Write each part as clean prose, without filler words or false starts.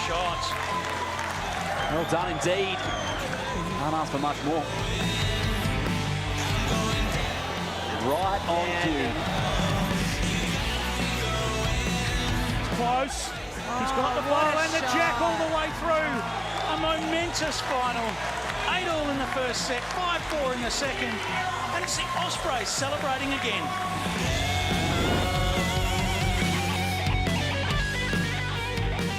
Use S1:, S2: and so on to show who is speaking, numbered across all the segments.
S1: shot.
S2: Well done indeed. Can't ask for much more. Right on cue.
S1: Close. He's got the ball and the jack all the way through. A momentous final. 8-all in the first set, 5-4 in the second. And it's the Ospreys celebrating again.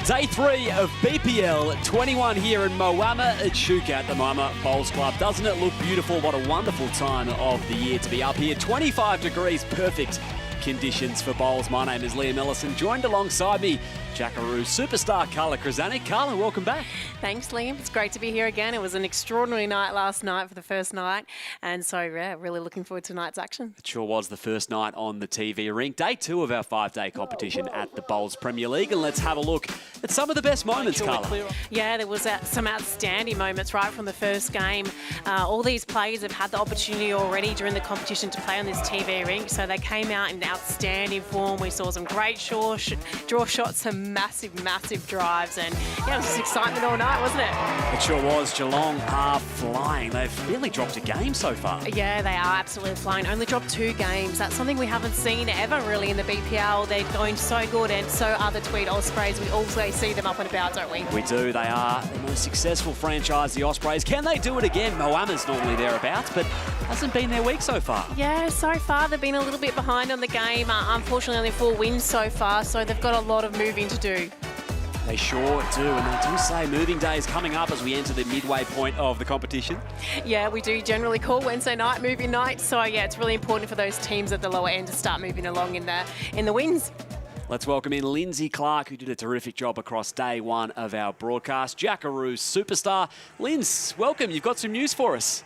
S2: Day 3 of BPL 21 here in Moama at Shuka at the Moama Bowls Club. Doesn't it look beautiful? What a wonderful time of the year to be up here. 25 degrees, perfect conditions for bowls. My name is Liam Ellison, joined alongside me, Jackaroo superstar Carla Krasanik. Carla, welcome back.
S3: Thanks, Liam. It's great to be here again. It was an extraordinary night last night for the first night. And so, yeah, really looking forward to tonight's action.
S2: It sure was the first night on the TV rink. Day 2 of our 5-day competition at the Bowls Premier League. And let's have a look at some of the best moments, Carla.
S3: Yeah, there was some outstanding moments right from the first game. All these players have had the opportunity already during the competition to play on this TV rink. So they came out in outstanding form. We saw some great draw shots, some massive, massive drives. And yeah, it was just excitement all night, wasn't it?
S2: It sure was. Geelong are flying. They've really dropped a game so far.
S3: Yeah, they are absolutely flying. Only dropped 2 games. That's something we haven't seen ever really in the BPL. They're going so good, and so are the Tweed Ospreys. We also see them up and about, don't we?
S2: We do. They are the most successful franchise, the Ospreys. Can they do it again? Moama's normally thereabouts, but hasn't been their week so far.
S3: Yeah, so far they've been a little bit behind on the game. Unfortunately, only 4 wins so far, so they've got a lot of moving to do.
S2: They sure do, and they do say moving day is coming up as we enter the midway point of the competition.
S3: Yeah, we do generally call Wednesday night moving night, so yeah, it's really important for those teams at the lower end to start moving along in the wins.
S2: Let's welcome in Lindsay Clark, who did a terrific job across day 1 of our broadcast. Jackaroo superstar. Linz, welcome. You've got some news for us.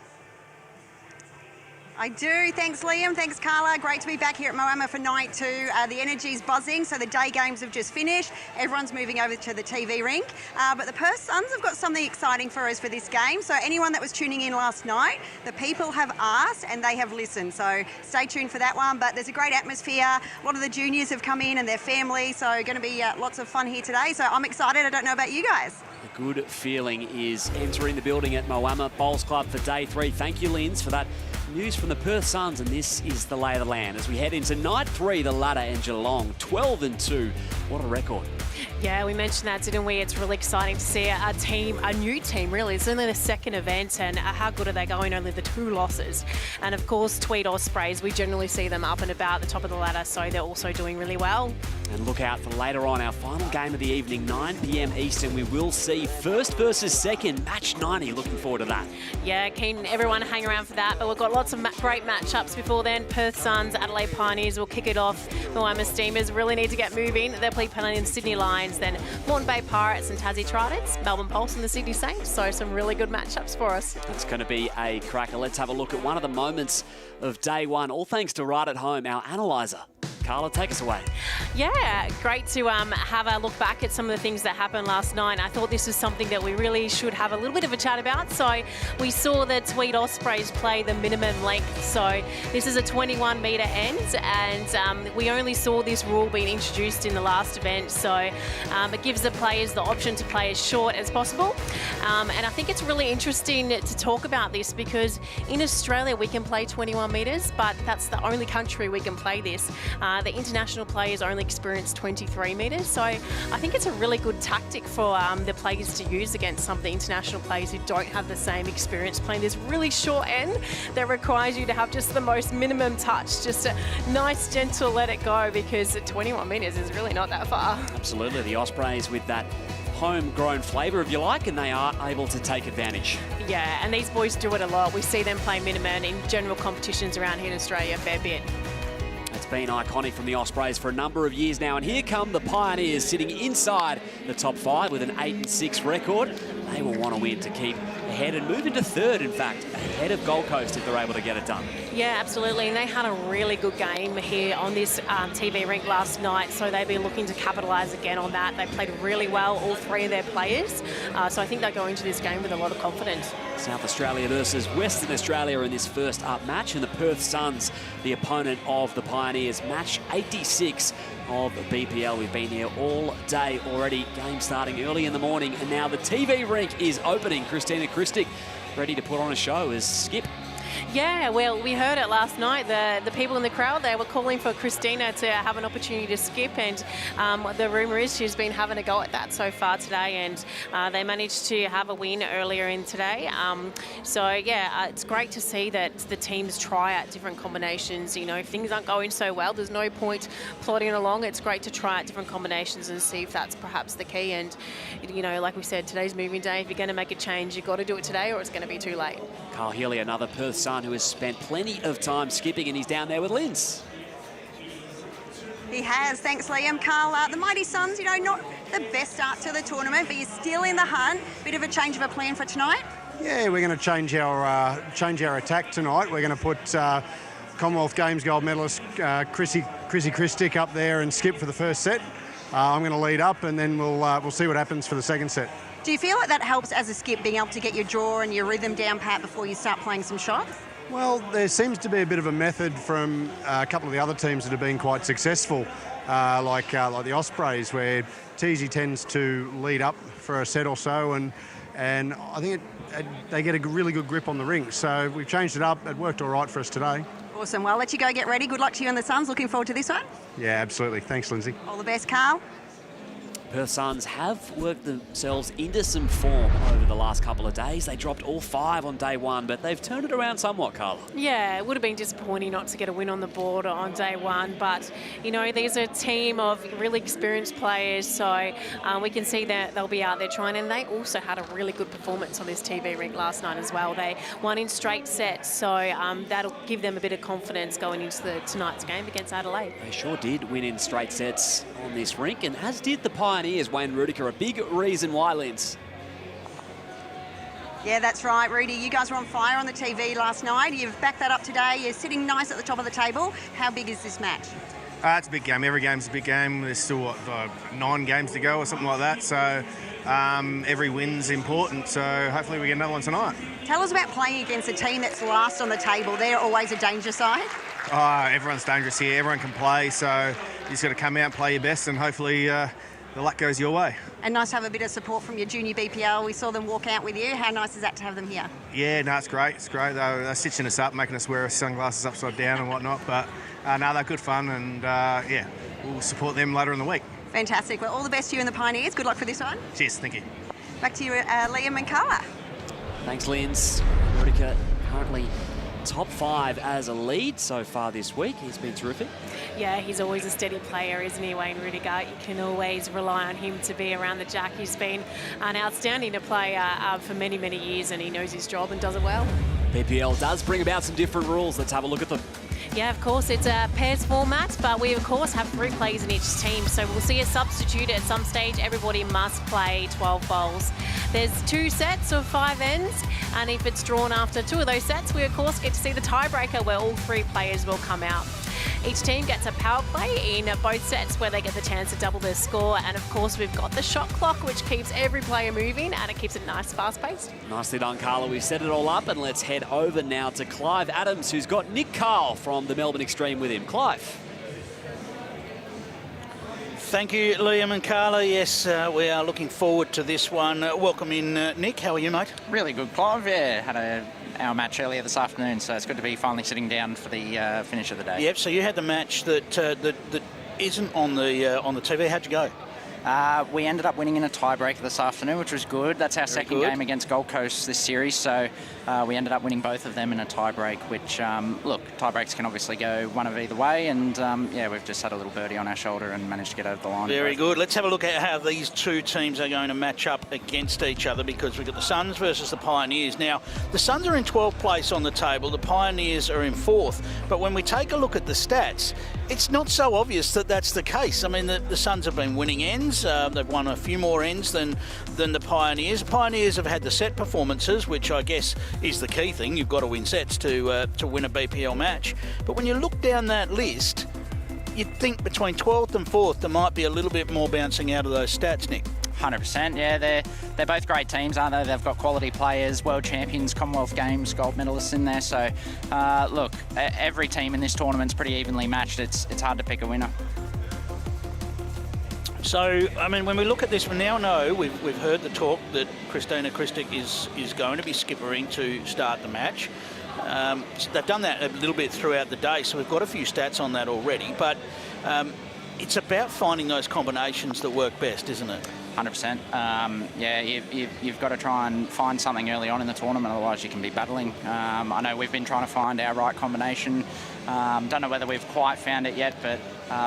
S4: I do. Thanks, Liam. Thanks, Carla. Great to be back here at Moama for night 2. The energy's buzzing, so the day games have just finished. Everyone's moving over to the TV rink. But the Perth Suns have got something exciting for us for this game. So anyone that was tuning in last night, the people have asked and they have listened. So stay tuned for that one. But there's a great atmosphere. A lot of the juniors have come in and their family. So going to be lots of fun here today. So I'm excited. I don't know about you guys.
S2: A good feeling is entering the building at Moama Bowls Club for day 3. Thank you, Linz, for that news from the Perth Suns, and this is the lay of the land as we head into night 3. The ladder and Geelong 12-2. What a record.
S3: Yeah, we mentioned that, didn't we? It's really exciting to see a new team, really. It's only the second event, and how good are they going? Only the 2 losses. And of course, Tweed Ospreys, we generally see them up and about the top of the ladder, so they're also doing really well.
S2: And look out for later on, our final game of the evening, 9 p.m. Eastern. We will see first versus second, match 90. Looking forward to that.
S3: Yeah, keen everyone to hang around for that. But we've got lots of great matchups before then. Perth Suns, Adelaide Pioneers will kick it off. Moama Steamers really need to get moving. They'll play playing in Sydney Lions, then Moreton Bay Pirates and Tassie Tridents, Melbourne Pulse and the Sydney Saints. So some really good matchups for us.
S2: That's going to be a cracker. Let's have a look at one of the moments of day 1. All thanks to Right at Home, our analyzer. Carla, take us away.
S3: Yeah, great to have a look back at some of the things that happened last night. I thought this was something that we really should have a little bit of a chat about. So we saw the Tweed Ospreys play the minimum length. So this is a 21-metre end, and we only saw this rule being introduced in the last event. So it gives the players the option to play as short as possible. And I think it's really interesting to talk about this because in Australia we can play 21 metres, but that's the only country we can play this. The international players only experience 23 metres, so I think it's a really good tactic for the players to use against some of the international players who don't have the same experience playing this really short end that requires you to have just the most minimum touch, just a nice, gentle let it go, because 21 metres is really not that far.
S2: Absolutely, the Ospreys with that homegrown flavour, if you like, and they are able to take advantage.
S3: Yeah, and these boys do it a lot. We see them play minimum in general competitions around here in Australia a fair bit.
S2: It's been iconic from the Ospreys for a number of years now, and here come the Pioneers sitting inside the top 5 with an 8-6 record. They will want to win to keep ahead and move into 3rd, in fact, ahead of Gold Coast if they're able to get it done.
S3: Yeah, absolutely, and they had a really good game here on this TV rink last night, so they'll be looking to capitalise again on that. They played really well, all 3 of their players, so I think they're going into this game with a lot of confidence.
S2: South Australia versus Western Australia in this first up match, and the Perth Suns, the opponent of the Pioneers. Match 86 of BPL. We've been here all day already. Game starting early in the morning, and now the TV rink is opening. Christina Christic ready to put on a show as Skip.
S3: Yeah, well, we heard it last night. The people in the crowd, they were calling for Christina to have an opportunity to skip, and the rumour is she's been having a go at that so far today, and they managed to have a win earlier in today. It's great to see that the teams try out different combinations. You know, if things aren't going so well, there's no point plodding along. It's great to try out different combinations and see if that's perhaps the key. And, you know, like we said, today's moving day. If you're going to make a change, you've got to do it today or it's going to be too late.
S2: Carl Healy, another Perth son who has spent plenty of time skipping, and he's down there with Linz.
S4: He has. Thanks, Liam. Carl, the Mighty Suns, you know, not the best start to the tournament, but you're still in the hunt. Bit of a change of a plan for tonight?
S5: Yeah, we're going to change our attack tonight. We're going to put Commonwealth Games gold medalist Chrissy Christic up there and skip for the first set. I'm going to lead up, and then we'll see what happens for the second set.
S4: Do you feel like that helps as a skip, being able to get your draw and your rhythm down pat before you start playing some shots?
S5: Well, there seems to be a bit of a method from a couple of the other teams that have been quite successful, like the Ospreys, where Teasy tends to lead up for a set or so, and I think they get a really good grip on the ring. So we've changed it up. It worked all right for us today.
S4: Awesome. Well, I'll let you go get ready. Good luck to you and the Suns. Looking forward to this one.
S5: Yeah, absolutely. Thanks, Lindsay.
S4: All the best, Carl.
S2: Perth Suns have worked themselves into some form over the last couple of days. They dropped all 5 on day one, but they've turned it around somewhat, Carla.
S3: Yeah, it would have been disappointing not to get a win on the board on day one, but, you know, there's a team of really experienced players, so we can see that they'll be out there trying, and they also had a really good performance on this TV rink last night as well. They won in straight sets, so that'll give them a bit of confidence going into tonight's game against Adelaide.
S2: They sure did win in straight sets on this rink, and as did the Pioneers. Wayne Rudiker, a big reason why, Linz.
S4: Yeah, that's right, Rudy. You guys were on fire on the TV last night. You've backed that up today. You're sitting nice at the top of the table. How big is this match?
S6: It's a big game. Every game's a big game. There's still, 9 games to go or something like that. So every win's important. So hopefully we get another one tonight.
S4: Tell us about playing against a team that's last on the table. They're always a danger side.
S6: Everyone's dangerous here. Everyone can play. So you just got to come out and play your best, and hopefully the luck goes your way.
S4: And nice to have a bit of support from your junior BPL. We saw them walk out with you. How nice is that to have them here?
S6: Yeah, no, it's great. It's great. They're stitching us up, making us wear our sunglasses upside down and whatnot. But no, they're good fun, and yeah, we'll support them later in the week.
S4: Fantastic. Well, all the best to you and the Pioneers. Good luck for this one.
S6: Cheers. Thank you.
S4: Back to you, Liam and Carla.
S2: Thanks, Linz. Rudiker currently top 5 as a lead so far this week. He's been terrific.
S3: Yeah, he's always a steady player, isn't he, Wayne Rudiker? You can always rely on him to be around the jack. He's been an outstanding player for many, many years, and he knows his job and does it well.
S2: BPL does bring about some different rules. Let's have a look at them.
S3: Yeah, of course, it's a pairs format, but we, of course, have 3 players in each team. So we'll see a substitute at some stage. Everybody must play 12 bowls. There's 2 sets of 5 ends, and if it's drawn after 2 of those sets, we, of course, get to see the tiebreaker where all 3 players will come out. Each team gets a power play in both sets where they get the chance to double their score. And, of course, we've got the shot clock, which keeps every player moving, and it keeps it nice, fast-paced.
S2: Nicely done, Carla. We've set it all up, and let's head over now to Clive Adams, who's got Nick Carl from the Melbourne Extreme with him. Clive.
S1: Thank you, Liam and Carla. Yes, we are looking forward to this one. Welcome in, Nick. How are you, mate?
S7: Really good, Clive. Yeah, had our match earlier this afternoon, so it's good to be finally sitting down for the finish of the day.
S1: Yep. So you had the match that isn't on the TV. How'd you go?
S7: We ended up winning in a tiebreaker this afternoon, which was good. That's our second game against Gold Coast this series, so we ended up winning both of them in a tiebreak, which, look, tiebreaks can obviously go one of either way, and yeah, we've just had a little birdie on our shoulder and managed to get over the line.
S1: Very good. Let's have a look at how these 2 teams are going to match up against each other, because we've got the Suns versus the Pioneers. Now, the Suns are in 12th place on the table, the Pioneers are in 4th, but when we take a look at the stats, it's not so obvious that that's the case. I mean, the Suns have been winning ends. They've won a few more ends than the Pioneers. The Pioneers have had the set performances, which I guess is the key thing. You've got to win sets to win a BPL match. But when you look down that list, you'd think between 12th and 4th there might be a little bit more bouncing out of those stats, Nick.
S7: 100%, yeah, they're both great teams, aren't they? They've got quality players, world champions, Commonwealth Games gold medalists in there. So, look, every team in this tournament's pretty evenly matched. It's hard to pick a winner.
S1: So, I mean, when we look at this, we now know, we've heard the talk that Christina Christic is going to be skippering to start the match. They've done that a little bit throughout the day, so we've got a few stats on that already. But it's about finding those combinations that work best, isn't it?
S7: 100%. Yeah, you've got to try and find something early on in the tournament, otherwise you can be battling. I know we've been trying to find our right combination. Don't know whether we've quite found it yet, but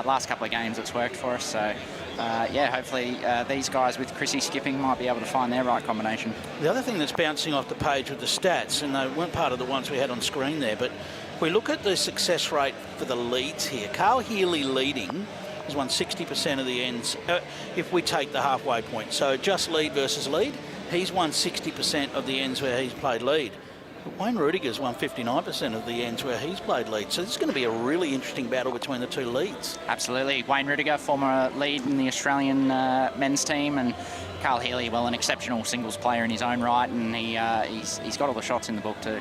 S7: last couple of games it's worked for us. So, yeah, hopefully these guys with Chrissy skipping might be able to find their right combination.
S1: The other thing that's bouncing off the page with the stats, and they weren't part of the ones we had on screen there, but if we look at the success rate for the leads here, Carl Healy leading has won 60% of the ends if we take the halfway point. So just lead versus lead, he's won 60% of the ends where he's played lead. But Wayne Rudiger's won 59% of the ends where he's played lead. So this is going to be a really interesting battle between the two leads.
S7: Absolutely. Wayne Rudiger, former lead in the Australian men's team, and Carl Healy, well, an exceptional singles player in his own right, and he's got all the shots in the book too.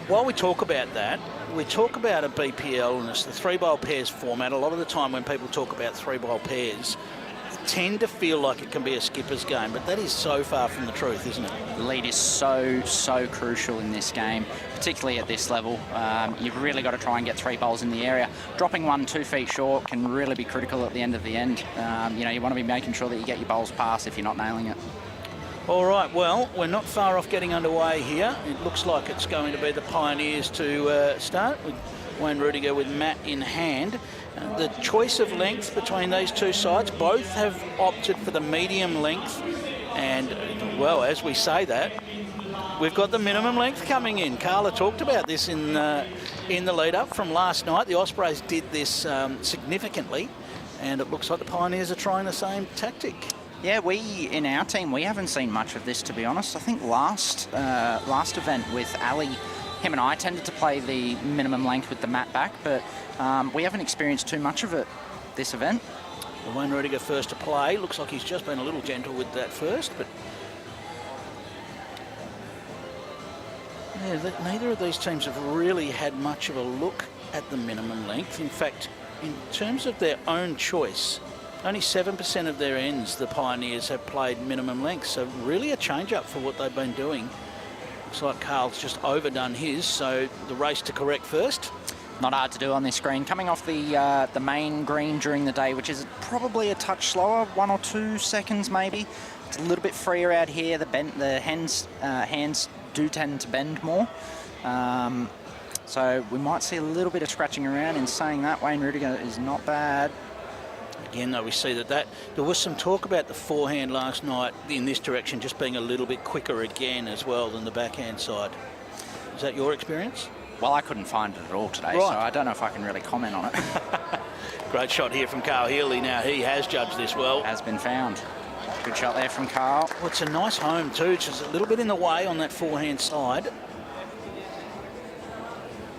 S1: While we talk about that, we talk about a BPL and it's the 3-bowl pairs format. A lot of the time when people talk about 3-bowl pairs, they tend to feel like it can be a skipper's game, but that is so far from the truth, isn't it?
S7: The lead is so crucial in this game, particularly at this level. You've really got to try and get 3 bowls in the area. Dropping one 2 feet short can really be critical at the end of the end. You know, you want to be making sure that you get your bowls past if you're not nailing it.
S1: All right, well, we're not far off getting underway here. It looks like it's going to be the Pioneers to start, with Wayne Rudiger with Matt in hand. The choice of length between these two sides, both have opted for the medium length. And, well, as we say that, we've got the minimum length coming in. Carla talked about this in the lead-up from last night. The Ospreys did this significantly, and it looks like the Pioneers are trying the same tactic.
S7: Yeah, in our team, we haven't seen much of this, to be honest. I think last event with Ali, him and I tended to play the minimum length with the mat back, but we haven't experienced too much of it this event.
S1: Wayne Rudiger first to play. Looks like he's just been a little gentle with that first, but yeah, neither of these teams have really had much of a look at the minimum length. In fact, in terms of their own choice, only 7% of their ends, the Pioneers, have played minimum length. So really a change-up for what they've been doing. Looks like Carl's just overdone his, so the race to correct first.
S7: Not hard to do on this screen. Coming off the main green during the day, which is probably a touch slower, 1 or 2 seconds maybe. It's a little bit freer out here. The hands do tend to bend more. So we might see a little bit of scratching around. In saying that, Wayne Rudiger is not bad.
S1: Again, though, we see that there was some talk about the forehand last night in this direction just being a little bit quicker again as well than the backhand side. Is that your experience?
S7: Well, I couldn't find it at all today,
S1: right,
S7: so I don't know if I can really comment on it.
S1: Great shot here from Carl Healy. Now, he has judged this well.
S7: Has been found. Good shot there from Carl.
S1: Well, it's a nice home too. Just a little bit in the way on that forehand side.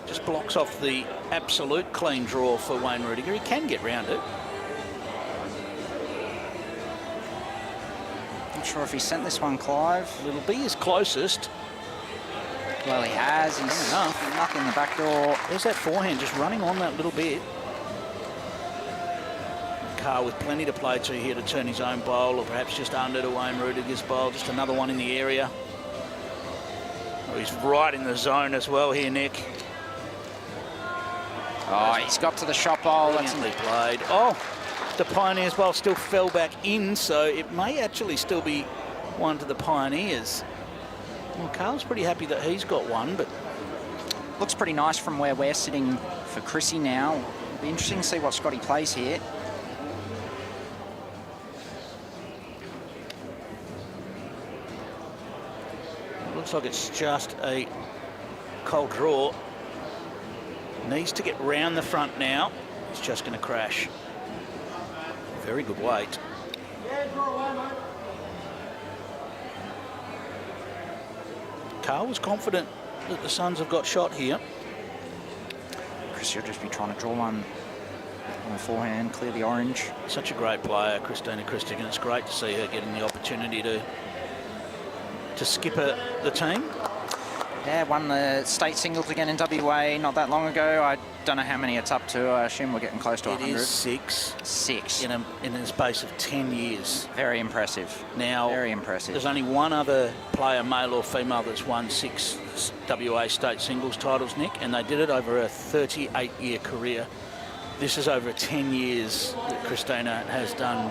S1: Just blocks off the absolute clean draw for Wayne Rudiger. He can get round it.
S7: Not sure if he sent this one, Clive.
S1: It'll be his closest.
S7: Well, he has. He's knocking the back door.
S1: There's that forehand just running on that little bit. Carl with plenty to play to here to turn his own bowl, or perhaps just under to Wayne Rudiger's bowl. Just another one in the area. Oh, he's right in the zone as well here, Nick.
S7: Oh, he's got to the shot bowl.
S1: Brilliantly played. Oh, the Pioneers bowl still fell back in, so it may actually still be one to the Pioneers. Well, Carl's pretty happy that he's got one, but
S7: looks pretty nice from where we're sitting for Chrissy now. It'll be interesting to see what Scotty plays here.
S1: Looks like it's just a cold draw. Needs to get round the front now. It's just going to crash. Very good weight. Carl was confident that the Suns have got shot here.
S7: Chris, you'll just be trying to draw one on the forehand, clear the orange.
S1: Such a great player, Christina Christic, and it's great to see her getting the opportunity to skipper the team.
S7: Yeah, won the state singles again in WA not that long ago. I don't know how many it's up to. I assume we're getting close to 100.
S1: It is 6.
S7: 6.
S1: In a space of 10 years.
S7: Very impressive.
S1: Now,
S7: very impressive.
S1: There's only one other player, male or female, that's won 6 WA state singles titles, Nick, and they did it over a 38-year career. This is over 10 years that Christina has done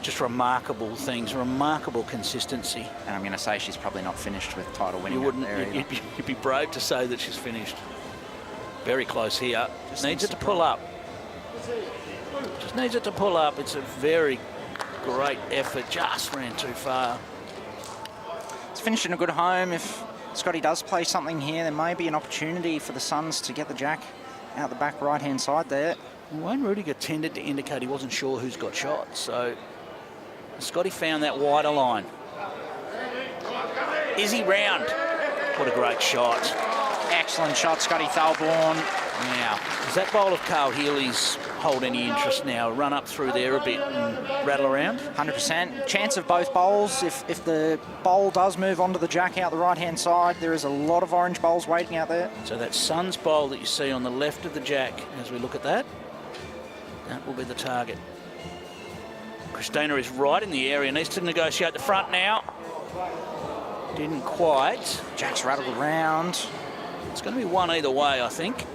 S1: just remarkable things, remarkable consistency.
S7: And I'm going to say she's probably not finished with title winning.
S1: You wouldn't. You'd be brave to say that she's finished. Very close here. Just needs it to pull up. Just needs it to pull up. It's a very great effort. Just ran too far.
S7: It's finished in a good home. If Scotty does play something here, there may be an opportunity for the Suns to get the jack out the back right-hand side there.
S1: Wayne Rudiger tended to indicate he wasn't sure who's got shots, so Scotty found that wider line. Is he round? What a great shot.
S7: Excellent shot, Scotty Thalborn.
S1: Now, does that bowl of Carl Healy's hold any interest now? Run up through there a bit and rattle around?
S7: 100%. Chance of both bowls. If the bowl does move onto the jack out the right-hand side, there is a lot of orange bowls waiting out there.
S1: So that Suns bowl that you see on the left of the jack, as we look at that, that will be the target. Christina is right in the area, needs to negotiate the front now. Didn't quite.
S7: Jack's rattled around.
S1: It's going to be one either way, I think.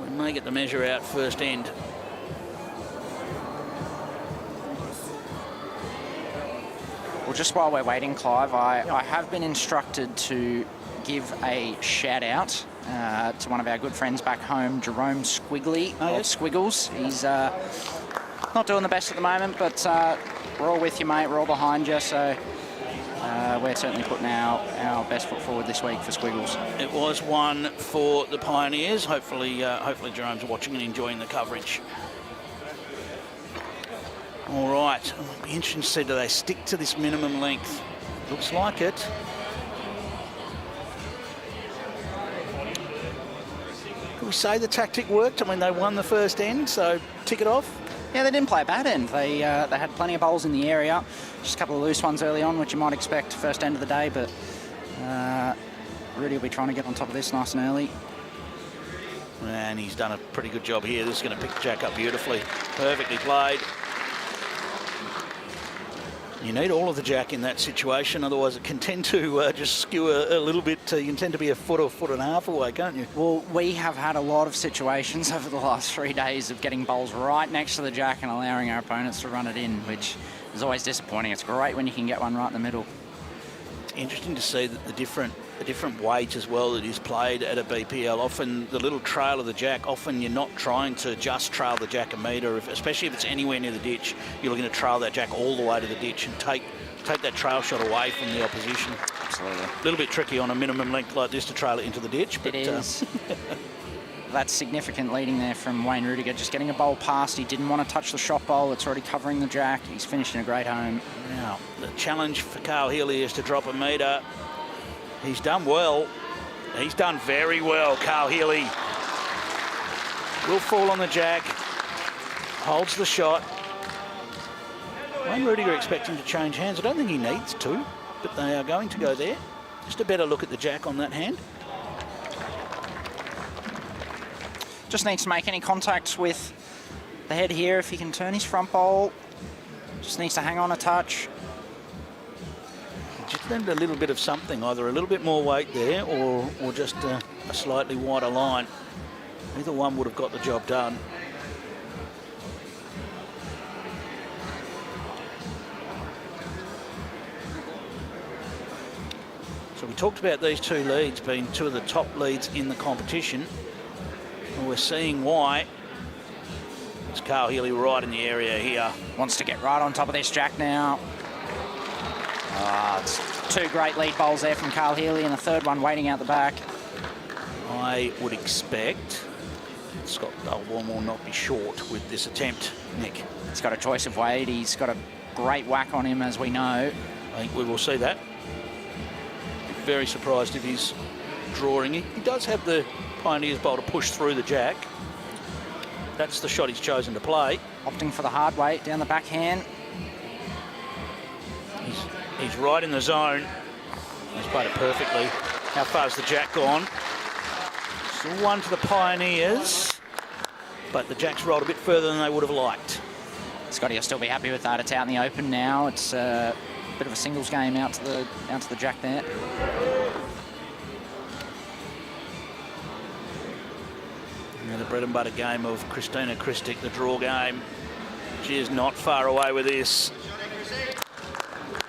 S1: We may get the measure out first end.
S7: Well, just while we're waiting, Clive, I have been instructed to give a shout out to one of our good friends back home, Jerome Squiggly of Squiggles. He's not doing the best at the moment, but we're all with you, mate. We're all behind you, so we're certainly putting our best foot forward this week for Squiggles.
S1: It was one for the Pioneers. Hopefully Jerome's watching and enjoying the coverage. All right, it'll be interesting to see, do they stick to this minimum length? Looks like it. Could we say the tactic worked? I mean, they won the first end, so tick it off.
S7: Yeah, they didn't play a bad end. They had plenty of bowls in the area. Just a couple of loose ones early on, which you might expect first end of the day, but Rudy will be trying to get on top of this nice and early.
S1: And he's done a pretty good job here. This is going to pick the jack up beautifully. Perfectly played. You need all of the jack in that situation, otherwise it can tend to just skew a little bit. You can tend to be a foot or foot and a half away, can't you?
S7: Well, we have had a lot of situations over the last 3 days of getting bowls right next to the jack and allowing our opponents to run it in, which is always disappointing. It's great when you can get one right in the middle.
S1: Interesting to see that the different weight as well that is played at a BPL. Often the little trail of the jack, often you're not trying to just trail the jack a metre, especially if it's anywhere near the ditch. You're looking to trail that jack all the way to the ditch and take that trail shot away from the opposition.
S7: Absolutely.
S1: A little bit tricky on a minimum length like this to trail it into the ditch. But,
S7: it is. That's significant leading there from Wayne Rudiger. Just getting a bowl past. He didn't want to touch the shot bowl. It's already covering the jack. He's finished in a great home.
S1: Now, the challenge for Carl Healy is to drop a metre. He's done well. He's done very well, Carl Healy. Will fall on the jack. Holds the shot. Wayne Rudiger expecting to change hands. I don't think he needs to, but they are going to go there. Just a better look at the jack on that hand.
S7: Just needs to make any contact with the head here if he can turn his front bowl. Just needs to hang on a touch.
S1: Just need a little bit of something, either a little bit more weight there or just a slightly wider line. Either one would have got the job done. So we talked about these two leads being two of the top leads in the competition. And we're seeing why. It's Carl Healy right in the area here.
S7: Wants to get right on top of this jack now. It's 2 great lead bowls there from Carl Healy and a third one waiting out the back.
S1: I would expect Scott Thalborn will not be short with this attempt, Nick.
S7: He's got a choice of weight. He's got a great whack on him, as we know.
S1: I think we will see that. Very surprised if he's drawing. He does have the Pioneers bowl to push through the jack. That's the shot he's chosen to play.
S7: Opting for the hard weight down the backhand.
S1: He's right in the zone. He's played it perfectly. How far's the jack gone? Still one to the Pioneers, but the jack's rolled a bit further than they would have liked.
S7: Scotty will still be happy with that. It's out in the open now. It's a bit of a singles game out to the jack there.
S1: Now the bread and butter game of Christina Christic, the draw game. She is not far away with this.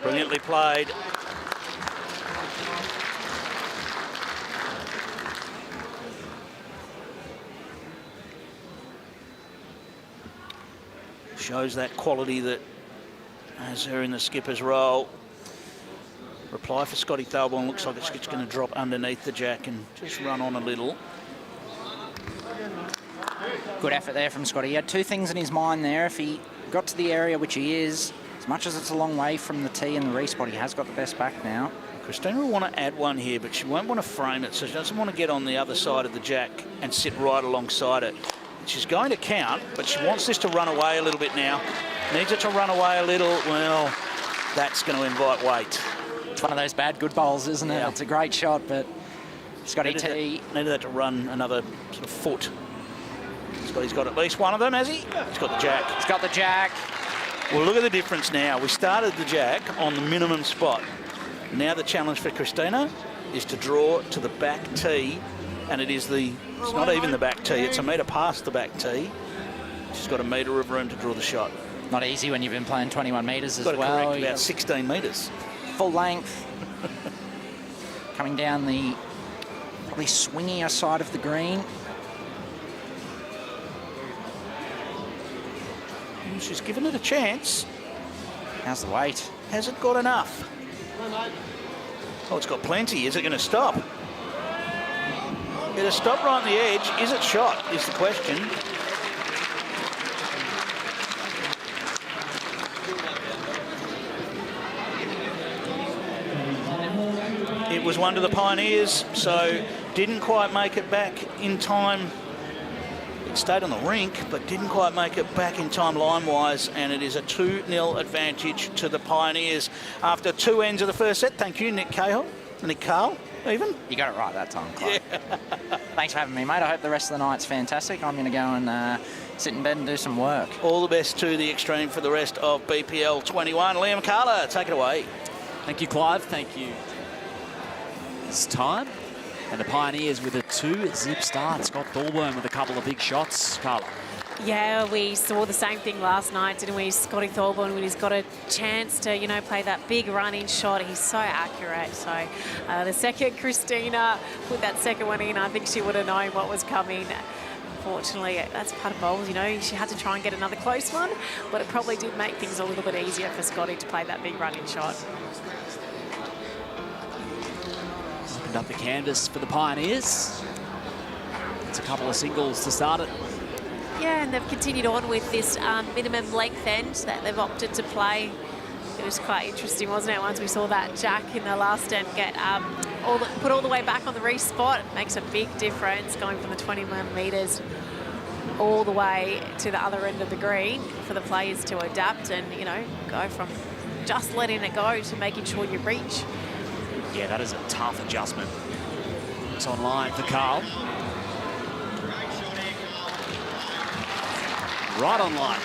S1: Brilliantly played. Shows that quality that has her in the skipper's role. Reply for Scotty Thalborn. Looks like it's going to drop underneath the jack and just run on a little.
S7: Good effort there from Scotty. He had two things in his mind there. If he got to the area, which he is, as much as it's a long way from the tee and the respot, he has got the best back now.
S1: Christina will want to add one here, but she won't want to frame it, so she doesn't want to get on the other side of the jack and sit right alongside it. She's going to count, but she wants this to run away a little bit now. Needs it to run away a little. Well, that's going to invite weight.
S7: It's one of those bad good bowls, isn't it?
S1: Yeah.
S7: It's a great shot, but Scotty T...
S1: Needed that to run another sort of foot. Scotty's got at least one of them, has he? He's got the jack.
S7: He's got the jack.
S1: Well, look at the difference now. We started the jack on the minimum spot. Now the challenge for Christina is to draw to the back tee, and it's not even the back tee, it's a metre past the back tee. She's got a metre of room to draw the shot.
S7: Not easy when you've been playing 21 metres as
S1: Got to
S7: well.
S1: correct about 16 metres.
S7: Full length. Coming down the probably swingier side of the green.
S1: She's given it a chance.
S7: How's the weight?
S1: Has it got enough? Oh, it's got plenty. Is it going to stop? It'll stop right on the edge. Is it shot, is the question. It was one to the Pioneers, so didn't quite make it back in time. It stayed on the rink, but didn't quite make it back in time line-wise, and it is a 2-0 advantage to the Pioneers after two ends of the first set. Thank you, Nick Cahill. Nick Carl, even.
S7: You got it right that time, Clive.
S1: Yeah.
S7: Thanks for having me, mate. I hope the rest of the night's fantastic. I'm going to go and sit in bed and do some work.
S1: All the best to the Extreme for the rest of BPL 21. Liam Carla, take it away.
S2: Thank you, Clive. Thank you. It's time. And the Pioneers with a 2-zip start. Scott Thorburn with a couple of big shots. Carla.
S3: Yeah, we saw the same thing last night, didn't we? Scotty Thorburn, when he's got a chance to, play that big running shot, he's so accurate. So the second, Christina put that second one in. I think she would have known what was coming. Unfortunately, that's part of bowls, She had to try and get another close one, but it probably did make things a little bit easier for Scotty to play that big running shot.
S2: Opened up the canvas for the Pioneers. It's a couple of singles to start it.
S3: Yeah, and they've continued on with this minimum length end that they've opted to play. It was quite interesting, wasn't it? Once we saw that jack in the last end get put all the way back on the respot, it makes a big difference going from the 21 metres all the way to the other end of the green for the players to adapt and, go from just letting it go to making sure you reach.
S2: Yeah, that is a tough adjustment. It's online for Carl. Right on line.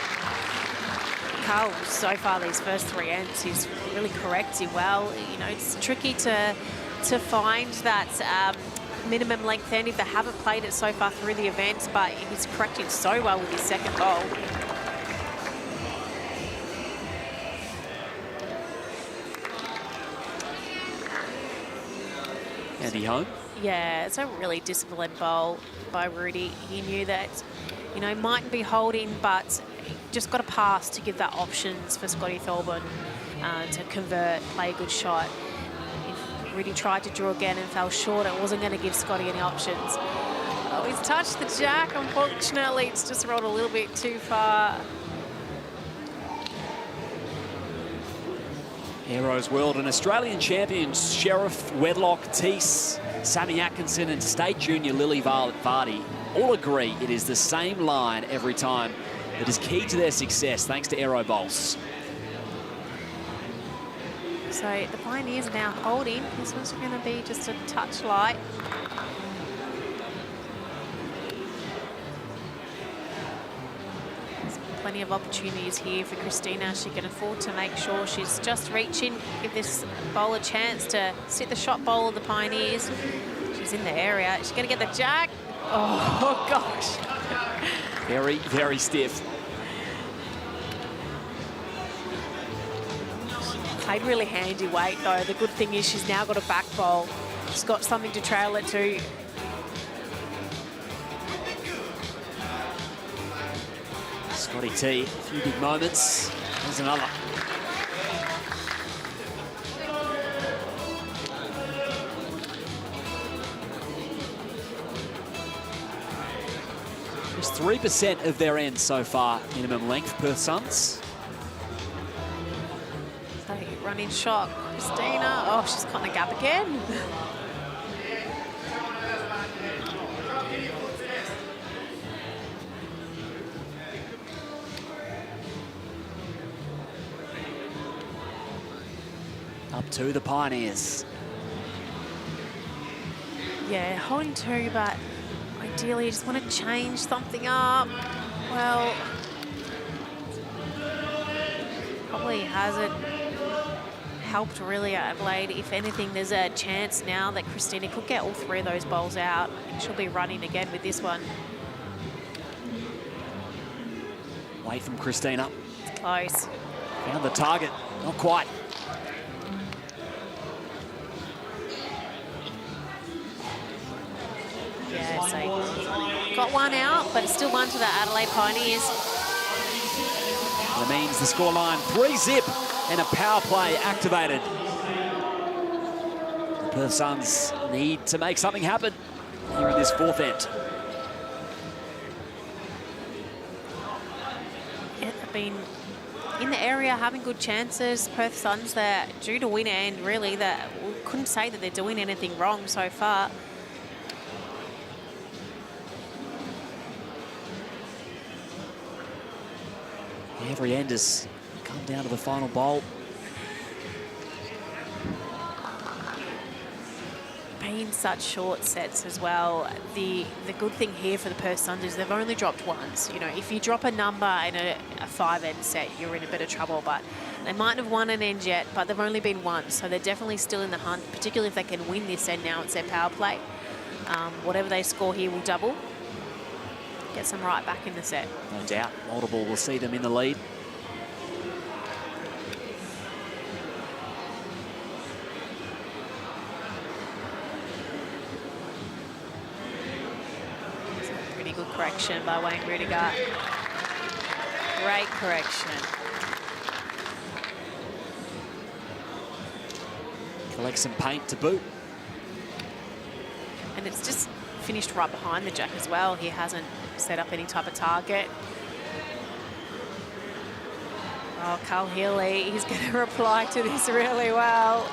S3: Carl, so far these first three ends, he's really corrected well. It's tricky to find that minimum length end if they haven't played it so far through the event, but he's corrected so well with his second bowl.
S2: Andy home.
S3: Yeah, it's a really disciplined bowl by Rudy. He knew that, mightn't be holding, but just got a pass to give that options for Scotty Thorburn to convert, play a good shot. If Rudy tried to draw again and fell short, it wasn't going to give Scotty any options. Oh, he's touched the jack. Unfortunately, it's just rolled a little bit too far.
S2: Heroes World and Australian champions Sheriff, Wedlock, Teese, Sammy Atkinson and State Junior Lily Vardy all agree it is the same line every time that is key to their success thanks to aero bowls.
S3: So the Pioneers are now holding. This one's going to be just a touch light. There's plenty of opportunities here for Christina. She can afford to make sure she's just reaching, give this bowl a chance to sit the shot bowl of the Pioneers. She's in the area. She's going to get the jack. Oh, gosh.
S2: Very, very stiff.
S3: Played really handy weight, though. The good thing is she's now got a back bowl. She's got something to trail it to.
S2: Scotty T, a few big moments. There's another. Just 3% of their end so far, minimum length, Perth Suns.
S3: So running shot, Christina. Oh, she's caught in the gap again.
S2: Up to the Pioneers.
S3: Yeah, holding two, but ideally you just want to change something up. Well, probably hasn't helped really Adelaide. If anything, there's a chance now that Christina could get all three of those bowls out. I think she'll be running again with this one.
S2: Away from Christina.
S3: It's close.
S2: Found the target. Not quite.
S3: Yeah, so got one out, but it's still one to the Adelaide Pioneers.
S2: That means the scoreline 3-zip and a power play activated. The Perth Suns need to make something happen here in this fourth end.
S3: Yeah, they've been in the area having good chances. Perth Suns, they're due to win, and really that we couldn't say that they're doing anything wrong so far.
S2: Every end has come down to the final bowl.
S3: Being such short sets as well, the good thing here for the Perth Suns is they've only dropped once. You know, if you drop a number in a 5-end set, you're in a bit of trouble, but they mightn't have won an end yet, but they've only been once, so they're definitely still in the hunt, particularly if they can win this end now. It's their power play. Whatever they score here will double. Gets them right back in the set.
S2: No doubt, multiple will see them in the lead.
S3: Pretty good correction by Wayne Rudiger. Great correction.
S2: Collect some paint to boot.
S3: And it's just finished right behind the jack as well. He hasn't set up any type of target. Oh, Carl Healy, he's going to reply to this really well.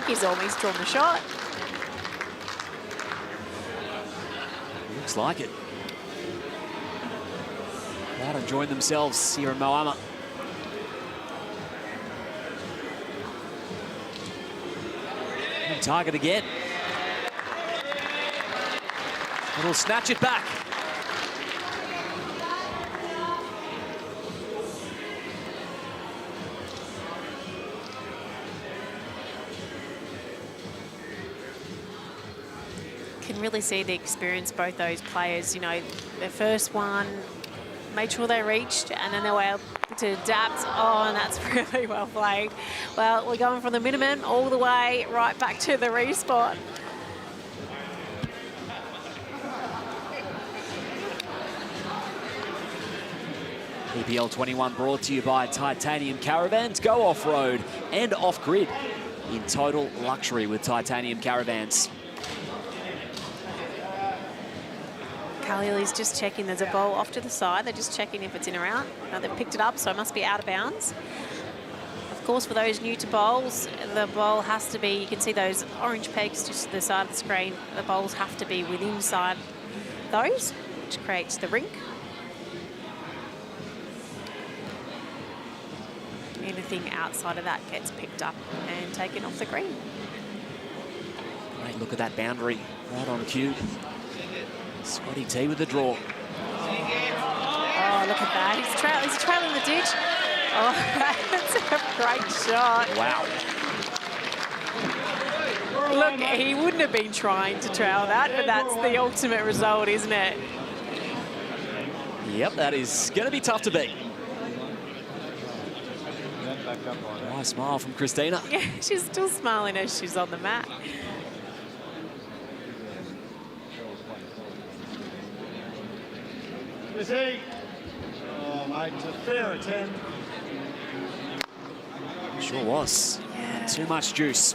S3: He's almost drawn the shot.
S2: Looks like it. About to join themselves here in Moama. And target again. It'll snatch it back.
S3: Can really see the experience both those players. You know, their first one made sure they reached, and then they were able to adapt. Oh, and that's really well played. Well, we're going from the minimum all the way right back to the respot.
S2: BPL 21 brought to you by Titanium Caravans. Go off-road and off-grid in total luxury with Titanium Caravans.
S3: Healy's just checking. There's a ball off to the side. They're just checking if it's in or out. Now they've picked it up, so it must be out of bounds. Of course, for those new to bowls, the bowl has to be, you can see those orange pegs just to the side of the screen. The bowls have to be within inside those, which creates the rink. anything outside of that gets picked up and taken off the green.
S2: Great look at that boundary, right on cue. Scotty T with the draw.
S3: Oh, look at that. He's trailing the ditch. Oh, that's a great shot.
S2: Wow.
S3: Look, he wouldn't have been trying to trail that, but that's the ultimate result, isn't it?
S2: Yep, that is going to be tough to beat. Nice smile from Christina.
S3: Yeah, she's still smiling as she's on the mat.
S8: Oh, mate, a fair attempt.
S2: Sure was. Yeah. Too much juice.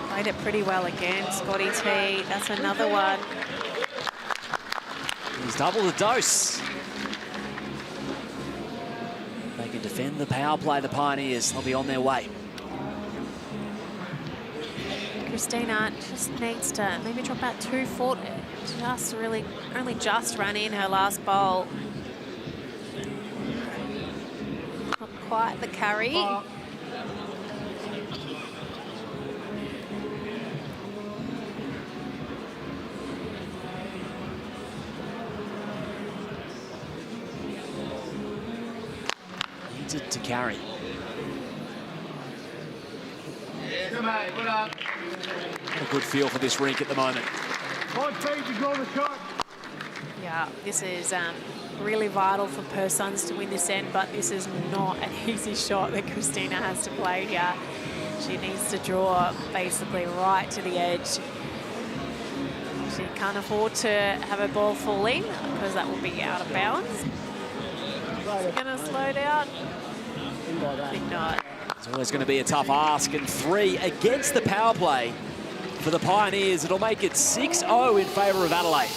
S3: Played it pretty well again, Scotty T. That's another one.
S2: He's double the dose. They can defend the power play, the Pioneers. They'll be on their way.
S3: Christina just needs to maybe drop out 2 foot. Just really, only just ran in her last bowl. Not quite the carry.
S2: Needed to carry.
S8: Come on, put up.
S2: A good feel for this rink at the moment.
S8: 5 feet to go the shot.
S3: Yeah, this is really vital for Perth Suns to win this end, but this is not an easy shot that Christina has to play here. She needs to draw basically right to the edge. She can't afford to have a ball fall in because that will be out of bounds. She's going to slow down. I think not.
S2: It's always going to be a tough ask, and 3 against the power play for the Pioneers. It'll make it 6-0 in favour of Adelaide.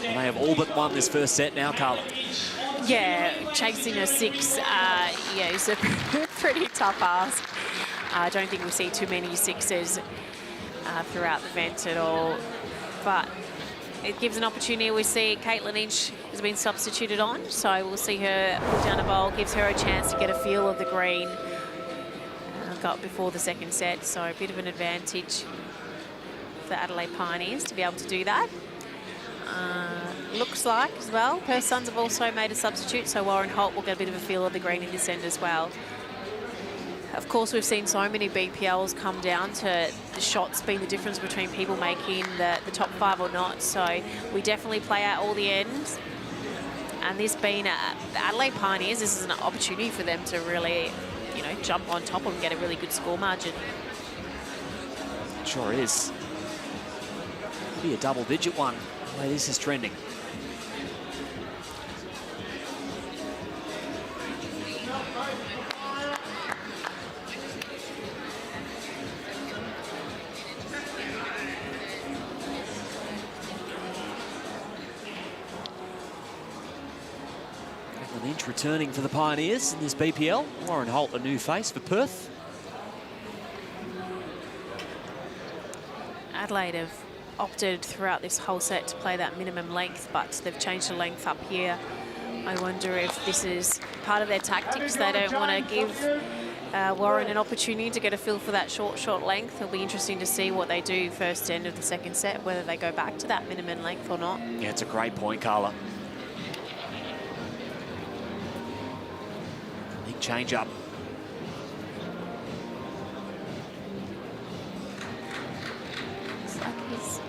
S2: And they have all but won this first set now, Carla.
S3: Yeah, chasing a 6, yeah, is a pretty tough ask. I don't think we see too many 6s throughout the event at all, but it gives an opportunity. We see Caitlin Inch has been substituted on, so we'll see her put down a bowl, gives her a chance to get a feel of the green. Got before the second set, so a bit of an advantage for Adelaide Pioneers to be able to do that. Looks like as well, Perth Suns have also made a substitute, so Warren Holt will get a bit of a feel of the green in this end as well. Of course, we've seen so many BPLs come down to the shots being the difference between people making the top 5 or not. So we definitely play out all the ends. And this being the Adelaide Pioneers, this is an opportunity for them to really, you know, jump on top and get a really good score margin.
S2: Sure is. Could be a double-digit one, the way this is trending. Inch returning for the Pioneers in this BPL. Warren Holt, a new face for Perth.
S3: Adelaide have opted throughout this whole set to play that minimum length, but they've changed the length up here. I wonder if this is part of their tactics. They don't want to give Warren an opportunity to get a feel for that short length. It'll be interesting to see what they do first end of the second set, whether they go back to that minimum length or not.
S2: Yeah, it's a great point, Carla. Big change up.
S3: Looks like he's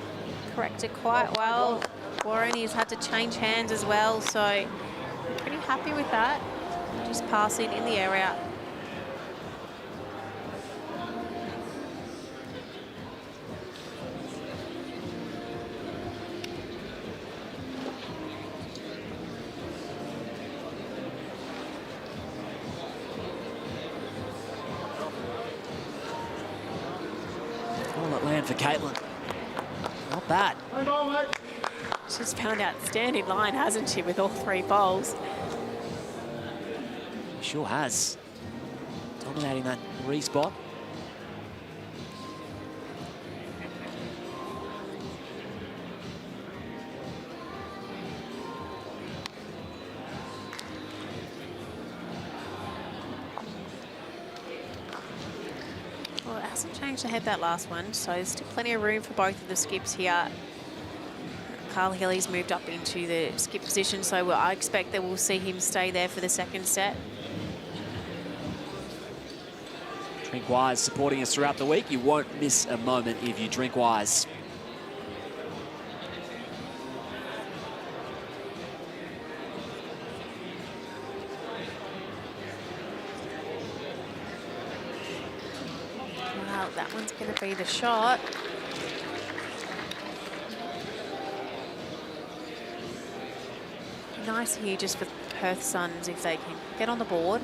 S3: corrected quite well. Warren, he's had to change hands as well, so pretty happy with that. Just passing in the area.
S2: Solid land for Caitlin. Not bad.
S3: She's found outstanding line, hasn't she, with all 3 bowls?
S2: Sure has. Dominating that re-spot.
S3: Well, it hasn't changed ahead that last one, so there's still plenty of room for both of the skips here. Carl Healy's moved up into the skip position, so I expect that we'll see him stay there for the second set.
S2: Drink Wise supporting us throughout the week. You won't miss a moment if you drink Wise.
S3: Wow, that one's going to be the shot. Nice here just for Perth Suns if they can get on the board.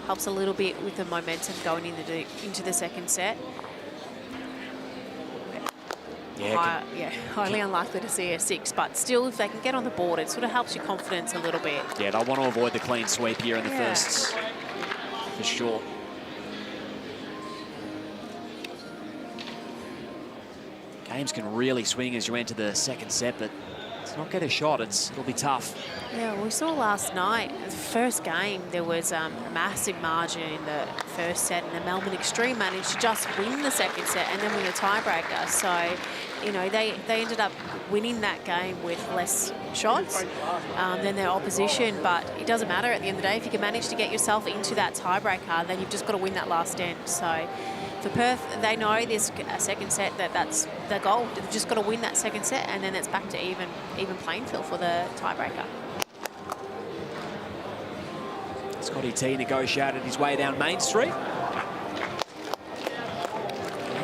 S3: Helps a little bit with the momentum going into the second set.
S2: Yeah,
S3: highly unlikely to see a 6, but still, if they can get on the board, it sort of helps your confidence a little bit.
S2: Yeah, they'll want to avoid the clean sweep here in the firsts, for sure. Games can really swing as you enter the second set, but let's not get a shot. It'll be tough.
S3: Yeah, we saw last night, the first game, there was a massive margin in the first set, and the Melbourne Extreme managed to just win the second set and then win the tiebreaker. So, you know, they ended up winning that game with less shots than their opposition, but it doesn't matter at the end of the day. If you can manage to get yourself into that tiebreaker, then you've just got to win that last end. So for Perth, they know this second set, that's the goal. They've just got to win that second set, and then it's back to even playing field for the tiebreaker.
S2: Scotty T negotiated his way down Main Street.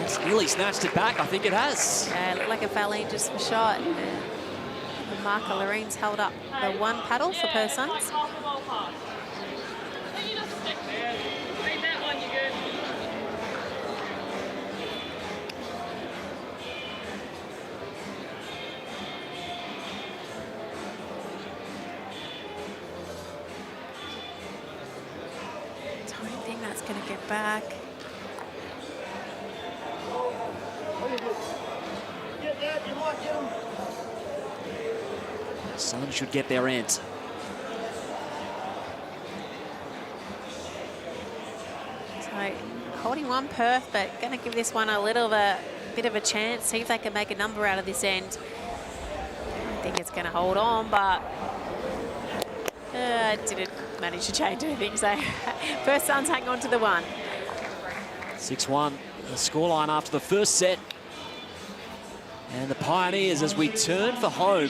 S2: It's nearly snatched it back. I think it has.
S3: Yeah, it looked like a foul in just for shot. And Marco Lorene's held up the 1 paddle for Perth Suns. Going to get back.
S2: Sun should get their end.
S3: So holding 1 Perth, but going to give this one a bit of a chance. See if they can make a number out of this end. I think it's going to hold on, but didn't manage to change anything. So Perth Suns hang on to the 1.
S2: 6-1, the scoreline after the first set. And the Pioneers, as we turn for home,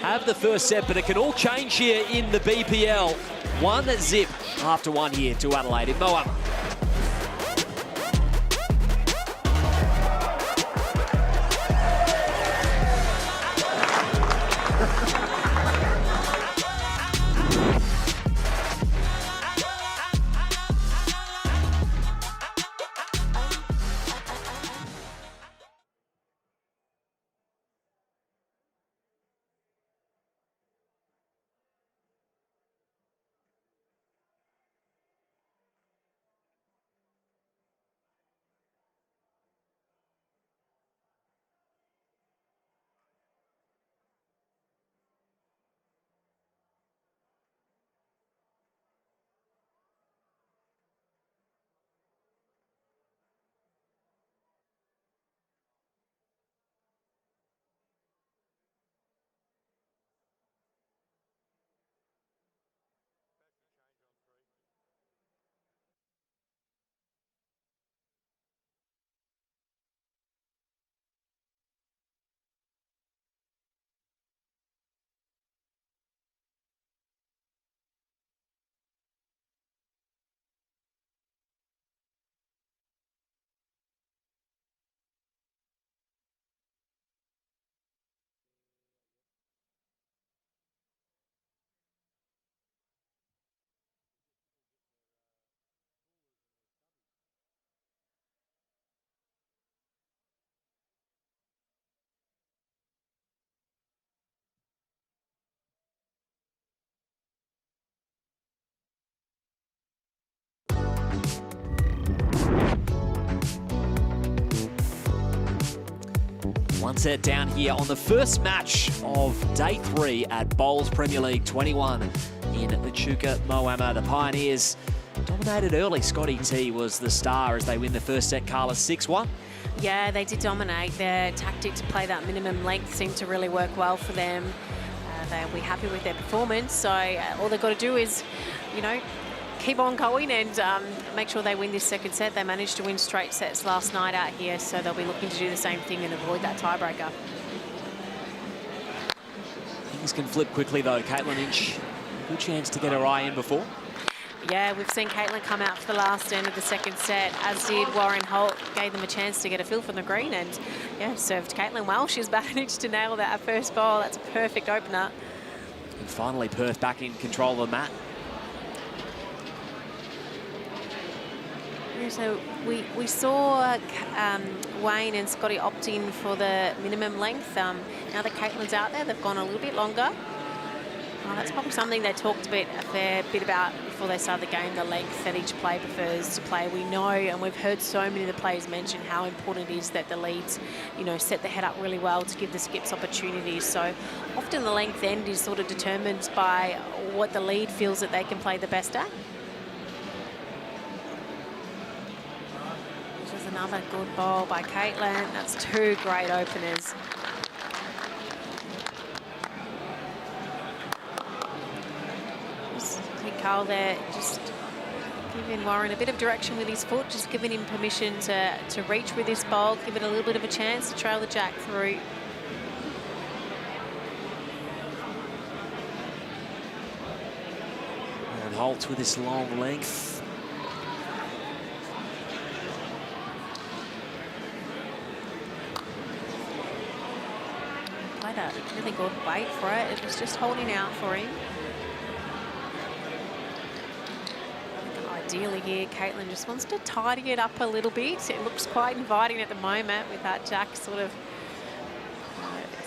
S2: have the first set, but it can all change here in the BPL. 1-0 after 1 here to Adelaide in Moama. One set down here on the first match of day 3 at Bowls Premier League 21 in Echuca, Moama. The Pioneers dominated early. Scotty T was the star as they win the first set, Carla, 6-1.
S3: Yeah, they did dominate. Their tactic to play that minimum length seemed to really work well for them. They'll be happy with their performance. So all they've got to do is, you know, keep on going and make sure they win this second set. They managed to win straight sets last night out here, so they'll be looking to do the same thing and avoid that tiebreaker.
S2: Things can flip quickly though. Caitlin Inch, good chance to get her eye in before.
S3: Yeah, we've seen Caitlin come out for the last end of the second set, as did Warren Holt. Gave them a chance to get a feel from the green and, yeah, served Caitlin well. She's managed to nail that first ball. That's a perfect opener.
S2: And finally, Perth back in control of the mat.
S3: Yeah, so we saw Wayne and Scotty opt in for the minimum length. Now that Caitlin's out there, they've gone a little bit longer. That's probably something they talked a fair bit about before they started the game, the length that each player prefers to play. We know, and we've heard so many of the players mention how important it is that the leads, you know, set the head up really well to give the skips opportunities. So often the length end is sort of determined by what the lead feels that they can play the best at. This is another good ball by Caitlin. That's 2 great openers. Carl there just giving Warren a bit of direction with his foot, just giving him permission to reach with this ball, give it a little bit of a chance to trail the jack through.
S2: And Holt with this long length.
S3: Played a really good weight for it. It was just holding out for him. Ideally here, Caitlin just wants to tidy it up a little bit. It looks quite inviting at the moment with that jack sort of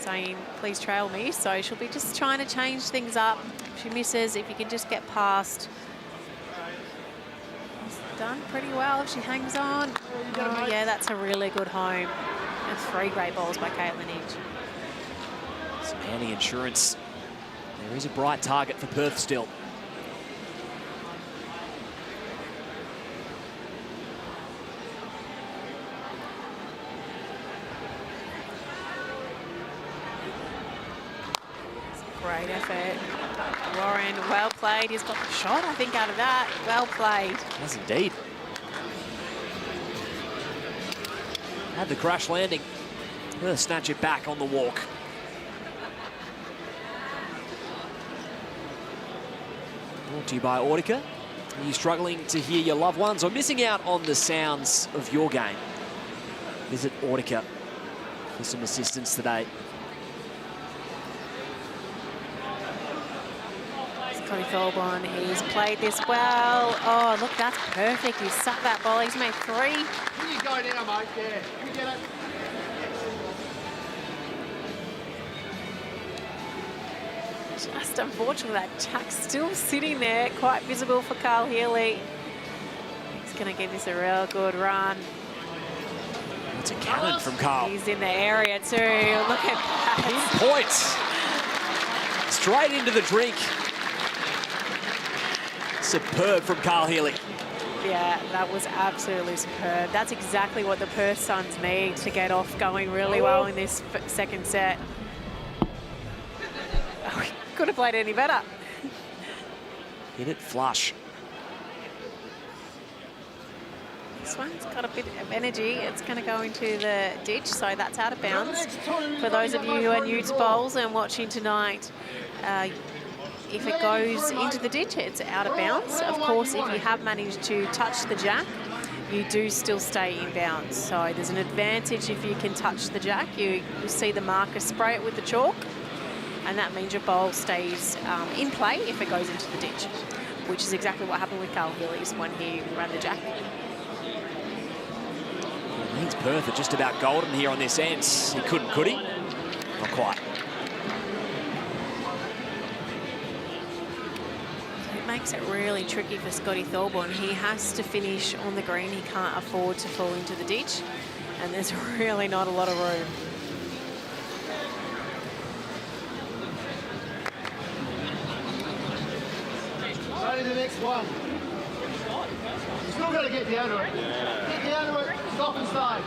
S3: saying, please trail me. So she'll be just trying to change things up. If she misses, if you can just get past. It's done pretty well if she hangs on. Oh, yeah, that's a really good home. And 3 great balls by Caitlin Inch.
S2: Some handy insurance. There is a bright target for Perth still.
S3: Great effort. Warren, well played. He's got the shot, I think, out of that. Well played.
S2: Yes, indeed. Had the crash landing. We'll snatch it back on the walk. Brought to you by Audica. Are you struggling to hear your loved ones or missing out on the sounds of your game? Visit Audica for some assistance today.
S3: Scotty Thorburn, he's played this well. Oh, look, that's perfect. He's sucked that ball. He's made 3.
S8: Here you go now, mate. Yeah. You get it.
S3: Just unfortunately, that jack's still sitting there, quite visible for Carl Healy. He's going to give this a real good run.
S2: It's a cannon from Carl.
S3: He's in the area too. Look at that.
S2: Points. Straight into the drink. Superb from Carl Healy.
S3: Yeah, that was absolutely superb. That's exactly what the Perth Suns need to get off going really well in this second set. Oh, we could have played any better.
S2: Hit it flush.
S3: This one's got a bit of energy. It's going to go into the ditch, so that's out of bounds. For those of you who are new to bowls and watching tonight, if it goes into the ditch, it's out of bounds. Of course, if you have managed to touch the jack, you do still stay in bounds. So there's an advantage if you can touch the jack. You see the marker, spray it with the chalk, and that means your bowl stays in play if it goes into the ditch, which is exactly what happened with Carl Healy's when he ran the jack.
S2: It means Perth are just about golden here on this end. He couldn't, could he? Not quite.
S3: Makes it really tricky for Scotty Thorburn. He has to finish on the green. He can't afford to fall into the ditch, and there's really not a lot of room.
S8: the next one. You still got to get down to it. Get down to it, stop and stay.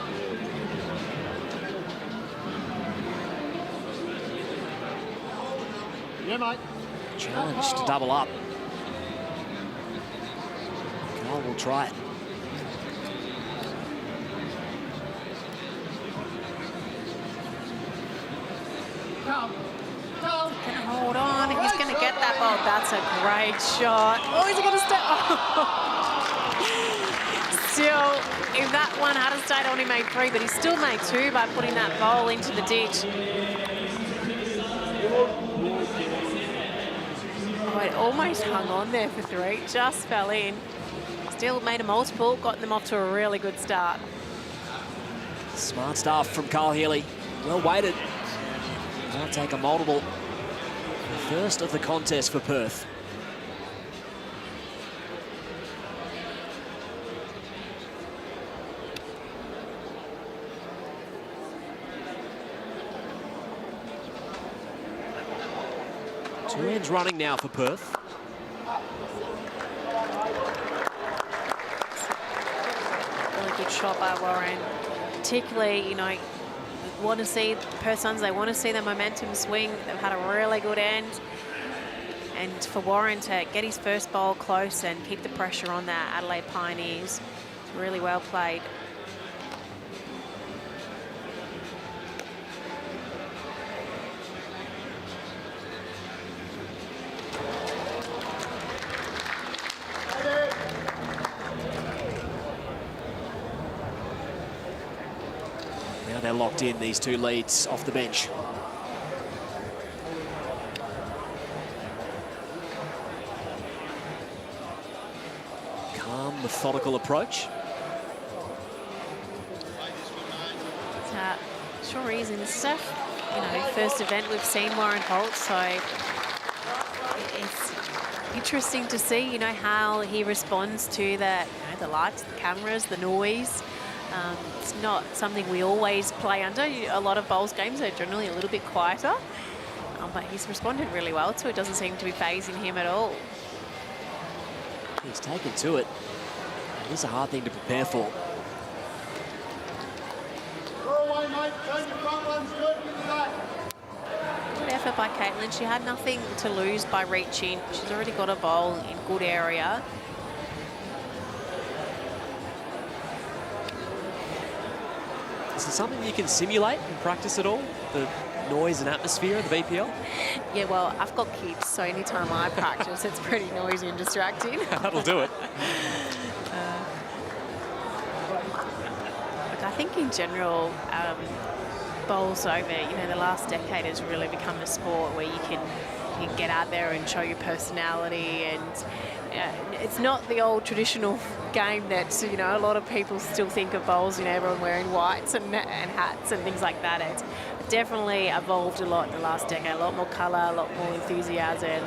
S8: Yeah, mate.
S2: Challenge to double up. Kyle will try it.
S8: Come.
S3: Gonna hold on. He's going to get that ball. That's a great shot. Oh, is he going to step? Still, if that one had stayed on, he made 3, but he still made 2 by putting that ball into the ditch. Oh, it almost hung on there for 3. Just fell in. Still made a multiple. Got them off to a really good start.
S2: Smart stuff from Kyle Healy. Well weighted. I'll take a multiple. The first of the contest for Perth. Two ends running now for Perth.
S3: Really good shot by Warren. Particularly, you know, want to see Perth Suns, they want to see the momentum swing. They've had a really good end. And for Warren to get his first ball close and keep the pressure on that Adelaide Pioneers, it's really well played.
S2: They're locked in, these two leads off the bench. Calm, methodical approach.
S3: Sure is, and this is our, first event we've seen Warren Holt, so it's interesting to see, how he responds to the lights, the cameras, the noise. It's not something we always play under. A lot of bowls games are generally a little bit quieter, but he's responded really well to it. Doesn't seem to be phasing him at all.
S2: He's taken to it. It is a hard thing to prepare for.
S8: Go away, mate. Turn your front ones good. Get to that.
S3: Good effort by Caitlin. She had nothing to lose by reaching. She's already got a bowl in good area.
S2: Is it something you can simulate and practice at all? The noise and atmosphere of the BPL?
S3: Yeah, well, I've got kids, so anytime I practice, it's pretty noisy and distracting.
S2: That'll do it.
S3: Look, I think in general, bowls over, the last decade has really become a sport where you can get out there and show your personality, and it's not the old traditional game that a lot of people still think of bowls, everyone wearing whites and hats and things like that. It's definitely evolved a lot in the last decade, a lot more colour, a lot more enthusiasm.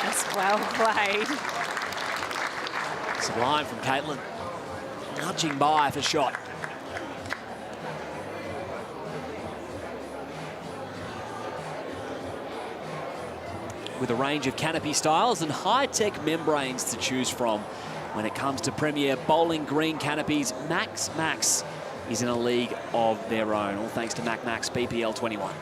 S3: Just well played.
S2: Sublime from Caitlin. Nudging by for shot. With a range of canopy styles and high-tech membranes to choose from. When it comes to premier bowling green canopies, Max is in a league of their own, all thanks to Max BPL 21.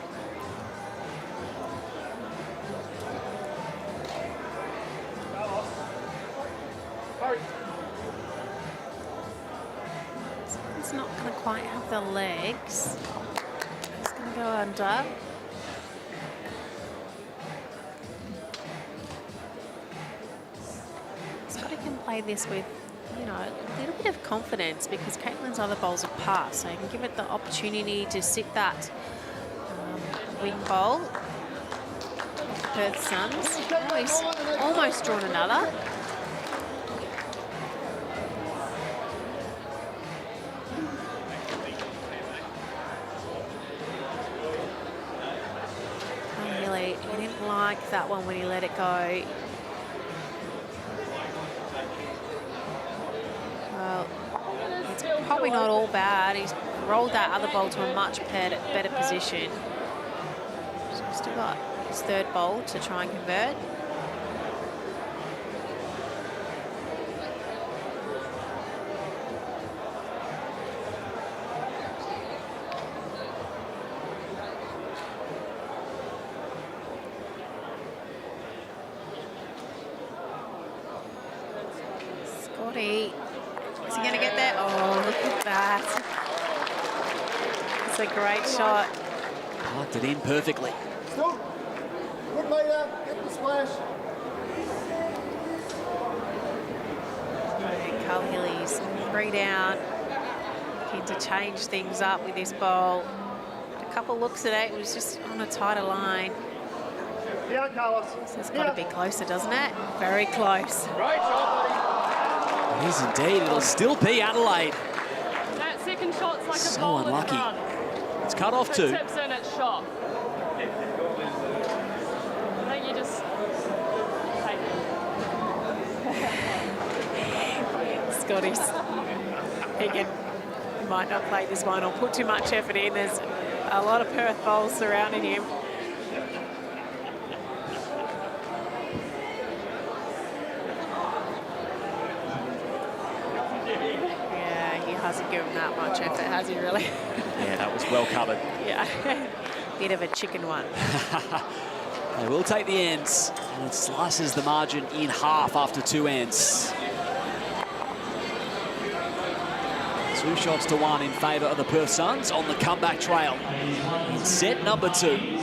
S3: It's not going to quite have the legs. It's going to go under. Play this with, a little bit of confidence, because Caitlin's other bowls have passed, so you can give it the opportunity to sit that wing bowl. Perth Suns. Oh, he's almost drawn another. Really, he didn't like that one when he let it go. Well, it's probably not all bad. He's rolled that other bowl to a much better position. So he's still got his third bowl to try and convert. Scotty, is he going to get there? Oh, look at that. It's a great shot.
S2: Parked it in perfectly.
S8: Still. Good meter. Get the splash.
S3: And Carl Hilly's 3 down. Looking to change things up with this bowl. A couple looks at it. It was just on a tighter line.
S8: Yeah, Carlos.
S3: So it's got to be closer, doesn't it? Very close.
S8: Great shot,
S2: It is indeed. It'll still be Adelaide.
S9: That second shot's like
S2: So
S9: a bowl
S2: unlucky.
S9: in the run.
S2: It's cut off
S9: If
S2: too.
S9: it tips in, it's shot. I think you just take it.
S3: Scotty's thinking he might not play this one or put too much effort in. There's a lot of Perth bowls surrounding him. Yeah, he hasn't given that much effort, has he really?
S2: Yeah, that was well covered.
S3: Yeah, bit of a chicken one.
S2: They will take the ends, and it slices the margin in half after 2 ends. 2 shots to 1 in favour of the Perth Suns on the comeback trail in set number 2.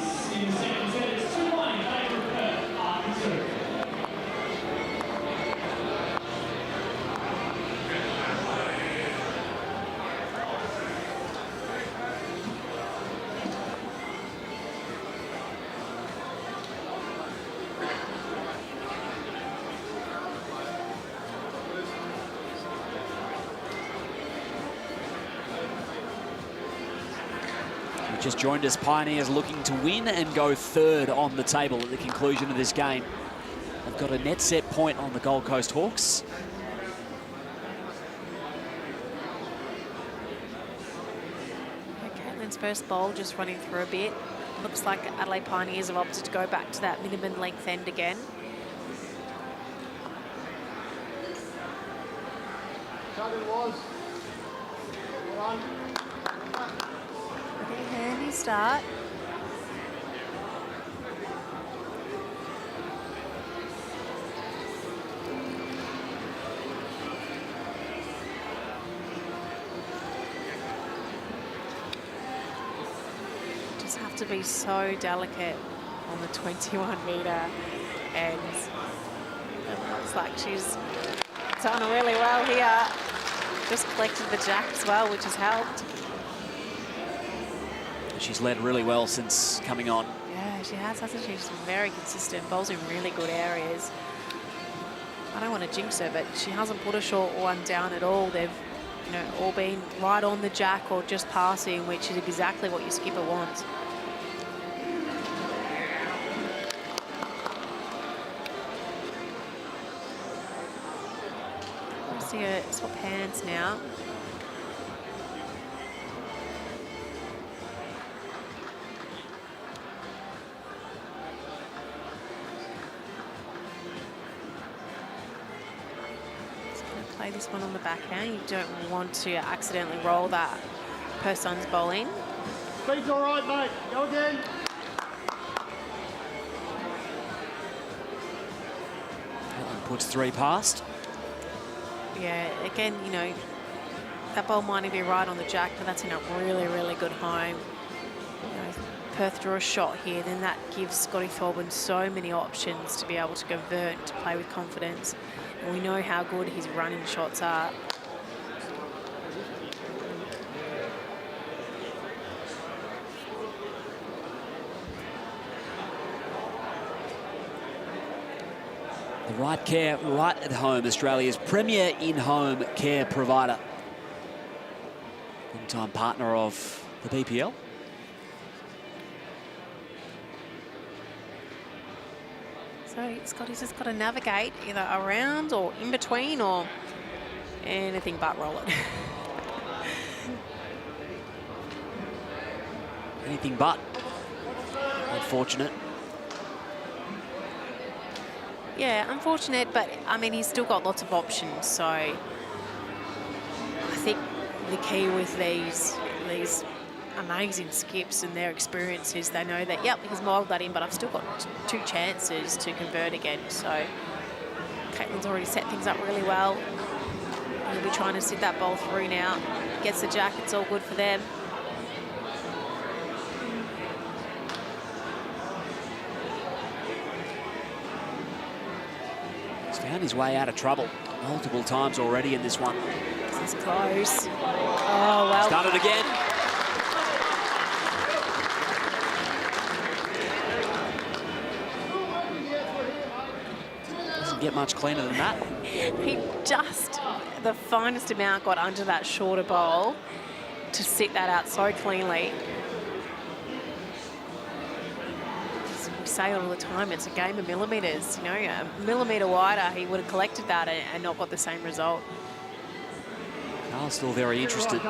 S2: Just joined us, Pioneers looking to win and go 3rd on the table at the conclusion of this game. They've got a net set point on the Gold Coast Hawks.
S3: Caitlin's first bowl just running through a bit. Looks like Adelaide Pioneers have opted to go back to that minimum length end again.
S8: Shot it was. Well done.
S3: Handy start. Just have to be so delicate on the 21 metre, and it looks like she's done really well here. Just collected the jack as well, which has helped.
S2: She's led really well since coming on.
S3: Yeah, she has, hasn't she? She's very consistent, bowls in really good areas. I don't want to jinx her, but she hasn't put a short one down at all. They've, you know, all been right on the jack or just passing, which is exactly what your skipper wants. I see her swap hands now. Play this one on the backhand. You don't want to accidentally roll that Perth Suns bowl in.
S8: Speed's all right, mate. Go again.
S2: Puts 3 past.
S3: Yeah, again, you know, that bowl might be right on the jack, but that's in a really, really good home. You know, Perth draw a shot here, then that gives Scotty Thorburn so many options to be able to convert and to play with confidence. And we know how good his running shots are.
S2: The right care, right at home, Australia's premier in-home care provider. Long-time partner of the BPL.
S3: So Scotty's just got to navigate either around or in between or anything but roll it.
S2: Anything but. Unfortunate.
S3: Yeah, unfortunate, but I mean, he's still got lots of options. So I think the key with these amazing skips and their experiences, they know that, yep, he's modeled that in, but I've still got 2 chances to convert again. So Caitlin's already set things up really well. He'll be trying to sit that ball through now. Gets the jack, it's all good for them.
S2: He's found his way out of trouble multiple times already in this one.
S3: This is close. Oh, well.
S2: He's done it again. Doesn't get much cleaner than that.
S3: He just, the finest amount, got under that shorter bowl to sit that out so cleanly. We say all the time, it's a game of millimetres. You know, a millimetre wider, he would have collected that and not got the same result.
S2: Carl's still very interested.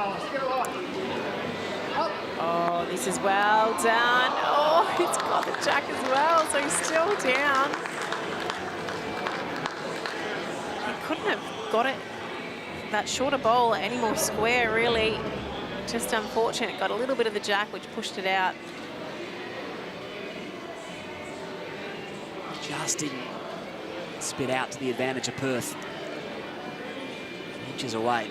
S3: Oh, this is well done. Oh, it's got the jack as well, so he's still down. He couldn't have got it, that shorter bowl, any more square, really. Just unfortunate. Got a little bit of the jack, which pushed it out.
S2: Just didn't spit out to the advantage of Perth. Inches away.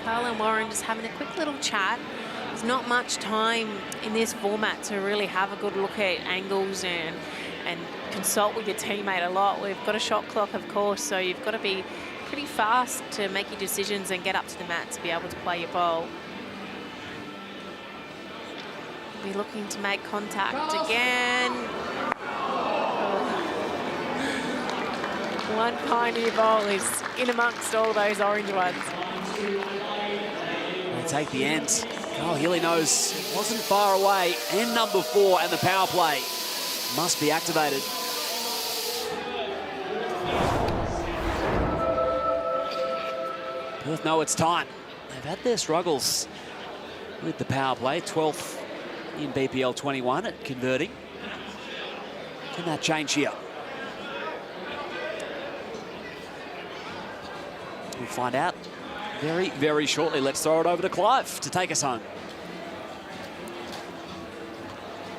S3: Carl and Warren just having a quick little chat. There's not much time in this format to really have a good look at angles and consult with your teammate a lot. We've got a shot clock, of course, so you've got to be pretty fast to make your decisions and get up to the mat to be able to play your bowl. Be looking to make contact again. One pioneer bowl is in amongst all those orange ones.
S2: They take the ends. Oh, Healy knows it wasn't far away. And number 4 and the power play must be activated. Perth know it's time. They've had their struggles with the power play. 12th in BPL 21 at converting. Can that change here? We'll find out very, very shortly. Let's throw it over to Clive to take us home.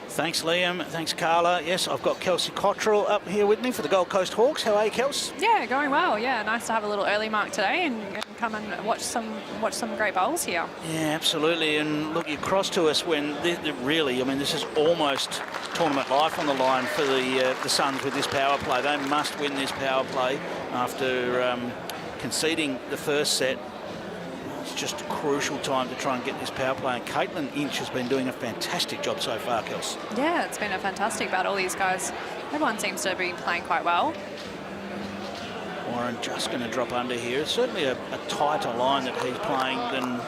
S1: Thanks, Liam. Thanks, Carla. Yes, I've got Kelsey Cottrell up here with me for the Gold Coast Hawks. How are you, Kels?
S9: Yeah, going well. Yeah, nice to have a little early mark today and come and watch some great bowls here.
S1: Yeah, absolutely. And look, you cross to us when really, I mean, this is almost tournament life on the line for the Suns with this power play. They must win this power play after conceding the first set. It's just a crucial time to try and get this power play. And Caitlin Inch has been doing a fantastic job so far, Kels.
S9: Yeah, it's been a fantastic battle. These guys, everyone seems to be playing quite well.
S1: Warren just going to drop under here. It's certainly a tighter line that he's playing than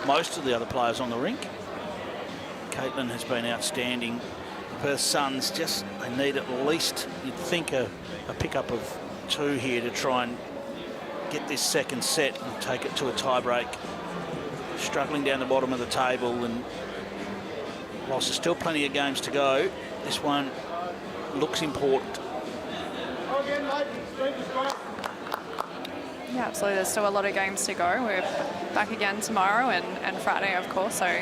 S1: most of the other players on the rink. Caitlin has been outstanding. Perth Suns just, they need at least, you'd think, a pickup of 2 here to try and get this second set and take it to a tie-break. Struggling down the bottom of the table, and whilst there's still plenty of games to go, this one looks important.
S9: Yeah, absolutely. There's still a lot of games to go. We're back again tomorrow and Friday, of course, so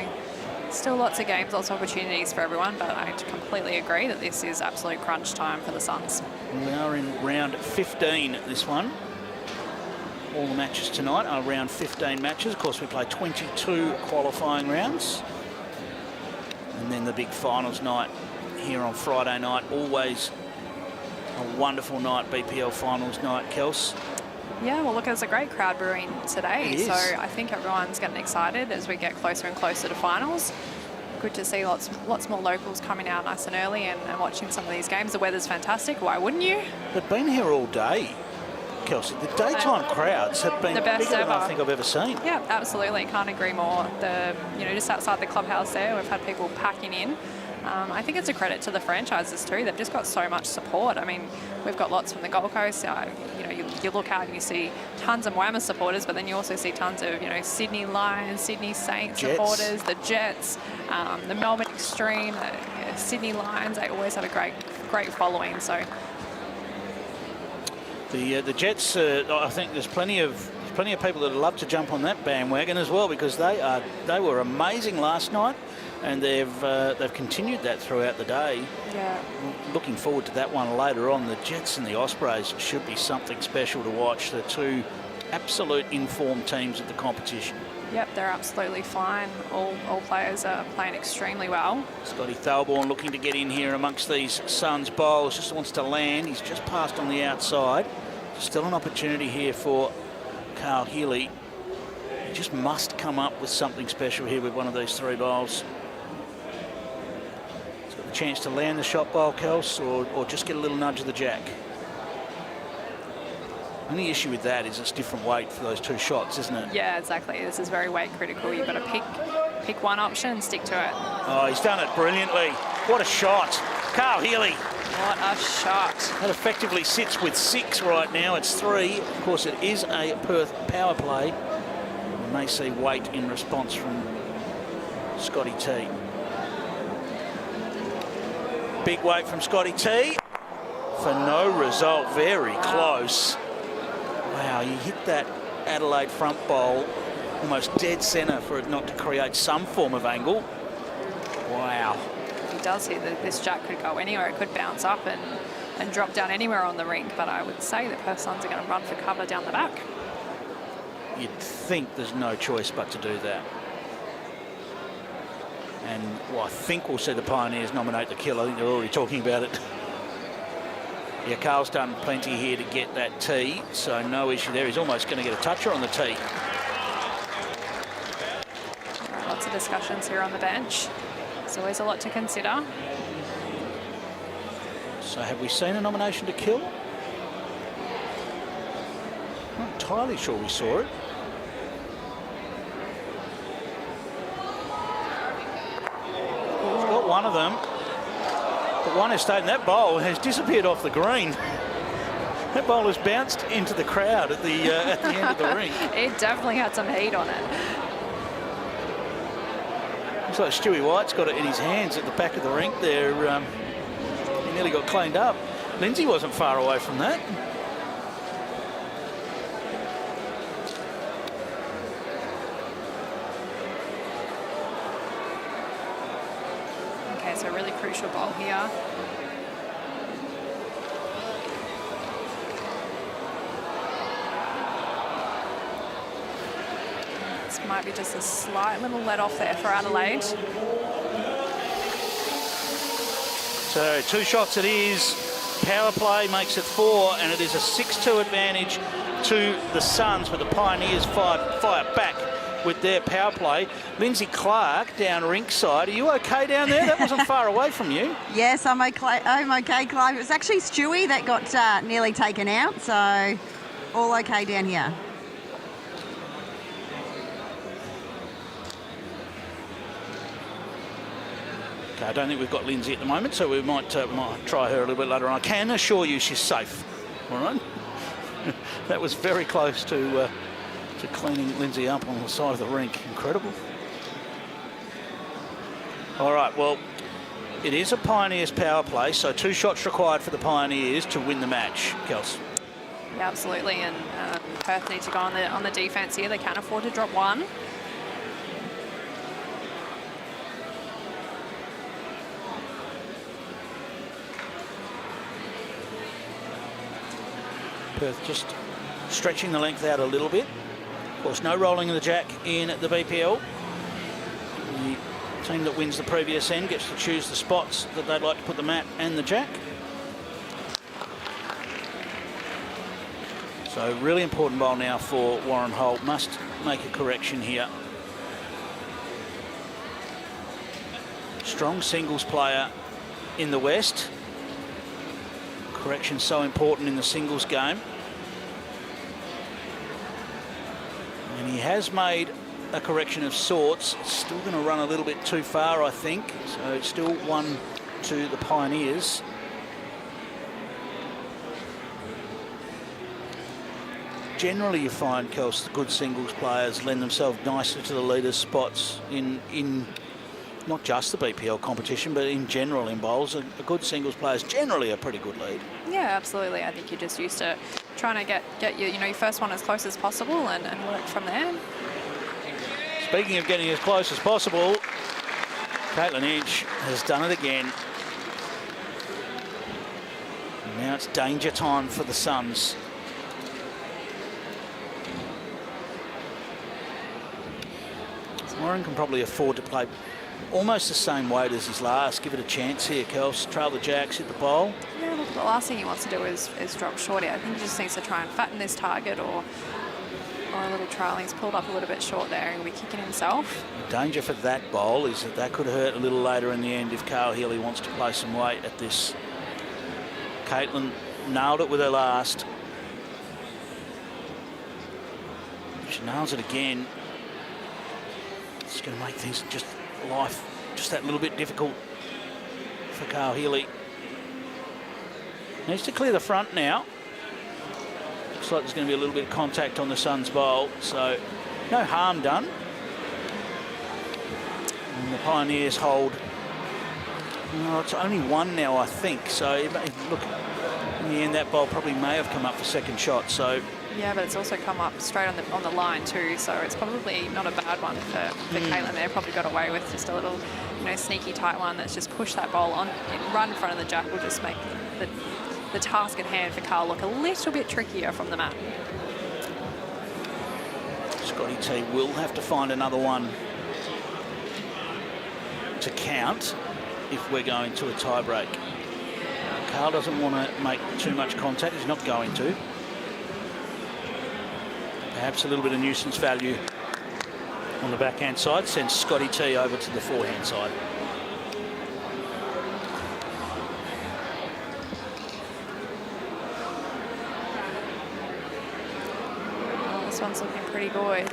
S9: still lots of games, lots of opportunities for everyone, but I completely agree that this is absolute crunch time for the Suns.
S1: We are in round 15, this one. All the matches tonight are round 15 matches. Of course, we play 22 qualifying rounds. And then the big finals night here on Friday night. Always a wonderful night, BPL finals night, Kels.
S9: Yeah, well, look, there's a great crowd brewing today.
S1: It is.
S9: So I think everyone's getting excited as we get closer and closer to finals. Good to see lots more locals coming out nice and early and watching some of these games. The weather's fantastic. Why wouldn't you?
S1: They've been here all day. Kelsey, the daytime crowds have been
S9: The best
S1: bigger than I
S9: ever.
S1: think I've ever seen.
S9: Yeah, absolutely. Can't agree more. Just outside the clubhouse there, we've had people packing in. I think it's a credit to the franchises too. They've just got so much support. I mean, we've got lots from the Gold Coast. You look out and you see tons of Moama supporters, but then you also see tons of, Sydney Lions, Sydney Saints
S1: Jets.
S9: supporters, the Jets, the Melbourne Extreme, the Sydney Lions. They always have a great following. So
S1: The Jets, I think there's plenty of people that would love to jump on that bandwagon as well, because they were amazing last night, and they've continued that throughout the day.
S9: yeah.
S1: Looking forward to that one later on. The Jets and the Ospreys should be something special to watch. The two absolute informed teams of the competition.
S9: Yep, they're absolutely fine. All players are playing extremely well.
S1: Scotty Thalborn looking to get in here amongst these Suns bowls. Just wants to land. He's just passed on the outside. Still an opportunity here for Carl Healy. He just must come up with something special here with one of these three bowls. He's got the chance to land the shot bowl, Kels, or just get a little nudge of the jack. Only issue with that is it's different weight for those two shots, isn't it?
S9: Yeah, exactly. This is very weight critical. You've got to pick one option and stick to it.
S1: Oh, he's done it brilliantly. What a shot. Carl Healy.
S9: What a shot.
S1: That effectively sits with 6 right now. It's 3. Of course, it is a Perth power play. We may see weight in response from Scotty T. Big weight from Scotty T for no result. Very close. Wow, you hit that Adelaide front bowl almost dead centre for it not to create some form of angle. Wow.
S9: If he does hit this jack could go anywhere. It could bounce up and drop down anywhere on the rink, but I would say the Perth Suns are going to run for cover down the back.
S1: You'd think there's no choice but to do that. And I think we'll see the Pioneers nominate the kill. I think they're already talking about it. Yeah, Carl's done plenty here to get that tee, so no issue there. He's almost going to get a toucher on the tee.
S9: Lots of discussions here on the bench. There's always a lot to consider.
S1: So have we seen a nomination to kill? Not entirely sure we saw it. He's got one of them. But one has stayed in that bowl, has disappeared off the green. That bowl has bounced into the crowd at the end of the ring.
S9: It definitely had some heat on it.
S1: Looks like Stewie White's got it in his hands at the back of the rink there. He nearly got cleaned up. Lindsay wasn't far away from that.
S9: Okay, so really crucial ball here. This might be just a slight little let off there for Adelaide.
S1: So 2 shots it is. Power play makes it 4, and it is a 6-2 advantage to the Suns, but the Pioneers fire back with their power play. Lindsay Clark down rinkside. Are you okay down there? That wasn't far away from you.
S4: Yes, I'm okay, Clive. It was actually Stewie that got nearly taken out, so all okay down here.
S1: Okay, I don't think we've got Lindsay at the moment, so we might try her a little bit later on. I can assure you she's safe. All right. That was very close to cleaning Lindsay up on the side of the rink. Incredible. All right, well, it is a Pioneers power play, so 2 shots required for the Pioneers to win the match. Kels.
S9: Yeah, absolutely, and Perth need to go on the defence here. They can't afford to drop one.
S1: Perth just stretching the length out a little bit. Of course, no rolling of the jack in the BPL. The team that wins the previous end gets to choose the spots that they'd like to put the mat and the jack. So really important bowl now for Warren Holt. Must make a correction here. Strong singles player in the West. Correction so important in the singles game. And he has made a correction of sorts. It's still going to run a little bit too far, I think. So it's still 1 to the Pioneers. Generally, you find, Kels, the good singles players lend themselves nicely to the leaders' spots in not just the BPL competition, but in general in bowls. A good singles player is generally a pretty good lead.
S9: Yeah, absolutely. I think you're just used to trying to get your first one as close as possible and work from there.
S1: Speaking of getting as close as possible, Caitlin Inch has done it again. And now it's danger time for the Suns. Warren can probably afford to play almost the same weight as his last. Give it a chance here, Kels. Trail the jacks, hit the bowl.
S9: Yeah, look, the last thing he wants to do is drop short here. I think he just needs to try and fatten this target or a little trailing. He's pulled up a little bit short there and he'll be kicking himself.
S1: The danger for that bowl is that could hurt a little later in the end if Carl Healy wants to play some weight at this. Caitlin nailed it with her last. She nails it again. It's going to make things life just that little bit difficult for Carl Healy. Needs to clear the front now. Looks like there's going to be a little bit of contact on the Suns bowl, so no harm done. And the Pioneers hold. Oh, it's only 1 now, I think. So look, in the end, that bowl probably may have come up for second shot. So.
S9: Yeah, but it's also come up straight on the line too, so it's probably not a bad one for Caitlin there. Probably got away with just a little, sneaky tight one that's just pushed that bowl on, run in front of the jack will just make the task at hand for Carl look a little bit trickier from the mat.
S1: Scotty T will have to find another one to count if we're going to a tie break. Carl doesn't want to make too much contact. He's not going to. Perhaps a little bit of nuisance value on the backhand side sends Scotty T over to the forehand side.
S9: Oh, this one's looking pretty good.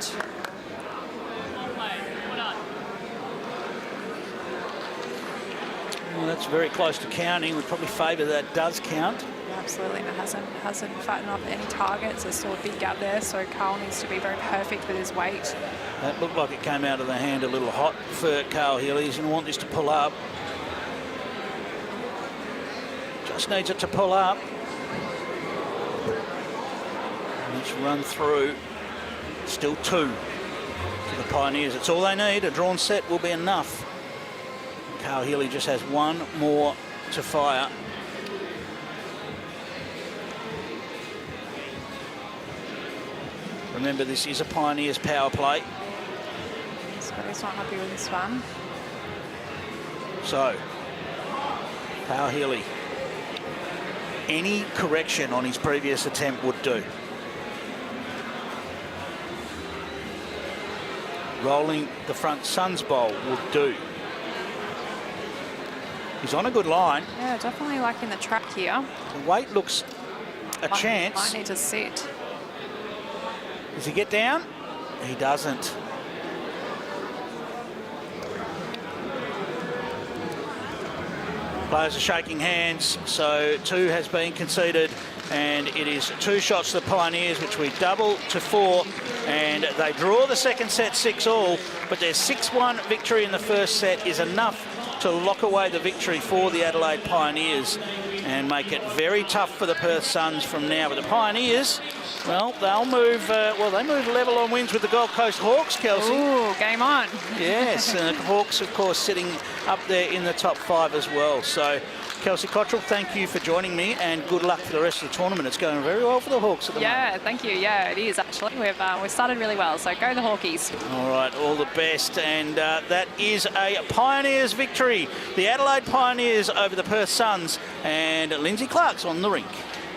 S1: Well, that's very close to counting. We'd probably favour that does count.
S9: Absolutely, and it hasn't fattened up any targets. There's still a big gap there, so Carl needs to be very perfect with his weight.
S1: That looked like it came out of the hand a little hot for Carl Healy. He's going to want this to pull up. Just needs it to pull up. And it's run through. Still 2 to the Pioneers. It's all they need. A drawn set will be enough. Carl Healy just has 1 more to fire. Remember, this is a Pioneers power play.
S9: Scotty's not happy with this one.
S1: So, Carl Healy, any correction on his previous attempt would do. Rolling the front Suns bowl would do. He's on a good line.
S9: Yeah, definitely liking the track here.
S1: The weight looks a chance.
S9: Might need to sit.
S1: Does he get down? He doesn't. Players are shaking hands, so 2 has been conceded, and it is 2 shots to the Pioneers, which we double to 4, and they draw the second set 6-all, but their 6-1 victory in the first set is enough to lock away the victory for the Adelaide Pioneers and make it very tough for the Perth Suns from now. But the Pioneers, well, they'll move, they move level on wins with the Gold Coast Hawks, Kelsey.
S9: Ooh, game on.
S1: Yes, and the Hawks, of course, sitting up there in the top 5 as well. So, Kelsey Cottrell, thank you for joining me, and good luck for the rest of the tournament. It's going very well for the Hawks at the moment.
S9: Yeah, thank you. Yeah, it is actually. We've started really well, so go the Hawkies.
S1: All right, all the best, and that is a Pioneers victory. The Adelaide Pioneers over the Perth Suns, and Lindsay Clark's on the rink.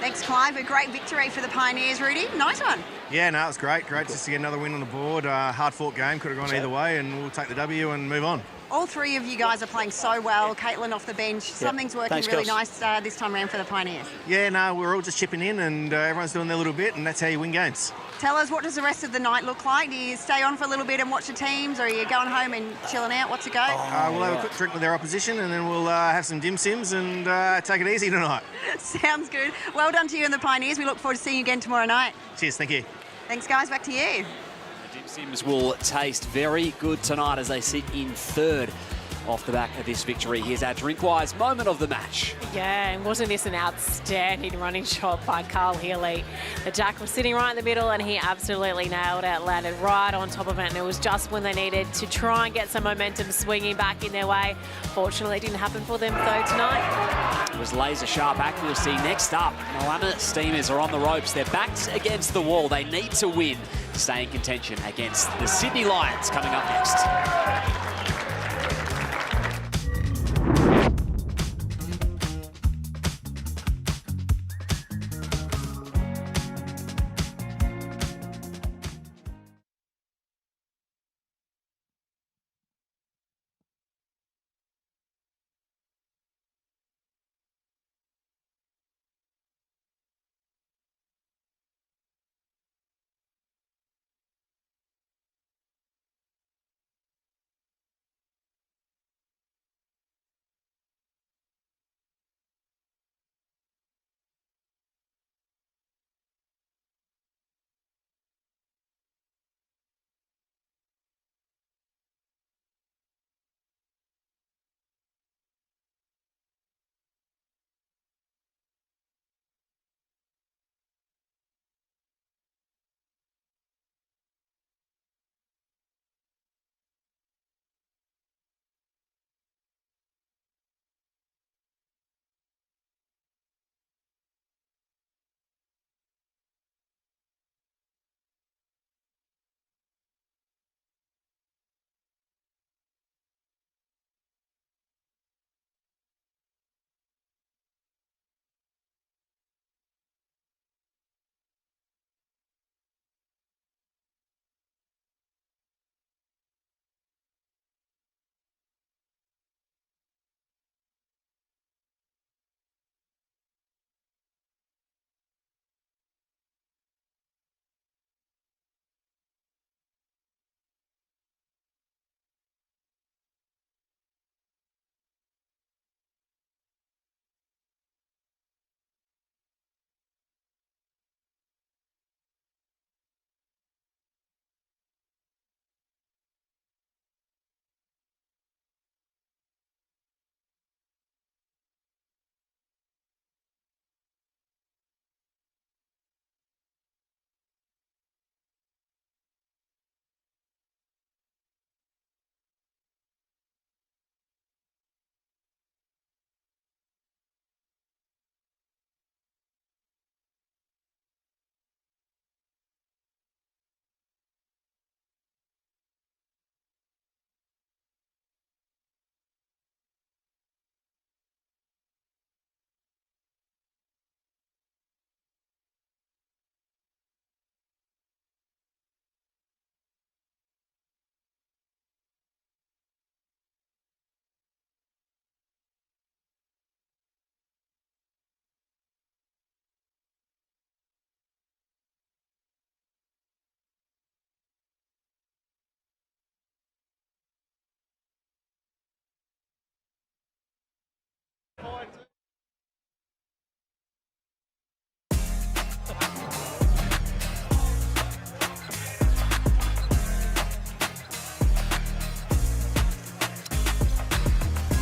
S4: Thanks, Clive. A great victory for the Pioneers, Rudy. Nice one.
S6: Yeah, no, it was great. Great just to get another win on the board. Hard-fought game, could have gone either way, and we'll take the W and move on.
S4: All three of you guys are playing so well. Caitlin off the bench. Something's working
S1: Thanks,
S4: really
S1: girls.
S4: nice this time around for the Pioneers.
S6: Yeah, no, we're all just chipping in and everyone's doing their little bit, and that's how you win games.
S4: Tell us, what does the rest of the night look like? Do you stay on for a little bit and watch the teams, or are you going home and chilling out? What's it go?
S6: We'll have a quick drink with our opposition, and then we'll have some dim sims and take it easy tonight.
S4: Sounds good. Well done to you and the Pioneers. We look forward to seeing you again tomorrow night.
S6: Cheers, thank you.
S4: Thanks, guys. Back to you.
S2: The Dim Sims will taste very good tonight as they sit in third off the back of this victory. Here's our Drinkwise moment of the match.
S3: Yeah, and wasn't this an outstanding running shot by Carl Healy? The Jack was sitting right in the middle and he absolutely nailed it, landed right on top of it, and it was just when they needed to try and get some momentum swinging back in their way. Fortunately, it didn't happen for them though tonight.
S2: It was laser sharp accuracy. Next up, Moama Steamers are on the ropes. Their backs against the wall. They need to win to stay in contention against the Sydney Lions coming up next.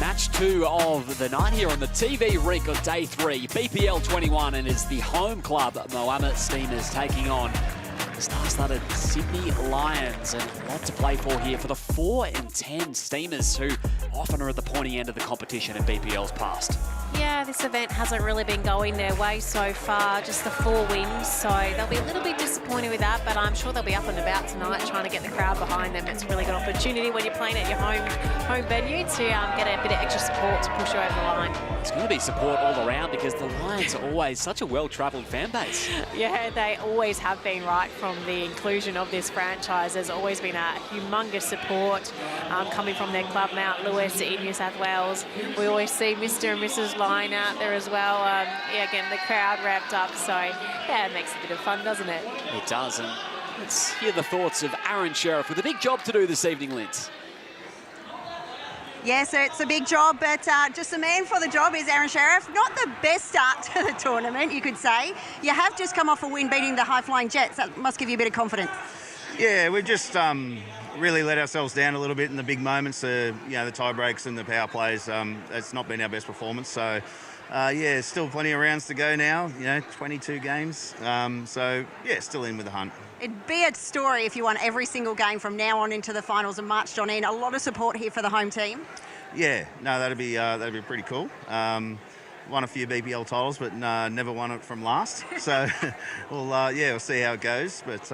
S2: Match 2 of the night here on the TV rink of day 3. BPL 21, and is the home club Moama Steamers taking on the star-studded Sydney Lions, and a lot to play for here for the 4-10 Steamers, who often are at the pointy end of the competition in BPL's past.
S3: Yeah, this event hasn't really been going their way so far, just the 4 wins, so they'll be a little bit disappointed with that, but I'm sure they'll be up and about tonight trying to get the crowd behind them. It's a really good opportunity when you're playing at your home venue to get a bit of extra support to push you over the line.
S2: It's going to be support all around because the Lions are always such a well-travelled fan base.
S3: Yeah, they always have been right from from the inclusion of this franchise. There's always been a humongous support coming from their club, Mount Lewis in New South Wales. We always see Mr. and Mrs. Line out there as well. Yeah, again, the crowd wrapped up, so yeah, it makes it a bit of fun, doesn't it?
S2: It does, and let's hear the thoughts of Aaron Sheriff with a big job to do this evening, Linz.
S4: Yes, it's a big job, but just the man for the job is Aaron Sheriff. Not the best start to the tournament, you could say. You have just come off a win beating the high-flying Jets. That must give you a bit of confidence.
S6: Yeah, we've just really let ourselves down a little bit in the big moments. The tie breaks and the power plays. It's not been our best performance. So, yeah, still plenty of rounds to go now. 22 games. So, yeah, still in with the hunt.
S4: It'd be a story if you won every single game from now on into the finals and marched on in. A lot of support here for the home team.
S6: Yeah, no, that'd be pretty cool. Won a few BPL titles, but never won it from last. So we'll see how it goes. But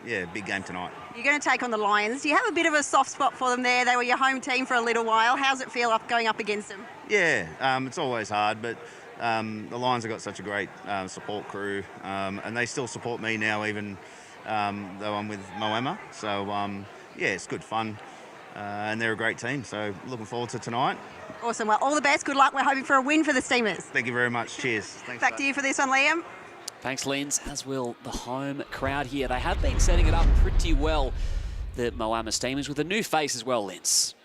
S6: yeah, big game tonight.
S4: You're going to take on the Lions. Do you have a bit of a soft spot for them there? They were your home team for a little while. How's it feel going up against them? Yeah,
S6: it's always hard, but the Lions have got such a great support crew, and they still support me now, even though I'm with Moama. So yeah, it's good fun. And they're a great team, so looking forward to tonight.
S4: Awesome. Well, all the best. Good luck. We're hoping for a win for the Steamers.
S6: Thank you very much. Cheers. Thanks.
S4: Back to you for this one, Liam.
S2: Thanks, Linz, as will the home crowd here. They have been setting it up pretty well, the Moama Steamers, with a new face as well, Linz.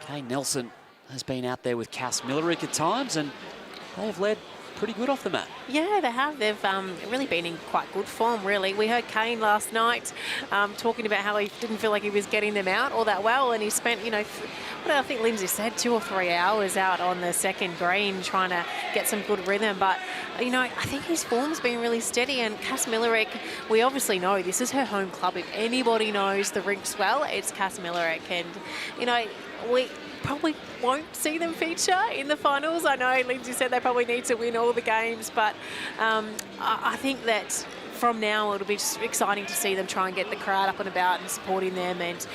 S2: Kane Nelson has been out there with Cass Millerick at times, and they've led pretty good off the mat.
S3: Yeah, they have. They've really been in quite good form, really. We heard Kane last night talking about how he didn't feel like he was getting them out all that well, and he spent, what I think Lindsay said, 2 or 3 hours out on the second green trying to get some good rhythm. But, I think his form's been really steady, and Cass Millerick, we obviously know this is her home club. If anybody knows the rinks well, it's Cass Millerick, and, we probably won't see them feature in the finals. I know Lindsay said they probably need to win all the games, but I think that from now it'll be just exciting to see them try and get the crowd up and about and supporting them and,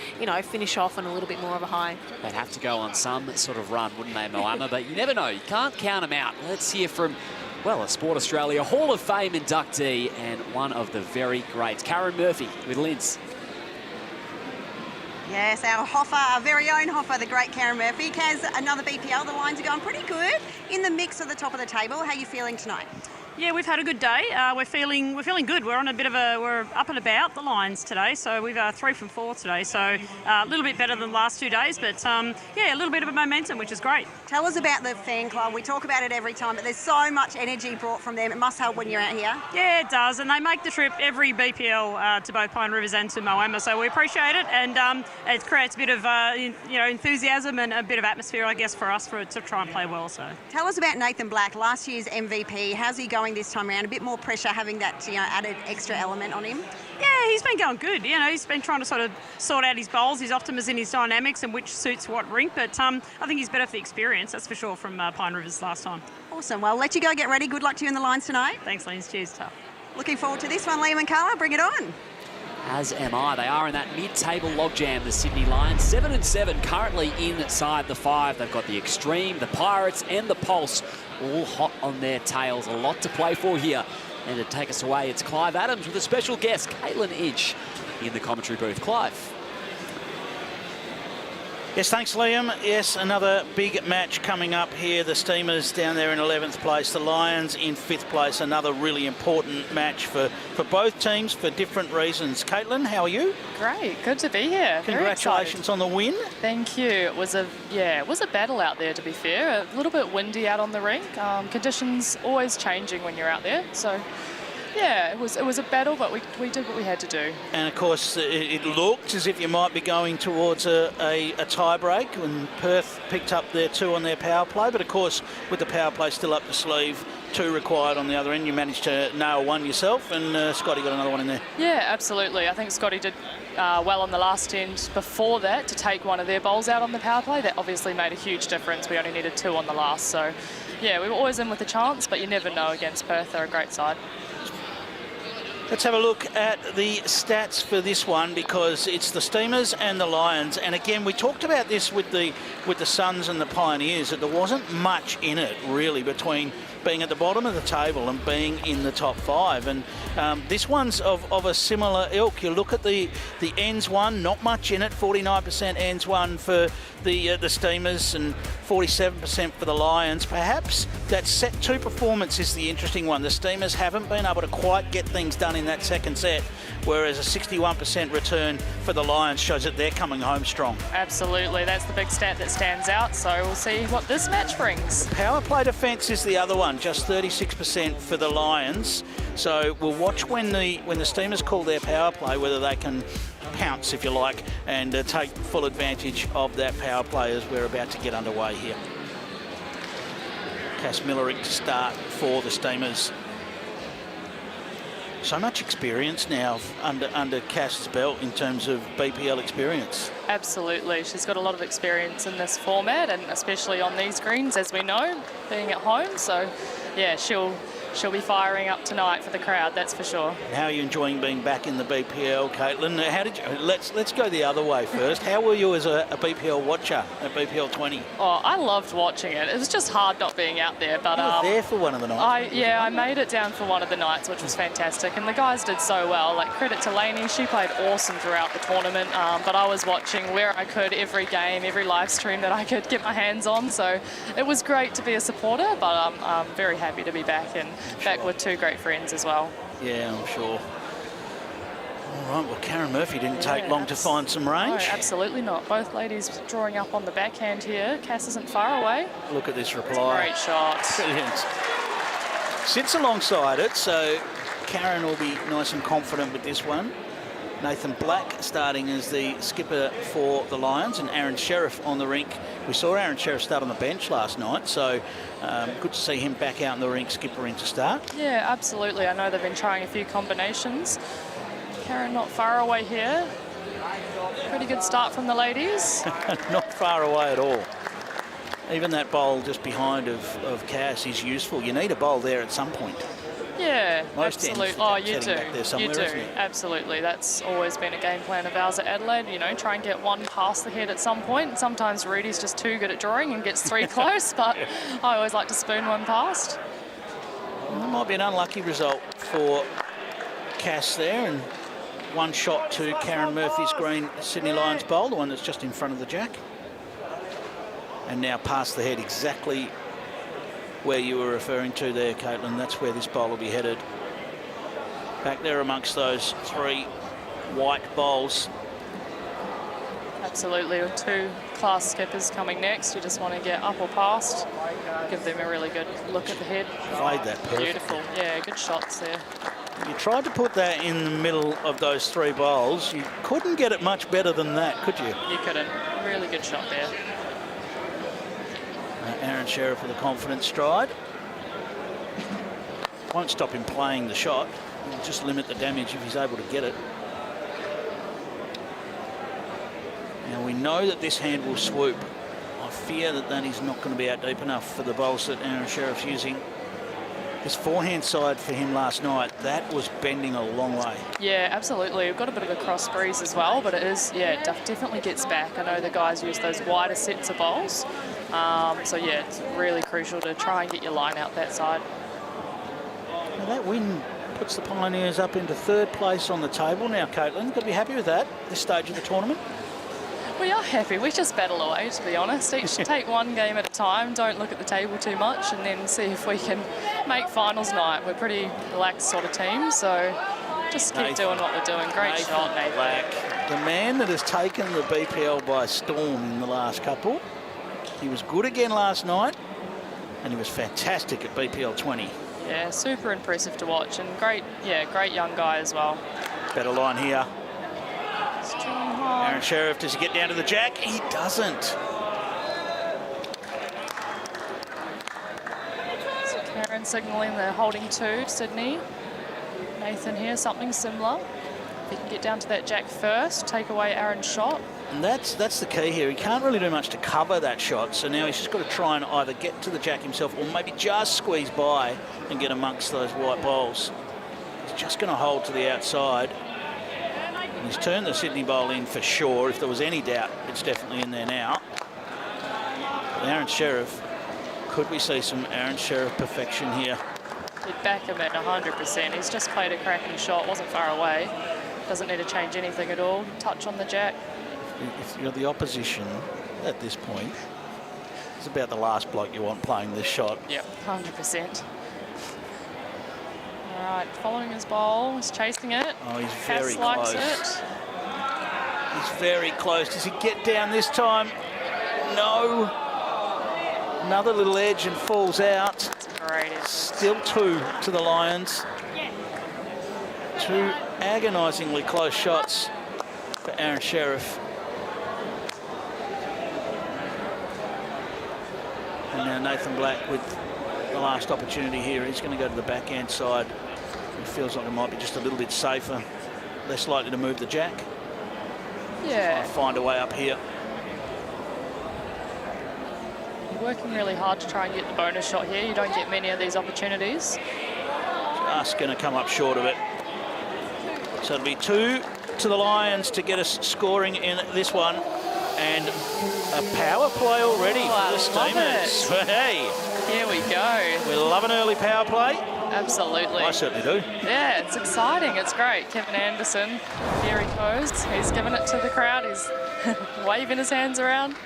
S3: finish off on a little bit more of a high.
S2: They'd have to go on some sort of run, wouldn't they, Moama? But you never know. You can't count them out. Let's hear from, a Sport Australia Hall of Fame inductee and one of the very greats, Karen Murphy with Linz.
S4: Yes, our Hoffer, our very own Hoffer, the great Karen Murphy, has another BPL. The Lions are going pretty good in the mix at the top of the table. How are you feeling tonight?
S10: Yeah, we've had a good day. We're feeling good. We're on we're up and about the Lions today. So we've 3 from 4 today. So a little bit better than the last 2 days, but yeah, a little bit of a momentum, which is great.
S4: Tell us about the fan club. We talk about it every time, but there's so much energy brought from them. It must help when you're out here.
S10: Yeah, it does, and they make the trip every BPL to both Pine Rivers and to Moama. So we appreciate it, and it creates a bit of enthusiasm and a bit of atmosphere, I guess, for us to try and play well. So
S4: tell us about Nathan Black, last year's MVP. How's he going this time around? A bit more pressure having that added extra element on him?
S10: Yeah, he's been going good. He's been trying to sort out his bowls, his optimism, his dynamics, and which suits what rink. But I think he's better for the experience, that's for sure, from Pine Rivers last time.
S4: Awesome. Well, I'll let you go get ready. Good luck to you in the Lions tonight.
S10: Thanks, Lens. Cheers, tough.
S4: Looking forward to this one, Liam and Carla. Bring it on.
S2: As am I. They are in that mid-table logjam, the Sydney Lions. 7-7 currently inside the 5. They've got the Extreme, the Pirates and the Pulse all hot on their tails. A lot to play for here. And to take us away, it's Clive Adams with a special guest, Caitlin Inch, in the commentary booth. Clive.
S1: Yes, thanks, Liam. Yes, another big match coming up here. The Steamers down there in 11th place, the Lions in 5th place. Another really important match for both teams for different reasons. Caitlin, how are you?
S11: Great, good to be here.
S1: Congratulations on the win.
S11: Thank you. It was a battle out there, to be fair. A little bit windy out on the rink. Conditions always changing when you're out there. So yeah, it was a battle, but we did what we had to do.
S1: And of course, it looked as if you might be going towards a tie break, and Perth picked up their 2 on their power play. But of course, with the power play still up the sleeve, 2 required on the other end, you managed to nail 1 yourself, and Scotty got another one in there.
S11: Yeah, absolutely. I think Scotty did well on the last end before that to take one of their bowls out on the power play. That obviously made a huge difference. We only needed 2 on the last. So yeah, we were always in with a chance, but you never know against Perth. They're a great side.
S1: Let's have a look at the stats for this one, because it's the Steamers and the Lions. And again, we talked about this with the Suns and the Pioneers, that there wasn't much in it really between being at the bottom of the table and being in the top 5. And this one's of a similar ilk. You look at the ends one, not much in it. 49% ends one for the Steamers and 47% for the Lions. Perhaps that set 2 performance is the interesting one. The Steamers haven't been able to quite get things done in that second set, whereas a 61% return for the Lions shows that they're coming home strong.
S11: Absolutely, that's the big stat that stands out, so we'll see what this match brings.
S1: Power play defence is the other one, just 36% for the Lions. So we'll watch when the Steamers call their power play, whether they can pounce, if you like, and take full advantage of that power play as we're about to get underway here. Cass Millerick to start for the Steamers. So much experience now under Cass's belt in terms of BPL experience.
S11: Absolutely, she's got a lot of experience in this format, and especially on these greens, as we know, being at home. So yeah, she'll be firing up tonight for the crowd, that's for sure.
S1: How are you enjoying being back in the BPL, Caitlin? How did you? Let's go the other way first. How were you as a BPL watcher at BPL 20?
S11: Oh, I loved watching it. It was just hard not being out there, but
S1: you were there for one of the nights.
S11: I made it down for one of the nights, which was fantastic, and the guys did so well. Like, credit to Lainey, she played awesome throughout the tournament. But I was watching where I could, every game, every live stream that I could get my hands on. So it was great to be a supporter, but I'm very happy to be back and back with 2 great friends as well.
S1: Yeah, I'm sure. All right, well, Karen Murphy didn't take long to find some range.
S11: No, absolutely not. Both ladies drawing up on the backhand here. Cass isn't far away.
S1: Look at this reply.
S11: Great shot.
S1: Brilliant. Sits alongside it, so Karen will be nice and confident with this one. Nathan Black starting as the skipper for the Lions, and Aaron Sheriff on the rink. We saw Aaron Sheriff start on the bench last night, so good to see him back out in the rink, skippering to start.
S11: Yeah, absolutely. I know they've been trying a few combinations. Karen not far away here. Pretty good start from the ladies.
S1: Not far away at all. Even that bowl just behind of Cass is useful. You need a bowl there at some point.
S11: Yeah, absolutely. Oh, you do.
S1: You do.
S11: Absolutely. That's always been a game plan of ours at Adelaide. You know, try and get one past the head at some point. Sometimes Rudy's just too good at drawing and gets 3 close, but I always like to spoon one past.
S1: Well, that might be an unlucky result for Cass there, and one shot to Karen Murphy's green Sydney Lions bowl, the one that's just in front of the jack. And now past the head, exactly where you were referring to there, Caitlin. That's where this bowl will be headed. Back there amongst those 3 white bowls.
S11: Absolutely, with 2 class skippers coming next. You just want to get up or past, give them a really good look at the head.
S1: Played that perfect.
S11: Beautiful, yeah, good shots there.
S1: You tried to put that in the middle of those 3 bowls. You couldn't get it much better than that, could you?
S11: You couldn't. Really good shot there.
S1: Aaron Sheriff with a confident stride. Won't stop him playing the shot. He'll just limit the damage if he's able to get it. Now we know that this hand will swoop. I fear that that is not going to be out deep enough for the bowls that Aaron Sheriff's using. His forehand side for him last night, that was bending a long way.
S11: Yeah, absolutely. We've got a bit of a cross breeze as well, but it is, yeah, it definitely gets back. I know the guys use those wider sets of bowls. So yeah, it's really crucial to try and get your line out that side.
S1: Now that win puts the Pioneers up into 3rd place on the table now, Caitlin. Got to be happy with that, this stage of the tournament.
S11: We are happy. We just battle away, to be honest. Each take one game at a time. Don't look at the table too much, and then see if we can make finals night. We're pretty relaxed sort of team, so just keep doing what we're doing. Great shot, Nathan.
S1: Black, the man that has taken the BPL by storm in the last couple. He was good again last night, and he was fantastic at BPL 20.
S11: Yeah, super impressive to watch, and great young guy as well.
S1: Better line here.
S11: Strong hard.
S1: Aaron Sheriff, does he get down to the jack? He doesn't.
S11: So Karen signalling they're holding 2, Sydney. Nathan here, something similar. If he can get down to that jack first, take away Aaron's shot.
S1: And that's the key here. He can't really do much to cover that shot, so now he's just got to try and either get to the jack himself or maybe just squeeze by and get amongst those white bowls. just going to hold to the outside. And he's turned the Sydney bowl in for sure. If there was any doubt, it's definitely in there now. But Aaron Sheriff, could we see some Aaron Sheriff perfection here?
S11: You'd back him at 100%. He's just played a cracking shot, wasn't far away. Doesn't need to change anything at all. Touch on the jack.
S1: If you're the opposition at this point, it's about the last bloke you want playing this shot.
S11: Yep, 100%. All right, following his bowl, he's chasing it.
S1: Oh, he's very
S11: likes
S1: close.
S11: it.
S1: He's very close. Does he get down this time? No. Another little edge and falls out.
S11: That's great.
S1: Still 2 to the Lions. 2 agonisingly close shots for Aaron Sheriff. And now Nathan Black with the last opportunity here. He's going to go to the backhand side. It feels like it might be just a little bit safer. Less likely to move the jack.
S11: Yeah.
S1: Try to find a way up here.
S11: You're working really hard to try and get the bonus shot here. You don't get many of these opportunities.
S1: Just going to come up short of it. So it'll be 2 to the Lions to get us scoring in this one. And a power play already for the Steamers. Hey,
S11: here we go.
S1: We love an early power play.
S11: Absolutely.
S1: I certainly do.
S11: Yeah, it's exciting. It's great. Kevin Anderson, here he goes. He's giving it to the crowd. He's waving his hands around.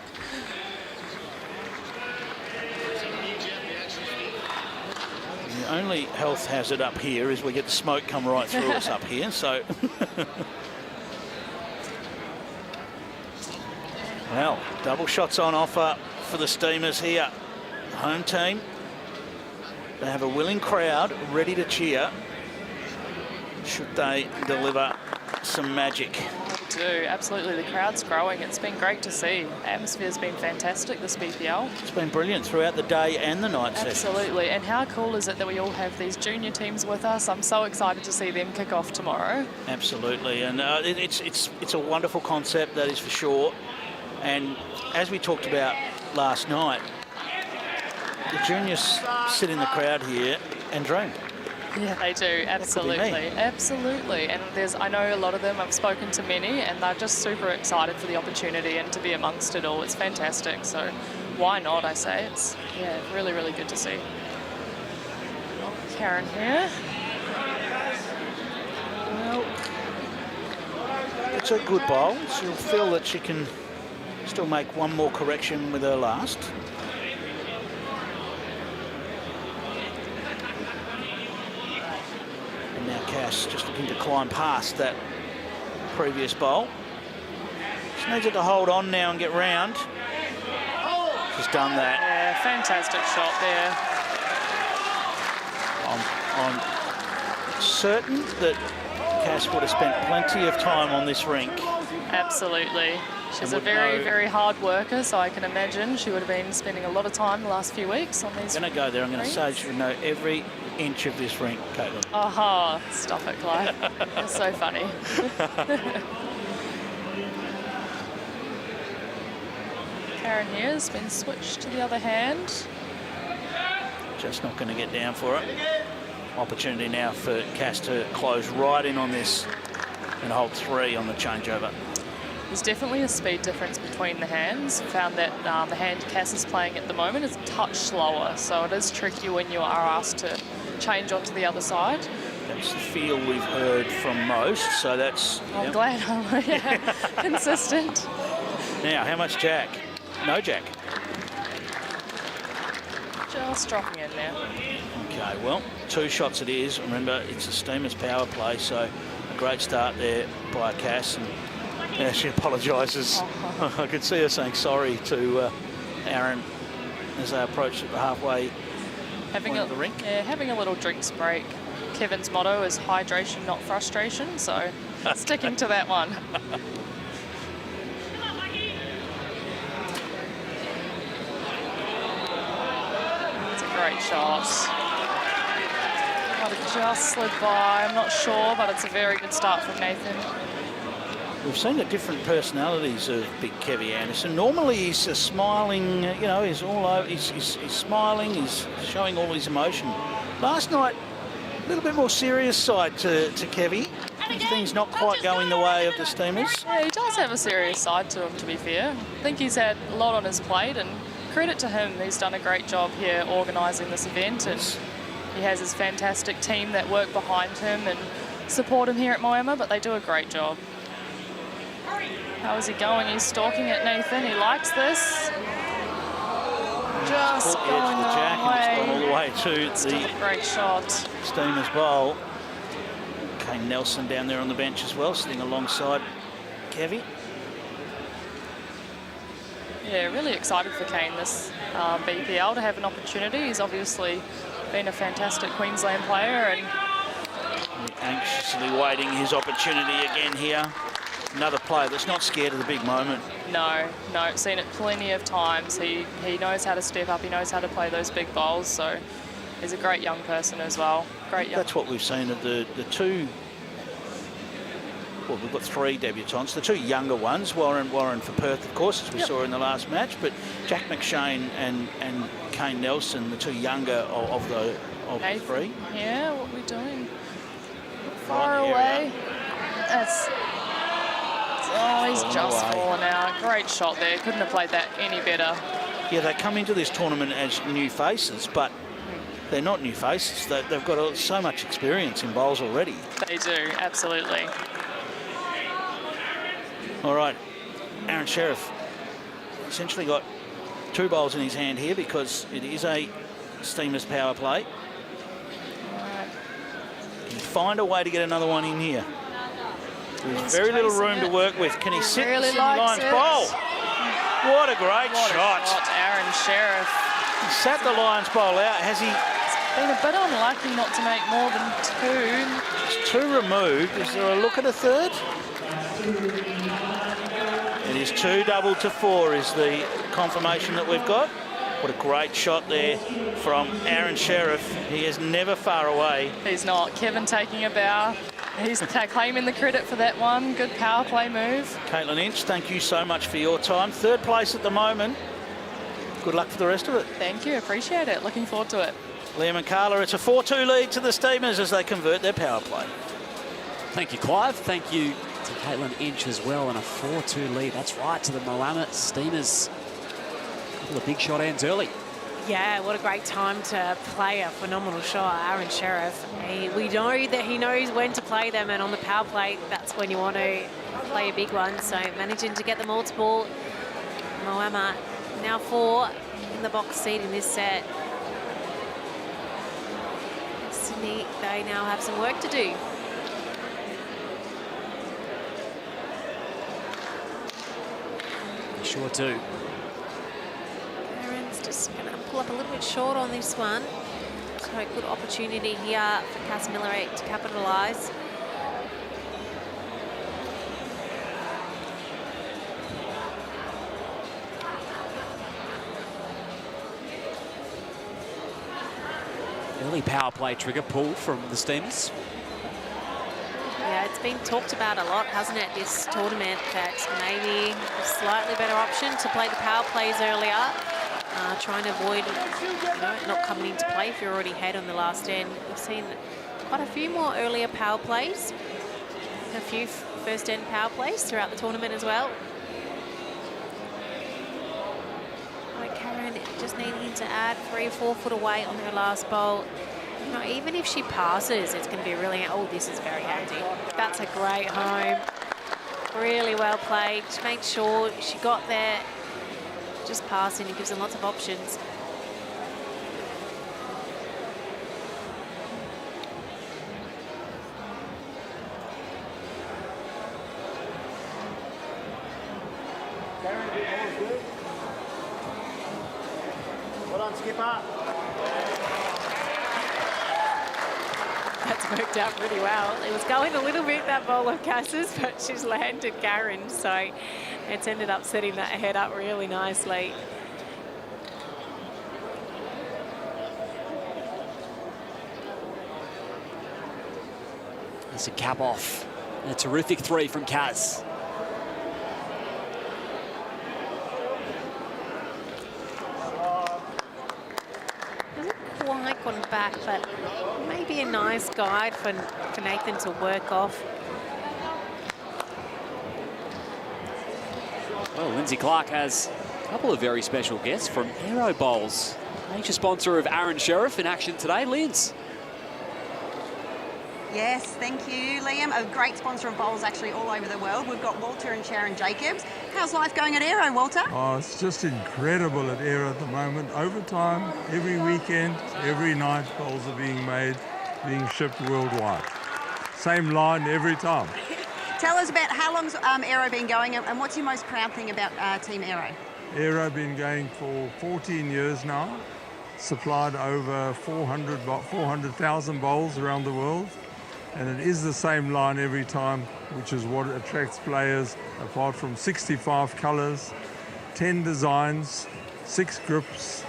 S1: The only health hazard up here is we get the smoke come right through us up here. So, well, double shots on offer for the Steamers here. Home team. They have a willing crowd ready to cheer should they deliver some magic.
S11: They do, absolutely. The crowd's growing. It's been great to see. The atmosphere's been fantastic this BPL.
S1: It's been brilliant throughout the day and the night session.
S11: Absolutely. And how cool is it that we all have these junior teams with us? I'm so excited to see them kick off tomorrow.
S1: Absolutely. And it's a wonderful concept, that is for sure. And as we talked about last night, the juniors sit in the crowd here and dream.
S11: Yeah, they do, absolutely, absolutely. And I know a lot of them, I've spoken to many, and they're just super excited for the opportunity and to be amongst it all. It's fantastic, so why not, I say. It's, yeah, really, really good to see. Karen here.
S1: Well, it's a good bowl. She'll feel that she can still make one more correction with her last. Now Cass just looking to climb past that previous bowl. She needs it to hold on now and get round. She's done that.
S11: Yeah, fantastic shot there.
S1: I'm certain that Cass would have spent plenty of time on this rink.
S11: Absolutely. She's a very, very hard worker, so I can imagine she would have been spending a lot of time the last few weeks on these.
S1: I'm going to go there. I'm going to say she would know every inch of this rink, Caitlin.
S11: Aha, stop it, Clive. You're so funny. Karen here has been switched to the other hand.
S1: Just not going to get down for it. Opportunity now for Cass to close right in on this and hold 3 on the changeover.
S11: There's definitely a speed difference between the hands. Found that the hand Cass is playing at the moment is a touch slower, so it is tricky when you are asked to change onto the other side.
S1: That's the feel we've heard from most, so that's...
S11: I'm glad I'm consistent.
S1: Now, how much jack? No jack.
S11: Just dropping in there.
S1: Okay, well, 2 shots it is. Remember, it's a Steamers power play, so a great start there by Cass. And yeah, she apologises. I could see her saying sorry to Aaron as they approached at the halfway point of the rink.
S11: Yeah, having a little drinks break. Kevin's motto is hydration, not frustration, so sticking to that one. It's a great shot. Might have just slid by, I'm not sure, but it's a very good start from Nathan.
S1: We've seen the different personalities of Big Kevy Anderson. Normally he's smiling, you know, he's all over, he's smiling, he's showing all his emotion. Last night, A little bit more serious side to Kevy. Things not quite going the way of the Steamers.
S11: Yeah, he does have a serious side to him, to be fair. I think he's had a lot on his plate, and credit to him, he's done a great job here organising this event, and he has his fantastic team that work behind him and support him here at Moama, but they do a great job. How is he going? He's stalking it, Nathan. He likes this. Just
S1: Caught the edge
S11: going
S1: of the
S11: the
S1: jack,
S11: wrong
S1: and it's gone all
S11: way.
S1: the way to
S11: Still a great shot.
S1: Steamers bowl. Kane Nelson down there on the bench as well, sitting alongside Kevy.
S11: Yeah, really excited for Kane this BPL to have an opportunity. He's obviously been a fantastic Queensland player, and
S1: Anxiously waiting his opportunity again here. Another player that's not scared of the big moment.
S11: no, seen it plenty of times. He knows how to step up. He knows how to play those big bowls. So he's a great young person as well. Great young.
S1: That's what we've seen of the two. Well, we've got 3 debutants. The 2 younger ones, Warren for Perth, of course, as we saw in the last match, but Jack McShane and Kane Nelson, the 2 younger of the 3.
S11: Yeah, what are we doing? Far
S1: Right
S11: away. That's. Oh, he's just
S1: away.
S11: fallen out. Great shot there. Couldn't have played that any better.
S1: Yeah, they come into this tournament as new faces, but they're not new faces. They've got so much experience in bowls already.
S11: They do, absolutely.
S1: All right, Aaron Sheriff essentially got 2 bowls in his hand here because it is a Steamers power play. Can he find a way to get another one in here? There's very little room to work with. Can he sit
S11: Really
S1: the
S11: likes
S1: Lions
S11: it.
S1: bowl? What a great
S11: What a
S1: shot.
S11: shot, Aaron Sheriff.
S1: He sat the Lions bowl out. Has he?
S11: Been a bit unlucky not to make more than 2.
S1: It's 2 removed. Is there a look at a third? It is 2 double to 4 is the confirmation that we've got. What a great shot there from Aaron Sheriff. He is never far away.
S11: He's not. Kevin taking a bow. He's claiming the credit for that one. Good power play move.
S1: Caitlin Inch, thank you so much for your time. 3rd place at the moment. Good luck for the rest of it.
S11: Thank you. Appreciate it. Looking forward to it.
S1: Liam and Carla, it's a 4-2 lead to the Steamers as they convert their power play.
S2: Thank you, Clive. Thank you to Caitlin Inch as well, and a 4-2 lead. That's right, to the Moama Steamers. A couple of big shot ends early.
S3: Yeah, what a great time to play a phenomenal shot, Aaron Sheriff. We know that he knows when to play them, and on the power play, that's when you want to play a big one. So managing to get the multiple. Moama now 4 in the box seat in this set. Sydney, they now have some work to do.
S2: They sure do.
S3: Aaron's just going to pull up a little bit short on this one. So a good opportunity here for Cass Miller to capitalise.
S2: Early power play trigger pulled from the Steamers.
S3: Yeah, it's been talked about a lot, hasn't it, this tournament, that maybe a slightly better option to play the power plays earlier, trying to avoid not coming into play if you're already ahead on the last end. We've seen quite a few more earlier power plays, a few first end power plays throughout the tournament as well. Like Karen just needing to add 3 or 4 foot away on her last bowl. You know, even if she passes, it's going to be really... Oh, this is very handy. That's a great home. Really well played. Just make sure she got there. Just passing, it gives them lots of options.
S8: Well done, skipper.
S3: That's worked out pretty well. It was going a little bit, that bowl of Cass's, but she's landed Karen, so it's ended up setting that head up really nicely.
S2: That's a cap off. And a terrific 3 from Kaz.
S3: Hasn't quite one back, but maybe a nice guide for Nathan to work off.
S2: Well, Lindsay Clark has a couple of very special guests from Aero Bowls, major sponsor of Aaron Sheriff, in action today. Linz.
S4: Yes, thank you, Liam. A great sponsor of bowls actually all over the world. We've got Walter and Sharon Jacobs. How's life going at Aero, Walter?
S12: Oh, it's just incredible at Aero at the moment. Overtime, every weekend, every night, bowls are being made, being shipped worldwide. Same line every time.
S4: Tell us about how long's Aero been going and what's your most proud thing about Team Aero?
S12: Aero been going for 14 years now, supplied over 400,000 bowls around the world, and it is the same line every time, which is what attracts players, apart from 65 colours, 10 designs, 6 grips,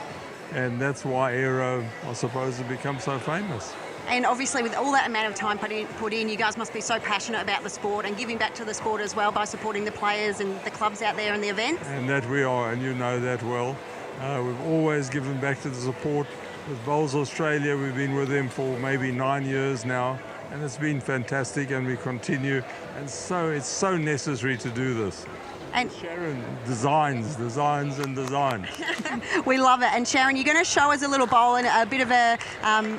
S12: and that's why Aero are supposed to become so famous.
S4: And obviously with all that amount of time put in, you guys must be so passionate about the sport and giving back to the sport as well by supporting the players and the clubs out there and the events.
S12: And that we are, and you know that well. We've always given back to the support. With Bowls Australia, we've been with them for maybe 9 years now, and it's been fantastic, and we continue. And so it's so necessary to do this.
S4: And
S12: Sharon, designs.
S4: We love it. And Sharon, you're going to show us a little bowl and a bit of a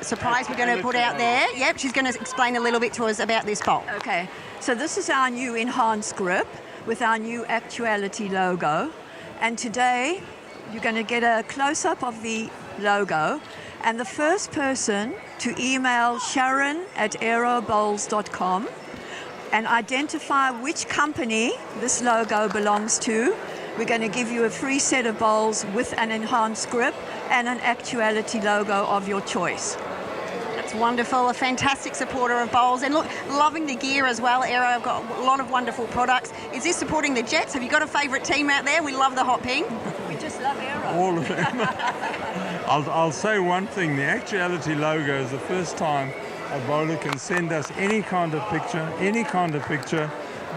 S4: surprise we're going to put out there. Yep, she's going to explain a little bit to us about this bowl.
S13: Okay, so this is our new enhanced grip with our new Actuality logo. And today you're going to get a close-up of the logo. And the first person to email sharon@aerobowls.com and identify which company this logo belongs to, we're going to give you a free set of bowls with an enhanced grip and an Actuality logo of your choice.
S4: That's wonderful. A fantastic supporter of bowls. And look, loving the gear as well. Aero have got a lot of wonderful products. Is this supporting the Jets? Have you got a favourite team out there? We love the hot pink.
S13: We just love Aero.
S12: All of them. I'll say one thing. The Actuality logo is the first time a bowler can send us any kind of picture,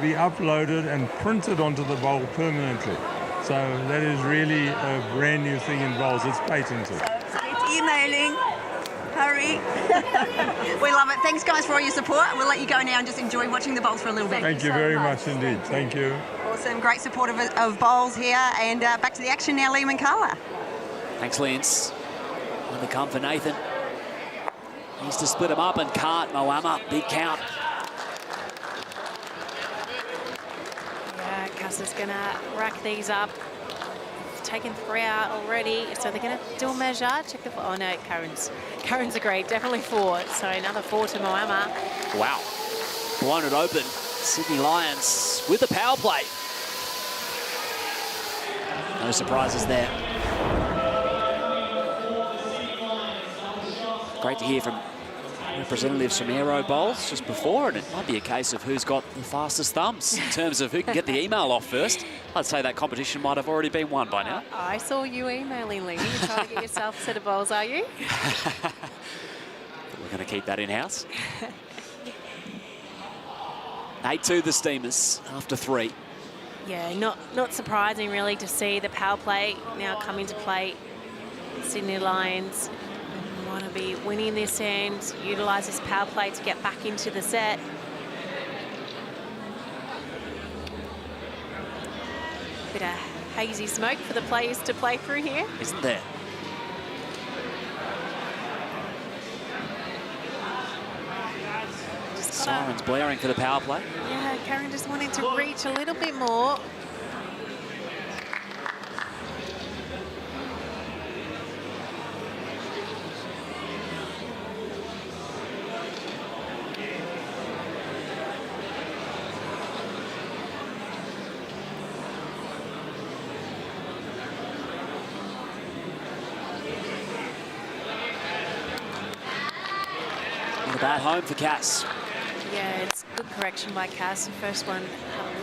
S12: be uploaded and printed onto the bowl permanently. So that is really a brand new thing in bowls. It's patented.
S13: So it's emailing. Hurry.
S4: We love it. Thanks, guys, for all your support. We'll let you go now and just enjoy watching the bowls for a little bit.
S12: Thank you very much indeed. Thank you.
S4: Awesome. Great support of bowls here. And back to the action now, Liam and Carla.
S2: Thanks, Lance. On the come for Nathan. Needs to split them up and can't. Moama, big count.
S3: Yeah, Cass is going to rack these up. Taken 3 out already, so they're going to do a measure. Check the... Oh, no, Karen's agreed. Definitely 4. So another 4 to Moama.
S2: Wow. Blown it open. Sydney Lions with the power play. No surprises there. Great to hear from representatives from Aero Bowls just before, and it might be a case of who's got the fastest thumbs in terms of who can get the email off first. I'd say that competition might have already been won by now.
S3: I saw you emailing, Lee. You're trying to get yourself a set of bowls, are you?
S2: We're going to keep that in-house. 8-2 the Steamers after 3.
S3: Yeah, not surprising really to see the power play now come into play. Sydney Lions want to be winning this end, utilise this power play to get back into the set. Bit of hazy smoke for the players to play through here.
S2: Isn't there? Sirens blaring for the power play.
S3: Yeah, Karen just wanted to reach a little bit more.
S2: Bad home for Cass.
S3: Yeah, it's good correction by Cass. The first one had a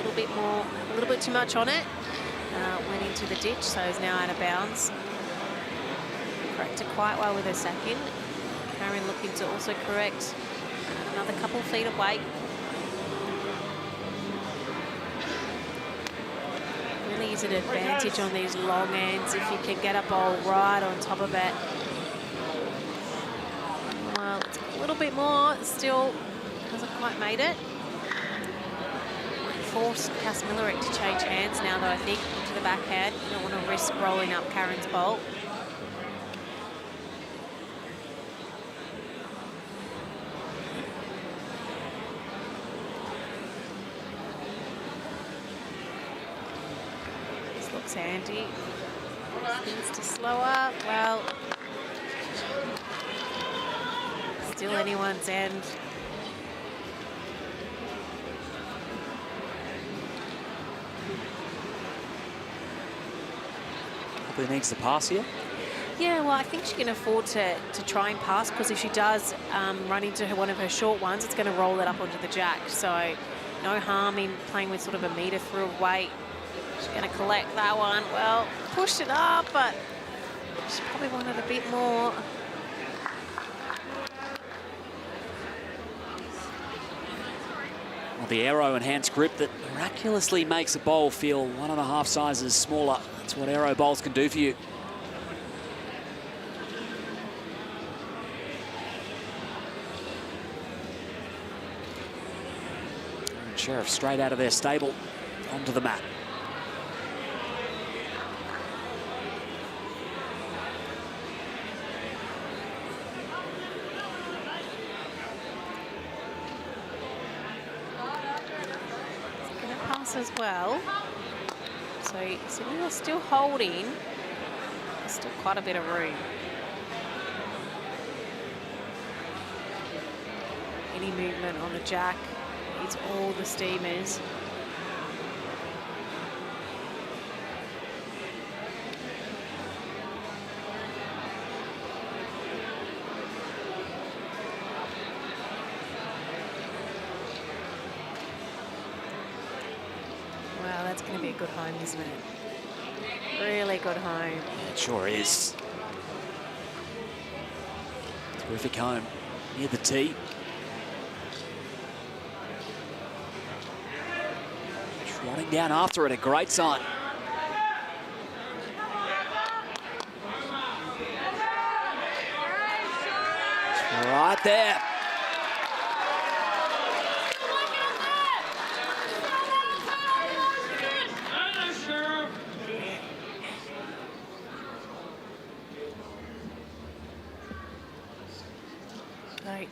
S3: little bit too much on it. Went into the ditch, so is now out of bounds. Corrected quite well with her second. Karen looking to also correct another couple feet away. Really is an advantage on these long ends if you can get a bowl right on top of it. Well, it's a little bit more, still hasn't quite made it. Forced Casmilleric to change hands now, though, I think, to the backhand. You don't want to risk rolling up Karen's bolt. This looks handy. Needs to slow up. Well, still anyone's end.
S2: Probably needs to pass here.
S3: Yeah, well, I think she can afford to try and pass, because if she does run into one of her short ones, it's going to roll it up onto the jack. So no harm in playing with sort of a metre through of weight. She's going to collect that one. Well, pushed it up, but she probably wanted a bit more.
S2: Well, the aero enhanced grip that miraculously makes a bowl feel 1.5 sizes smaller. That's what aero bowls can do for you. And Sheriff straight out of their stable onto the mat.
S3: As well. So Sydney is still holding. There's still quite a bit of room. Any movement on the jack is all the steamers. That's going to be a good home, isn't it? Really good home.
S2: It sure is. Terrific home near the tee. Trotting down after it, a great sign. Right there.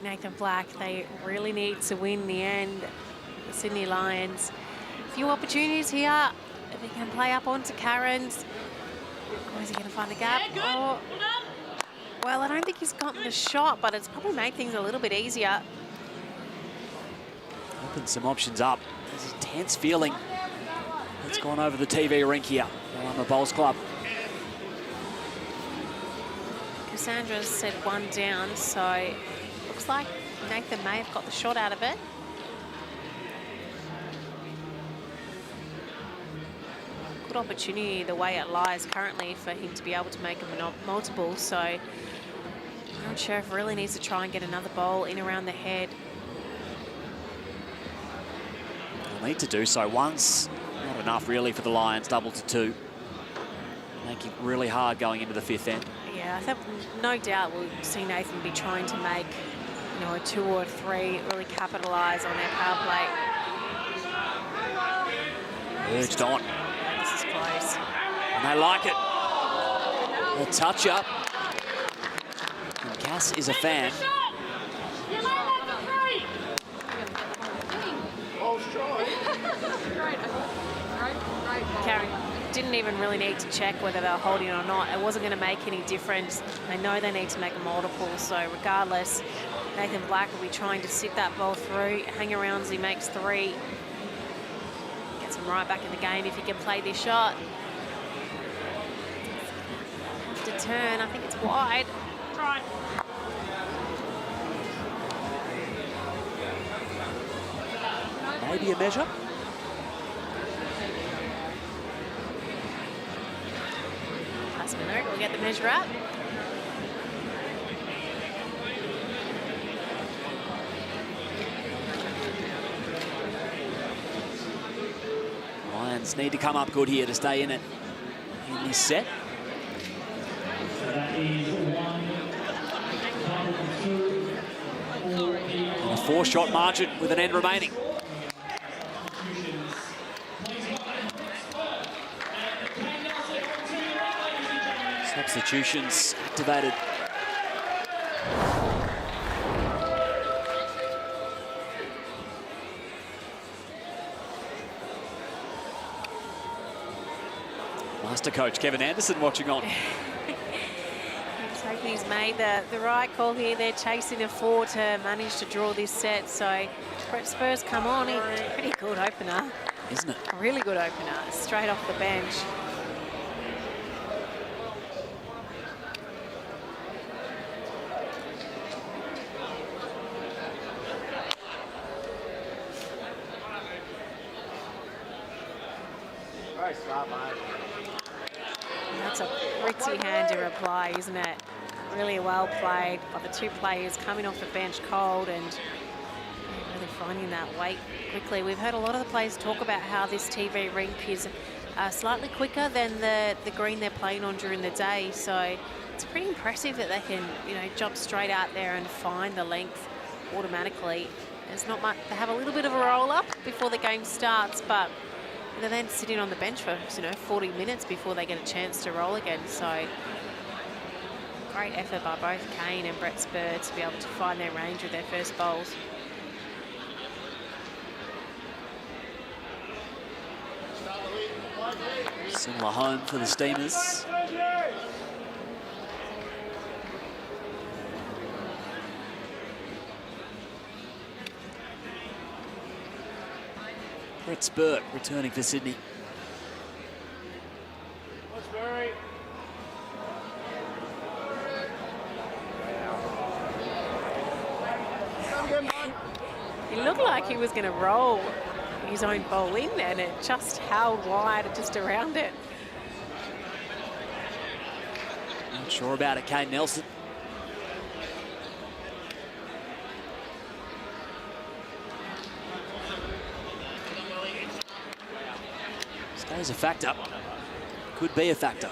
S3: Nathan Black, they really need to win the end. The Sydney Lions. A few opportunities here. If he can play up onto Karen's. Or is he going to find a gap? Oh. Well, I don't think he's gotten the shot, but it's probably made things a little bit easier.
S2: Open some options up. There's a tense feeling that's gone over the TV rink here on the Bowls Club.
S3: Cassandra's said one down, so looks like Nathan may have got the shot out of it. Good opportunity the way it lies currently for him to be able to make a multiple, so Sheriff really needs to try and get another bowl in around the head.
S2: They'll need to do so once. Not enough really for the Lions, double to 2. Making it really hard going into the 5th end.
S3: Yeah, I think no doubt we'll see Nathan be trying to make, you know, a 2 or 3, really capitalise on their power play.
S2: Urged on.
S3: This is close.
S2: And they like it. A touch up. And Cass is a fan.
S3: Karen didn't even really need to check whether they were holding or not. It wasn't going to make any difference. They know they need to make a multiple, so regardless, Nathan Black will be trying to sit that ball through, hang around as he makes 3. Gets him right back in the game if he can play this shot. Have to turn. I think it's wide. Try.
S2: Maybe a measure.
S3: We'll get the measure up.
S2: Lions need to come up good here to stay in it in this set. 4-shot margin with an end remaining. Substitutions activated. Master coach Kevin Anderson watching on.
S3: He's hoping he's made the right call here. They're chasing a 4 to manage to draw this set. So Brett Spurs come on. Pretty good opener.
S2: Isn't it?
S3: A really good opener, straight off the bench. That's a pretty handy reply, isn't it? Really well played by the two players coming off the bench cold and really finding that weight quickly. We've heard a lot of the players talk about how this TV rink is slightly quicker than the green they're playing on during the day. So it's pretty impressive that they can, jump straight out there and find the length automatically. There's not much. They have a little bit of a roll up before the game starts, but they're then sitting on the bench for 40 minutes before they get a chance to roll again. So great effort by both Kane and Brett Spur to be able to find their range with their first bowls.
S2: Similar home for the Steamers. Brett Spur returning for Sydney.
S3: He looked like he was going to roll his own bowl in and it just held wide just around it.
S2: Not sure about it, Kane Nelson. Stays a factor. Could be a factor.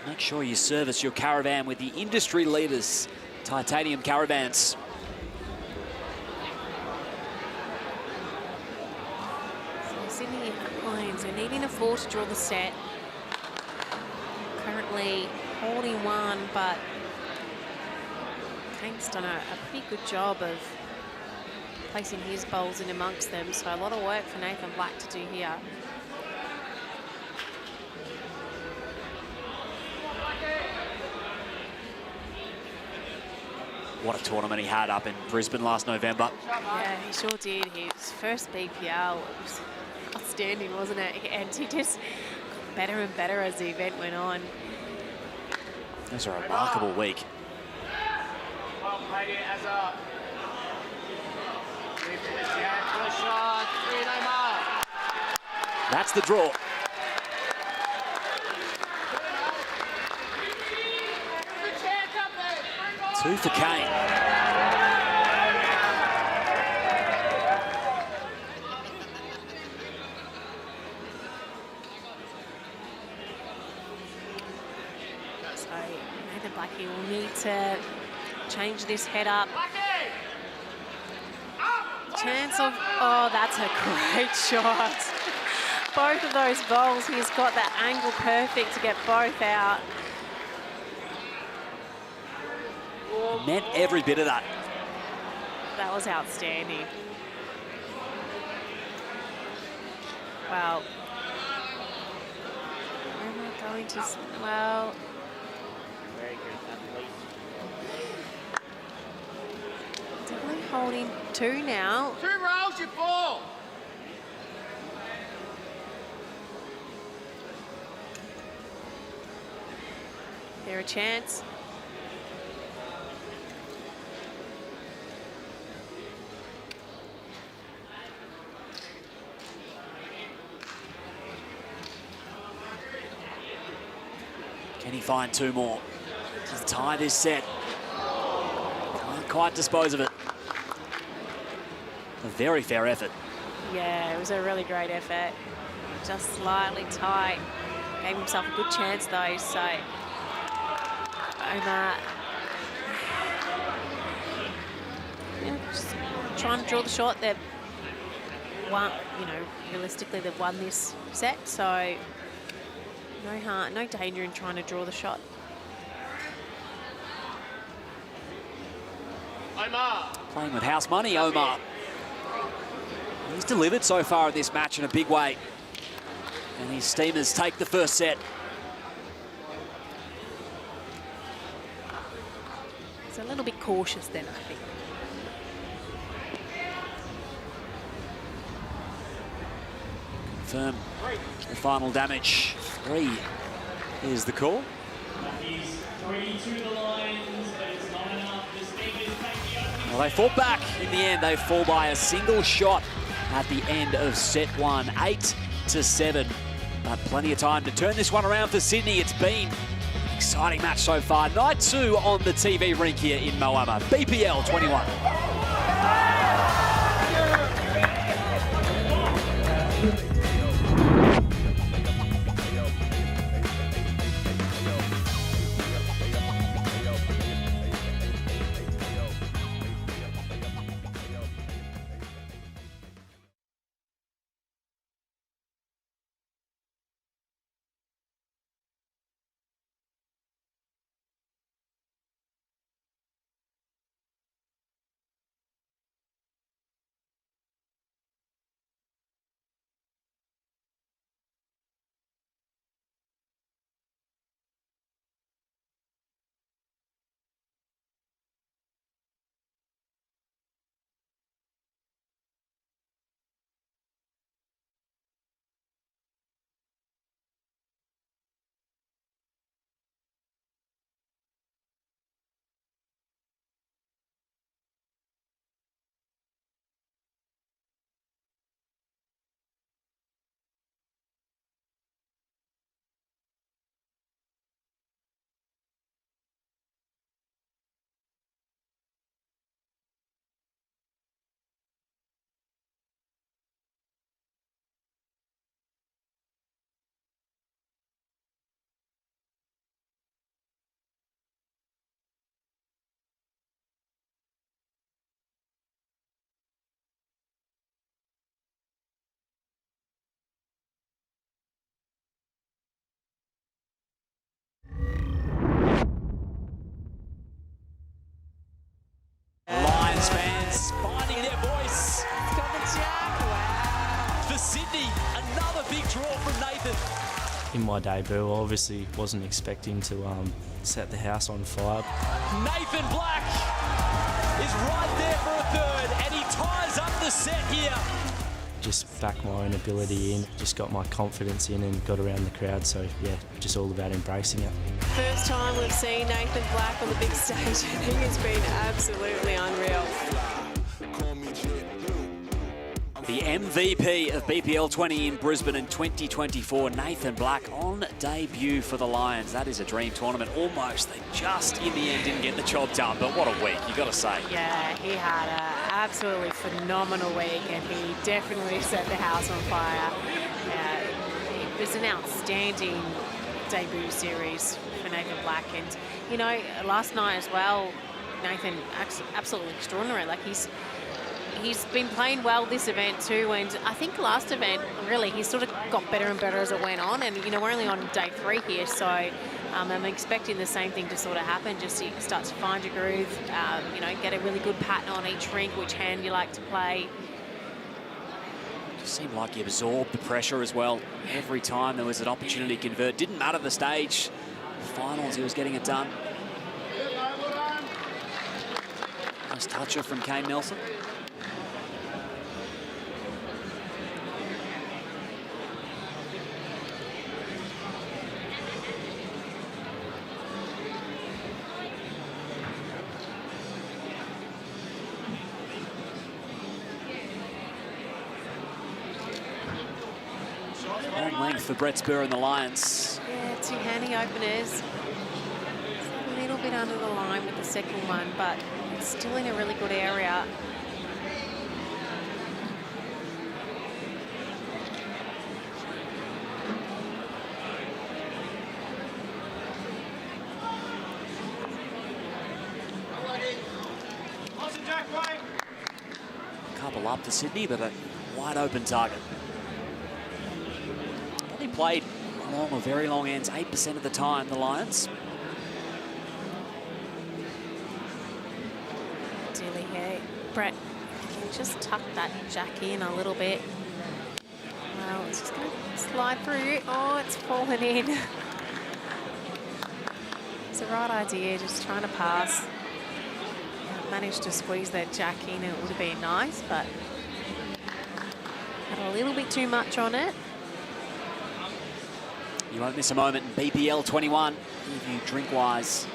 S2: Make sure you service your caravan with the industry leaders, Titanium Caravans.
S3: So Sydney Lions are needing a 4 to draw the set. Currently holding 1, but Kane's done a pretty good job of placing his bowls in amongst them. So a lot of work for Nathan Black to do here.
S2: What a tournament he had up in Brisbane last November.
S3: Yeah, he sure did. His first BPL was outstanding, wasn't it? And he just got better and better as the event went on.
S2: It was a remarkable week. That's the draw. Two for Kane.
S3: So Nathan Blackie will need to change this head up. Chance of, oh, that's a great shot. Both of those bowls, he's got that angle perfect to get both out.
S2: Meant every bit of that.
S3: That was outstanding. Well, where am I going to? Well, definitely holding 2 now.
S8: 2 rolls, you fall.
S3: There a chance?
S2: Can he find 2 more to tie this set? Can't quite dispose of it. A very fair effort.
S3: Yeah, it was a really great effort. Just slightly tight. Gave himself a good chance though, so Omar trying to draw the shot. They've won, realistically, they've won this set, so no danger in trying to draw the shot.
S2: Playing with house money, Omar. He's delivered so far in this match in a big way. And his Steamers take the first set.
S3: He's a little bit cautious then, I think.
S2: Confirm the final damage. 3 is the call. Well, they fought back in the end. They fall by a single shot at the end of set 1, 8-7. But plenty of time to turn this one around for Sydney. It's been an exciting match so far. Night 2 on the TV rink here in Moama. BPL 21. Lions fans finding their voice.
S3: It's got the jack. Wow.
S2: For Sydney, another big draw from Nathan.
S14: In my debut, I obviously wasn't expecting to set the house on fire.
S2: Nathan Black is right there for a third, and he ties up the set here.
S14: Just backed my own ability in, just got my confidence in and got around the crowd, so yeah, just all about embracing it.
S3: First time we've seen Nathan Black on the big stage, and he has been absolutely unreal.
S2: The MVP of BPL 20 in Brisbane in 2024, Nathan Black on debut for the Lions. That is a dream tournament. Almost, they just in the end didn't get the job done, but what a week, you got to say.
S3: Yeah, he had an absolutely phenomenal week, and he definitely set the house on fire. It was an outstanding debut series for Nathan Black, and last night as well, Nathan absolutely extraordinary. Like he's been playing well this event too, and I think last event really he sort of got better and better as it went on, and we're only on day 3 here, so I'm expecting the same thing to sort of happen. Just you start to find your groove, get a really good pattern on each rink, which hand you like to play.
S2: Just seemed like he absorbed the pressure as well. Every time there was an opportunity to convert, didn't matter the stage. Finals, he was getting it done. Nice toucher from Kane Nelson. Long length for Brett Spur and the Lions.
S3: Yeah, 2 handy openers. A little bit under the line with the second one, but it's still in a really good area.
S2: level up for Sydney, but a wide open target. They played long or very long ends 8% of the time, the Lions.
S3: Ideally here, Brett, you can just tuck that jack in a little bit. Well, it's just going to slide through. Oh, it's fallen in. It's the right idea, just trying to pass. Managed to squeeze that jack in, it would have been nice, but had a little bit too much on it.
S2: You won't miss a moment in BPL 21 if you drink wise.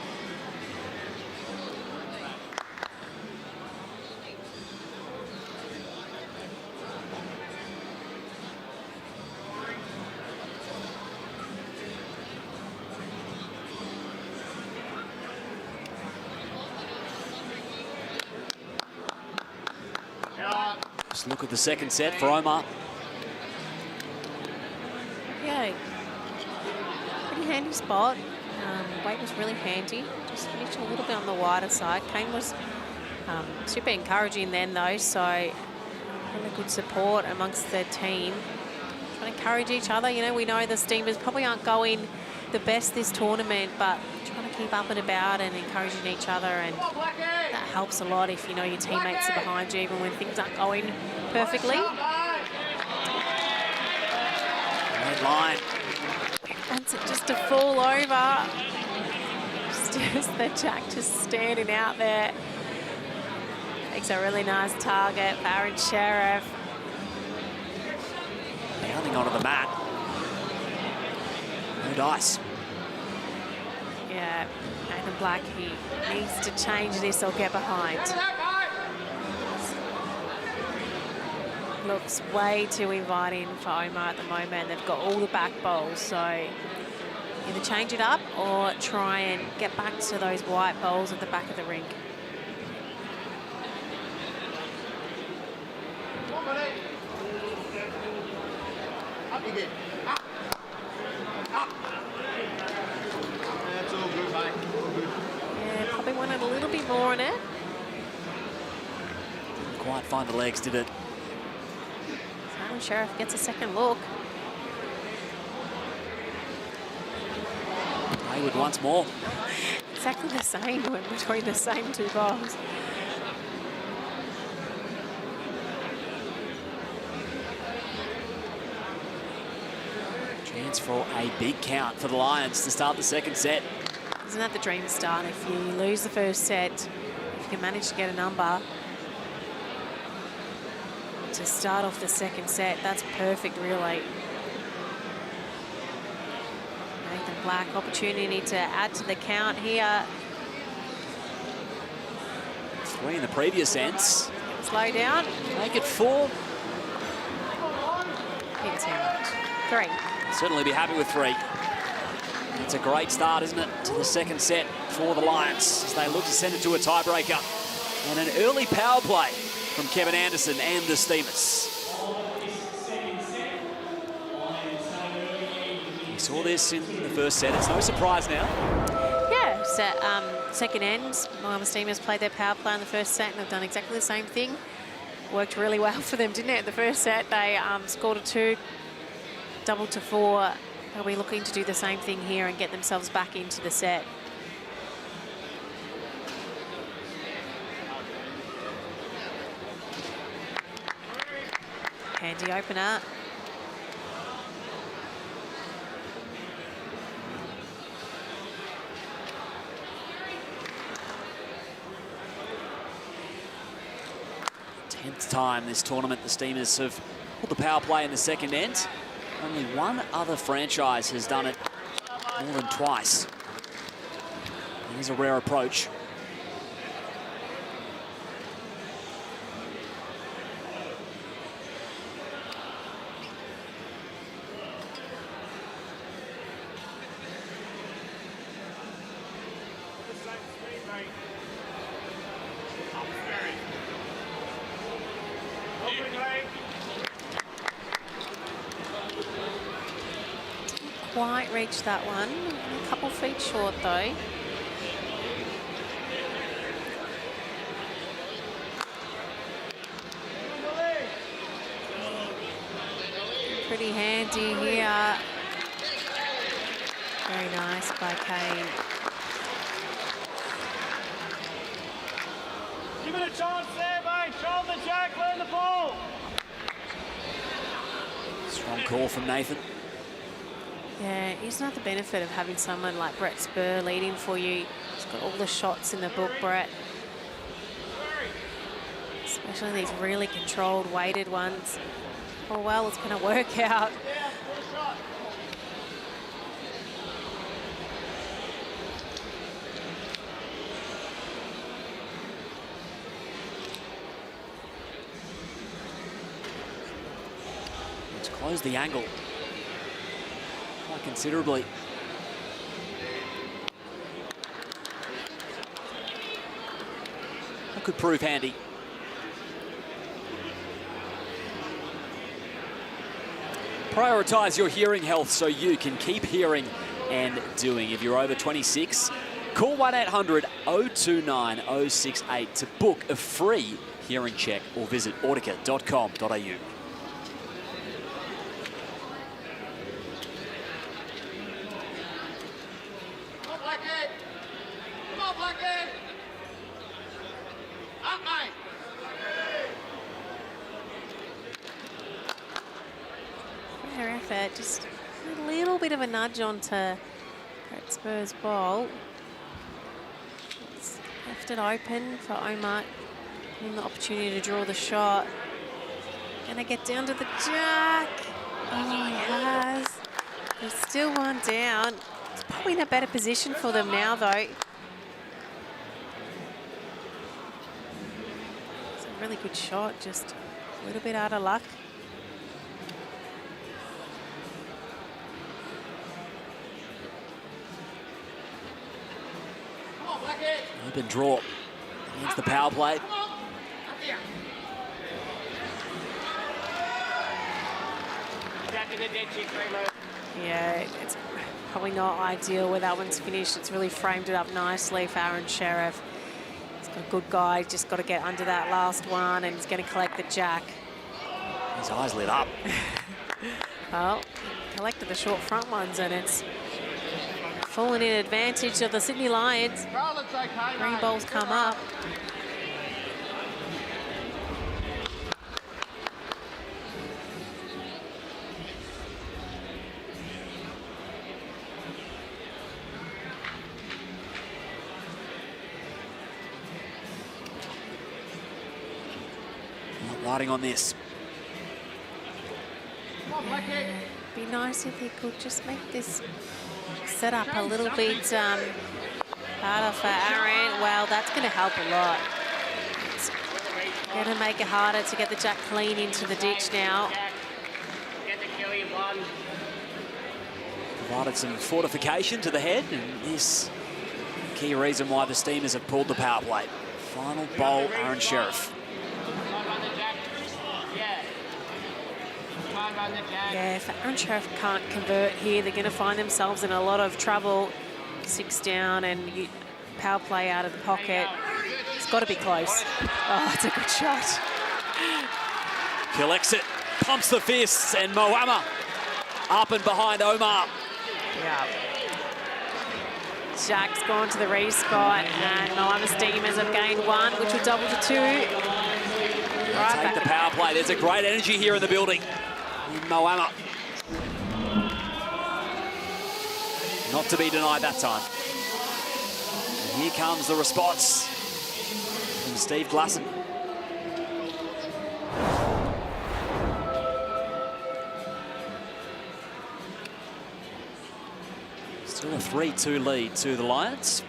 S2: Just look at the second set for Omar.
S3: Yeah, pretty handy spot. Weight was really handy. Just finished a little bit on the wider side. Kane was super encouraging then though, so really good support amongst the team. Trying to encourage each other. You know, we know the Steamers probably aren't going the best this tournament, but trying to keep up and about and encouraging each other, and that helps a lot if you know your teammates are behind you even when things aren't going perfectly.
S2: Red line.
S3: Wants it just to fall over. Just the jack just standing out there. Makes a really nice target for Aaron Sheriff.
S2: Bounding onto the mat. No dice.
S3: Yeah, Nathan Black, he needs to change this or get behind. Looks way too inviting for Omar at the moment. They've got all the back bowls, so either change it up or try and get back to those white bowls at the back of the rink.
S8: Up you get. Up. Up. That's all good, mate. All good.
S3: Yeah, probably wanted a little bit more on it.
S2: Didn't quite find the legs, did it?
S3: So Sheriff gets a second look.
S2: Haywood once more.
S3: Exactly the same one between the same two bowls.
S2: Chance for a big count for the Lions to start the second set.
S3: Isn't that the dream start? If you lose the first set, if you can manage to get a number to start off the second set, that's perfect, really. Nathan Black, opportunity to add to the count here.
S2: 3 in the previous ends.
S3: Slow down.
S2: Make it 4.
S3: Hits out. 3.
S2: Certainly be happy with 3. It's a great start, isn't it, to the second set for the Lions as they look to send it to a tiebreaker. And an early power play from Kevin Anderson and the Steamers. We saw this in the first set. It's no surprise now.
S3: Yeah, second end, Moama Steamers played their power play in the first set and they've done exactly the same thing. Worked really well for them, didn't it? The first set, they scored a 2, doubled to 4. They'll be looking to do the same thing here and get themselves back into the set. Handy opener.
S2: Tenth time this tournament the Steamers have put the power play in the second end. Only one other franchise has done it more than twice. It is a rare approach.
S3: Quite reach that one. A couple feet short though. pretty handy here. Very nice by Kane.
S8: Give it a chance there, mate. Show him the jack, learn the ball.
S2: Strong call from Nathan.
S3: Yeah, he's not the benefit of having someone like Brett Spur leading for you. He's got all the shots in the book, Brett. Especially these really controlled, weighted ones. Oh, well, it's going to work out.
S2: Let's close the angle quite considerably. That could prove handy. Prioritise your hearing health so you can keep hearing and doing. If you're over 26, call 1-800-029-068 to book a free hearing check or visit audica.com.au.
S8: Come on, Blackie. Come on, Blackie. Up, mate.
S3: Fair effort, just a little bit of a nudge onto Brett Spur's ball. It's left it open for Omar and the opportunity to draw the shot. Gonna get down to the jack. Oh, he has. There's still one down. It's probably in a better position for them now, though. It's a really good shot, just a little bit out of luck.
S2: Open draw against the power play.
S3: Yeah, it's probably not ideal where that one's finished. It's really framed it up nicely for Aaron Sheriff. He's got a good guy, just got to get under that last one, and he's going to collect the jack.
S2: His eyes lit up.
S3: Well, he collected the short front ones, and it's fallen in advantage of the Sydney Lions. Green balls come up.
S2: Not riding on this.
S3: Yeah, be nice if he could just make this set up a little bit harder for Aaron. Well, that's going to help a lot. It's going to make it harder to get the jack clean into the ditch now.
S2: Provided some fortification to the head, and this key reason why the Steamers have pulled the power play. Final bowl, Aaron Sheriff.
S3: Yeah, if Aaron Sheriff can't convert here, they're going to find themselves in a lot of trouble. 6 down and power play out of the pocket. It's got to be close. Oh, it's a good shot.
S2: Collects it, pumps the fists, and Moama up and behind Omar.
S3: Yeah. Jack's gone to the respot, and Moama Steamers have gained 1, which will double to 2. Right
S2: Take the power play. There's a great energy here in the building. Moama. Not to be denied that time. And here comes the response from Steve Glasson. Still a 3-2 lead to the Lions.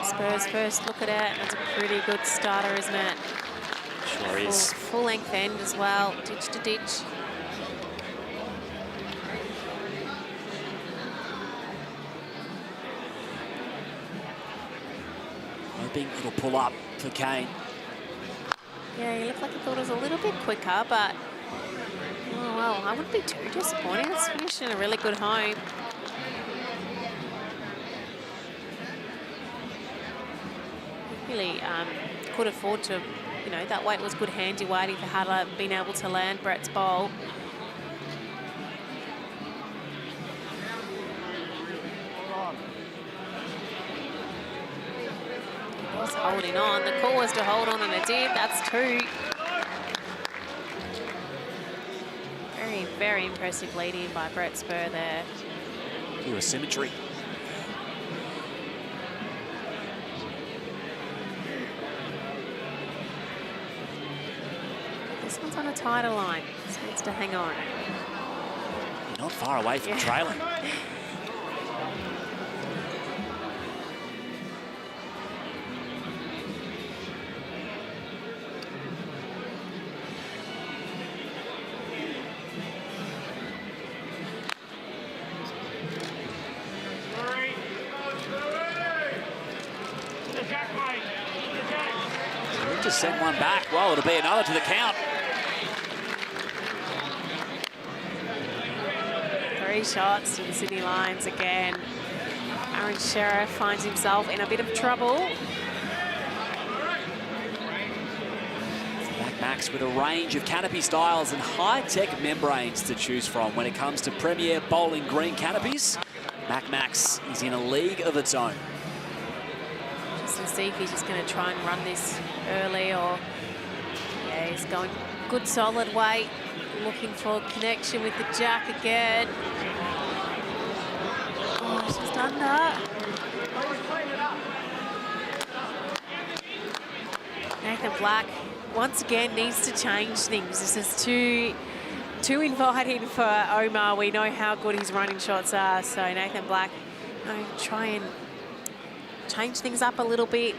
S3: Spurs first look at it. It's a pretty good starter, isn't it?
S2: Sure is.
S3: Full length end as well, ditch to ditch.
S2: hoping it'll pull up for Kane.
S3: Yeah, he looked like he thought it was a little bit quicker, but oh well, I wouldn't be too disappointed. It's finished in a really good home. Really could afford to, you know, that weight was good handy weight if he had been able to land Brett's bowl. He was holding on. The call was to hold on, and it did. That's 2. Very, very impressive lead-in by Brett Spur there.
S2: Pure symmetry.
S3: This one's on a tighter line. This needs to hang on.
S2: You're not far away from trailing. Just send one back. Well, it'll be another to the count.
S3: 3 shots to the Sydney Lions again. Aaron Sheriff finds himself in a bit of trouble.
S2: Mac Max with a range of canopy styles and high-tech membranes to choose from when it comes to premier bowling green canopies. Mac Max is in a league of its own.
S3: Just to see if he's just going to try and run this early, or yeah, he's going good solid weight, looking for connection with the jack again. Oh, it's just under. Nathan Black once again needs to change things. This is too inviting for Omar. We know how good his running shots are, so Nathan Black, try and change things up a little bit,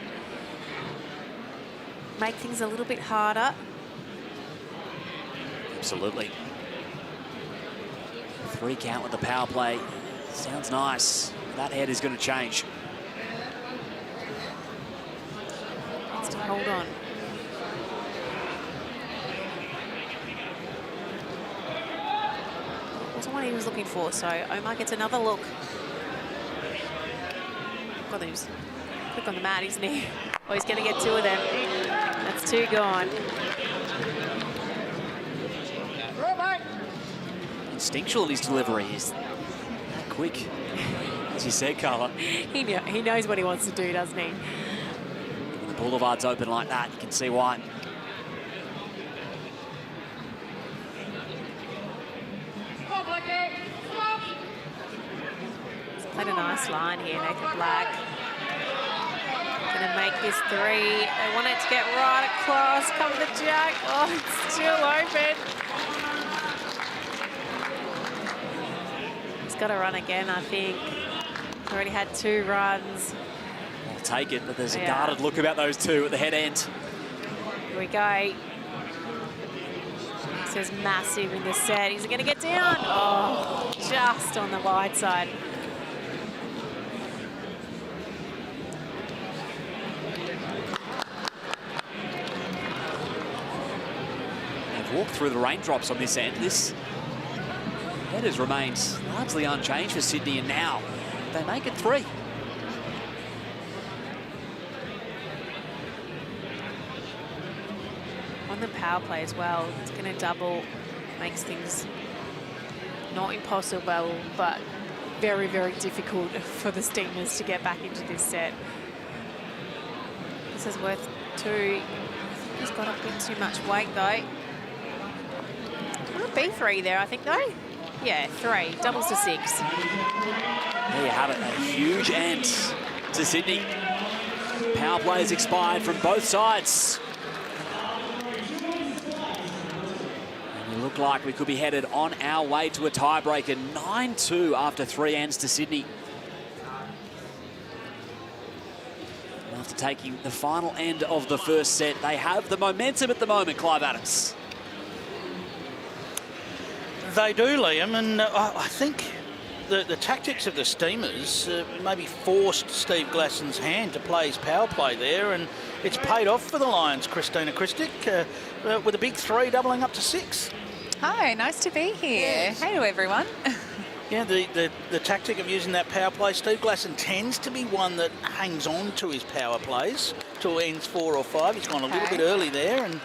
S3: make things a little bit harder.
S2: Absolutely. 3 count with the power play. Sounds nice. That head is going to change.
S3: Needs to hold on. Wasn't what he was looking for, so Omar gets another look. God, he was quick on the mat, isn't he? Oh, he's going to get 2 of them. That's 2 gone.
S2: Instinctual, his delivery is quick. As you said, Carla.
S3: He knows what he wants to do, doesn't he?
S2: When the boulevard's open like that, you can see why.
S3: He's played a nice line here, Nathan Black. Gonna make this 3. They want it to get right across. Cover the jack. Oh, it's still open. He's got to run again, I think. He's already had 2 runs.
S2: I'll take it, but there's a guarded look about those 2 at the head end.
S3: Here we go. This is massive in the set. He's going to get down. Oh, just on the wide side.
S2: They've walked through the raindrops on this end. This headers remains largely unchanged for Sydney, and now they make it 3.
S3: On the power play as well, it's going to double, makes things not impossible, but very, very difficult for the Steamers to get back into this set. This is worth 2. I think he's got a bit too much weight though. Would it be 3 there, I think, though? Yeah, 3. Doubles to 6.
S2: There you have it, a huge end to Sydney. Power play has expired from both sides. And we look like we could be headed on our way to a tiebreaker. 9-2 after 3 ends to Sydney. And after taking the final end of the first set, they have the momentum at the moment, Clive Adams.
S1: They do, Liam, and I think the tactics of the Steamers maybe forced Steve Glasson's hand to play his power play there, and it's paid off for the Lions, Christina Christic, with a big 3 doubling up to 6.
S15: Hi, nice to be here.
S1: Yes.
S15: Hello, everyone.
S1: Yeah, the tactic of using that power play, Steve Glasson tends to be one that hangs on to his power plays till ends 4 or 5. He's gone a little bit early there, and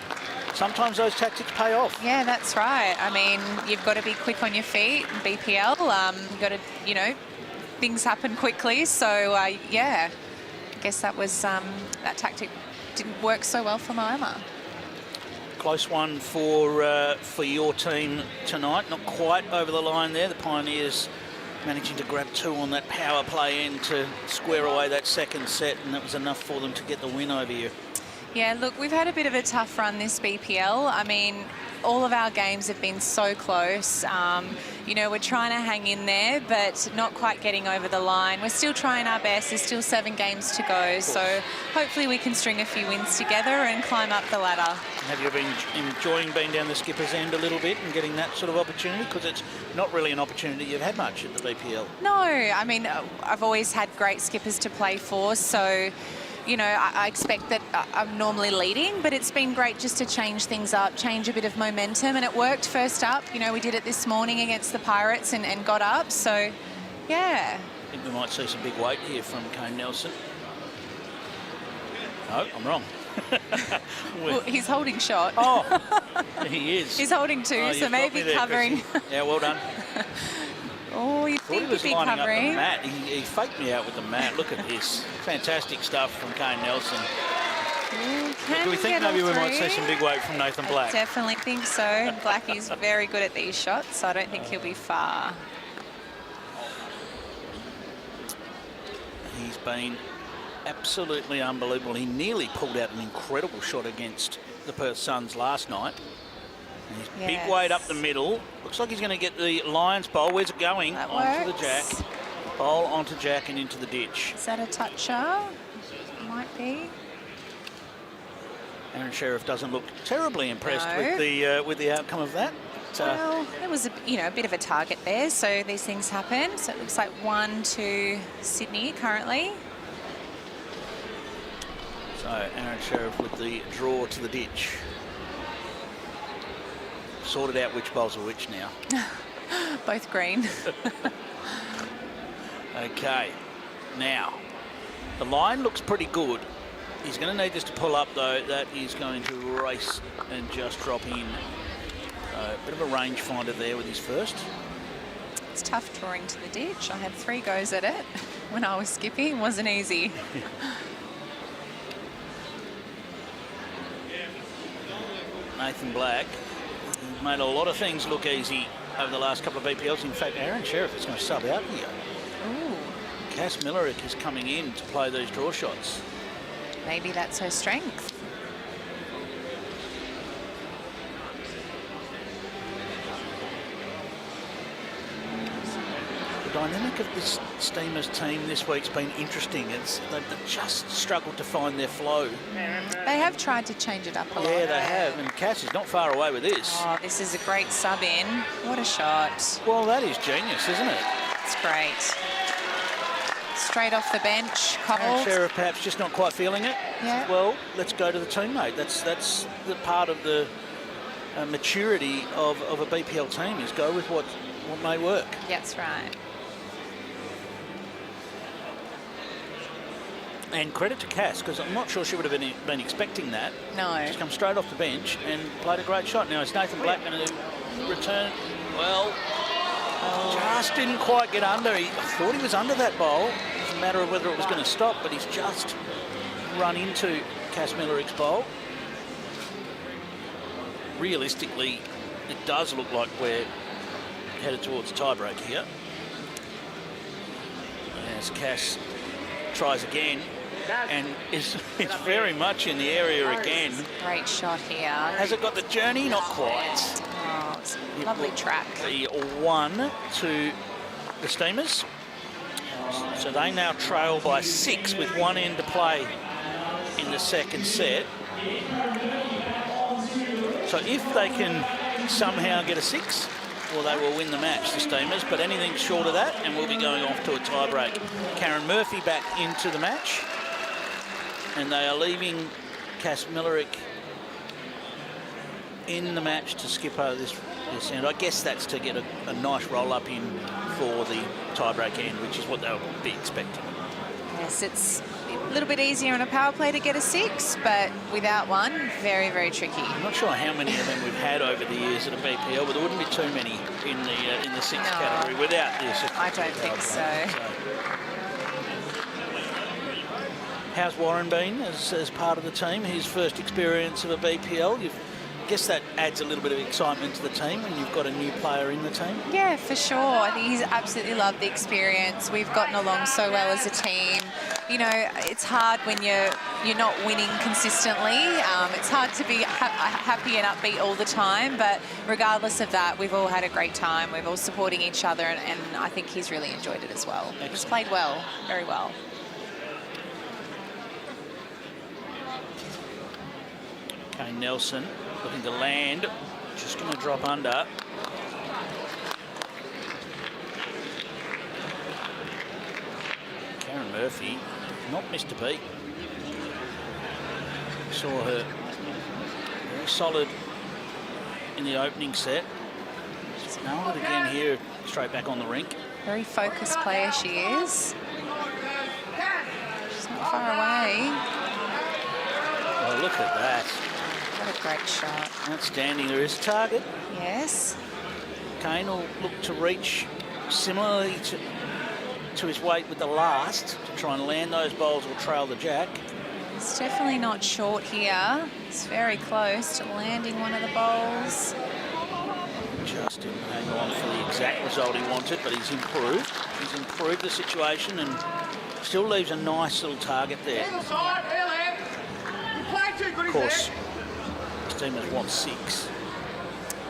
S1: sometimes those tactics pay off.
S15: Yeah, that's right. I mean, you've got to be quick on your feet. BPL, you've got to, you know, things happen quickly. So, yeah, I guess that was that tactic didn't work so well for Moama.
S1: Close one for your team tonight. Not quite over the line there. The Pioneers managing to grab 2 on that power play end to square away that second set, and that was enough for them to get the win over you.
S15: Yeah, look, we've had a bit of a tough run this BPL. I mean, all of our games have been so close. You know, we're trying to hang in there, but not quite getting over the line. We're still trying our best. There's still 7 games to go. So hopefully we can string a few wins together and climb up the ladder.
S1: Have you been enjoying being down the skipper's end a little bit and getting that sort of opportunity? Because it's not really an opportunity you've had much at the BPL.
S15: No, I mean, I've always had great skippers to play for, so you know, I expect that I'm normally leading, but it's been great just to change things up, change a bit of momentum, and it worked first up. You know, we did it this morning against the Pirates and got up, so, yeah.
S1: I think we might see some big weight here from Kane Nelson. No, I'm wrong.
S15: Well, he's holding shot.
S1: Oh, he is.
S15: He's holding 2, so maybe
S1: there,
S15: covering.
S1: Yeah, well done.
S15: Oh, you'd think he'd be
S1: lining
S15: covering.
S1: Up the mat. He faked me out with the mat. Look at this. Fantastic stuff from Kane Nelson. Do we think maybe we might see some big weight from Nathan Black?
S15: I definitely think so. Blackie's very good at these shots, so I don't think he'll be far.
S1: He's been absolutely unbelievable. He nearly pulled out an incredible shot against the Perth Suns last night. He's big weight up the middle. Looks like he's going to get the Lions bowl. Where's it going?
S15: That
S1: onto
S15: works.
S1: the jack. Bowl onto jack and into the ditch.
S15: Is that a toucher? Might be.
S1: Aaron Sheriff doesn't look terribly impressed with the outcome of that.
S15: Well, there was a bit of a target there, so these things happen. So it looks like 1 to Sydney currently.
S1: So Aaron Sheriff with the draw to the ditch. Sorted out which bowls are which now.
S15: Both green.
S1: Okay, now the line looks pretty good. He's going to need this to pull up though. That is going to race and just drop in. A bit of a rangefinder there with his first.
S15: It's tough drawing to the ditch. I had 3 goes at it when I was skipping. It wasn't easy.
S1: Nathan Black made a lot of things look easy over the last couple of BPLs. In fact, Aaron Sheriff is going to sub out here.
S15: Ooh.
S1: Cass Millerick is coming in to play these draw shots.
S15: Maybe that's her strength.
S1: The dynamic of this Steamers team this week's been interesting. They've just struggled to find their flow.
S15: They have tried to change it up a lot.
S1: Yeah, they have, and Cass is not far away with this.
S15: Oh, this is a great sub in. What a shot.
S1: Well, that is genius, isn't it?
S15: It's great. Straight off the bench, cold.
S1: Sheriff perhaps just not quite feeling it.
S15: Yeah.
S1: Well, let's go to the teammate. That's the part of the maturity of a BPL team, is go with what may work.
S15: That's right.
S1: And credit to Cass, because I'm not sure she would have been expecting that.
S15: No.
S1: She's come straight off the bench and played a great shot. Now, is Nathan Black going to return? Well, just didn't quite get under. I thought he was under that bowl. It's a matter of whether it was going to stop, but he's just run into Cass Millerick's bowl. Realistically, it does look like we're headed towards a tiebreak here. As Cass tries again, and it's very much in the area again.
S15: Great shot here.
S1: Has it got the journey? Not quite.
S15: Oh, it's a lovely track.
S1: The 1 to the Steamers. So they now trail by 6 with 1 end to play in the second set. So if they can somehow get a 6, or they will win the match, the Steamers, but anything short of that, and we'll be going off to a tie-break. Karen Murphy back into the match, and they are leaving Cass Millerick in the match to skip over this end. I guess that's to get a nice roll-up in for the tie-break end, which is what they'll be expecting.
S15: Yes, it's a little bit easier on a power play to get a 6, but without one, very, very tricky.
S1: I'm not sure how many of them we've had over the years at a BPL, but there wouldn't be too many in the 6 category without this.
S15: I don't think so.
S1: How's Warren been as part of the team? His first experience of a BPL. I guess that adds a little bit of excitement to the team when you've got a new player in the team.
S15: Yeah, for sure. I think he's absolutely loved the experience. We've gotten along so well as a team. You know, it's hard when you're not winning consistently. It's hard to be happy and upbeat all the time, but regardless of that, we've all had a great time. We're all supporting each other, and I think he's really enjoyed it as well. Excellent. He's played well, very well.
S1: Okay, Nelson looking to land, just going to drop under. Karen Murphy, not missed a beat. Saw her very solid in the opening set. She's nailed it again here, straight back on the rink.
S15: Very focused player she is. She's not far away.
S1: Oh, look at that.
S15: What a great shot.
S1: Outstanding. There is a target.
S15: Yes.
S1: Kane will look to reach similarly to his weight with the last to try and land those bowls or trail the jack.
S15: He's definitely not short here. He's very close to landing one of the bowls.
S1: Just didn't hang on for the exact result he wanted, but he's improved. He's improved the situation and still leaves a nice little target there. Of course, Steamers want 6.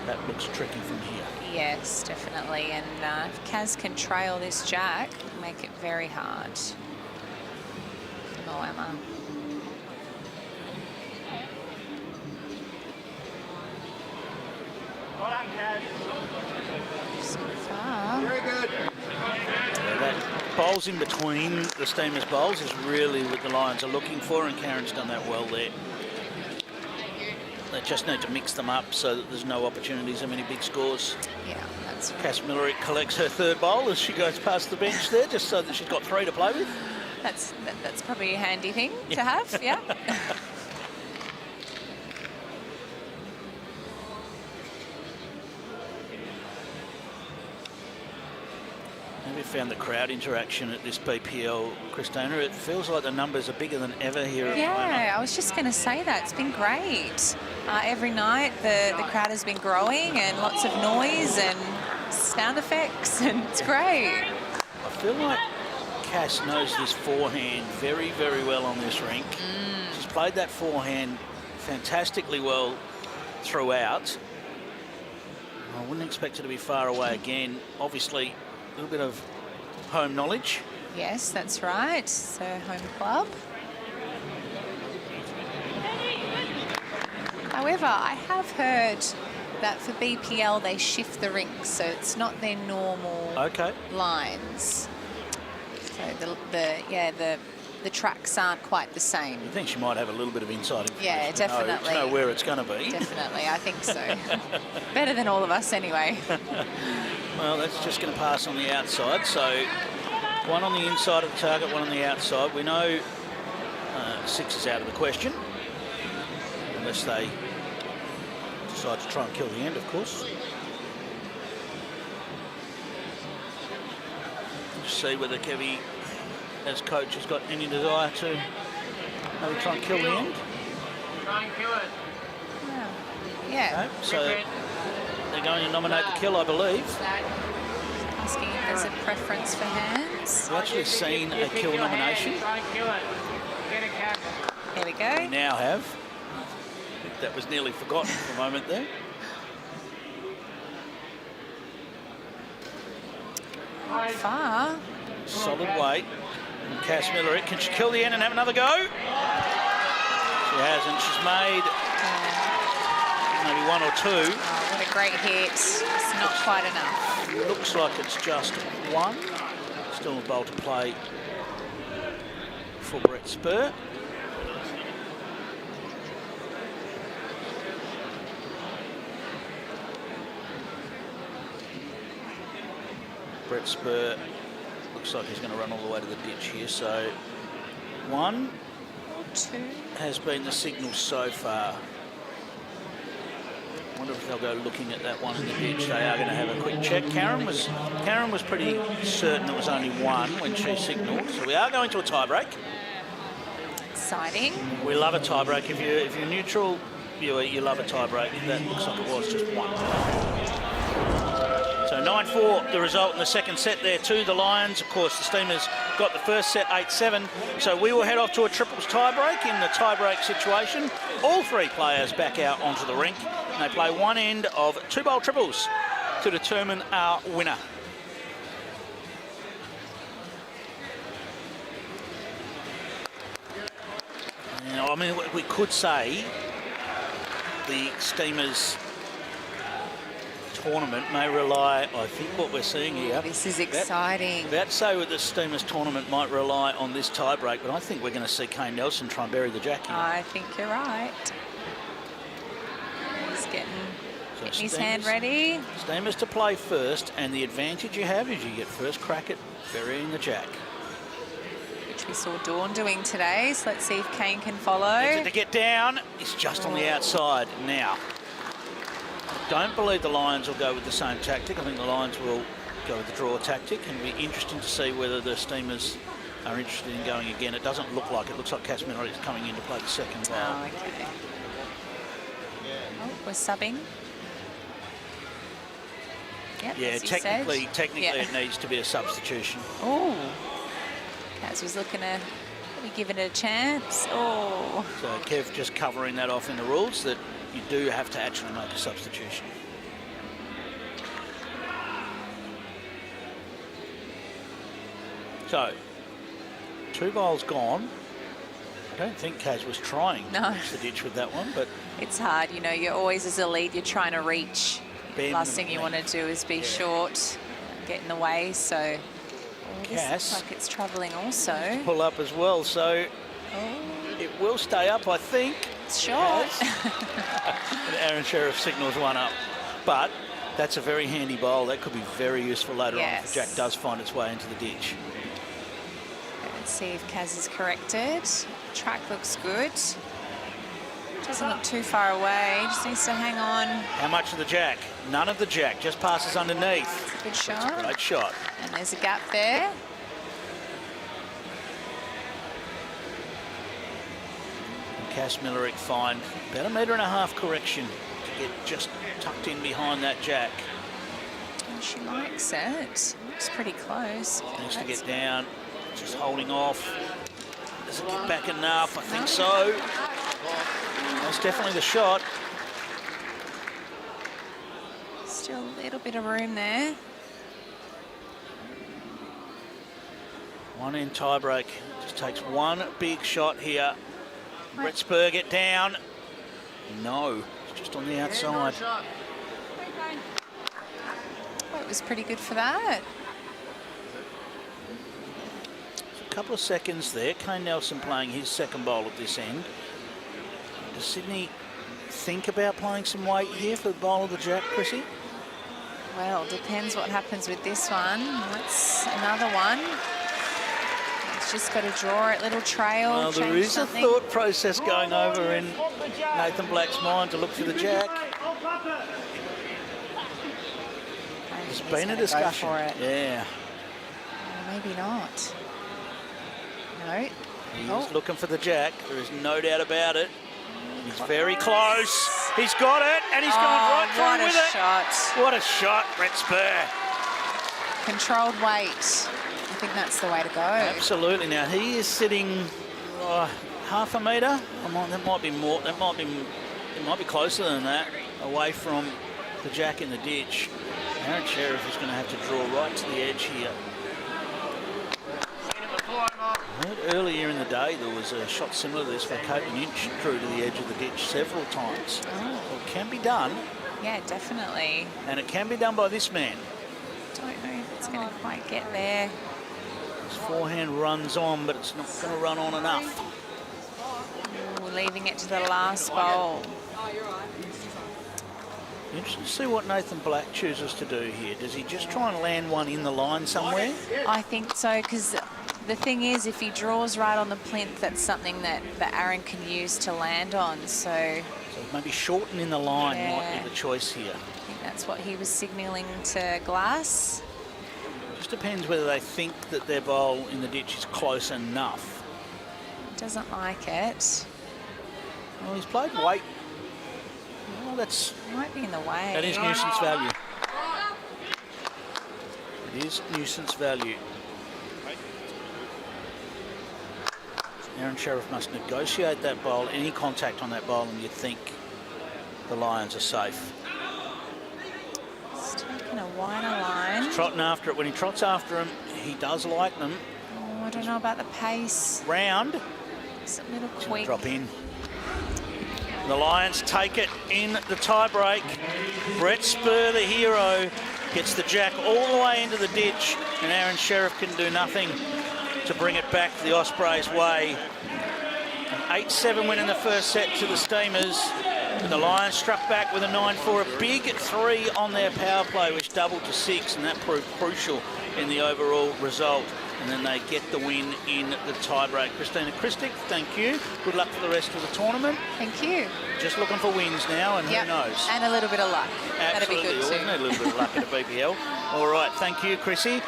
S1: That looks tricky from here.
S15: Yes, definitely. And if Kaz can trail this jack, it'll make it very hard for Moama.
S8: Well done, Kaz.
S15: So far.
S8: Very good.
S1: Yeah, that bowls in between the Steamers bowls is really what the Lions are looking for, and Karen's done that well there. They just need to mix them up so that there's no opportunities of any big scores.
S15: Yeah, that's right.
S1: Cass Millerick collects her 3rd bowl as she goes past the bench there, just so that she's got 3 to play with.
S15: That's probably a handy thing to have, yeah.
S1: Have you found the crowd interaction at this BPL, Christina? It feels like the numbers are bigger than ever here at Moama.
S15: Yeah, I was just going to say that. It's been great. Every night the crowd has been growing and lots of noise and sound effects, and it's great.
S1: I feel like Cass knows this forehand very, very well on this rink. She's played that forehand fantastically well throughout. I wouldn't expect her to be far away again. Obviously, a little bit of home knowledge.
S15: Yes, that's right. It's her home club. However, I have heard that for BPL they shift the rinks, so it's not their normal lines. So the tracks aren't quite the same.
S1: I think she might have a little bit of inside information.
S15: Yeah, definitely.
S1: To know where it's going to be.
S15: Definitely, I think so. Better than all of us anyway.
S1: Well, that's just going to pass on the outside. So 1 on the inside of the target, 1 on the outside. We know 6 is out of the question, unless they decide to try and kill the end, of course. Just see whether Kevy, as coach, has got any desire to maybe try and kill the end.
S8: Try and kill it.
S15: Yeah.
S1: Okay, so they're going to nominate the kill, I believe.
S15: Asking if there's a preference for hands.
S1: We've actually seen a kill nomination.
S8: Try and kill it. Get a cap.
S15: Here we go.
S1: We now have. I think that was nearly forgotten for a moment there.
S15: Far.
S1: Solid weight. And Cass Millerick, can she kill the end and have another go? She hasn't. She's made maybe one or two.
S15: Oh, what a great hit. It's not quite enough.
S1: Looks like it's just one. Still a bowl to play for Brett Spur. Brett Spur looks like he's going to run all the way to the ditch here. So one,
S15: two
S1: has been the signal so far. Wonder if they'll go looking at that one in the ditch. They are going to have a quick check. Karen was pretty certain it was only one when she signalled. So we are going to a tiebreak.
S15: Exciting.
S1: We love a tiebreak. If you're a neutral viewer, you love a tiebreak. That looks like it was just one. So 9-4, the result in the second set there to the Lions. Of course, the Steamers got the first set 8-7. So we will head off to a triples tiebreak. In the tiebreak situation, all three players back out onto the rink. And they play one end of 2-bowl triples to determine our winner. Now, I mean, we could say the Steamers tournament may rely, I think what we're seeing here.
S15: This is exciting.
S1: About to say that the Steamers tournament might rely on this tiebreak, but I think we're going to see Kane Nelson try and bury the jack here.
S15: I think you're right. He's getting his hand ready.
S1: Steamers to play first, and the advantage you have is you get first crack at burying the jack.
S15: Which we saw Dawn doing today, so let's see if Kane can follow.
S1: Needs it to get down. It's just on the outside now. Don't believe the Lions will go with the same tactic. I think the Lions will go with the draw tactic, and it'll be interesting to see whether the Steamers are interested in going again. It doesn't look like it. Looks like Tasmania is coming in to play the second bowl.
S15: Oh, okay. Oh, we're subbing. Yep,
S1: yeah, technically it needs to be a substitution.
S15: Oh, Kaz was looking to maybe give it a chance. Oh.
S1: So Kev just covering that off in the rules that you do have to actually make a substitution. So, 2 bowls gone. I don't think Kaz was trying to reach the ditch with that one, but
S15: it's hard, you know, you're always as a lead, you're trying to reach. Last thing you want to do is be short, get in the way, so this looks like it's travelling also.
S1: Pull up as well, so it will stay up, I think.
S15: It's short.
S1: And Aaron Sheriff signals one up. But that's a very handy bowl. That could be very useful later on if Jack does find its way into the ditch.
S15: Let's see if Kaz is corrected. Track looks good. Doesn't look too far away. Just needs to hang on.
S1: How much of the jack? None of the jack. Just passes underneath.
S15: That's a good shot.
S1: That's a great shot.
S15: And there's a gap there.
S1: Cass Millerick find about 1.5 metre correction to get just tucked in behind that jack.
S15: And she likes it. Looks pretty close.
S1: Needs to get down. Just holding off. Does it get back enough? I think so. That's definitely the shot.
S15: Still a little bit of room there.
S1: One in tiebreak. Just takes one big shot here. Brett Spur get down. No, it's just on the outside.
S15: Well, it was pretty good for that.
S1: A couple of seconds there. Kane Nelson playing his second bowl at this end. Does Sydney think about playing some weight here for the bowl of the jack, Chrissy?
S15: Well, depends what happens with this one. That's another one. It's just got to draw it, little trail.
S1: Well, there is
S15: something.
S1: a thought process going over in Nathan Black's mind to look for the jack. There's been a discussion.
S15: For it.
S1: Yeah.
S15: Maybe not. No.
S1: He's looking for the jack. There is no doubt about it. He's very close. He's got it, and he's gone right through with it.
S15: Shot.
S1: What a shot, Brett Spur.
S15: Controlled weight. I think that's the way to go.
S1: Absolutely. Now he is sitting half a metre. That might be more. It might be closer than that. Away from the jack in the ditch. Aaron Sheriff is going to have to draw right to the edge here. Earlier in in the day, there was a shot similar to this where Kayo drew to the edge of the ditch several times.
S15: Oh.
S1: So it can be done.
S15: Yeah, definitely.
S1: And it can be done by this man.
S15: Don't know if it's going to quite get there.
S1: His forehand runs on, but it's not going to run on enough.
S15: Ooh, leaving it to the last bowl.
S1: Interesting to see what Nathan Black chooses to do here. Does he just try and land one in the line somewhere?
S15: I think so, because the thing is, if he draws right on the plinth, that's something that Aaron can use to land on. So
S1: maybe shorten in the line might
S15: Yeah.
S1: be the choice here.
S15: I think that's what he was signalling to Glass.
S1: Just depends whether they think that their bowl in the ditch is close enough.
S15: Doesn't like it.
S1: Well, he's played weight. Well, that's...
S15: Might be in the way.
S1: That is nuisance value. It is nuisance value. Aaron Sheriff must negotiate that bowl, any contact on that bowl, and you'd think the Lions are safe.
S15: He's taking a wider line.
S1: He's trotting after it. When he trots after him, he does like them.
S15: Oh, I don't know about the pace.
S1: Round.
S15: It's a little quick.
S1: Drop in. The Lions take it in the tie-break. Brett Spur, the hero, gets the jack all the way into the ditch, and Aaron Sheriff can do nothing to bring it back the Ospreys' way. An 8-7 win in the first set to the Steamers. And the Lions struck back with a 9-4, a big 3 on their power play, which doubled to 6, and that proved crucial in the overall result. And then they get the win in the tie-break. Christina Christic, thank you. Good luck for the rest of the tournament.
S15: Thank you.
S1: Just looking for wins now, and
S15: Yep.
S1: who knows?
S15: And a little bit of luck.
S1: Absolutely,
S15: That'd be good too.
S1: wasn't it? A little bit of luck at a BPL. All right, thank you, Chrissy.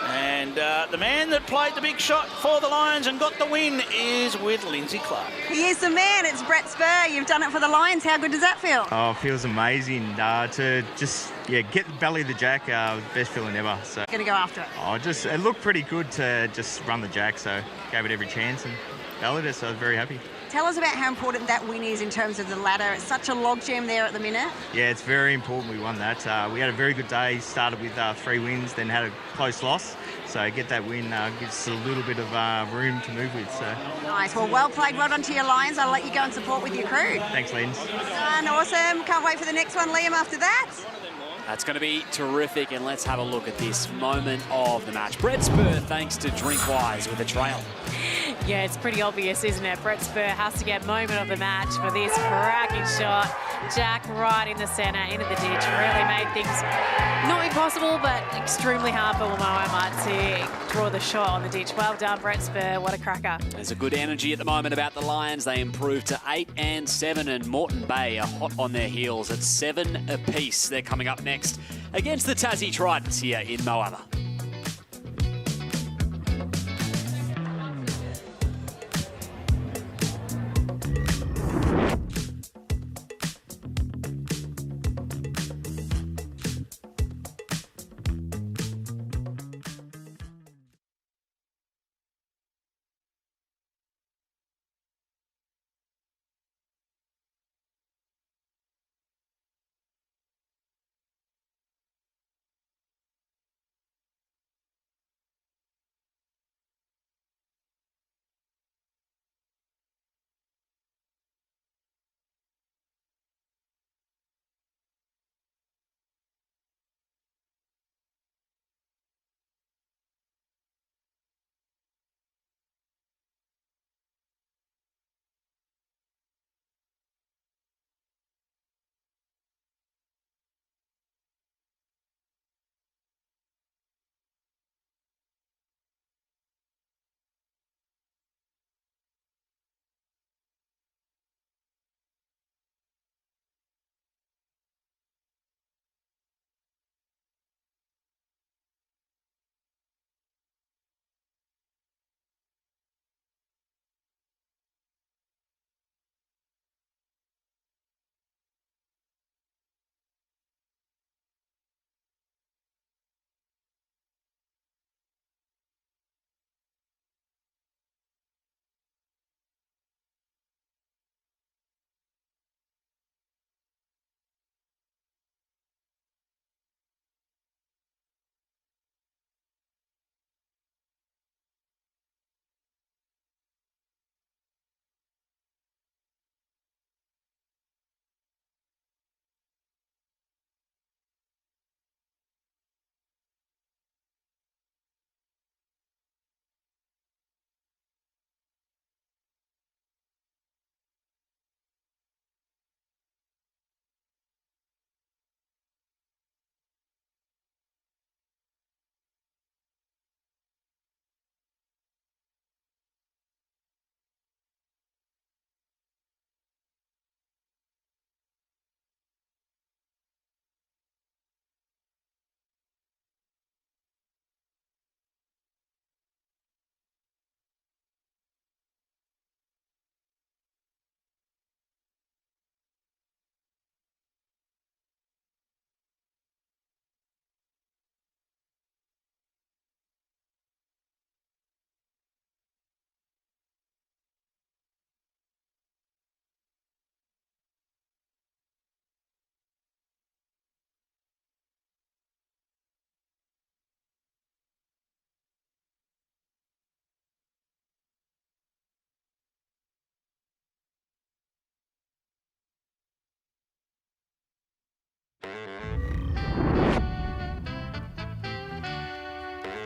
S1: And the man that played the big shot for the Lions and got the win is with Lindsay Clark.
S4: He is the man. It's Brett Spur. You've done it for the Lions. How good does that feel?
S6: Oh, it feels amazing to just get the belly of the jack. Best feeling ever. So
S4: Going to go after it.
S6: it looked pretty good to just run the jack. So gave it every chance and bellied it. So I was very happy.
S4: Tell us about how important that win is in terms of the ladder. It's such a logjam there at the minute.
S6: Yeah, it's very important we won that. We had a very good day. Started with 3 wins, then had a close loss. So get that win gives us a little bit of room to move with. So
S4: Nice. Well played. Well done to your Lions. I'll let you go and support with your crew.
S6: thanks, Lens.
S4: Done. Awesome. Can't wait for the next one, Liam, after that.
S2: That's going to be terrific, and let's have a look at this moment of the match. Brett Spur, thanks to Drinkwise with a trail.
S3: Yeah, it's pretty obvious, isn't it? Brett Spur has to get moment of the match for this cracking shot. Jack right in the centre, into the ditch. Really made things not impossible, but extremely hard for Moama to draw the shot on the ditch. Well done, Brett Spur. What a cracker.
S2: There's a good energy at the moment about the Lions. They improved to 8-7, and Moreton Bay are hot on their heels at 7 apiece. They're coming up next against the Tassie Tridents here in Moama.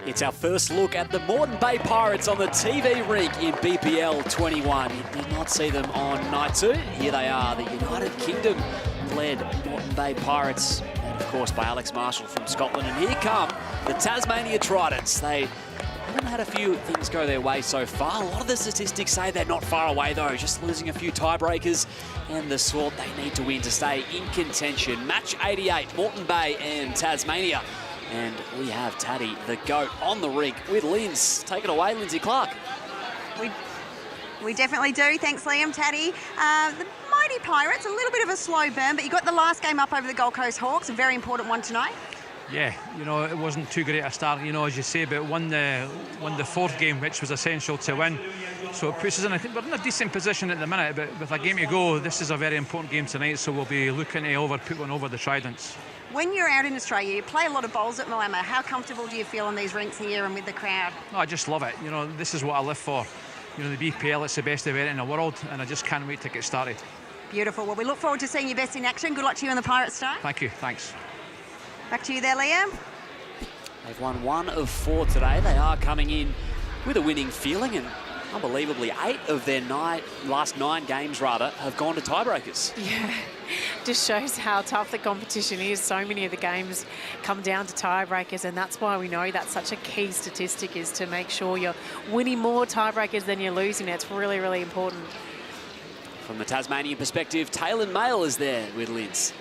S2: It's our first look at the Moreton Bay Pirates on the TV rink in BPL 21. You did not see them on night 2. Here they are, the United Kingdom-led Moreton Bay Pirates, and of course by Alex Marshall from Scotland. And here come the Tasmania Tridents. They haven't had a few things go their way so far. A lot of the statistics say they're not far away though, just losing a few tiebreakers and the sort they need to win to stay in contention. Match 88, Moreton Bay and Tasmania. And we have Taddy, the GOAT, on the rink with Linz. Take it away, Lindsay Clark.
S4: We definitely do. Thanks, Liam. Taddy. The mighty Pirates, a little bit of a slow burn, but you got the last game up over the Gold Coast Hawks, a very important one tonight.
S16: Yeah, you know, it wasn't too great a start, you know, as you say, but won the fourth game, which was essential to win. So it puts us in, I think we're in a decent position at the minute, but with a game to go, this is a very important game tonight, so we'll be looking to put one over the Tridents.
S4: When you're out in Australia, you play a lot of bowls at Moama. How comfortable do you feel on these rinks here and with the crowd?
S16: No, I just love it. You know, this is what I live for. You know, the BPL, it's the best event in the world, and I just can't wait to get started.
S4: Beautiful. Well, we look forward to seeing you best in action. Good luck to you in the Pirates today.
S16: Thank you. Thanks.
S4: Back to you there, Liam.
S2: They've won 1 of 4 today. They are coming in with a winning feeling, and unbelievably 8 of their last 9 games have gone to tiebreakers.
S3: Yeah, just shows how tough the competition is. So many of the games come down to tiebreakers, and that's why we know that's such a key statistic, is to make sure you're winning more tiebreakers than you're losing. It's really, really important.
S2: From the Tasmanian perspective, Taylor Mail is there with Linz.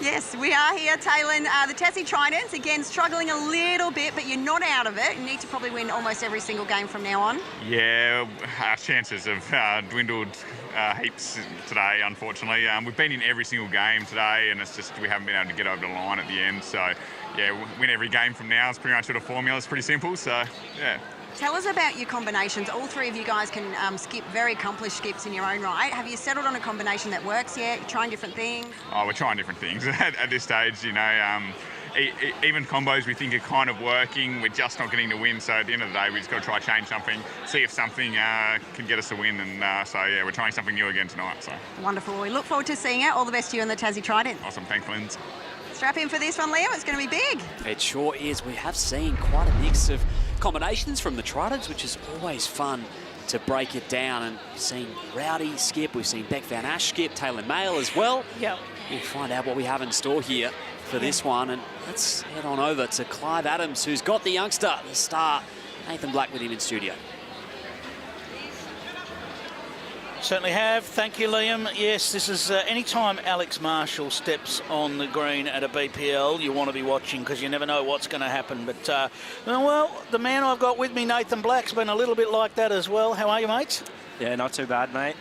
S4: Yes, we are here, Taylor. The Tassie Tridents, again, struggling a little bit, but you're not out of it. You need to probably win almost every single game from now on.
S17: Yeah, our chances have dwindled heaps today, unfortunately. We've been in every single game today, and it's just we haven't been able to get over the line at the end. So, yeah, win every game from now is pretty much the formula. It's pretty simple, so, yeah.
S4: Tell us about your combinations. All 3 of you guys can skip, very accomplished skips in your own right. Have you settled on a combination that works yet? You're trying different things?
S17: Oh, we're trying different things at this stage, you know. Even combos we think are kind of working, we're just not getting the win. So at the end of the day, we just got to try change something, see if something can get us a win. And so, yeah, we're trying something new again tonight. So
S4: wonderful. We look forward to seeing it. All the best to you and the Tassie Trident.
S17: Awesome. Thanks, Linz.
S4: Strap in for this one, Liam. It's going to be big.
S2: It sure is. We have seen quite a mix of combinations from the Tridents, which is always fun to break it down. And we've seen Rowdy skip, we've seen Beck Van Ash skip, Taylor Mail as well.
S3: Yep.
S2: We'll find out what we have in store here for this one. And let's head on over to Clive Adams, who's got the youngster, the star, Nathan Black, with him in studio.
S1: Certainly have. Thank you, Liam. Yes, this is anytime Alex Marshall steps on the green at a BPL, you want to be watching because you never know what's going to happen. But, well, the man I've got with me, Nathan Black's been a little bit like that as well. How are you, mates?
S18: Yeah, not too bad, mate.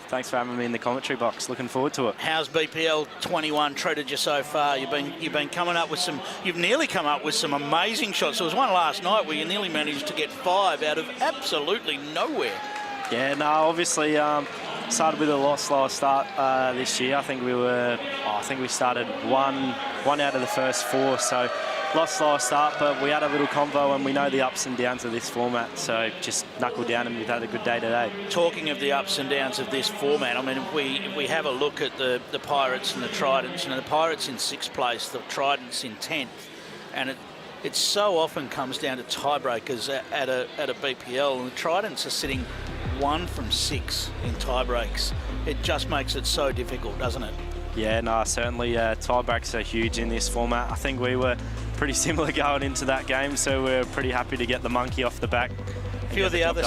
S18: Thanks for having me in the commentary box. Looking forward to it.
S1: How's BPL 21 treated you so far? You've been coming up with you've nearly come up with some amazing shots. There was one last night where you nearly managed to get 5 out of absolutely nowhere.
S18: Yeah, no, obviously started with a lot slower start this year. I think we started one out of the first 4, so a lot slower start, but we had a little convo and we know the ups and downs of this format, so just knuckled down and we've had a good day today. Talking
S1: of the ups and downs of this format, I mean, if we have a look at the Pirates and the Tridents, you know, the Pirates in 6th place, the Tridents in 10th, and it so often comes down to tiebreakers at a BPL, and the Tridents are sitting 1 from 6 in tiebreaks. It just makes it so difficult, doesn't it?
S18: Yeah, no, certainly tiebreaks are huge in this format. I think we were pretty similar going into that game, so we're pretty happy to get the monkey off the back.
S1: A few of the other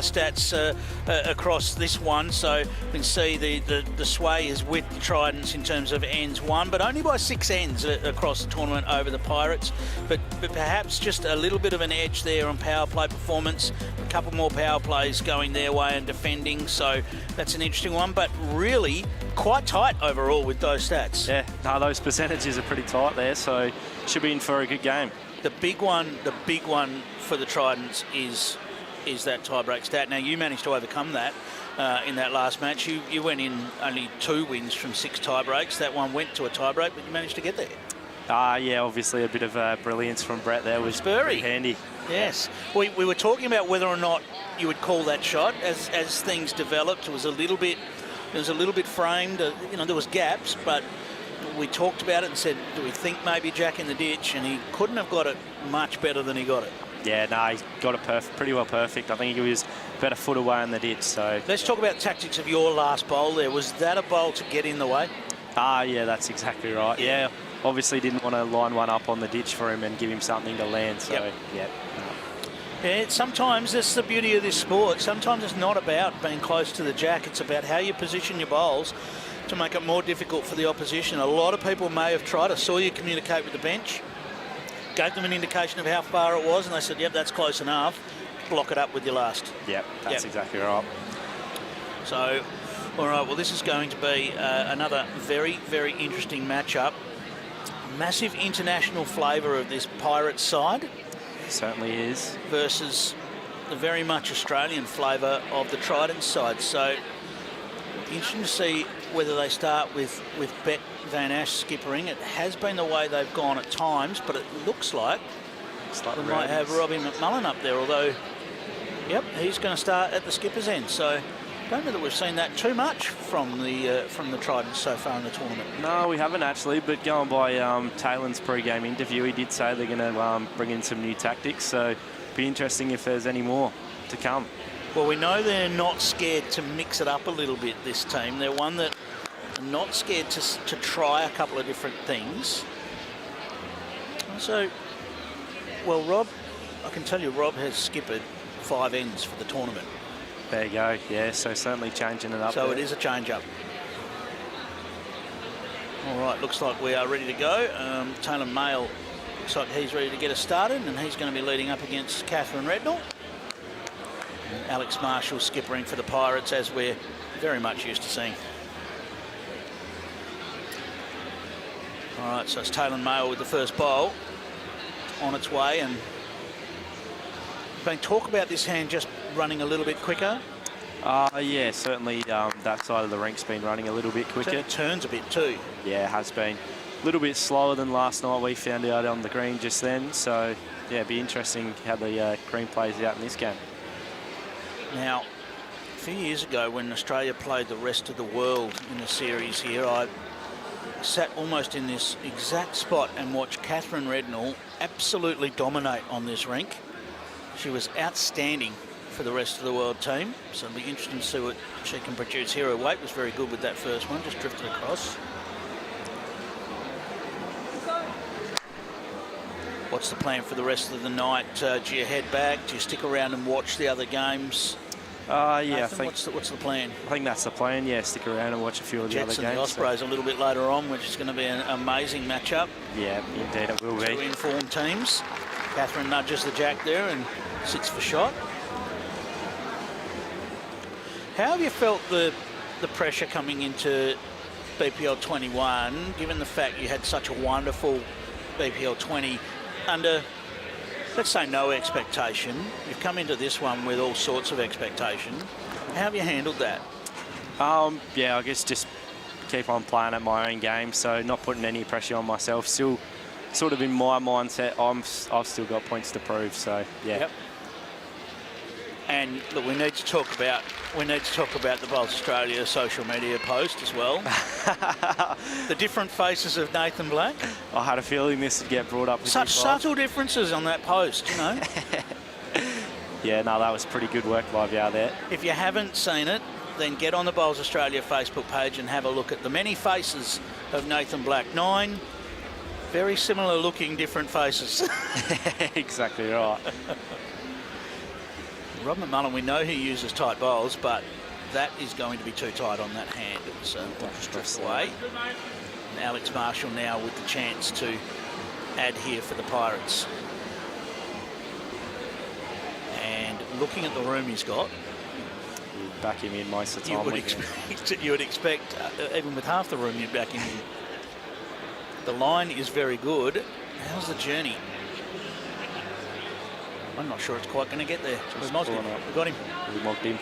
S1: stats across this one. So you can see the sway is with the Tridents in terms of ends won, but only by 6 ends across the tournament over the Pirates. But perhaps just a little bit of an edge there on power play performance. A couple more power plays going their way and defending. So that's an interesting one, but really quite tight overall with those stats.
S18: Yeah, no, those percentages are pretty tight there, so should be in for a good game.
S1: The big one for the Tridents is that tiebreak stat. Now, you managed to overcome that in that last match. You went in only 2 wins from 6 tiebreaks. That one went to a tiebreak, but you managed to get there.
S18: Yeah, obviously a bit of brilliance from Brett there was pretty handy.
S1: Yes. We were talking about whether or not you would call that shot. As things developed, it was a little bit It was a little bit framed. You know, there was gaps, but we talked about it and said, do we think maybe Jack in the ditch? And he couldn't have got it much better than he got it.
S18: Yeah, no, he got it pretty well perfect. I think he was about a foot away in the ditch. So
S1: let's talk about tactics of your last bowl there. Was that a bowl to get in the way?
S18: Yeah, that's exactly right. Yeah, obviously didn't want to line one up on the ditch for him and give him something to land. So,
S1: Yeah, sometimes that's the beauty of this sport. Sometimes it's not about being close to the jack. It's about how you position your bowls to make it more difficult for the opposition. A lot of people may have tried. I saw you communicate with the bench, gave them an indication of how far it was, and they said, yep, that's close enough. Block it up with your last.
S18: Yep, that's exactly right.
S1: So, all right, well, this is going to be another very, very interesting matchup. Massive international flavour of this Pirates side.
S18: Certainly is.
S1: Versus the very much Australian flavour of the Tridents side. So, interesting to see whether they start with Beck Van Ash skippering. It has been the way they've gone at times, but it looks like we might have Robbie McMullen up there, although, yep, he's going to start at the skipper's end. So, don't know that we've seen that too much from the Tridents so far in the tournament.
S18: No, we haven't actually, but going by Taylor's pre-game interview, he did say they're going to bring in some new tactics, so it'll be interesting if there's any more to come.
S1: Well, we know they're not scared to mix it up a little bit, this team. They're one that are not scared to try a couple of different things. So, well, Rob, I can tell you Rob has skippered 5 ends for the tournament.
S18: There you go, yeah, so certainly changing it up.
S1: So
S18: there.
S1: it is a change-up. All right, looks like we are ready to go. Taylor Mayle looks like he's ready to get us started, and he's going to be leading up against Catherine Rednall. And Alex Marshall skippering for the Pirates, as we're very much used to seeing. All right, so it's Taylor Mayle with the first bowl on its way, and been talk about this hand just running a little bit quicker.
S18: Yeah, certainly that side of the rink's been running a little bit quicker.
S1: It turns a bit too.
S18: Yeah, it has been. A little bit slower than last night, we found out on the green just then. So, yeah, it'd be interesting how the green plays out in this game.
S1: Now, a few years ago when Australia played the rest of the world in the series here, I sat almost in this exact spot and watched Catherine Rednall absolutely dominate on this rink. She was outstanding for the rest of the world team, so it'll be interesting to see what she can produce here. Her weight was very good with that first one, just drifted across. What's the plan for the rest of the night? Do you head back? Do you stick around and watch the other games?
S18: Yeah,
S1: Nathan,
S18: I think...
S1: What's the plan?
S18: I think that's the plan, yeah, stick around and watch a few of the
S1: Jets
S18: other
S1: and
S18: games.
S1: the Ospreys a little bit later on, which is going to be an amazing matchup.
S18: Yeah, indeed it will be.
S1: Two informed teams. Catherine nudges the jack there and sits for shot. How have you felt the pressure coming into BPL 21, given the fact you had such a wonderful BPL 20 under, let's say, no expectation? You've come into this one with all sorts of expectation. How have you handled that?
S18: Yeah, I guess just keep on playing at my own game, so not putting any pressure on myself. Still sort of in my mindset, I've still got points to prove, so yeah.
S1: Yep. And look, we need to talk about the Bowls Australia social media post as well. The different faces of Nathan Black.
S18: I had a feeling this would get brought up. With
S1: such subtle differences on that post, you know.
S18: Yeah, no, that was pretty good work live out there.
S1: If you haven't seen it, then get on the Bowls Australia Facebook page and have a look at the many faces of Nathan Black. 9 very similar looking different faces.
S18: Exactly right.
S1: Rob McMullen, we know he uses tight bowls, but that is going to be too tight on that hand. So just drift away. And Alex Marshall now with the chance to add here for the Pirates. And looking at the room he's got,
S18: you'd back him in most of the time.
S1: You would expect, even with half the room, you'd back him in. The line is very good. How's the journey? I'm not sure it's quite going to get there. We got him.
S18: We mocked him.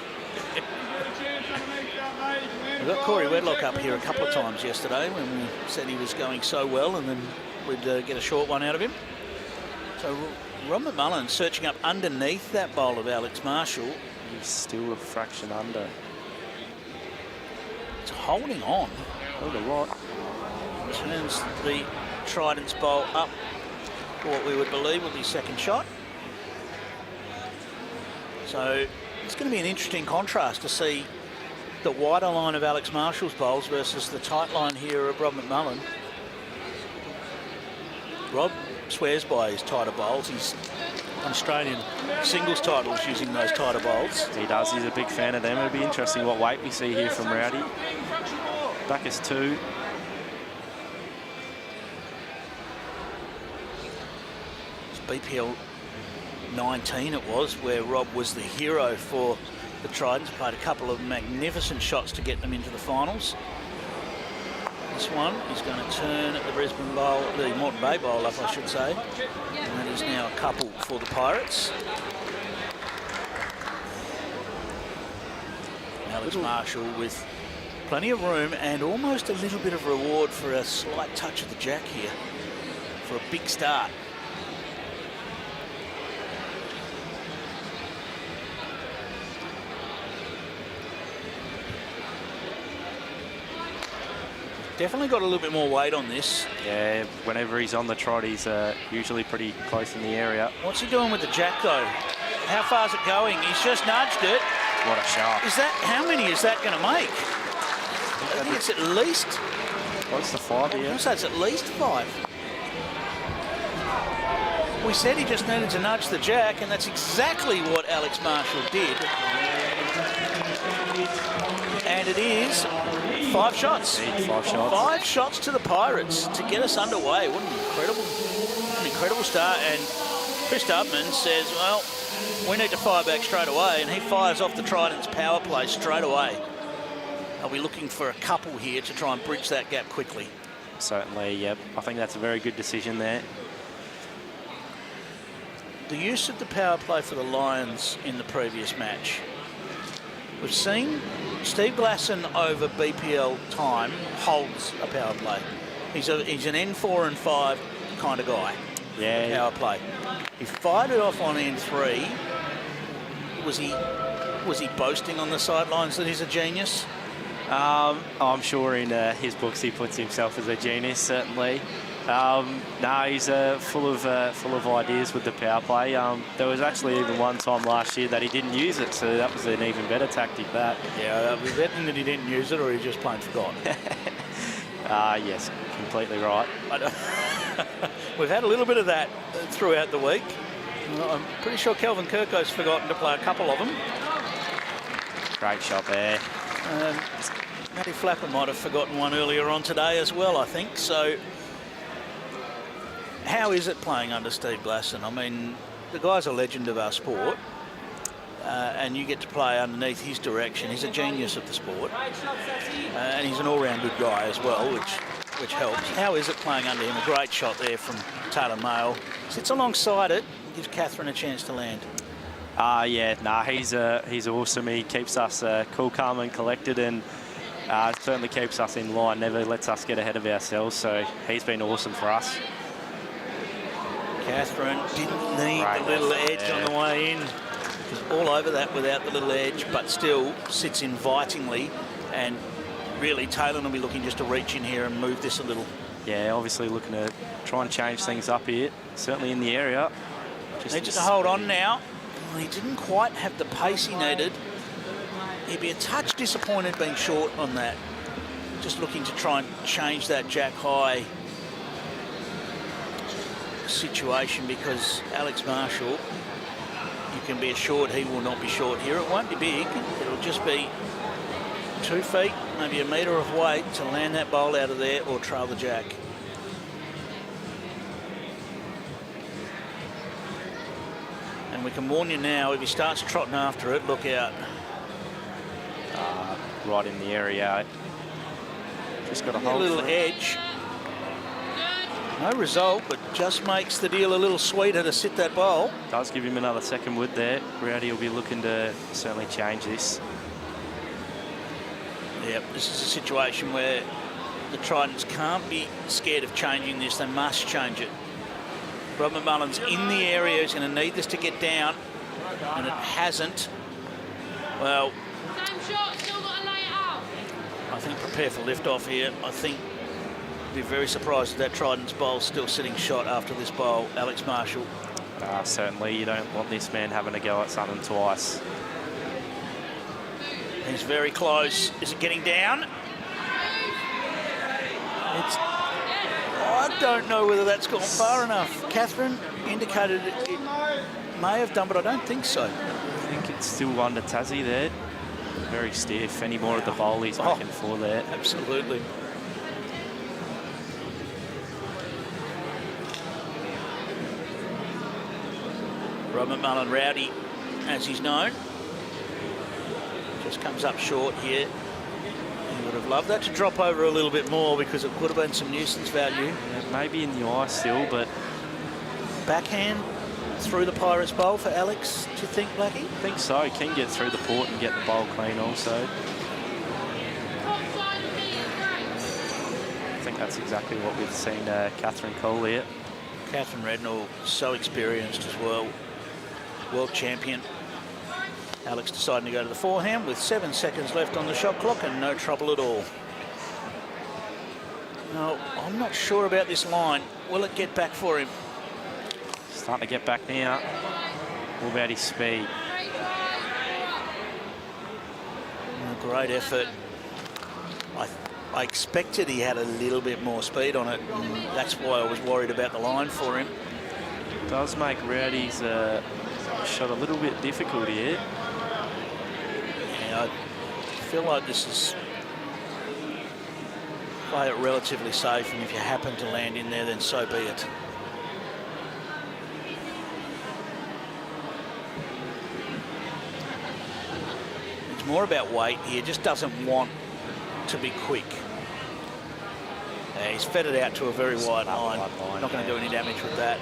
S1: We got Corey Wedlock up here a couple of times yesterday when we said he was going so well, and then we'd get a short one out of him. So Rob McMullen searching up underneath that bowl of Alex Marshall.
S18: He's still a fraction under.
S1: It's holding on.
S18: Hold a lot.
S1: Turns the Tridents bowl up for what we would believe will be second shot. So it's going to be an interesting contrast to see the wider line of Alex Marshall's bowls versus the tight line here of Rob McMullen. Rob swears by his tighter bowls. He's won Australian singles titles using those tighter bowls.
S18: He does. He's a big fan of them. It'll be interesting what weight we see here from Rowdy. Back is 2.
S1: It's BPL 19 it was, where Rob was the hero for the Tridents. Played a couple of magnificent shots to get them into the finals. This one is going to turn the Brisbane bowl, the Moreton Bay bowl up, I should say. And that is now a couple for the Pirates. Alex Marshall with plenty of room and almost a little bit of reward for a slight touch of the jack here for a big start. Definitely got a little bit more weight on this.
S18: Yeah, whenever he's on the trot, he's usually pretty close in the area.
S1: What's he doing with the jack, though? How far is it going? He's just nudged it.
S18: What a shot.
S1: Is that, how many is that going to make? I think it's at least...
S18: Close to 5, yeah.
S1: I say it's at least 5. We said he just needed to nudge the jack, and that's exactly what Alex Marshall did. And it is 5 shots.
S18: 5 shots.
S1: 5 shots to the Pirates to get us underway. What an incredible start. And Chris Dubman says, well, we need to fire back straight away. And he fires off the Tridents power play straight away. Are we looking for a couple here to try and bridge that gap quickly?
S18: Certainly, yep. I think that's a very good decision there.
S1: The use of the power play for the Lions in the previous match. We've seen Steve Glasson over BPL time holds a power play. He's an N4 and 5 kind of guy.
S18: Yeah.
S1: Power play. He fired it off on N3. Was he boasting on the sidelines that he's a genius?
S18: I'm sure in his books he puts himself as a genius, certainly. No, he's full of ideas with the power play. There was actually even one time last year that he didn't use it, so that was an even better tactic. That.
S1: Yeah, we're betting that he didn't use it, or he just plain forgot.
S18: Yes, completely right.
S1: We've had a little bit of that throughout the week. I'm pretty sure Kelvin Kirko's forgotten to play a couple of them.
S18: Great shot there.
S1: Matty Flapper might have forgotten one earlier on today as well, I think. So, how is it playing under Steve Glasson? I mean, the guy's a legend of our sport, and you get to play underneath his direction. He's a genius of the sport, and he's an all-round good guy as well, which helps. How is it playing under him? A great shot there from Taylor Mail. Sits alongside it, gives Catherine a chance to land.
S18: Yeah, nah, he's awesome. He keeps us cool, calm and collected, and certainly keeps us in line, never lets us get ahead of ourselves, so he's been awesome for us.
S1: Catherine didn't need the little edge on the way in. She's all over that without the little edge, but still sits invitingly, and really Taylor will be looking just to reach in here and move this a little.
S18: Yeah, obviously looking to try and change things up here, certainly in the area.
S1: Needs to hold on now. Well, he didn't quite have the pace he needed. He'd be a touch disappointed being short on that. Just looking to try and change that jack high situation, because Alex Marshall, you can be assured he will not be short here. It won't be big. It'll just be 2 feet, maybe a metre of weight to land that bowl out of there or trail the jack. And we can warn you now, if he starts trotting after it, look out.
S18: Right in the area. Just got a hold.
S1: A little edge. No result, but just makes the deal a little sweeter to sit that bowl.
S18: Does give him another second wood there. Rowdy will be looking to certainly change this.
S1: Yep, this is a situation where the Tridents can't be scared of changing this. They must change it. Rob McMullen's in the area. He's going to need this to get down, and it hasn't. Well, I think prepare for lift-off here. I think be very surprised if that Tridents bowl still sitting shot after this bowl. Alex Marshall.
S18: Certainly, you don't want this man having to go at something twice.
S1: He's very close. Is it getting down? I don't know whether that's gone far enough. Catherine indicated it may have done, but I don't think so.
S18: I think it's still under Tassie there. Very stiff. Any more of the bowl he's making for there.
S1: Absolutely. Robert Mullen Rowdy, as he's known, just comes up short here. He would have loved that to drop over a little bit more because it would have been some nuisance value.
S18: Yeah, maybe in the eye still, but...
S1: Backhand through the Pirates bowl for Alex, do you think, Blackie?
S18: I think so. He can get through the port and get the bowl clean also. I think that's exactly what we've seen Catherine call here.
S1: Catherine Rednall, so experienced as well. World champion. Alex deciding to go to the forehand with 7 seconds left on the shot clock and no trouble at all. No, I'm not sure about this line. Will it get back for him?
S18: Starting to get back now. What about his speed?
S1: Great effort. I expected he had a little bit more speed on it, and that's why I was worried about the line for him.
S18: It does make Rowdy's shot a little bit difficult here.
S1: Yeah, I feel like this is... Play it relatively safe, and if you happen to land in there, then so be it. It's more about weight here, just doesn't want to be quick. He's fed it out to a very wide line. Not going to do any damage with that.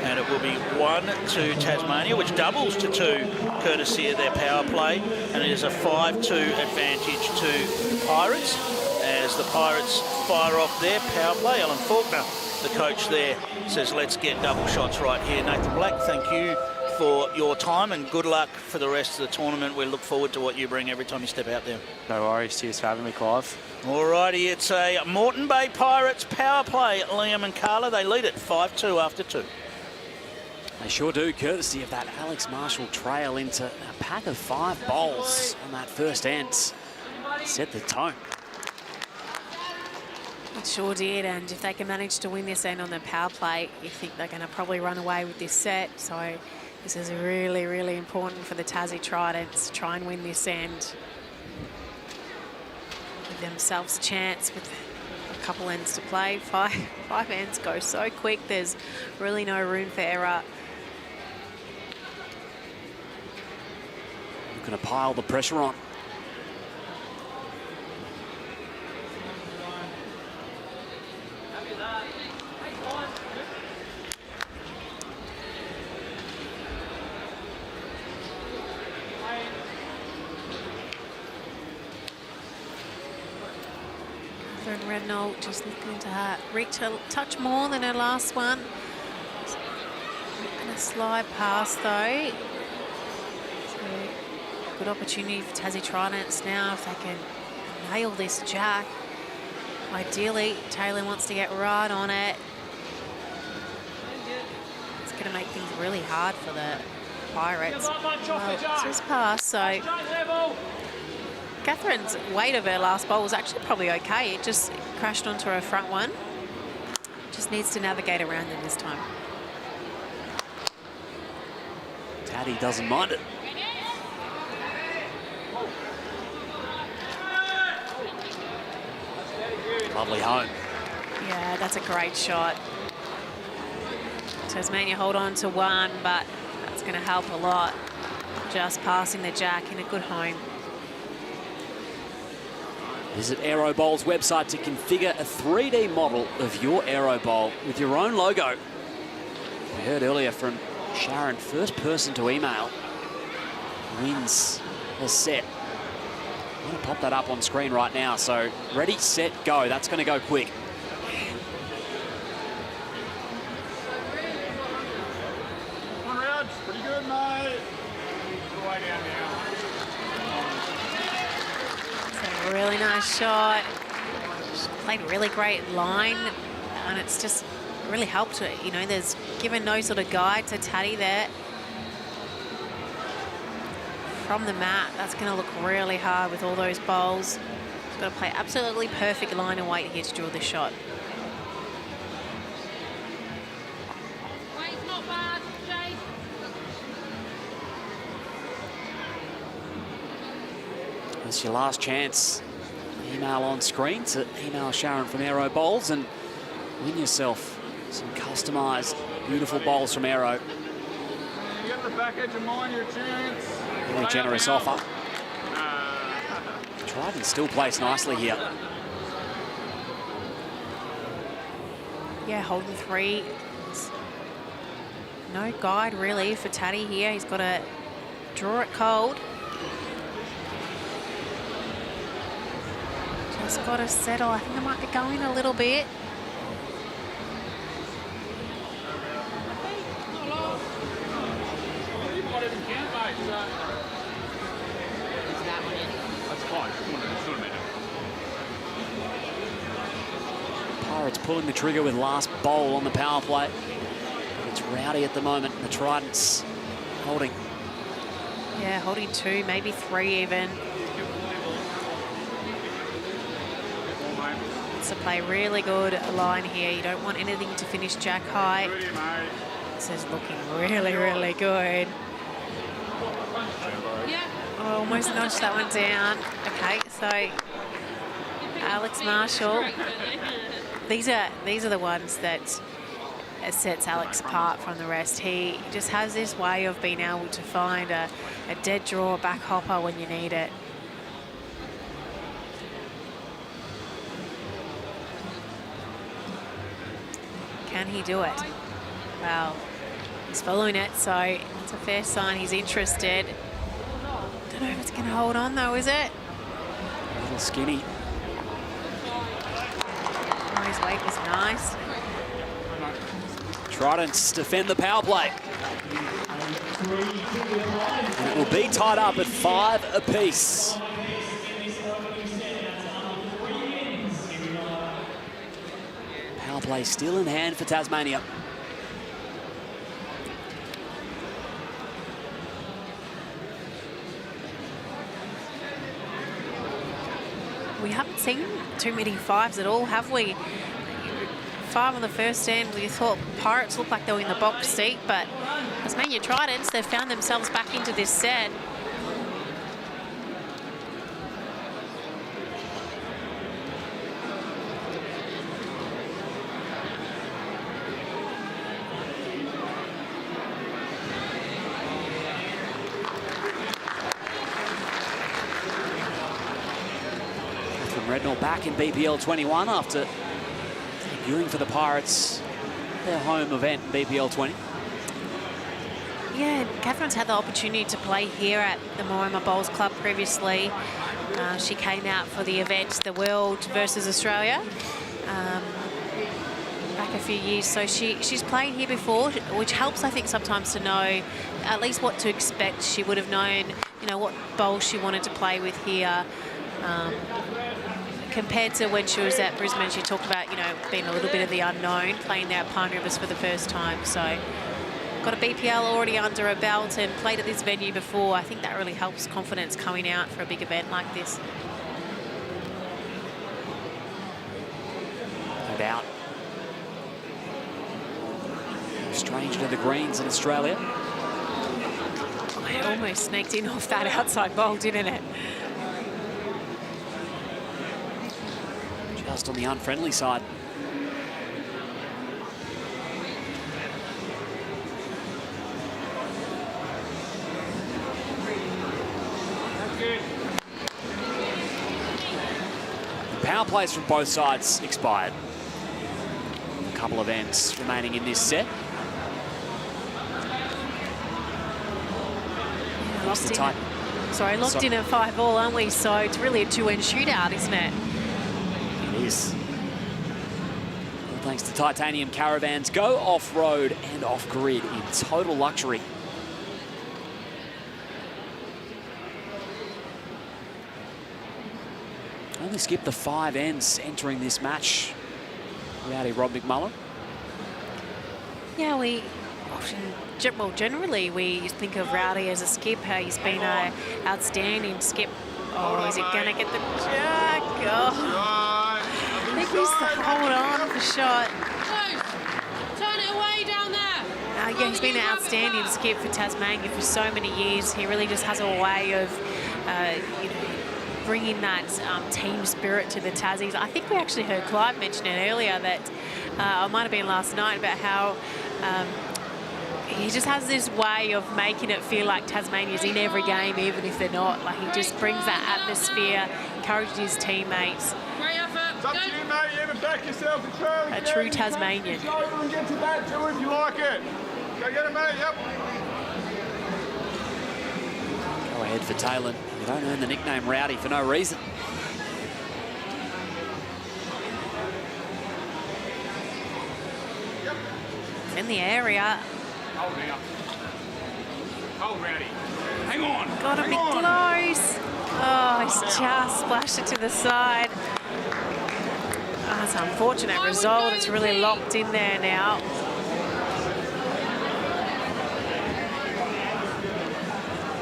S1: And it will be 1-2 Tasmania, which doubles to 2 courtesy of their power play. And it is a 5-2 advantage to Pirates as the Pirates fire off their power play. Alan Faulkner, the coach there, says let's get double shots right here. Nathan Black, thank you for your time and good luck for the rest of the tournament. We look forward to what you bring every time you step out there.
S18: No worries. Cheers for having me, Clive.
S1: Alrighty, it's a Moreton Bay Pirates power play. Liam and Carla, they lead it 5-2 after 2.
S2: They sure do, courtesy of that Alex Marshall trail into a pack of 5 bowls on that first end. Set the tone.
S3: It sure did, and if they can manage to win this end on the power play, you think they're going to probably run away with this set. So this is really, really important for the Tassie Tridents to try and win this end. Give themselves a chance with a couple ends to play. Five ends go so quick, there's really no room for error.
S2: Looking to pile the pressure on.
S3: Rednall just looking to reach a touch more than her last one. Going to slide past though. So good opportunity for Tassie Tridents now if they can nail this jack. Ideally, Taylor wants to get right on it. It's going to make things really hard for the Pirates. Well, it's just past, so Catherine's weight of her last bowl was actually probably okay. It just crashed onto her front one. Just needs to navigate around them this time.
S2: Taddy doesn't mind it. Lovely home.
S3: Yeah, that's a great shot. Tasmania hold on to 1, but that's going to help a lot. Just passing the jack in a good home.
S2: Visit Aero Bowl's website to configure a 3D model of your Aero Bowl with your own logo. We heard earlier from Sharon, first person to email wins a set. I'm going to pop that up on screen right now. So ready, set, go. That's going to go quick.
S8: One round, pretty good, mate. Way down now.
S3: really nice shot. She's played a really great line, and it's just really helped her. You know, there's given no sort of guide to Taddy there. From the mat, that's going to look really hard with all those bowls. She's got to play absolutely perfect line and weight here to draw this shot.
S2: It's your last chance. Email on screen to email Sharon from Aero Bowls and win yourself some customised, beautiful bowls from Aero.
S17: Get the back edge of mine, your chance.
S2: Really generous offer. Tridents still placed nicely here.
S3: Yeah, holding 3. No guide really for Taddy here. He's got to draw it cold. Just got to settle. I think I might be going a little bit.
S2: Pirates pulling the trigger with last bowl on the power play. It's rowdy at the moment. The Tridents holding.
S3: Yeah, holding 2, maybe 3 even. It's to play really good line here. You don't want anything to finish jack high. This is looking really, really good. Oh, almost nudged that one down. Okay, so Alex Marshall. These are the ones that sets Alex apart from the rest. He just has this way of being able to find a dead draw back hopper when you need it. Can he do it? Well, he's following it, so it's a fair sign he's interested. Don't know if it's going to hold on though, is it?
S2: A little skinny.
S3: Oh, his weight is nice.
S2: Tridents defend the power play. And it will be tied up at 5 apiece. Power play still in hand for Tasmania.
S3: We haven't seen too many 5s at all, have we? 5 on the first end. We thought Pirates looked like they were in the box seat, but Tasmania Tridents, they've found themselves back into this set.
S2: Rednall back in BPL 21 after debuting for the Pirates, their home event in BPL 20.
S3: Yeah, Catherine's had the opportunity to play here at the Moama Bowls Club previously. She came out for the event, the World versus Australia, back a few years. So she's played here before, which helps, I think, sometimes to know at least what to expect. She would have known, you know, what bowl she wanted to play with here. Compared to when she was at Brisbane, she talked about, you know, being a little bit of the unknown, playing there at Pine Rivers for the first time. So got a BPL already under her belt and played at this venue before. I think that really helps confidence coming out for a big event like this.
S2: No doubt. Stranger to the greens in Australia.
S3: Oh, it almost sneaked in off that outside bowl, didn't it?
S2: Just on the unfriendly side. The power plays from both sides expired. A couple of ends remaining in this set.
S3: Locked in at 5 all, aren't we? So it's really a 2-end shootout, isn't it?
S2: It is. Well, thanks to Titanium Caravans, go off-road and off-grid in total luxury. Only skipped the 5 ends entering this match. Rowdy Rob McMullen.
S3: Yeah, we often, well, generally we think of Rowdy as a skipper. He's been an outstanding skip. Oh, is he going to get the jack? Oh. I think he's hold on for shot.
S19: Turn it away down there.
S3: Yeah, he's been an outstanding skip for Tasmania for so many years. He really just has a way of, you know, bringing that team spirit to the Tassies. I think we actually heard Clive mention it earlier that, it might have been last night, about how he just has this way of making it feel like Tasmania's in every game, even if they're not. Like, he just brings that atmosphere, encourages his teammates.
S19: Great effort.
S8: It's up to you, mate. You ever back yourself and try.
S3: A true Tasmanian.
S8: Go over and get to that too if you like it. Go get it, mate. Yep.
S2: Go ahead for Taylor. You don't earn the nickname Rowdy for no reason.
S3: It's in the area.
S17: Hold now. Hold, Rowdy. Hang on.
S3: Got to be close. Oh, he's just splashed it to the side. Oh, it's an unfortunate result. It's really locked in there now.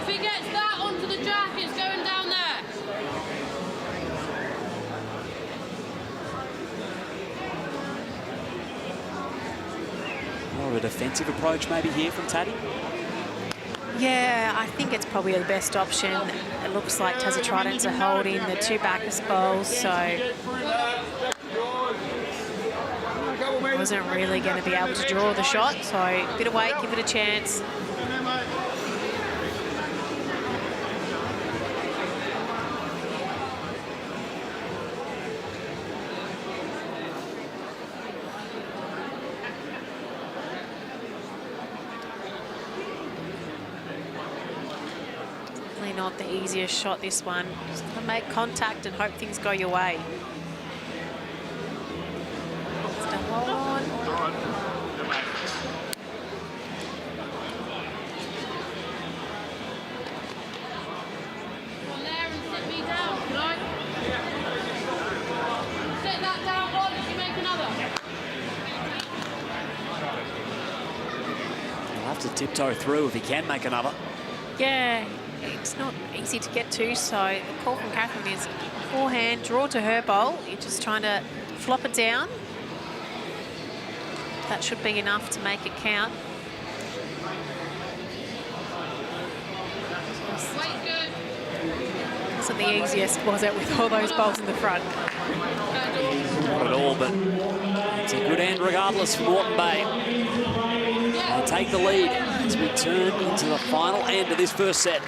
S19: If he gets that onto the jack, it's going down there.
S2: More of a defensive approach maybe here from Taddy.
S3: Yeah, I think it's probably the best option. It looks like Tassie Tridents are holding the 2 backers bowls, so wasn't really going to be able to draw the shot. So a bit of weight, give it a chance. Not the easiest shot, this one. Just gotta make contact and hope things go your way. Still hold on.
S19: Come on there and sit me down, can I? Sit that down once, you make another.
S2: He'll have to tiptoe through if he can make another.
S3: Yeah, it's not easy to get to, so the call from Catherine is forehand, draw to her bowl. You're just trying to flop it down. That should be enough to make it count. Wasn't the easiest, was it, with all those bowls in the front?
S2: Not at all, but it's a good end regardless for Moreton Bay. They take the lead as we turn into the final end of this first set.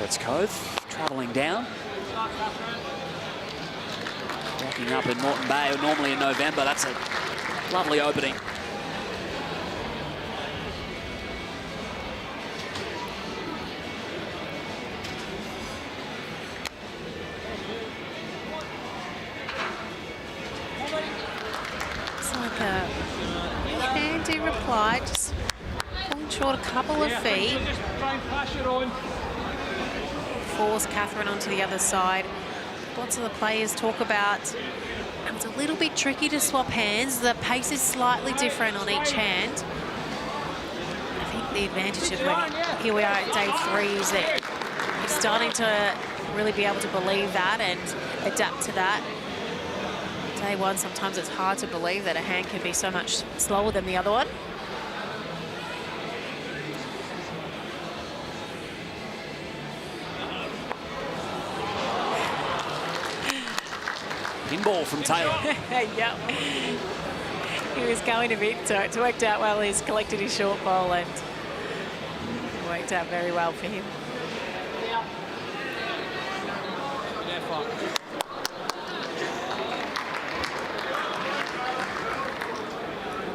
S2: Pirates Cove travelling down. Walking up in Moreton Bay, normally in November. That's a lovely opening.
S3: It's like a handy reply, just falling short a couple of feet. Force Catherine onto the other side. Lots of the players talk about it's a little bit tricky to swap hands. The pace is slightly different on each hand. I think the advantage of when here we are at day 3 is that you're starting to really be able to believe that and adapt to that. Day 1, sometimes it's hard to believe that a hand can be so much slower than the other one.
S2: Pinball from Taylor.
S3: Yep. He was going a bit, so it's worked out well. He's collected his short ball and it worked out very well for him.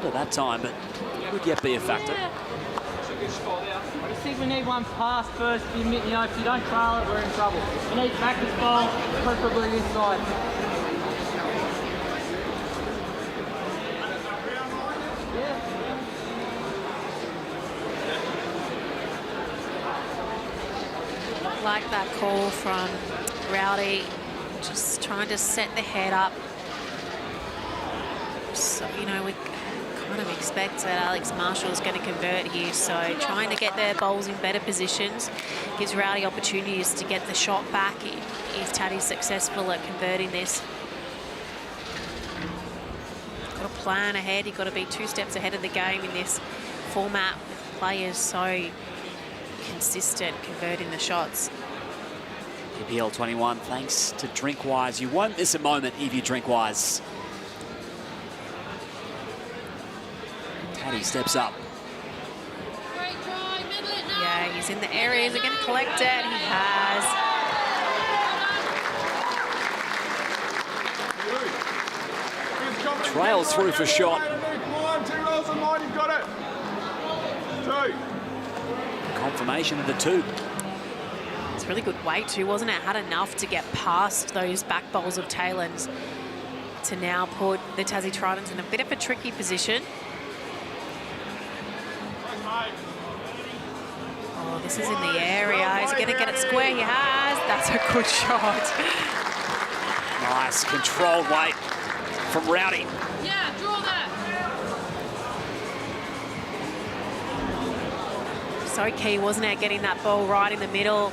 S2: under that time, but would yet be a factor.
S20: I just think we need one pass first. If you know, if you don't trail it, we're in trouble. We need backwards ball, preferably this side.
S3: Like that call from Rowdy, just trying to set the head up. So, you know, we kind of expect that Alex Marshall is going to convert here, so trying to get their bowls in better positions gives Rowdy opportunities to get the shot back if Taddy's successful at converting this. Got to plan ahead, you've got to be 2 steps ahead of the game in this format with players so consistent converting the shots.
S2: BPL 21, thanks to Drinkwise. You won't miss a moment if you Drinkwise. Taddy steps up.
S3: Yeah, he's in the area. Is he going to collect it? He has.
S2: Trails through for shot. Confirmation of the 2.
S3: It's really good weight too, wasn't it? Had enough to get past those back bowls of Taylor's to now put the Tassie Tridents in a bit of a tricky position. Oh, this is in the area. Is he going to get it square? He has. That's a good shot.
S2: Nice controlled weight from Rowdy.
S19: Yeah, draw that.
S3: So key, wasn't it, getting that ball right in the middle,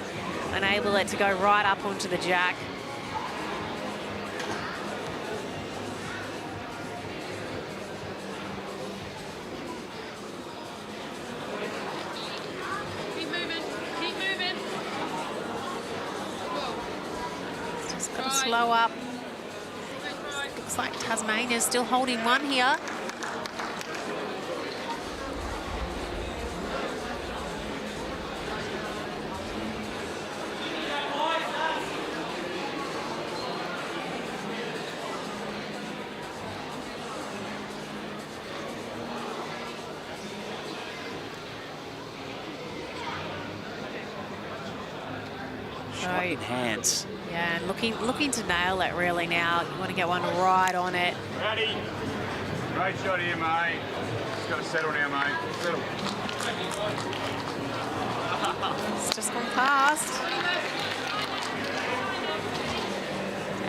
S3: enable it to go right up onto the jack.
S19: Keep moving, keep moving.
S3: Just got to slow up. Looks like Tasmania's still holding one here.
S2: Shot in hands.
S3: Yeah, and looking to nail it really now. You want to get one right on it.
S17: Ready. Great shot here, mate. Just got to settle now, mate. Settle.
S3: It's just gone past.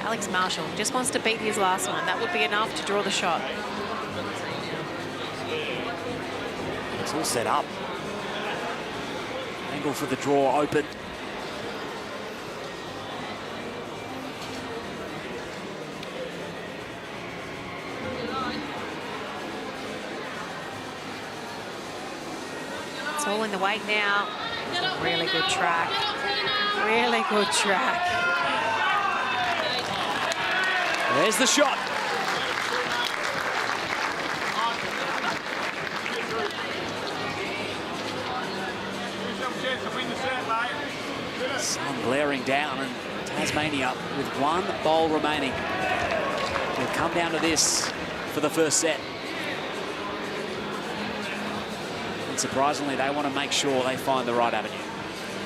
S3: Alex Marshall just wants to beat his last one. That would be enough to draw the shot.
S2: It's all set up. Angle for the draw open.
S3: It's all in the weight now. Really good track. Really good track.
S2: There's the shot. Sun glaring down, and Tasmania with 1 bowl remaining will come down to this for the first set. And surprisingly, they want to make sure they find the right avenue.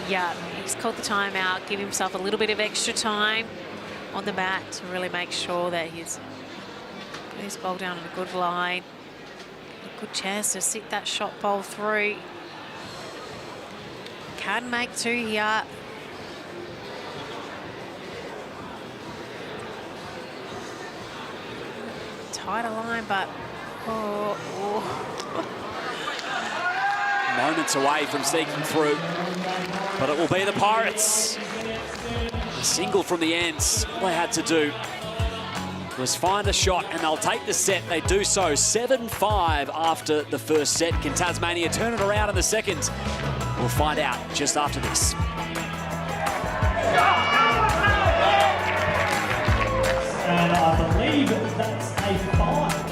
S3: Yeah, he's called the timeout, give himself a little bit of extra time on the mat to really make sure that he's put his ball down in a good line. A good chance to sit that shot ball through. Can make 2 here. Tighter line, but
S2: Moments away from sneaking through, but it will be the Pirates. A single from the ends. All they had to do was find a shot, and they'll take the set. They do so 7-5 after the first set. Can Tasmania turn it around in the second? We'll find out just after this.
S21: And I believe that's a 5.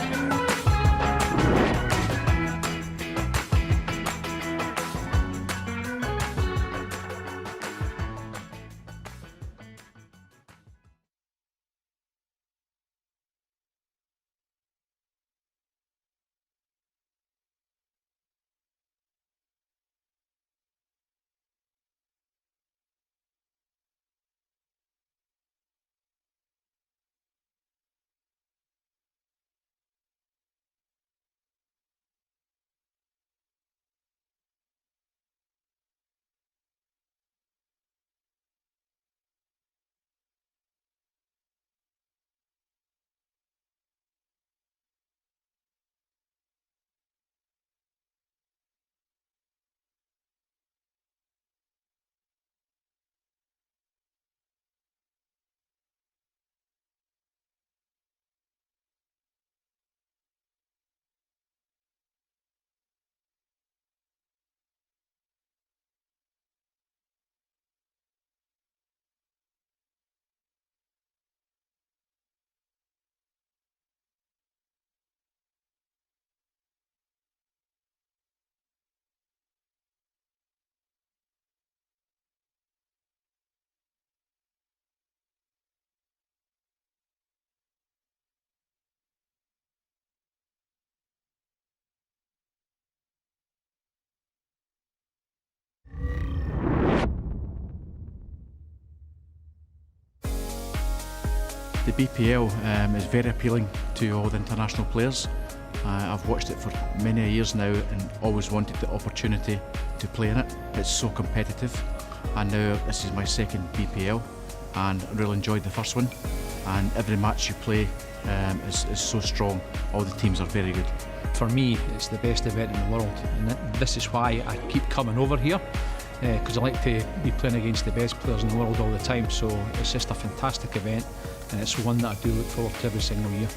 S5: The BPL is very appealing to all the international players. I've watched it for many years now and always wanted the opportunity to play in it. It's so competitive, and now this is my second BPL, and I really enjoyed the first one. And every match you play is so strong. All the teams are very good.
S22: For me, it's the best event in the world, and this is why I keep coming over here, because I like to be playing against the best players in the world all the time. So it's just a fantastic event, and it's one that I do look forward to every single year.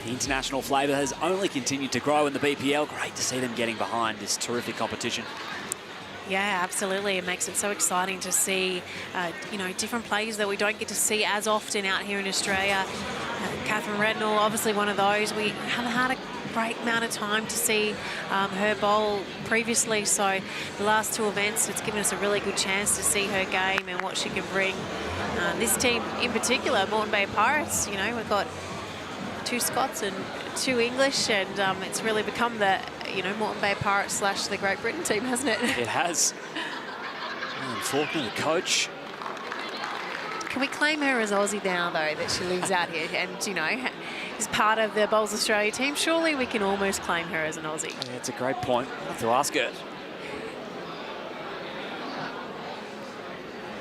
S2: The international flavour has only continued to grow in the BPL. Great to see them getting behind this terrific competition.
S3: Yeah, absolutely. It makes it so exciting to see, you know, different players that we don't get to see as often out here in Australia. Catherine Rednall, obviously one of those. We haven't had a great amount of time to see her bowl previously, so the last two events, it's given us a really good chance to see her game and what she can bring. This team in particular, Moreton Bay Pirates, you know, we've got 2 Scots and 2 English, and it's really become the, you know, Moreton Bay Pirates / the Great Britain team, hasn't it?
S2: It has. Faulkner, the coach.
S3: Can we claim her as Aussie now, though, that she lives out here and, you know, is part of the Bowls Australia team? Surely we can almost claim her as an Aussie.
S2: Yeah, it's a great point. I'll have to ask her.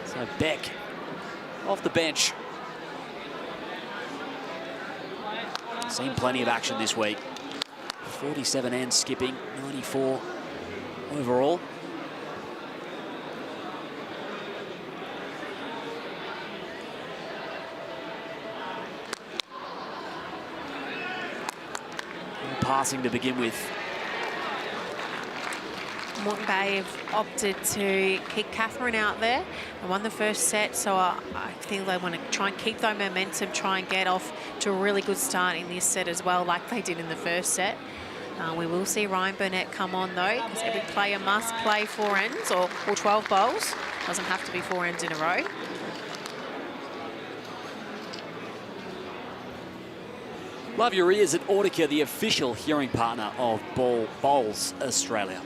S2: So Beck off the bench. Seen plenty of action this week. 47 and skipping, 94 overall. Passing to begin with.
S3: Moreton Bay have opted to keep Catherine out there. They won the first set, so I think they want to try and keep that momentum, try and get off to a really good start in this set as well, like they did in the first set. We will see Ryan Burnett come on, though, because every player must play 4 ends or 12 bowls. Doesn't have to be 4 ends in a row.
S2: Love your ears at Audica, the official hearing partner of Bowls Australia.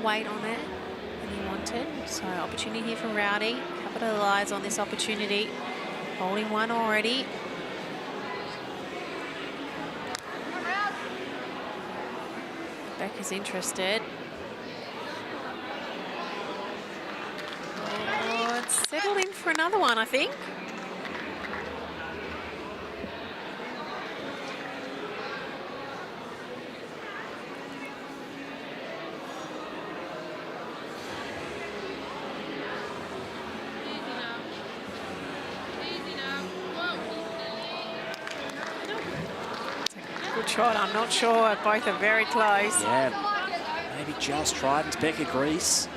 S3: Weight on it than he wanted, so opportunity here for Rowdy. Capitalise on this opportunity, holding one already. Beck is interested. Oh, it's settled in for another one, I think. Shot. I'm not sure. Both are very close.
S2: Yeah, maybe just Tridents. Beck agrees.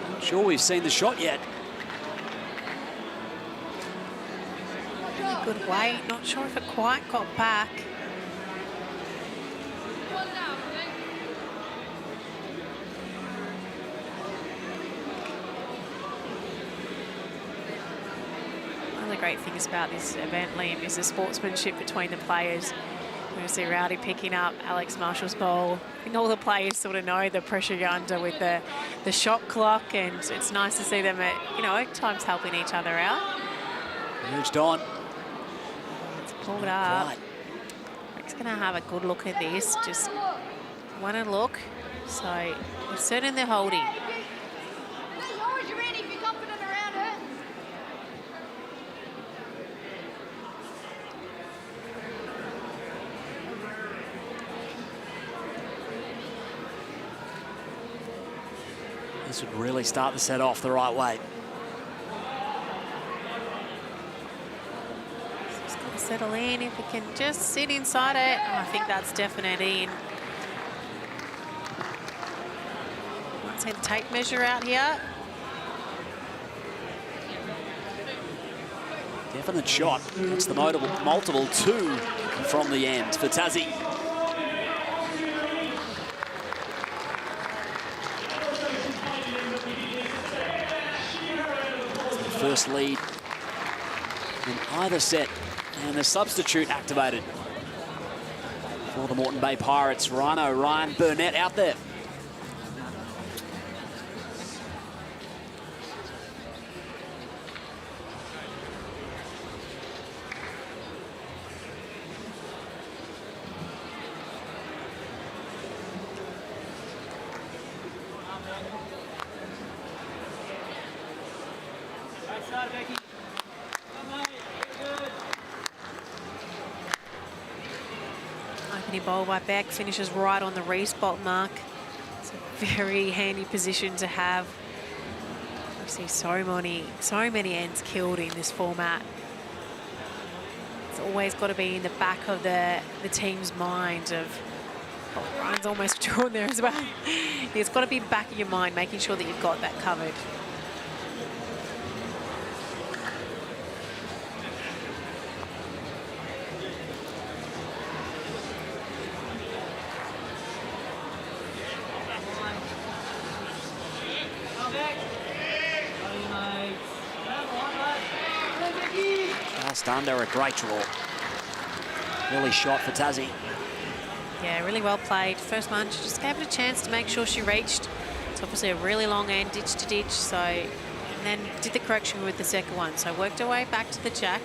S2: Not sure we've seen the shot yet.
S3: Really good weight. Not sure if it quite got back. Great things about this event, Liam, is the sportsmanship between the players. We see Rowdy picking up Alex Marshall's bowl. I think all the players sort of know the pressure you're under with the shot clock, and it's nice to see them at, you know, at times helping each other out.
S2: Urged on.
S3: It's pulled up. Rick's going to have a good look at this. Just want to look. So they're certain they're holding.
S2: This would really start the set off the right way.
S3: settle in. If he can just sit inside it, I think that's definitely in. Let's head tape measure out here.
S2: Definite shot. It's the multiple 2 from the end for Tassie. First lead in either set, and the substitute activated for the Moreton Bay Pirates. Ryan Burnett out there.
S3: Opening bowl by Beck, finishes right on the respot mark. It's a very handy position to have. We see so many ends killed in this format. It's always got to be in the back of the team's mind of, oh, Ryan's almost drawn there as well. It's got to be back of your mind, making sure that you've got that covered.
S2: Just under, a great draw. Early shot for Tassie.
S3: Yeah, really well played. First one, she just gave it a chance to make sure she reached. It's obviously a really long end, ditch to ditch, so, and then did the correction with the second one. So worked her way back to the jack.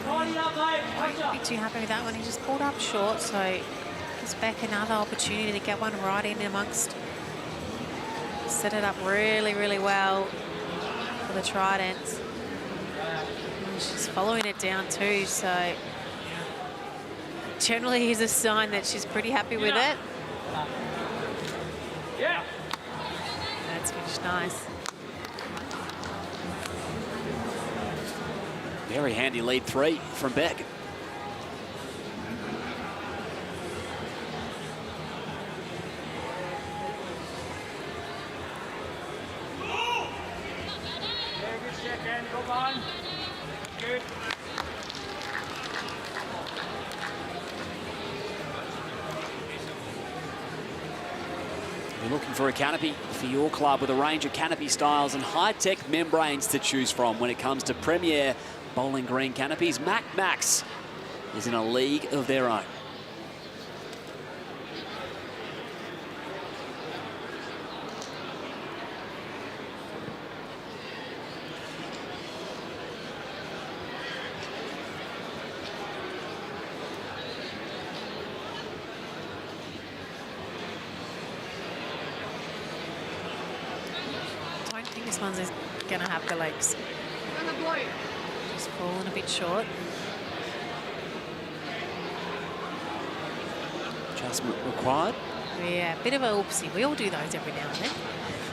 S3: Won't be too happy with that one. He just pulled up short, so gives Beck another opportunity to get one right in amongst. Set it up really, really well for the Tridents. And she's following it down too, so generally is a sign that she's pretty happy with it.
S20: Yeah.
S3: That's finished nice.
S2: Very handy lead 3 from Beck. You're looking for a canopy for your club with a range of canopy styles and high-tech membranes to choose from when it comes to premier bowling green canopies. Max is in a league of their own.
S3: I think this one's going to have the legs. Just falling a bit short.
S2: Adjustment required.
S3: Yeah, a bit of a oopsie. We all do those every now and then.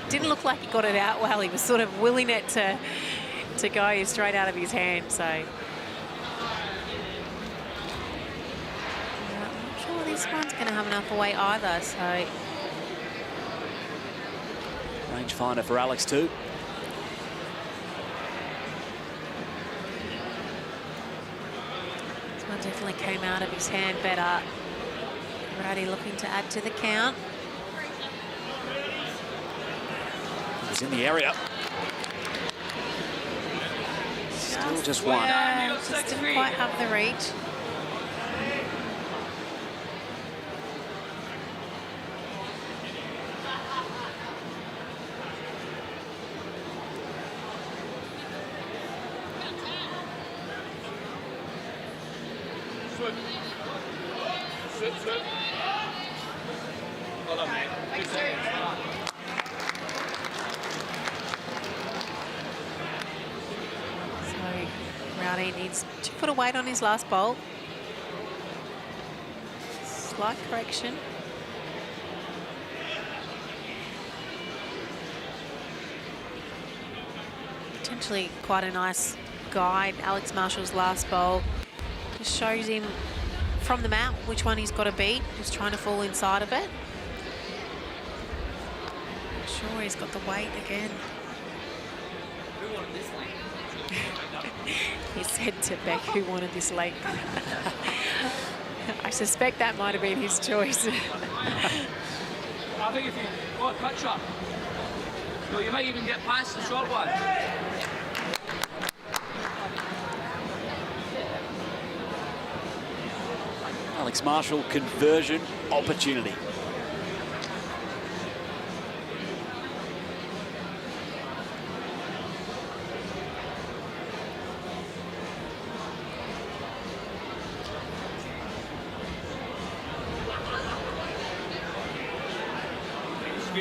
S3: Didn't look like he got it out well. He was sort of willing it to go straight out of his hand. So I'm not sure this one's going to have enough away either. So
S2: Rangefinder for Alex too.
S3: this one definitely came out of his hand better. Rowdy looking to add to the count.
S2: He's in the area. Still just one.
S3: Yeah, just didn't quite have the reach. Rowdy needs to put a weight on his last bolt. Slight correction. Potentially actually quite a nice guide. Alex Marshall's last bowl just shows him from the mount which one he's got to beat, just trying to fall inside of it. Sure, he's got the weight again.
S2: Who wanted this length?
S3: He said to Beck, who wanted this length? I suspect that might have been his choice.
S20: I think if you catch up, well, you might even get past the short one.
S2: Alex Marshall, conversion opportunity.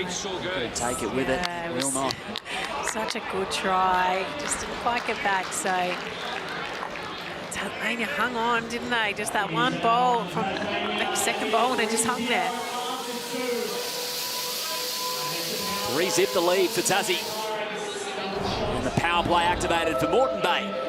S20: So good.
S2: Couldn't take it with it. Will not.
S3: Such a good try. Just didn't quite get back. So Tasmania hung on, didn't they? Just that one bowl from the second bowl, and they just hung there.
S2: Re-zip the lead for Tassie. And the power play activated for Moreton Bay.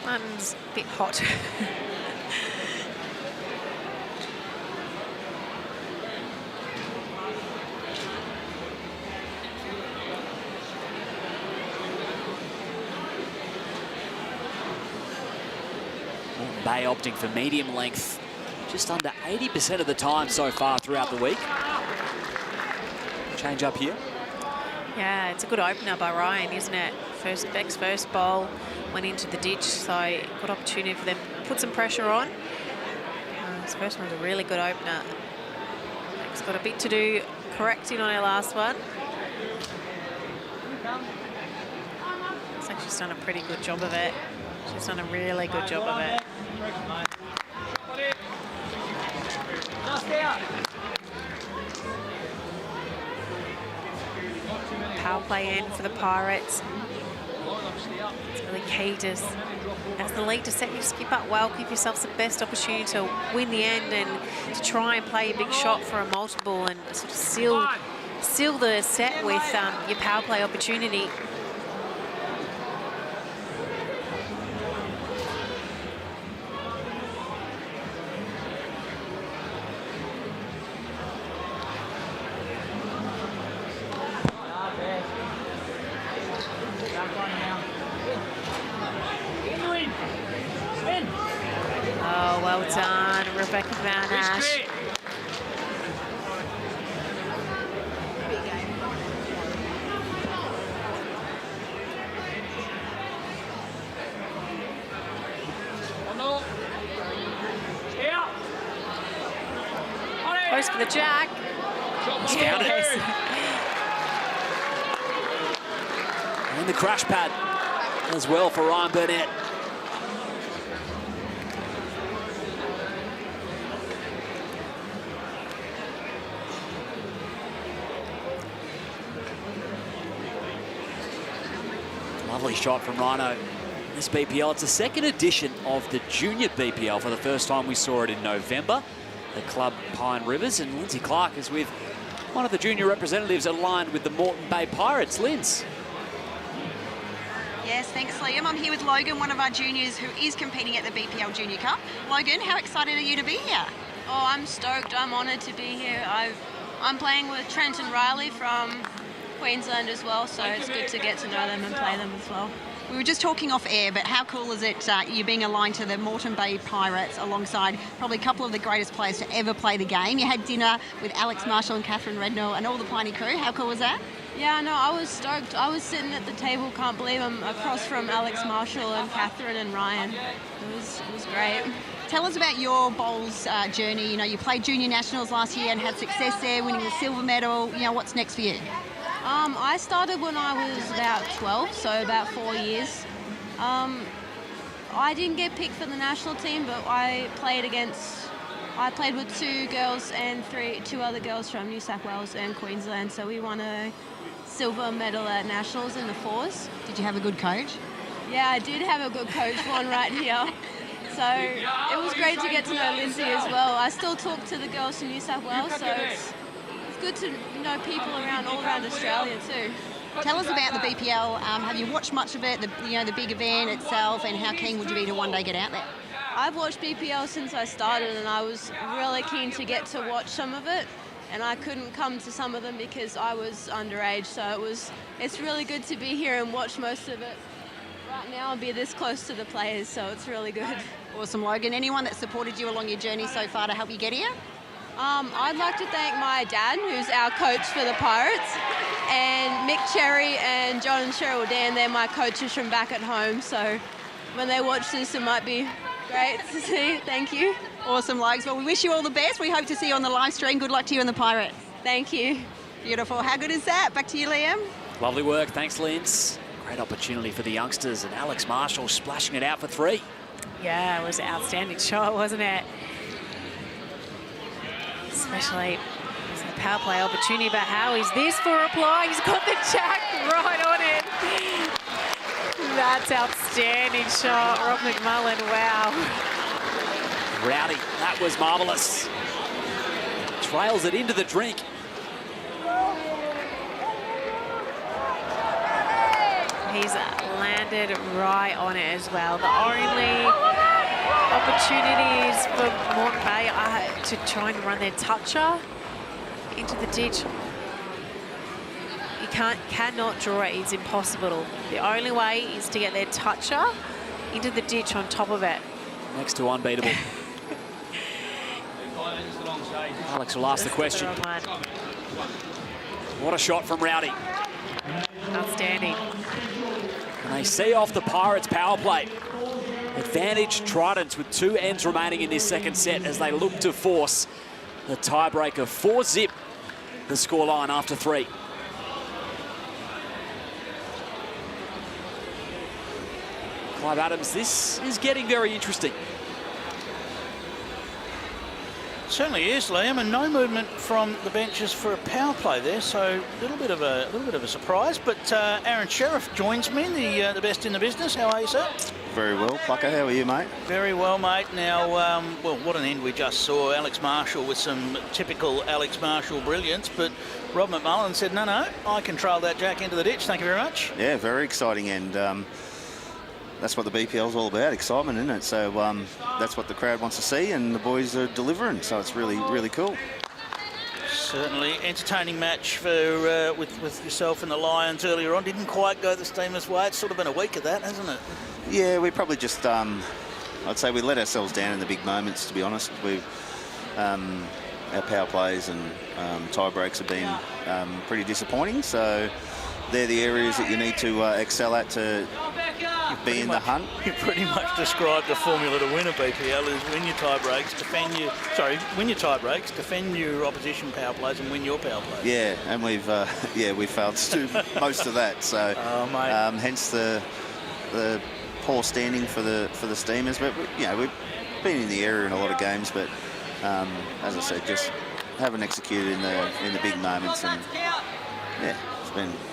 S3: One's a bit hot.
S2: Bay opting for medium length just under 80% of the time so far throughout the week. Change up here.
S3: Yeah, it's a good opener by Ryan, isn't it? Beck's first bowl went into the ditch, so good opportunity for them to put some pressure on. His first one's a really good opener. Beck's got a bit to do correcting on her last one. Looks like she's done a pretty good job of it. She's done a really good job of it. Power play in for the Pirates. It's really key to, as the lead, to set your skip up well, give yourselves the best opportunity to win the end and to try and play a big shot for a multiple and sort of seal the set with your power play opportunity. Oh, well done, Rebecca Van Ash. Close for the jack. Yes.
S2: And the crash pad as well for Ryan Burnett. Lovely shot from Rhino. This BPL, it's the second edition of the junior BPL. For the first time we saw it in November. The club Pine Rivers, and Lindsay Clark is with one of the junior representatives aligned with the Moreton Bay Pirates. Linz.
S4: Yes, thanks, Liam. I'm here with Logan, one of our juniors who is competing at the BPL Junior Cup. Logan, how excited are you to be here?
S7: Oh, I'm stoked. I'm honoured to be here. I'm playing with Trent and Riley from Queensland as well, so it's good to get to know them and play them as well.
S4: We were just talking off air, but how cool is it you being aligned to the Moreton Bay Pirates alongside probably a couple of the greatest players to ever play the game? You had dinner with Alex Marshall and Catherine Redknapp and all the Piney crew. How cool was that?
S7: Yeah, no, I was stoked. I was sitting at the table, can't believe I'm across from Alex Marshall and Catherine and Ryan. It was great.
S4: Tell us about your bowls journey. You know, you played junior nationals last year and had success there, winning the silver medal. You know, what's next for you?
S7: I started when I was about 12, so about 4 years. I didn't get picked for the national team, but I played against I played with 2 girls and 2 other girls from New South Wales and Queensland, so we won a silver medal at Nationals in the fours.
S4: Did you have a good coach?
S7: Yeah, I did have a good coach, one right here. So it was great to get to know Lindsay as well. I still talk to the girls from New South Wales, so it's good to know people all around Australia too.
S4: Tell us about the BPL. Have you watched much of it, the big event itself, and how keen would you be to one day get out there?
S7: I've watched BPL since I started, and I was really keen to get to watch some of it, and I couldn't come to some of them because I was underage, so it's really good to be here and watch most of it. Right now I'll be this close to the players, so it's really good.
S4: Awesome, Logan. Anyone that supported you along your journey so far to help you get here?
S7: I'd like to thank my dad, who's our coach for the Pirates, and Mick Cherry and John and Cheryl Dan. They're my coaches from back at home, so when they watch this, it might be great to see. Thank you.
S4: Awesome, Logs. Well, we wish you all the best. We hope to see you on the live stream. Good luck to you and the Pirates.
S7: Thank you.
S4: Beautiful. How good is that? Back to you, Liam.
S2: Lovely work. Thanks, Linz. Great opportunity for the youngsters, and Alex Marshall splashing it out for 3.
S3: Yeah, it was an outstanding shot, wasn't it? Especially it was a power play opportunity, but how is this for reply? He's got the jack right on it. That's outstanding shot, Rob McMullen, wow.
S2: Rowdy, that was marvellous. Trails it into the drink.
S3: He's landed right on it as well. The only opportunities for Moreton Bay are to try and run their toucher into the ditch. You cannot draw it, it's impossible. The only way is to get their toucher into the ditch on top of it.
S2: Next to unbeatable. Alex will ask the question. What a shot from Rowdy.
S3: Outstanding.
S2: And they see off the Pirates' power play. Advantage Tridents with 2 ends remaining in this second set as they look to force the tiebreaker 4-zip the scoreline after 3. Clive Adams, this is getting very interesting.
S1: Certainly is, Liam, and no movement from the benches for a power play there, so a little bit of a surprise. But Aaron Sheriff joins me, the best in the business. How are you, sir?
S9: Very well, Plucker. How are you, mate?
S1: Very well, mate. Now, well, what an end we just saw. Alex Marshall with some typical Alex Marshall brilliance, but Rob McMullen said, no, I controlled that jack into the ditch. Thank you very much.
S9: Yeah, very exciting end. That's what the BPL is all about, excitement, isn't it? So that's what the crowd wants to see, and the boys are delivering. So it's really, really cool.
S1: Certainly entertaining match for with yourself and the Lions earlier on. Didn't quite go the Steamers' way. It's sort of been a week of that, hasn't it?
S9: Yeah, we probably just, I'd say we let ourselves down in the big moments, to be honest. We've our power plays and tie breaks have been pretty disappointing. So they're the areas that you need to excel at to be in the hunt.
S1: You pretty much described the formula to win a BPL is win your tie breaks, win your tie breaks, defend your opposition power plays, and win your power plays.
S9: Yeah, and we've we failed to do most of that. So hence the poor standing for the Steamers. But we've been in the area in a lot of games, but as I said, just haven't executed in the big moments, and yeah.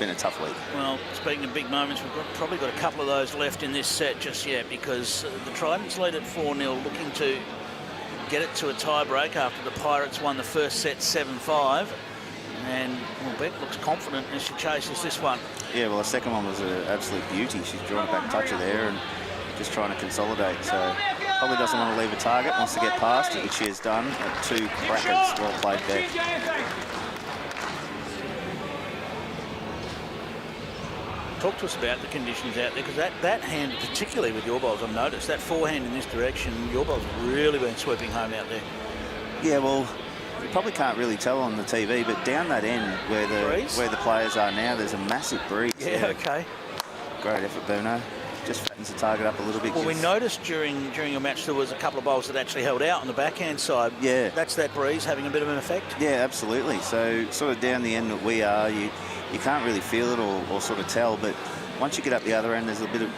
S9: Been a tough week.
S1: Well, speaking of big moments, we've probably got a couple of those left in this set just yet, because the Tridents lead at 4-0, looking to get it to a tie-break after the Pirates won the first set 7-5. And Beck looks confident as she chases this one.
S9: Yeah, well, the second one was an absolute beauty. She's drawn a back toucher there and just trying to consolidate. So probably doesn't want to leave a target, wants to get past it, which she has done. 2 crackers, well played, Beck.
S1: Talk to us about the conditions out there, because that hand, particularly with your bowls, I've noticed that forehand in this direction, your bowls have really been sweeping home out there.
S9: Yeah, well, you probably can't really tell on the TV, but down that end where the players are now, there's a massive breeze.
S1: Yeah, okay.
S9: Great effort, Bruno. Just fattens the target up a little bit.
S1: Well, we noticed during your match there was a couple of bowls that actually held out on the backhand side.
S9: Yeah.
S1: That's that breeze having a bit of an effect?
S9: Yeah, absolutely. So sort of down the end that we are, you can't really feel it or sort of tell, but once you get up the other end, there's a bit of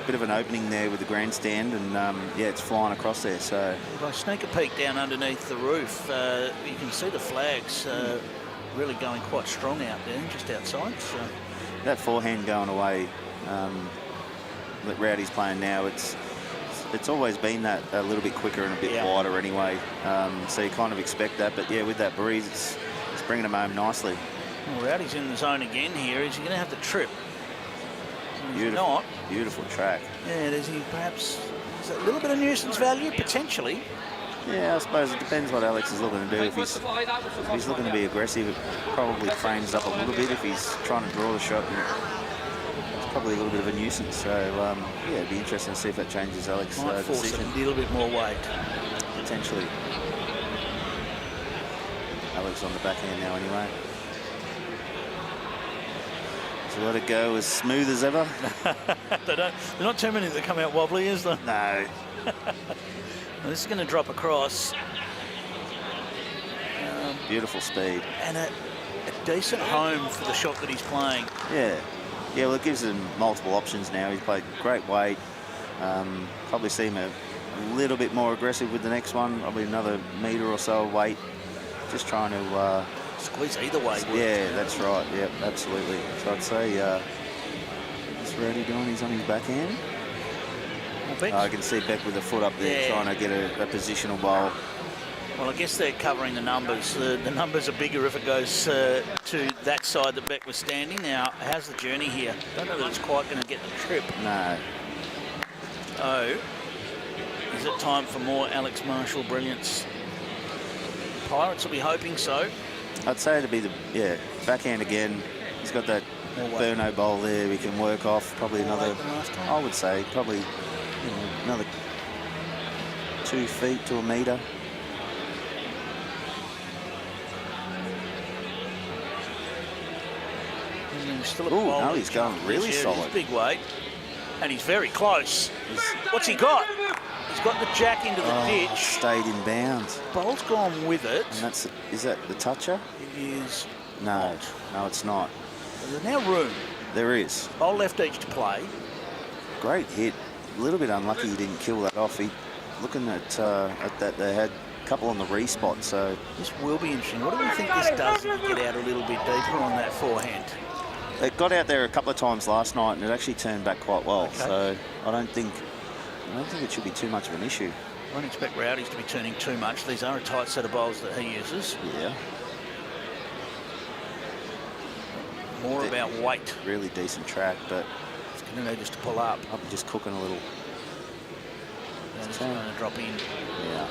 S9: bit of an opening there with the grandstand, and yeah, it's flying across there. So
S1: if I sneak a peek down underneath the roof, you can see the flags really going quite strong out there, just outside. So
S9: that forehand going away that Rowdy's playing now, it's always been that a little bit quicker and a bit wider anyway. So you kind of expect that, but yeah, with that breeze, it's bringing them home nicely.
S1: Well, Rowdy's in the zone again here. Is he going to have to trip?
S9: Beautiful,
S1: not.
S9: Beautiful track.
S1: Yeah, is a little bit of nuisance value, potentially?
S9: Yeah, I suppose it depends what Alex is looking to do. If he's looking to be aggressive, it probably frames up a little bit. If he's trying to draw the shot, it's probably a little bit of a nuisance. So, yeah, it'd be interesting to see if that changes Alex's
S1: Might force
S9: decision.
S1: a little bit more weight.
S9: Potentially. Alex on the backhand now anyway. So let it go as smooth as ever.
S1: They're not too many that come out wobbly, is there?
S9: No.
S1: Well, this is going to drop across.
S9: Beautiful speed.
S1: And a decent home for the shot that he's playing.
S9: Yeah. Yeah, well, it gives him multiple options now. He's played great weight. Probably see him a little bit more aggressive with the next one. Probably another metre or so of weight. Just trying to...
S1: squeeze either way.
S9: Yeah, that's right. Yep, absolutely. So I'd say, what's Rowdy doing? He's on his backhand. I can see Beck with the foot up there trying to get a positional bowl.
S1: Well, I guess they're covering the numbers. The numbers are bigger if it goes to that side that Beck was standing. Now, how's the journey here? Don't know that it's quite going to get the trip.
S9: No.
S1: Oh, is it time for more Alex Marshall brilliance? Pirates will be hoping so.
S9: I'd say it'd be the backhand again. He's got that Burno bowl there we can work off. Probably another, I would say, probably another 2 feet to a metre. No, he's going really solid.
S1: He's big weight, and he's very close. What's he got? He's got the jack into the ditch.
S9: Stayed in bounds.
S1: Bowl's gone with it.
S9: And is that the toucher?
S1: It is.
S9: No, no, it's not.
S1: There's now room.
S9: There is.
S1: Bowl left edge to play.
S9: Great hit. A little bit unlucky he didn't kill that off. Looking at that, they had a couple on the re-spot, so...
S1: This will be interesting. What do we think this does if you get out a little bit deeper on that forehand?
S9: It got out there a couple of times last night, and it actually turned back quite well. Okay. So I don't think it should be too much of an issue.
S1: I don't expect Rowdy's to be turning too much. These are a tight set of bowls that he uses.
S9: Yeah.
S1: More about weight.
S9: Really decent track, but...
S1: It's going to need just to pull up.
S9: I'm just cooking a little.
S1: And it's going to drop in.
S9: Yeah.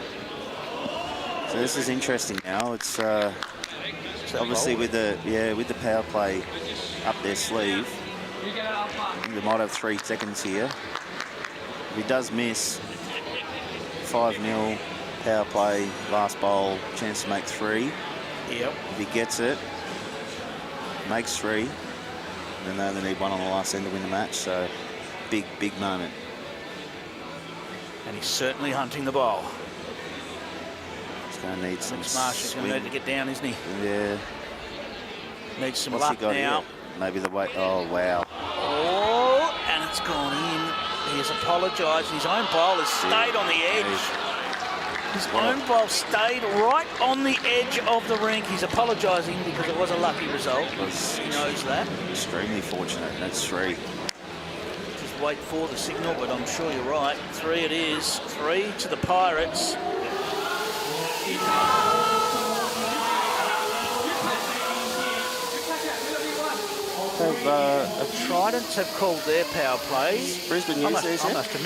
S9: So this is interesting now. It's obviously with the power play up their sleeve. They might have 3 seconds here. If he does miss, 5-0 power play, last bowl, chance to make 3.
S1: Yep.
S9: If he gets it, makes 3. Then they only need 1 on the last end to win the match. So big moment.
S1: And he's certainly hunting the bowl.
S9: He's going to need some.
S1: Marshall's going to need to get down, isn't he?
S9: Yeah.
S1: Needs some
S9: What's
S1: luck
S9: he got
S1: now.
S9: Here? Maybe the weight. Oh, wow.
S1: Oh, and it's gone in. He has apologised. His own bowl has stayed on the edge. His own bowl stayed right on the edge of the rink. He's apologising because it was a lucky result. He knows that.
S9: Extremely fortunate. That's 3.
S1: Just wait for the signal, but I'm sure you're right. 3 it is. 3 to the Pirates. Tridents have called their power play.
S9: Brisbane News,
S1: I must have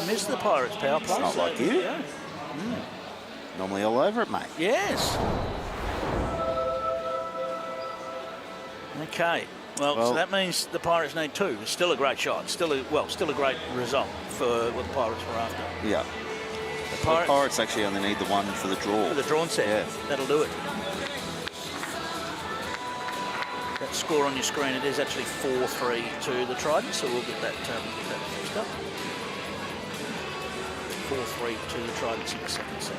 S1: missed the Pirates power play.
S9: It's not like you.
S1: Yeah.
S9: Normally all over it, mate.
S1: Yes. Okay. Well, so that means the Pirates need 2. It's still a great shot. Still a great result for what the Pirates were after.
S9: Yeah. The Pirates actually only need the 1 for the draw.
S1: For the drawn set.
S9: Yeah.
S1: That'll do it. That score on your screen, it is actually 4-3 to the Tridents, so we'll get that fixed up. 4-3 to the Tridents in the second set.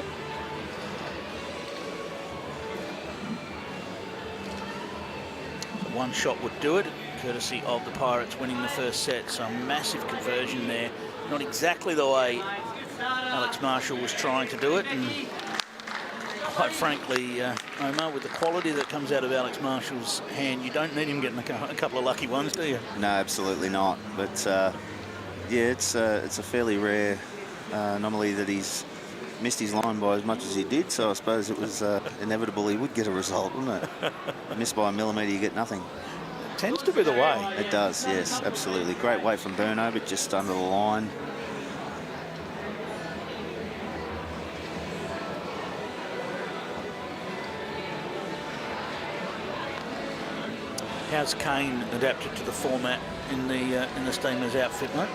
S1: So 1 shot would do it. courtesy of the Pirates winning the first set. So a massive conversion there. Not exactly the way Alex Marshall was trying to do it. And quite frankly, Omar, with the quality that comes out of Alex Marshall's hand, you don't need him getting a couple of lucky ones, do you?
S9: No, absolutely not. But yeah, it's a fairly rare anomaly that he's missed his line by as much as he did. So I suppose it was inevitable he would get a result, wouldn't it? Missed by a millimetre, you get nothing.
S1: It tends to be the way.
S9: It does, yes, absolutely. Great weight from Burno, but just under the line.
S1: How's Kane adapted to the format in the Steamers outfit, mate?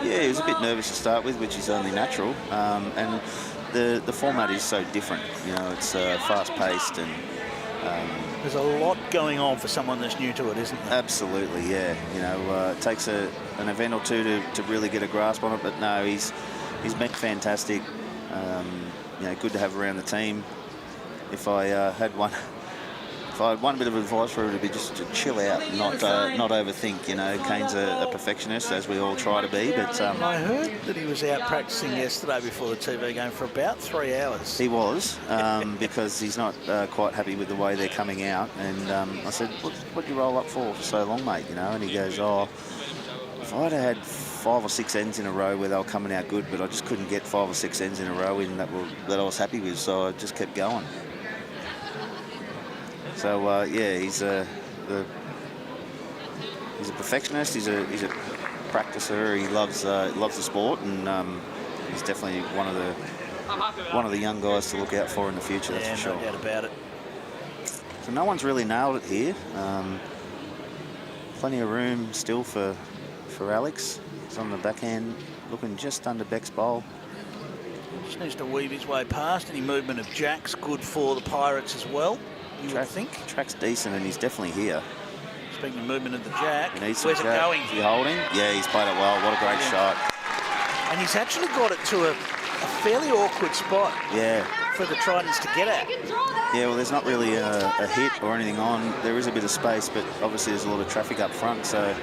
S9: Yeah, he was a bit nervous to start with, which is only natural. And the format is so different. You know, it's fast-paced and
S1: there's a lot going on for someone that's new to it, isn't there?
S9: Absolutely, yeah. You know, it takes an event or two to really get a grasp on it. But no, he's been fantastic. You know, good to have around the team. If I had one bit of advice for her, to be just to chill out, not overthink. You know, Kane's a perfectionist, as we all try to be. But
S1: I heard that he was out practicing yesterday before the TV game for about 3 hours.
S9: He was, because he's not quite happy with the way they're coming out. And I said, "What'd you roll up for so long, mate?" You know, and he goes, "Oh, if I'd had 5 or 6 ends in a row where they were coming out good, but I just couldn't get 5 or 6 ends in a row in that I was happy with, so I just kept going." So yeah, he's a perfectionist. He's a practicer. He loves the sport, and he's definitely one of the young guys to look out for in the future. That's for sure.
S1: No doubt about it.
S9: So no one's really nailed it here. Plenty of room still for Alex. He's on the backhand, looking just under Beck's bowl.
S1: Just needs to weave his way past. Any movement of Jack's good for the Pirates as well. You would think.
S9: Track's decent, and he's definitely here.
S1: Speaking of movement of the Jack,
S9: where's
S1: it going?
S9: Is he holding? Yeah, he's played it well. What a great shot.
S1: And he's actually got it to a fairly awkward spot for the Tridents to get at.
S9: Yeah, well, there's not really a hit or anything on. There is a bit of space, but obviously there's a lot of traffic up front, so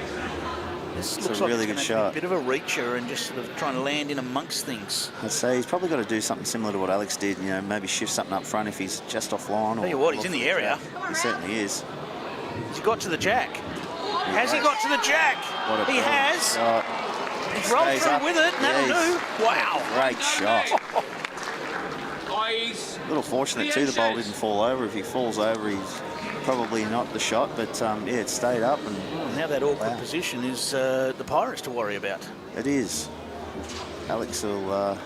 S1: this
S9: it's
S1: looks
S9: a
S1: like
S9: really good shot.
S1: A bit of a reacher and just sort of trying to land in amongst things.
S9: I'd say he's probably got to do something similar to what Alex did, you know, maybe shift something up front if he's just offline.
S1: Tell you what, he's in the area.
S9: He certainly is.
S1: Has he got to the Jack? Has he got to the Jack? He has. He's rolled through with it, and that'll do. Wow.
S9: Great shot. A little fortunate too, the ball didn't fall over. If he falls over, he's probably not the shot, but yeah, it stayed up. And
S1: now that awkward position is the Pirates to worry about.
S9: It is. Alex will, well,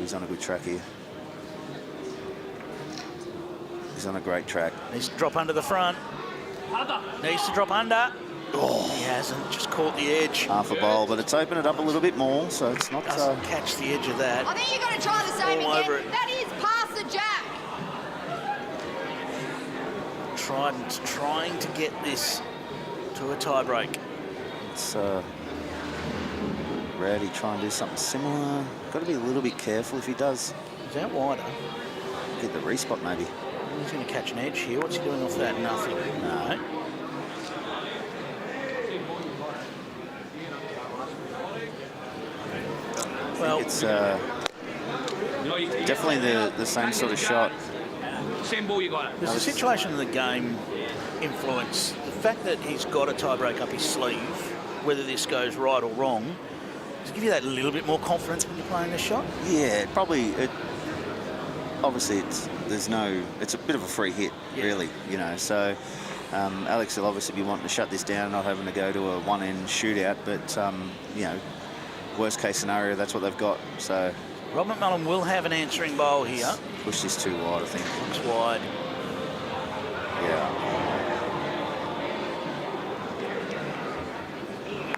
S9: he's on a good track here. He's on a great track.
S1: Needs to drop under the front. Needs to drop under. Oh, he hasn't, just caught the edge.
S9: Half a bowl, but it's opened it up a little bit more, so it's not...
S1: Doesn't catch the edge of that.
S10: I think you've got to try the same again. That is past the Jack.
S1: Trident's trying to get this to a tie break.
S9: It's Rowdy try and do something similar. Got to be a little bit careful if he does.
S1: Is that wider?
S9: Get the respot maybe.
S1: He's going to catch an edge here. What's he doing off that? Nothing. No. Well,
S9: it's definitely the same sort of shot.
S1: Does the situation of the game influence the fact that he's got a tie break up his sleeve, whether this goes right or wrong? Does it give you that little bit more confidence when you're playing this shot?
S9: Yeah, probably. Obviously, it's a bit of a free hit, really, you know. So Alex will obviously be wanting to shut this down, not having to go to a one-end shootout. But you know, worst case scenario, that's what they've got. So
S1: Rob McMullen will have an answering bowl here.
S9: Push this too wide, I think.
S1: Looks wide.
S9: Yeah.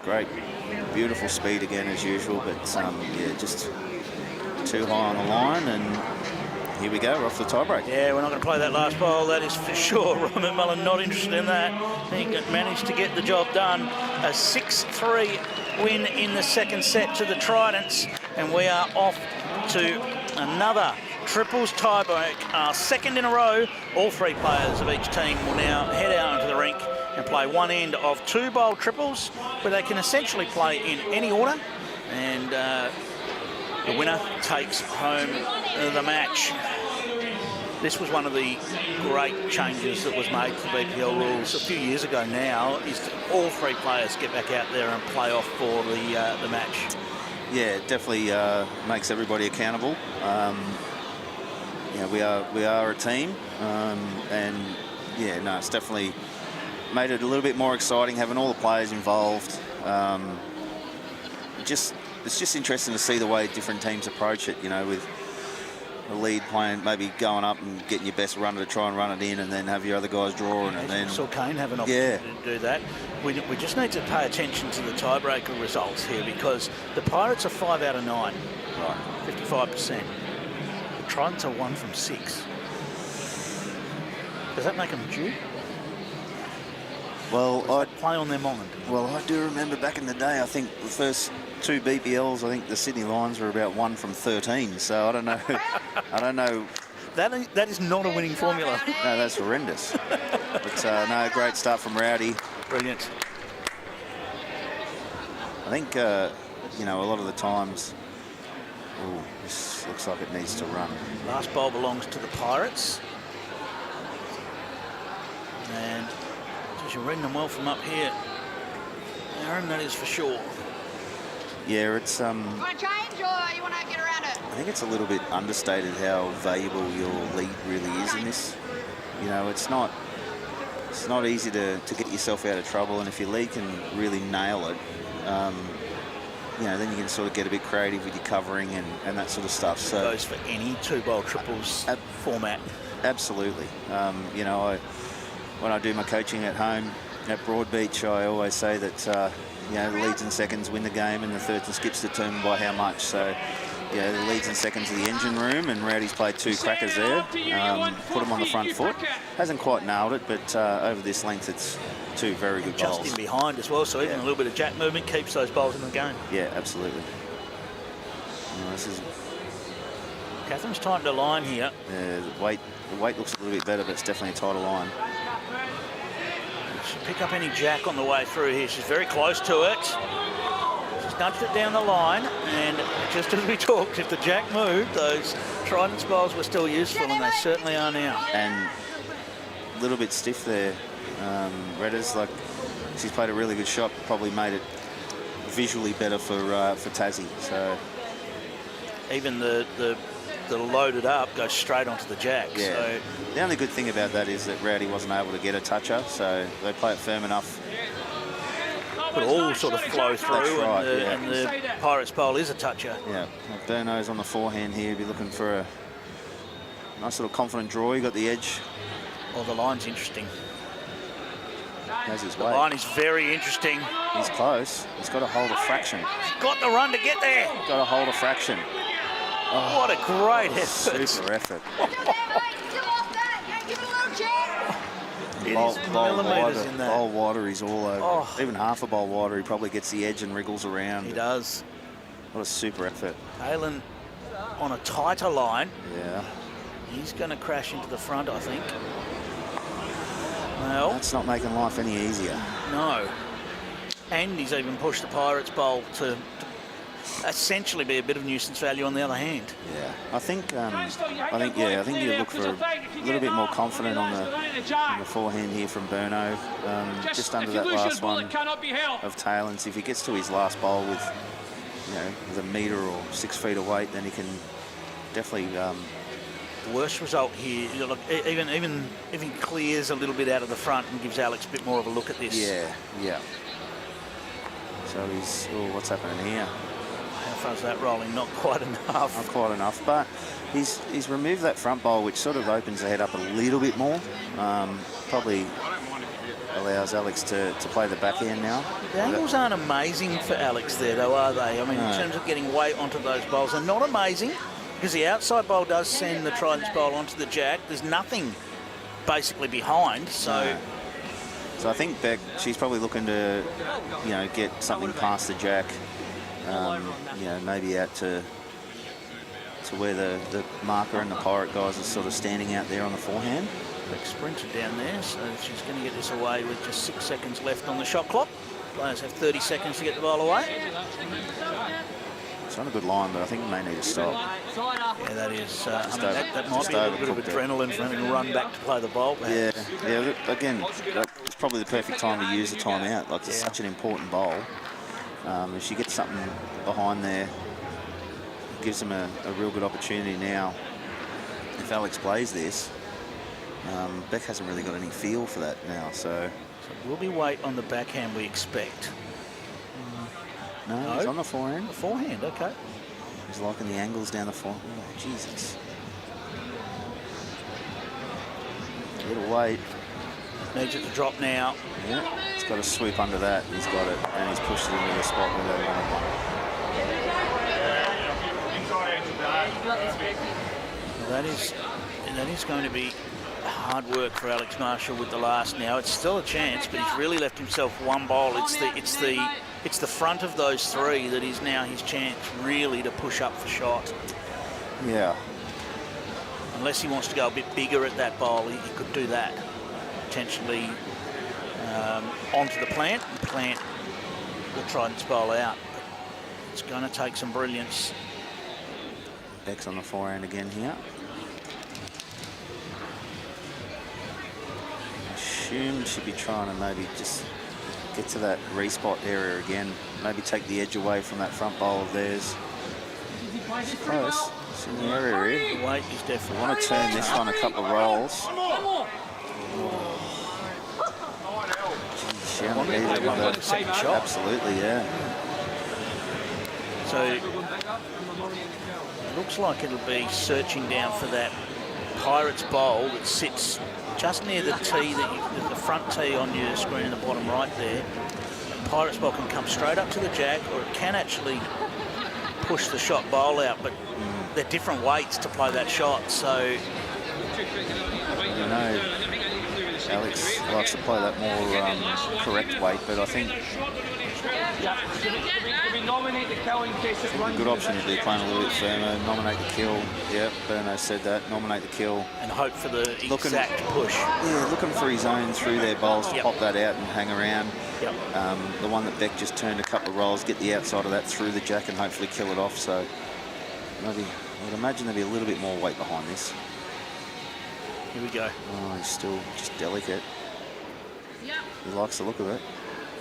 S9: Great. Beautiful speed again, as usual, but yeah, just too high on the line, and here we go, we're off the tiebreak.
S1: Yeah, we're not going to play that last bowl, that is for sure. Rob McMullen not interested in that. He managed to get the job done. A 6-3 win in the second set to the Tridents, and we are off to another triples tiebreak, second in a row. All three players of each team will now head out onto the rink and play one end of 2 bowl triples, where they can essentially play in any order, and the winner takes home the match. This was one of the great changes that was made to the BPL rules a few years ago now, is that all three players get back out there and play off for the match.
S9: Yeah, it definitely makes everybody accountable. We are a team, and yeah, no, it's definitely made it a little bit more exciting having all the players involved. It's just interesting to see the way different teams approach it. You know, with the lead playing, maybe going up and getting your best runner to try and run it in, and then have your other guys drawing, and then
S1: saw Kane have an opportunity to do that. We just need to pay attention to the tiebreaker results here, because the Pirates are 5 out of 9,
S9: right,
S1: 55%. The Tridents are 1 from 6. Does that make them due?
S9: Well, I
S1: play on their mind.
S9: Well, I do remember back in the day, I think the first 2 BPLs, I think the Sydney Lions were about 1 from 13. So I don't know. I don't know.
S1: That is not a winning formula.
S9: No, that's horrendous. But no, great start from Rowdy.
S1: Brilliant.
S9: I think you know, a lot of the times. Oh, this looks like it needs to run.
S1: Last bowl belongs to the Pirates. And you're reading them well from up here, Aaron, that is for sure.
S9: Yeah, it's
S10: You want to change or you want to get around it?
S9: I think it's a little bit understated how valuable your lead really is in this. You know, it's not easy to get yourself out of trouble, and if your lead can really nail it, you know, then you can sort of get a bit creative with your covering and that sort of stuff. So
S1: it goes for any 2 bowl triples format.
S9: Absolutely. You know, when I do my coaching at home at Broadbeach, I always say that you know, the leads and seconds win the game, and the thirds and skips determined by how much. So, yeah, the leads and seconds are the engine room, and Rowdy's played 2 crackers there. Put him on the front foot. Hasn't quite nailed it, but over this length, it's 2 very good bowls.
S1: Just in behind as well, so even a little bit of jack movement keeps those bowls in the game.
S9: Yeah, absolutely. You know, this is.
S1: Catherine's timed a line here.
S9: Yeah, the weight looks a little bit better, but it's definitely a tighter line.
S1: She'll pick up any jack on the way through here. She's very close to it. She's nudged it down the line, and just as we talked, if the jack moved, those Tridents bowls were still useful, and they certainly are now.
S9: And a little bit stiff there. Redders, like, she's played a really good shot, probably made it visually better for Tassie. So
S1: even the loaded up goes straight onto the jack.
S9: Yeah.
S1: So
S9: the only good thing about that is that Rowdy wasn't able to get a toucher, so they play it firm enough.
S1: But all sort of flow through,
S9: That's right,
S1: and the Pirates bowl is a toucher.
S9: Yeah, Burno's on the forehand here, be looking for a nice little confident draw. He got the edge.
S1: Oh, the line's interesting.
S9: Has his
S1: The
S9: way.
S1: line is very interesting.
S9: He's close. He's got to hold a fraction.
S1: Got the run to get there.
S9: Got to hold a fraction. Oh,
S1: what a great effort.
S9: Super effort.
S1: It is millimetres in that.
S9: Bowl wider, he's all over.
S1: Oh.
S9: Even half a bowl wider, he probably gets the edge and wriggles around.
S1: He does.
S9: What a super effort.
S1: Halen on a tighter line.
S9: Yeah.
S1: He's going to crash into the front, I think. Well,
S9: that's not making life any easier.
S1: No. And he's even pushed the Pirates bowl to essentially be a bit of nuisance value on the other hand.
S9: Yeah, I think you look for a little bit more confident on the forehand here from Burno. Just under that last one of tail, and if he gets to his last bowl with, you know, with a metre or 6 feet of weight, then he can definitely.
S1: The worst result here, you know, look, even if he clears a little bit out of the front and gives Alex a bit more of a look at this.
S9: Yeah. So he's, oh, what's happening here?
S1: How far is that rolling? Not quite enough.
S9: Not quite enough, but he's removed that front bowl, which sort of opens the head up a little bit more. Probably allows Alex to play the backhand now.
S1: The angles aren't amazing for Alex there, though, are they? I mean, in terms of getting weight onto those bowls, they're not amazing, because the outside bowl does send the Tridents bowl onto the jack. There's nothing basically behind, so...
S9: So I think Beck, she's probably looking to, you know, get something past the jack, you know, maybe out to to where the marker and the Pirate guys are sort of standing out there on the forehand.
S1: Big sprinter down there, so she's going to get this away with just 6 seconds left on the shot clock. Players have 30 seconds to get the ball away.
S9: It's on a good line, but I think we may need to stop.
S1: Yeah, that is. That might be a little bit of adrenaline for having to run back to play the ball. Perhaps.
S9: Yeah. Again, it's probably the perfect time to use the timeout. Like, it's such an important bowl. If she gets something behind there, it gives them a real good opportunity now. If Alex plays this, Beck hasn't really got any feel for that now, so
S1: will be weight on the backhand, we expect.
S9: No, he's on the forehand.
S1: The forehand, okay.
S9: He's liking the angles down the forehand. Oh, Jesus. A little weight.
S1: Needs it to drop now.
S9: Yeah, he's got to sweep under that. He's got it, and he's pushed it into the spot where they want
S1: it. That is going to be hard work for Alex Marshall with the last now. It's still a chance, but he's really left himself one bowl. It's the front of those three that is now his chance really to push up for shot.
S9: Yeah.
S1: Unless he wants to go a bit bigger at that bowl, he could do that. Potentially onto the plant. The plant will Tridents bowl out. But it's going to take some brilliance.
S9: Beck's on the forehand again here. Assume should be trying to maybe just get to that respot area again. Maybe take the edge away from that front bowl of theirs. It's close. It's in the area here.
S1: Weight is definitely.
S9: I want to turn this one a couple of rolls. She only needed that
S1: second shot.
S9: Absolutely, yeah.
S1: So it looks like it'll be searching down for that Pirates bowl that sits just near the tee, the front tee on your screen in the bottom right there. The Pirates bowl can come straight up to the jack, or it can actually push the shot bowl out, but they're different weights to play that shot, so...
S9: I don't know. Alex likes to play that more correct weight, but I think a good option would be playing a little bit firmer, nominate the kill. Yep, Berno said that, nominate the kill.
S1: And hope for the exact push.
S9: Yeah, looking for his own through their bowls to pop that out and hang around.
S1: Yep.
S9: The one that Beck just turned a couple of rolls, get the outside of that through the jack and hopefully kill it off. So maybe, I would imagine there'd be a little bit more weight behind this.
S1: Here we go.
S9: Oh, he's still just delicate. He likes the look of it.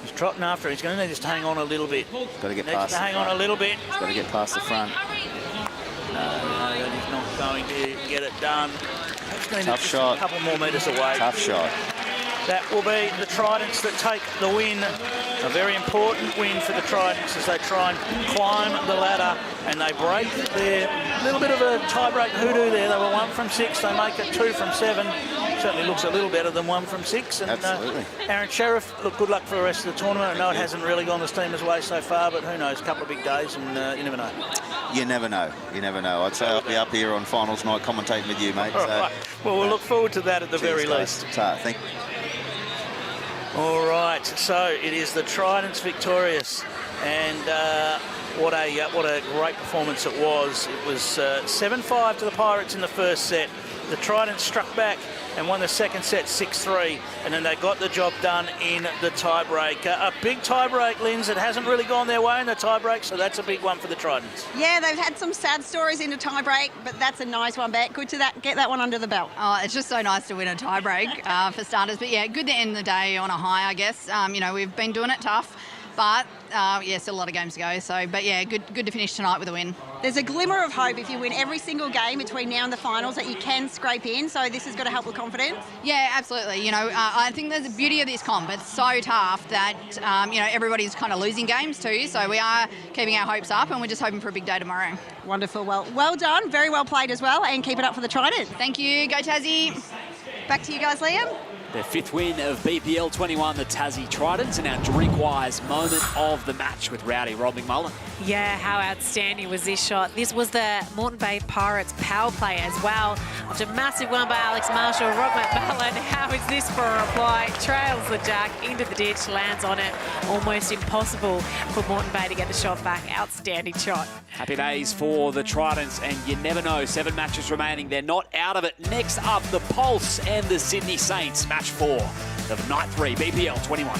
S1: He's trotting after. He's going to need us to hang on a little bit.
S9: Got to get past the front.
S1: Hang on a little bit.
S9: He's got to get past the front.
S1: No, that is not going to get it done.
S9: Tough shot.
S1: A couple more metres away.
S9: Tough shot.
S1: That will be the Tridents that take the win. A very important win for the Tridents as they try and climb the ladder and they break their little bit of a tiebreak hoodoo there. They were 1 from 6. They make it 2 from 7. Certainly looks a little better than 1 from 6. And,
S9: absolutely.
S1: Aaron Sheriff, look, good luck for the rest of the tournament. I know it hasn't really gone the Steamers' way so far, but who knows? A couple of big days, and you never know.
S9: You never know. You never know. I'd say I'll be up here on finals night commentating with you, mate.
S1: All right. Well, we'll look forward to that at the very least.
S9: Thank you.
S1: All right, so it is the Tridents victorious, and what a great performance it was. It was 7-5 to the Pirates in the first set. The Tridents struck back and won the second set 6-3, and then they got the job done in the tiebreaker. A big tiebreak, Linz. It hasn't really gone their way in the tiebreak, so that's a big one for the Tridents.
S4: Yeah, they've had some sad stories in the tiebreak, but that's a nice one, Beck. Good to get that one under the belt.
S11: Oh, it's just so nice to win a tiebreak for starters. But yeah, good to end the day on a high, I guess. You know, we've been doing it tough, but yeah, still a lot of games to go. So, but yeah, good to finish tonight with a win.
S4: There's a glimmer of hope if you win every single game between now and the finals that you can scrape in. So this is going to help with confidence.
S11: Yeah, absolutely. You know, I think there's the beauty of this comp. It's so tough that you know, everybody's kind of losing games too. So we are keeping our hopes up, and we're just hoping for a big day tomorrow.
S4: Wonderful. Well done. Very well played as well, and keep it up for the Trident.
S11: Thank you. Go Tassie.
S4: Back to you guys, Liam.
S2: Their 5th win of BPL 21, the Tassie Tridents, and our drink-wise moment of the match with Rowdy Rob McMullen.
S3: Yeah, how outstanding was this shot? This was the Moreton Bay Pirates power play as well. After a massive one by Alex Marshall, Rob McMullen, how is this for a reply? Trails the jack into the ditch, lands on it. Almost impossible for Moreton Bay to get the shot back. Outstanding shot.
S2: Happy days for the Tridents, and you never know, 7 matches remaining. They're not out of it. Next up, the Pulse and the Sydney Saints, match 4 of night 3, BPL 21.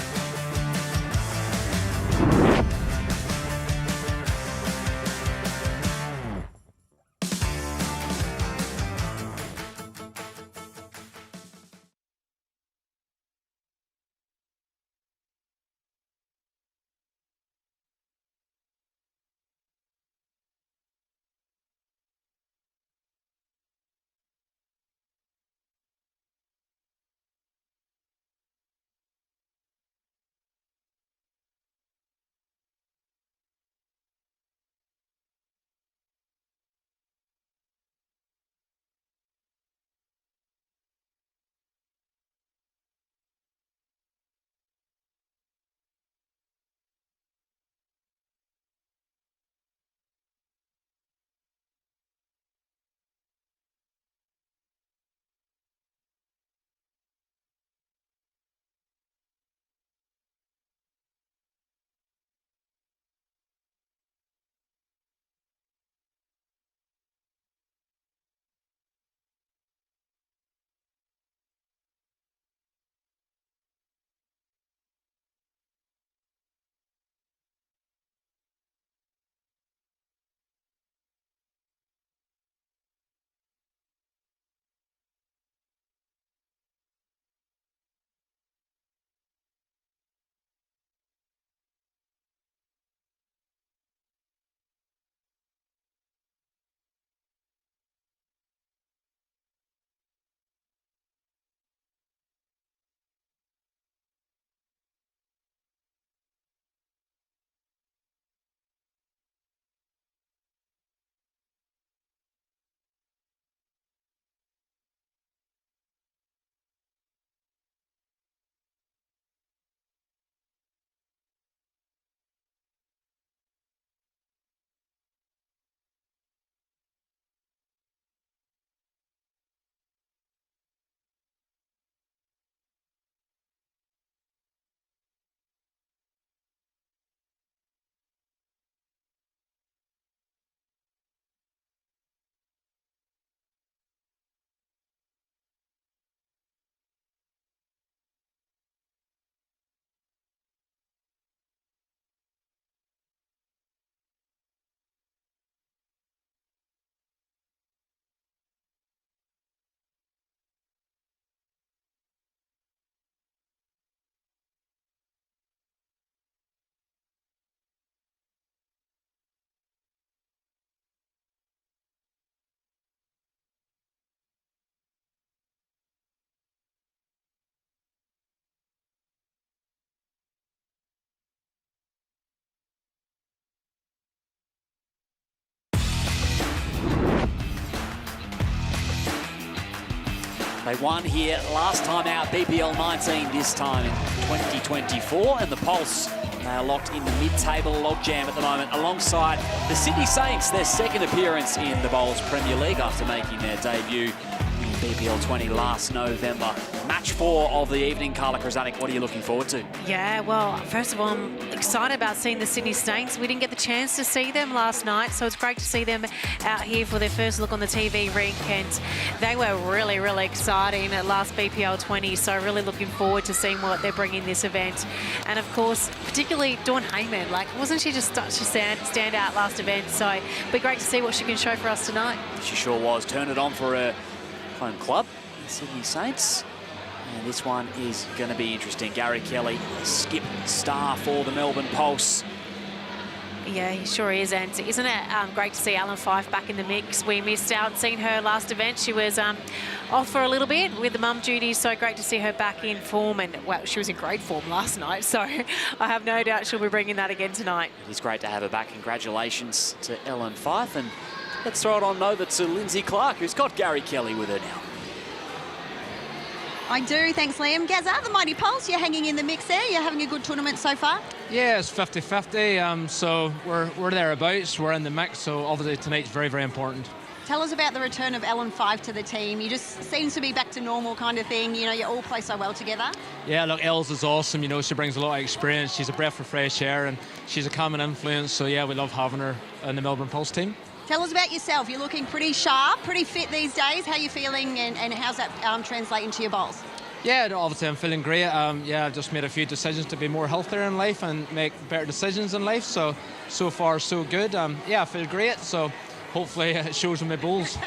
S2: They won here last time out, BPL 19, this time in 2024, and the Pulse, they are locked in the mid-table logjam at the moment, alongside the Sydney Saints, their 2nd appearance in the Bowls Premier League after making their debut in BPL 20 last November. Match 4 of the evening. Carla Krasanik, what are you looking forward to?
S3: Yeah, well, first of all, I'm excited about seeing the Sydney Saints. We didn't get the chance to see them last night, so it's great to see them out here for their first look on the TV rink, and they were really, really exciting at last BPL 20, so really looking forward to seeing what they're bringing this event. And of course, particularly Dawn Heyman, like, wasn't she just such a stand out last event, so it'll be great to see what she can show for us tonight.
S2: She sure was. Turned it on for her home club, the Sydney Saints. And this one is going to be interesting. Gary Kelly, skip star for the Melbourne Pulse.
S3: Yeah, he sure is. And isn't it great to see Alan Fife back in the mix? We missed out seeing her last event. She was off for a little bit with the mum duties, so great to see her back in form. And, well, she was in great form last night, so I have no doubt she'll be bringing that again tonight.
S2: It's great to have her back. Congratulations to Ellen Fife. And let's throw it on over to Lindsay Clark, who's got Gary Kelly with her now.
S4: I do, thanks Liam. Gazza, the Mighty Pulse, you're hanging in the mix there. You're having a good tournament so far.
S12: Yeah, it's 50-50, so we're thereabouts, we're in the mix, so obviously tonight's very, very important.
S4: Tell us about the return of Ellen Five to the team. You just seems to be back to normal kind of thing. You know, you all play so well together.
S12: Yeah, look, Els is awesome, you know, she brings a lot of experience, she's a breath of fresh air and she's a common influence, so yeah, we love having her in the Melbourne Pulse team.
S4: Tell us about yourself. You're looking pretty sharp, pretty fit these days. How are you feeling and how's that translate into your bowls?
S12: Yeah, obviously I'm feeling great. Yeah, I've just made a few decisions to be more healthier in life and make better decisions in life. So far, so good. Yeah, I feel great. So hopefully it shows in my bowls.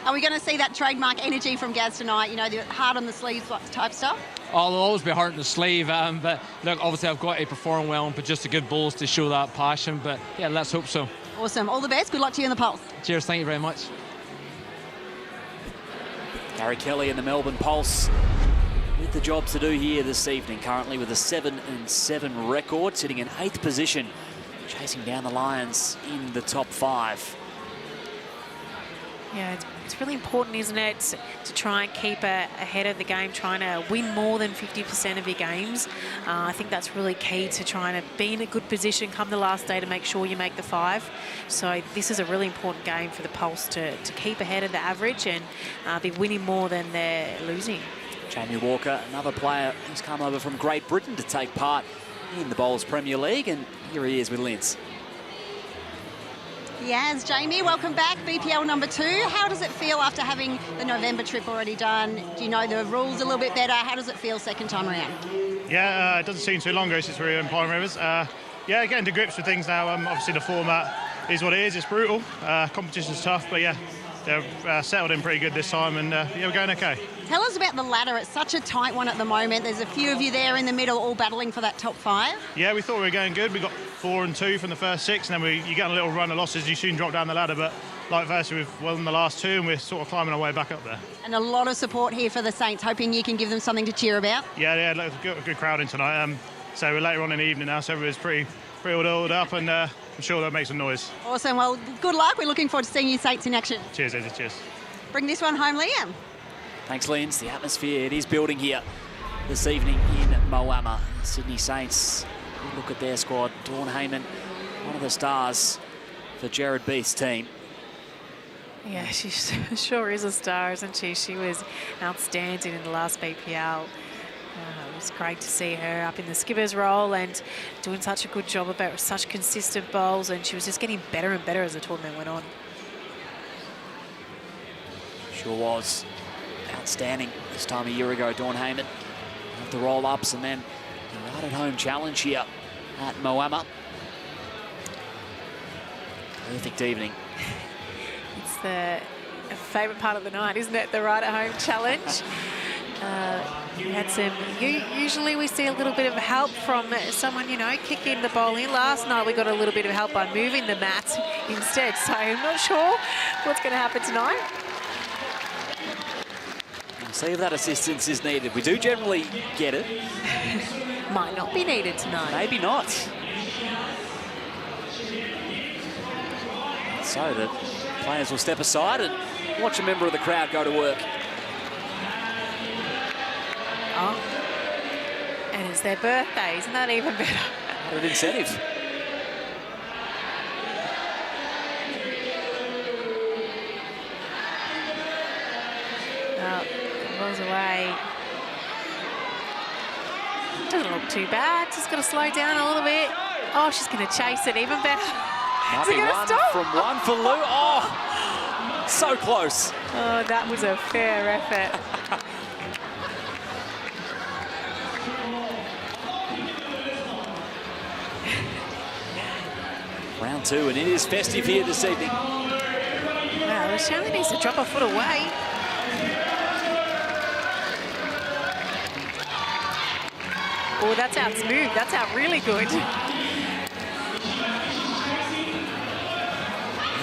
S4: Are we going to see that trademark energy from Gaz tonight? You know, the heart on the sleeves type stuff?
S12: Oh, there'll always be heart on the sleeve. But look, obviously I've got to perform well and put just a good bowls to show that passion. But yeah, let's hope so.
S4: Awesome. All the best. Good luck to you in the Pulse.
S12: Cheers. Thank you very much.
S2: Gary Kelly in the Melbourne Pulse with the job to do here this evening, currently with a 7-7 record, sitting in 8th position, chasing down the Lions in the top 5.
S3: Yeah, it's really important, isn't it, to try and keep ahead of the game, trying to win more than 50% of your games. I think that's really key to trying to be in a good position come the last day to make sure you make the 5. So this is a really important game for the Pulse to keep ahead of the average and be winning more than they're losing.
S2: Jamie Walker, another player who's come over from Great Britain to take part in the Bowls Premier League, and here he is with Linz.
S4: Yes, Jamie, welcome back. BPL number 2. How does it feel after having the November trip already done? Do you know the rules a little bit better? How does it feel second time around?
S13: Yeah, it doesn't seem too long ago since we were in Pine Rivers. Yeah, getting to grips with things now. Obviously the format is what it is. It's brutal. Competition's tough, but yeah, they're settled in pretty good this time, and yeah, we're going okay.
S4: Tell us about the ladder. It's such a tight one at the moment. There's a few of you there in the middle all battling for that top 5.
S13: Yeah, we thought we were going good. We got 4 and 2 from the first 6, and then you get a little run of losses, you soon drop down the ladder, but like Versa, we've won the last 2 and we're sort of climbing our way back up there.
S4: And a lot of support here for the Saints, hoping you can give them something to cheer about.
S13: Yeah, look, a good crowd in tonight. So we're later on in the evening now, so everybody's pretty all oiled up, and I'm sure that makes some noise.
S4: Awesome. Well, good luck. We're looking forward to seeing you Saints in action.
S13: Cheers, Eddie. Cheers.
S4: Bring this one home, Liam.
S2: Thanks, Linz. The atmosphere, it is building here this evening in Moama. Sydney Saints, look at their squad. Dawn Heyman, one of the stars for Jared Beath's team.
S3: Yeah, she sure is a star, isn't she? She was outstanding in the last BPL. It was great to see her up in the skipper's role and doing such a good job about such consistent bowls, and she was just getting better and better as the tournament went on.
S2: Sure was. Outstanding this time a year ago, Dawn Heyman. The roll-ups and then the right-at-home challenge here at Moama. Perfect evening.
S3: It's the favourite part of the night, isn't it? The right-at-home challenge. We had some. Usually we see a little bit of help from someone, you know, kicking the ball in. Last night we got a little bit of help by moving the mat instead. So I'm not sure what's going to happen tonight.
S2: See if that assistance is needed. We do generally get it.
S3: Might not be needed tonight.
S2: Maybe not. So the players will step aside and watch a member of the crowd go to work.
S3: Oh, and it's their birthday. Isn't that even better?
S2: What an incentive.
S3: Rolls away. Doesn't look too bad. Just got to slow down a little bit. Oh, she's going to chase it even better.
S2: Might be one
S3: stop?
S2: from one for Lou. Oh, so close.
S3: Oh, that was a fair effort.
S2: Round 2, and it is festive here this evening.
S3: Wow, she only needs to drop a foot away. Oh, that's out smooth. That's out really good.
S2: That's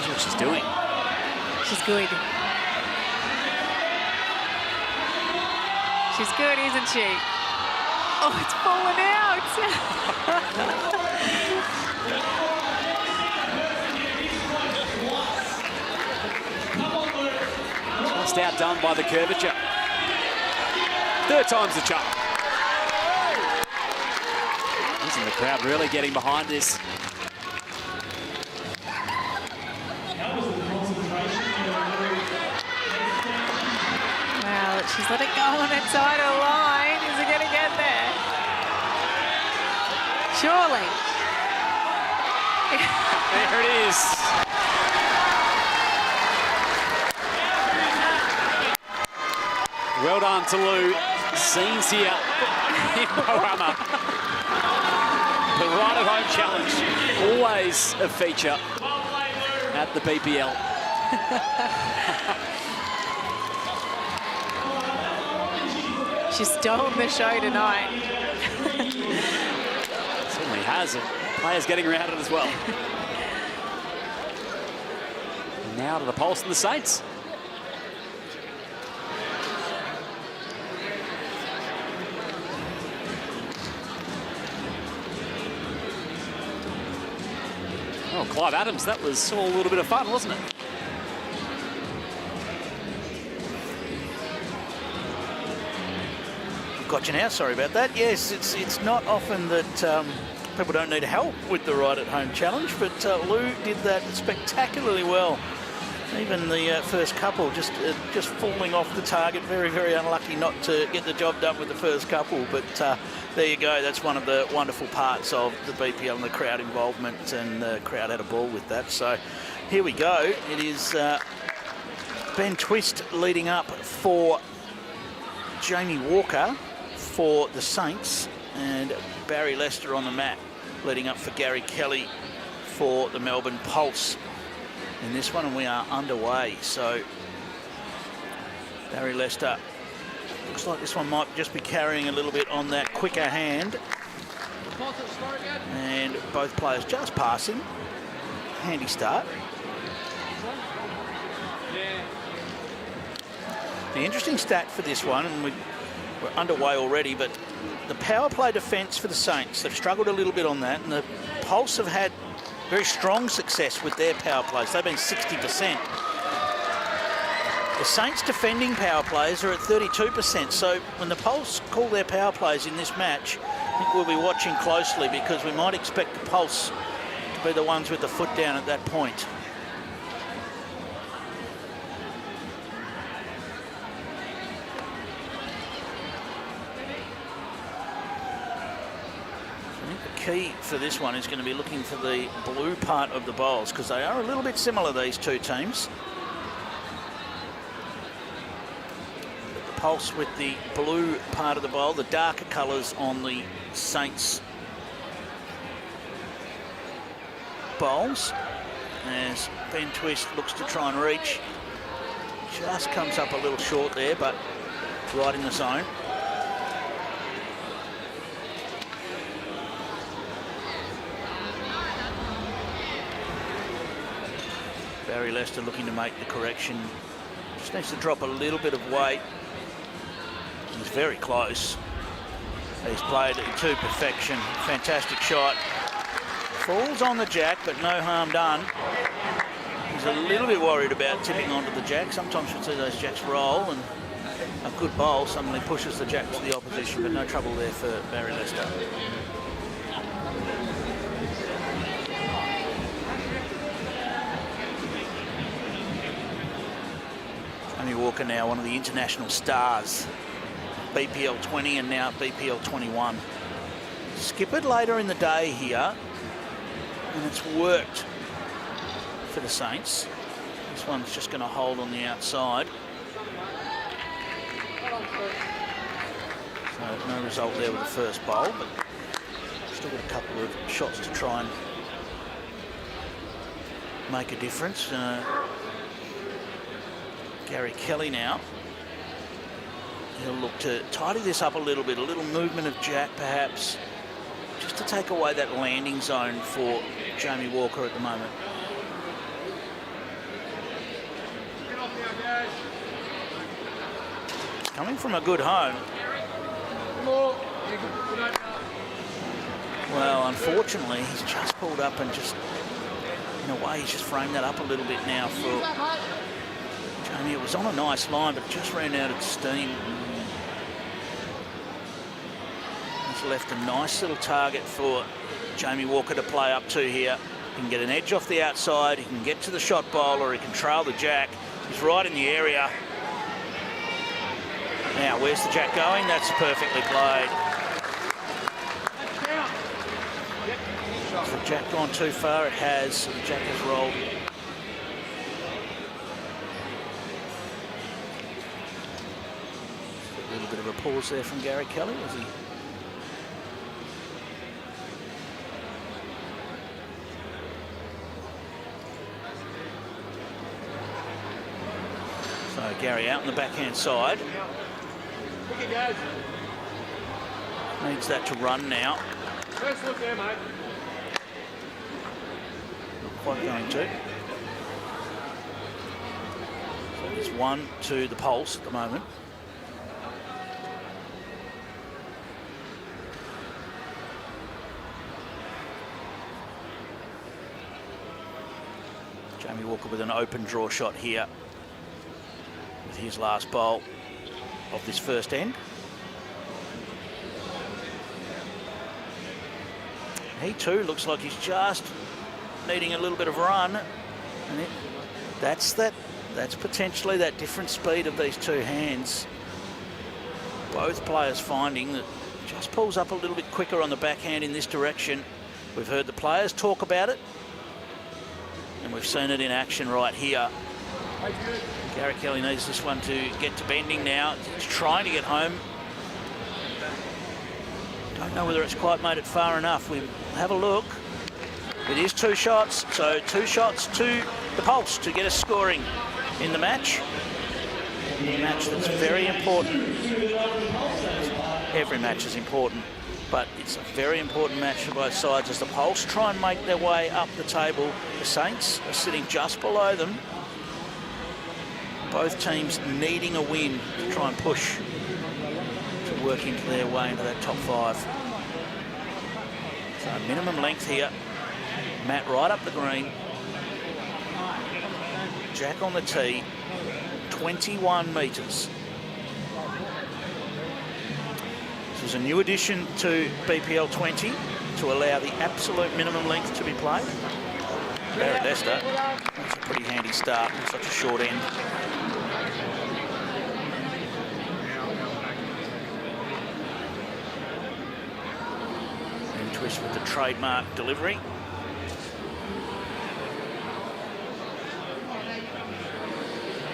S2: what she's doing.
S3: She's good. She's good, isn't she? Oh, it's fallen out.
S2: Just outdone by the curvature. Third time's the charm. Isn't the crowd really getting behind this?
S3: Wow, she's let it go on its side of the line. Is it going to get there? Surely.
S2: There it is. Well done to Lou. Scenes here in Moama. The right at home challenge, always a feature at the BPL.
S3: She's stolen the show tonight.
S2: Certainly has. And players getting around it as well. And now to the Pulse and the Saints. Oh, Clive Adams, that was all a little bit of fun, wasn't it?
S1: Got you now, sorry about that. Yes, it's not often that people don't need help with the right at home challenge, but Lou did that spectacularly well. Even the first couple, just falling off the target, very, very unlucky not to get the job done with the first couple, but there you go. That's one of the wonderful parts of the BPL and the crowd involvement, and the crowd had a ball with that. So here we go. It is Ben Twist leading up for Jamie Walker for the Saints, and Barry Lester on the mat leading up for Gary Kelly for the Melbourne Pulse in this one, and we are underway. So Barry Lester, looks like this one might just be carrying a little bit on that quicker hand, and both players just passing. Handy start. The interesting stat for this one, and we're underway already, but the power play defence for the Saints, they've struggled a little bit on that, and the Pulse have had very strong success with their power plays. They've been 60%. The Saints defending power plays are at 32%, so when the Pulse call their power plays in this match, I think we'll be watching closely, because we might expect the Pulse to be the ones with the foot down at that point. Key for this one is going to be looking for the blue part of the bowls, because they are a little bit similar, these two teams. The Pulse with the blue part of the bowl, the darker colours on the Saints bowls, as Ben Twist looks to try and reach. Just comes up a little short there, but right in the zone. Barry Lester looking to make the correction. Just needs to drop a little bit of weight. He's very close. He's played it to perfection. Fantastic shot. Falls on the jack, but no harm done. He's a little bit worried about tipping onto the jack. Sometimes you'll see those jacks roll, and a good bowl suddenly pushes the jack to the opposition, but no trouble there for Barry Lester. Jamie Walker now one of the international stars, BPL 20 and now BPL 21. Skippered later in the day here, and it's worked for the Saints. This one's just going to hold on the outside. So no result there with the first bowl, but still got a couple of shots to try and make a difference. Gary Kelly now. He'll look to tidy this up a little bit, a little movement of jack perhaps, just to take away that landing zone for Jamie Walker at the moment. Coming from a good home. Well, unfortunately, he's just pulled up and just, in a way, he's just framed that up a little bit now for Jamie. It was on a nice line, but just ran out of steam. It's left a nice little target for Jamie Walker to play up to here. He can get an edge off the outside, he can get to the shot bowler, he can trail the jack. He's right in the area. Now, where's the jack going? That's perfectly played. Has the jack gone too far? It has. The jack has rolled. A little bit of a pause there from Gary Kelly, was he? So Gary out on the backhand side. Needs that to run now.
S8: First look there, mate.
S1: Not quite going to. So there's 1 to the pulse at the moment. Jamie Walker with an open draw shot here with his last bowl of this first end. He too looks like he's just needing a little bit of run. And that's potentially that different speed of these two hands. Both players finding that just pulls up a little bit quicker on the backhand in this direction. We've heard the players talk about it, and we've seen it in action right here. Gary Kelly needs this one to get to bending now. He's trying to get home. Don't know whether it's quite made it far enough. We have a look. It is 2 shots, so 2 shots to the pulse to get us scoring in the match. A match that's very important. Every match is important, but it's a very important match for both sides as the pulse try and make their way up the table. The Saints are sitting just below them. Both teams needing a win to try and push to work into their way into that top 5. So minimum length here. Matt right up the green. Jack on the tee. 21 metres. This was a new addition to BPL 20 to allow the absolute minimum length to be played. Barry Lester, that's a pretty handy start with such a short end. And Twist with the trademark delivery.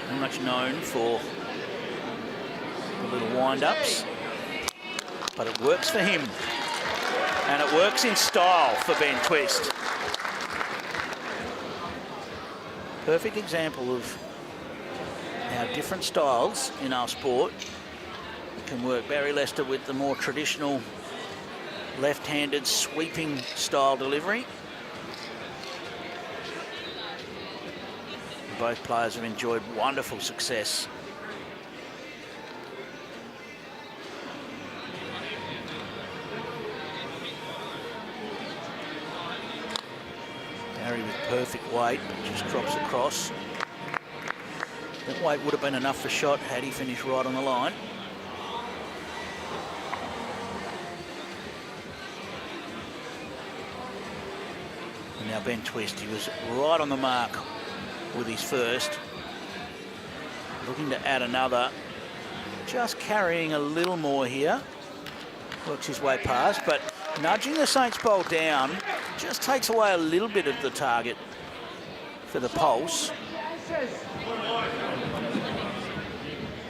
S1: Very much known for the little wind-ups, but it works for him. And it works in style for Ben Twist. Perfect example of how different styles in our sport can work. Barry Lester with the more traditional left-handed sweeping style delivery. Both players have enjoyed wonderful success. Barry with perfect weight, but just drops across. That weight would have been enough for shot had he finished right on the line. And now Ben Twist, he was right on the mark with his first. Looking to add another. Just carrying a little more here. Works his way past, but nudging the Saints bowl down just takes away a little bit of the target for the pulse.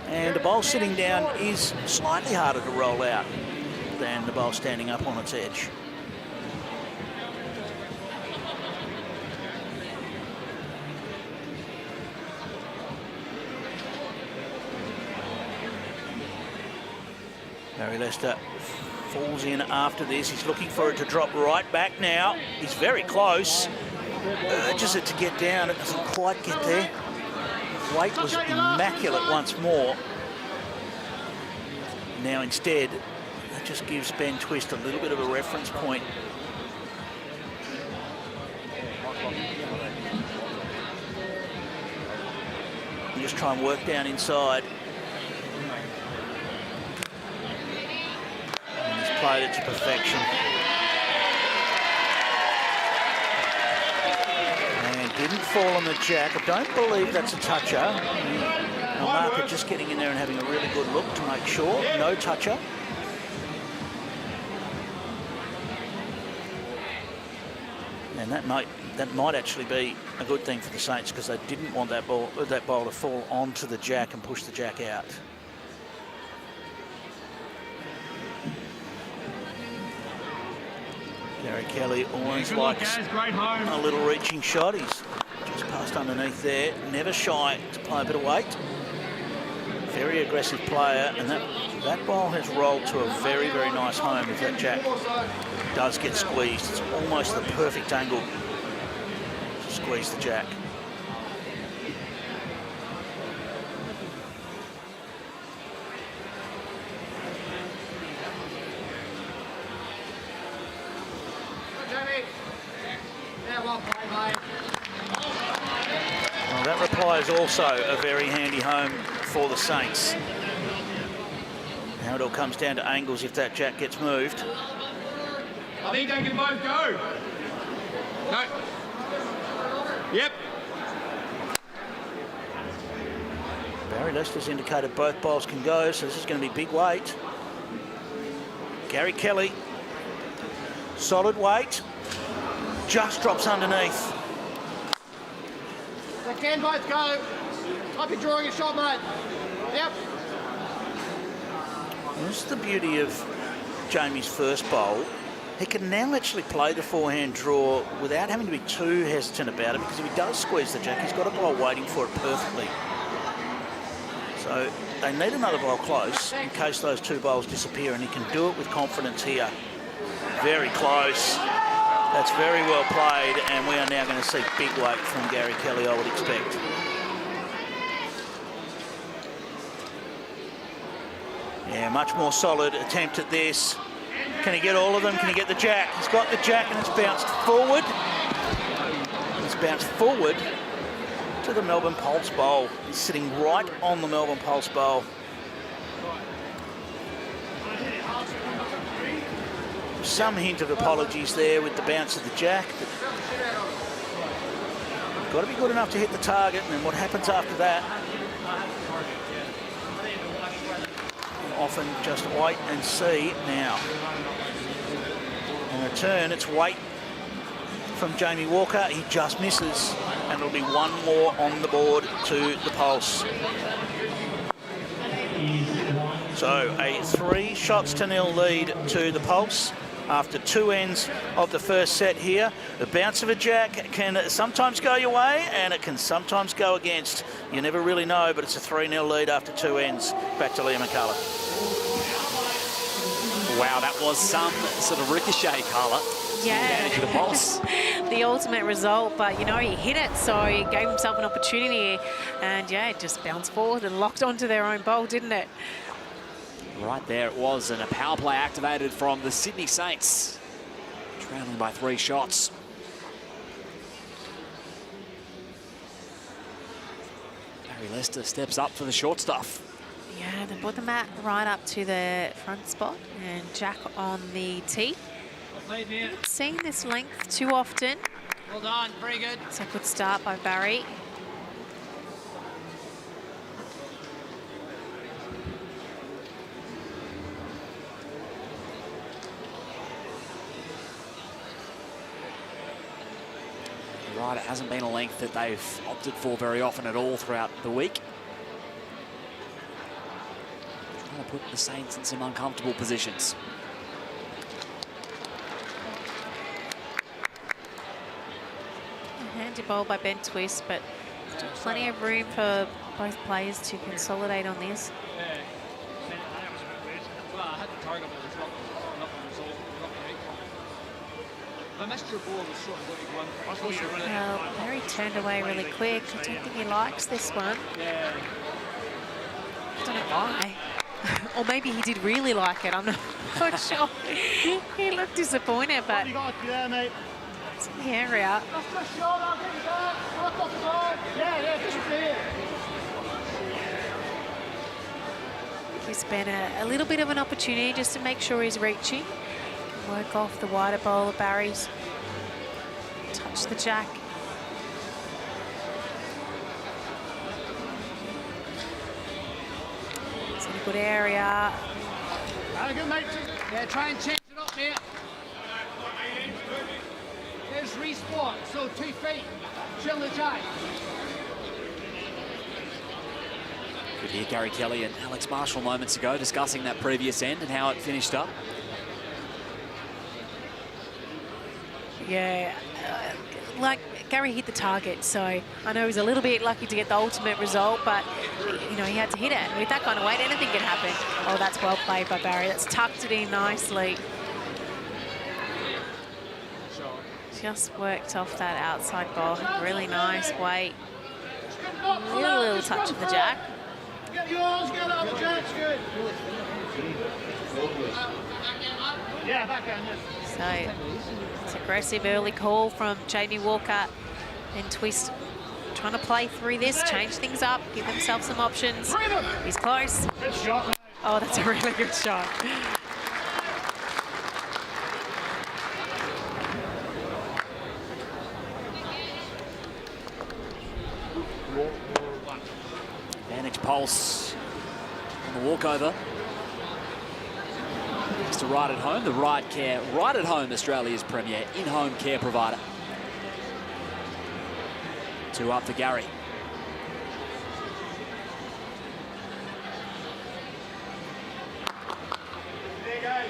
S1: And the bowl sitting down is slightly harder to roll out than the bowl standing up on its edge. Barry Lester falls in after this. He's looking for it to drop right back now. He's very close. Urges it to get down. It doesn't quite get there. Weight was immaculate once more. Now instead, that just gives Ben Twist a little bit of a reference point. And just try and work down inside. played it to perfection. And didn't fall on the jack. I don't believe that's a toucher. Moama just getting in there and having a really good look to make sure. No toucher. And that might actually be a good thing for the Saints, because they didn't want that ball to fall onto the jack and push the jack out. Gary Kelly always likes a little reaching shot. He's just passed underneath there. Never shy to play a bit of weight. Very aggressive player, and that ball has rolled to a very, very nice home if that jack does get squeezed. It's almost the perfect angle to squeeze the jack. Well, that reply is also a very handy home for the Saints. Now it all comes down to angles if that jack gets moved.
S8: I think they can both go. No. Yep.
S1: Barry Lester's indicated both bowls can go, so this is going to be big weight. Gary Kelly, solid weight, just drops underneath.
S8: They can both go. Might be drawing a shot, mate. Yep.
S1: This is the beauty of Jamie's first bowl. He can now actually play the forehand draw without having to be too hesitant about it, because if he does squeeze the jack, he's got a bowl waiting for it perfectly. So they need another bowl close in case those two bowls disappear, and he can do it with confidence here. Very close. That's very well played, and we are now going to see big weight from Gary Kelly, I would expect. Yeah, much more solid attempt at this. Can he get all of them? Can he get the jack? He's got the jack, and it's bounced forward. It's bounced forward to the Melbourne Pulse bowl. He's sitting right on the Melbourne Pulse bowl. Some hint of apologies there with the bounce of the jack. But got to be good enough to hit the target, and then what happens after that? Often just wait and see now. On return, it's weight from Jamie Walker. He just misses, and it'll be one more on the board to the Pulse. So a 3-0 lead to the Pulse after 2 ends of the first set here. The bounce of a jack can sometimes go your way, and it can sometimes go against. You never really know, but it's a 3-0 lead after 2 ends. Back to Liam McCullough.
S2: Wow, that was some sort of ricochet, Carla.
S3: Yeah.
S2: To the Pulse.
S3: The ultimate result, but, you know, he hit it, so he gave himself an opportunity, and, yeah, it just bounced forward and locked onto their own bowl, didn't it?
S2: Right there it was, and a power play activated from the Sydney Saints, trailing by 3 shots. Barry Lester steps up for the short stuff.
S3: Yeah, they brought the mat right up to the front spot, and Jack on the tee. Not seen this length too often.
S20: Well done, very good.
S3: It's a good start by Barry.
S2: Right, it hasn't been a length that they've opted for very often at all throughout the week. Trying to put the Saints in some uncomfortable positions.
S3: A handy bowl by Ben Twist, but still plenty of room for both players to consolidate on this. Well, Barry turned away really quick. I don't think he likes this one. I don't know why. Or maybe he did really like it. I'm not sure. He looked disappointed, but it's in the area. It's been a little bit of an opportunity just to make sure he's reaching. Work off the wider bowler, Barry's. Touch the jack. It's in a good area.
S8: Good, mate. Yeah, try and change it up, mate. There's respawn, so 2 feet. Chill the jack.
S2: Could hear Gary Kelly and Alex Marshall moments ago discussing that previous end and how it finished up.
S3: Yeah, like Gary hit the target, so I know he was a little bit lucky to get the ultimate result, but you know, he had to hit it. With that kind of weight, anything can happen. Oh, that's well played by Barry. That's tucked it in nicely. Just worked off that outside ball. Really nice weight. Little touch of the jack.
S8: Get yours, get up, Jack's good. Yeah, backhand, yes.
S3: So it's aggressive early call from Jamie Walker and Twist trying to play through this, change things up, give themselves some options. He's close.
S8: Good shot.
S3: Oh, that's a really good shot.
S2: Advantage Pulse on the walkover. To Right at Home, the Right at Home, Australia's premier in-home care provider. 2 up to Gary.
S8: There you go.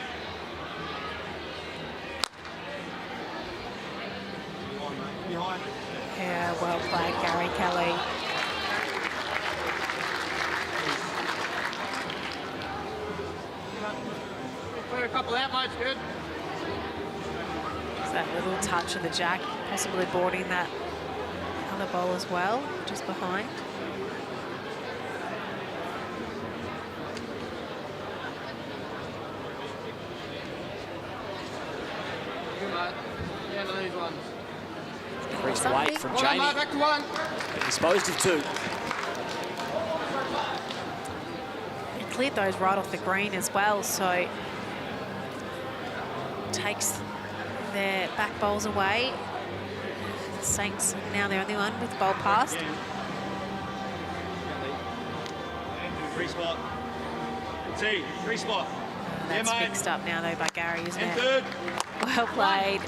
S8: Behind.
S3: Yeah, well played, Gary Kelly.
S8: Put a couple out, mate, good.
S3: It's that little touch of the jack, possibly boarding that other ball as well, just behind.
S8: Good, mate. Yeah, these ones.
S2: Increased weight from
S8: Well,
S2: Jamie.
S8: mate, back to 1.
S2: Disposed of 2.
S3: He cleared those right off the green as well, so takes their back bowls away. The Saints now the only one with bowl passed.
S8: Free spot. T, free spot.
S3: That's fixed up now though by Gary, isn't it?
S8: Third.
S3: Well played.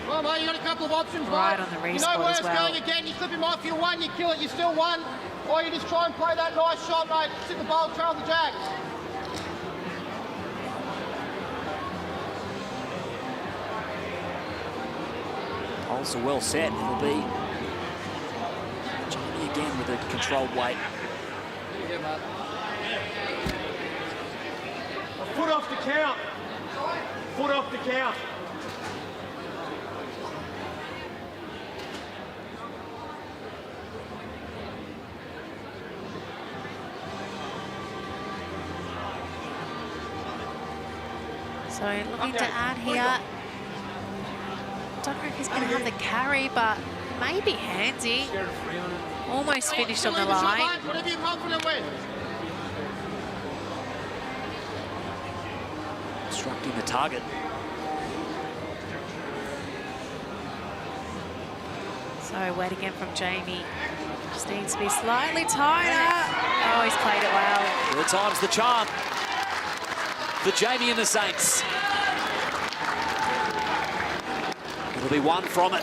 S8: Well, mate, you got a couple of options,
S3: Right
S8: mate.
S3: on the
S8: You
S3: respot
S8: know where
S3: as
S8: it's
S3: well.
S8: going again. You slip him off, you won, you kill it, you still won. Or you just try and play that nice shot, mate. Sit the bowl, trail the jack.
S2: Holes are well set. It'll be Jamie again with a controlled weight.
S8: Yeah, mate. A foot off the count. Foot off the count.
S3: So looking to add here. Don't know if he's going to have the carry, but maybe handsy. Almost finished on the line.
S8: Whatever you're confident with.
S2: Obstructing the target.
S3: So wet again from Jamie. Just needs to be slightly tighter. Oh, he's played it well.
S2: 4 times the charm for Jamie and the Saints. It'll be 1 from it.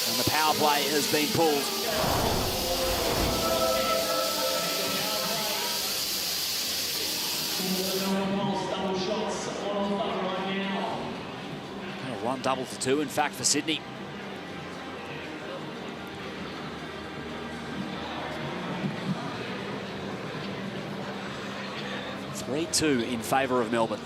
S2: And the power play has been pulled. One double for 2, in fact, for Sydney. Three-two in favour of Melbourne.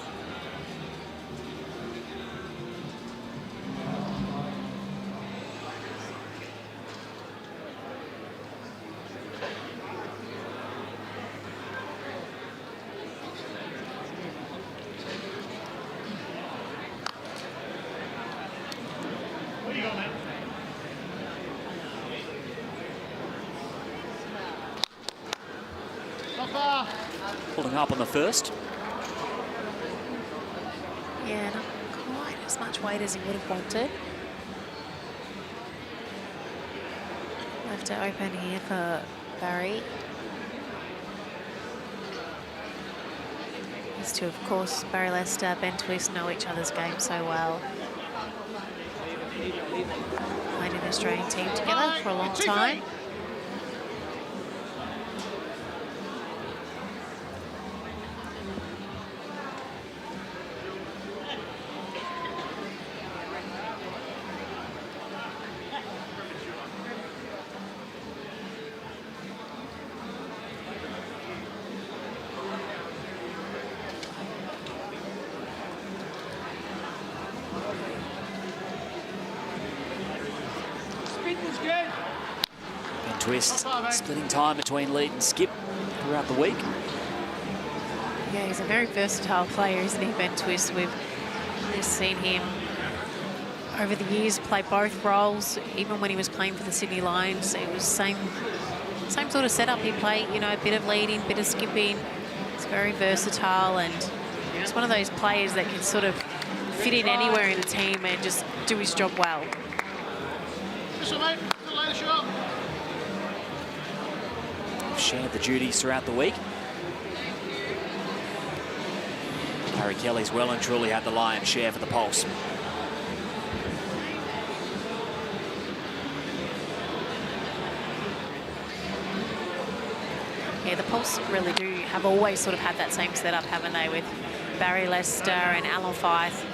S2: holding up on the first.
S3: Yeah, not quite as much weight as he would have wanted. Left it open here for Barry. These two, of course, Barry Lester, Ben Twist, know each other's game so well. Played in the Australian team together for a long time.
S2: Ben Twist splitting time between lead and skip throughout the week.
S3: Yeah, he's a very versatile player, isn't he, Ben Twist? We've just seen him over the years play both roles. Even when he was playing for the Sydney Lions, it was same sort of setup. He played, you know, a bit of leading, bit of skipping. He's very versatile, and he's one of those players that can sort of fit in anywhere in the team and just do his job well.
S2: Shared the duties throughout the week. Harry Kelly's well and truly had the lion's share for the Pulse.
S3: Yeah, the Pulse really do have always sort of had that same setup, haven't they, with Barry Lester and Alan Fyfe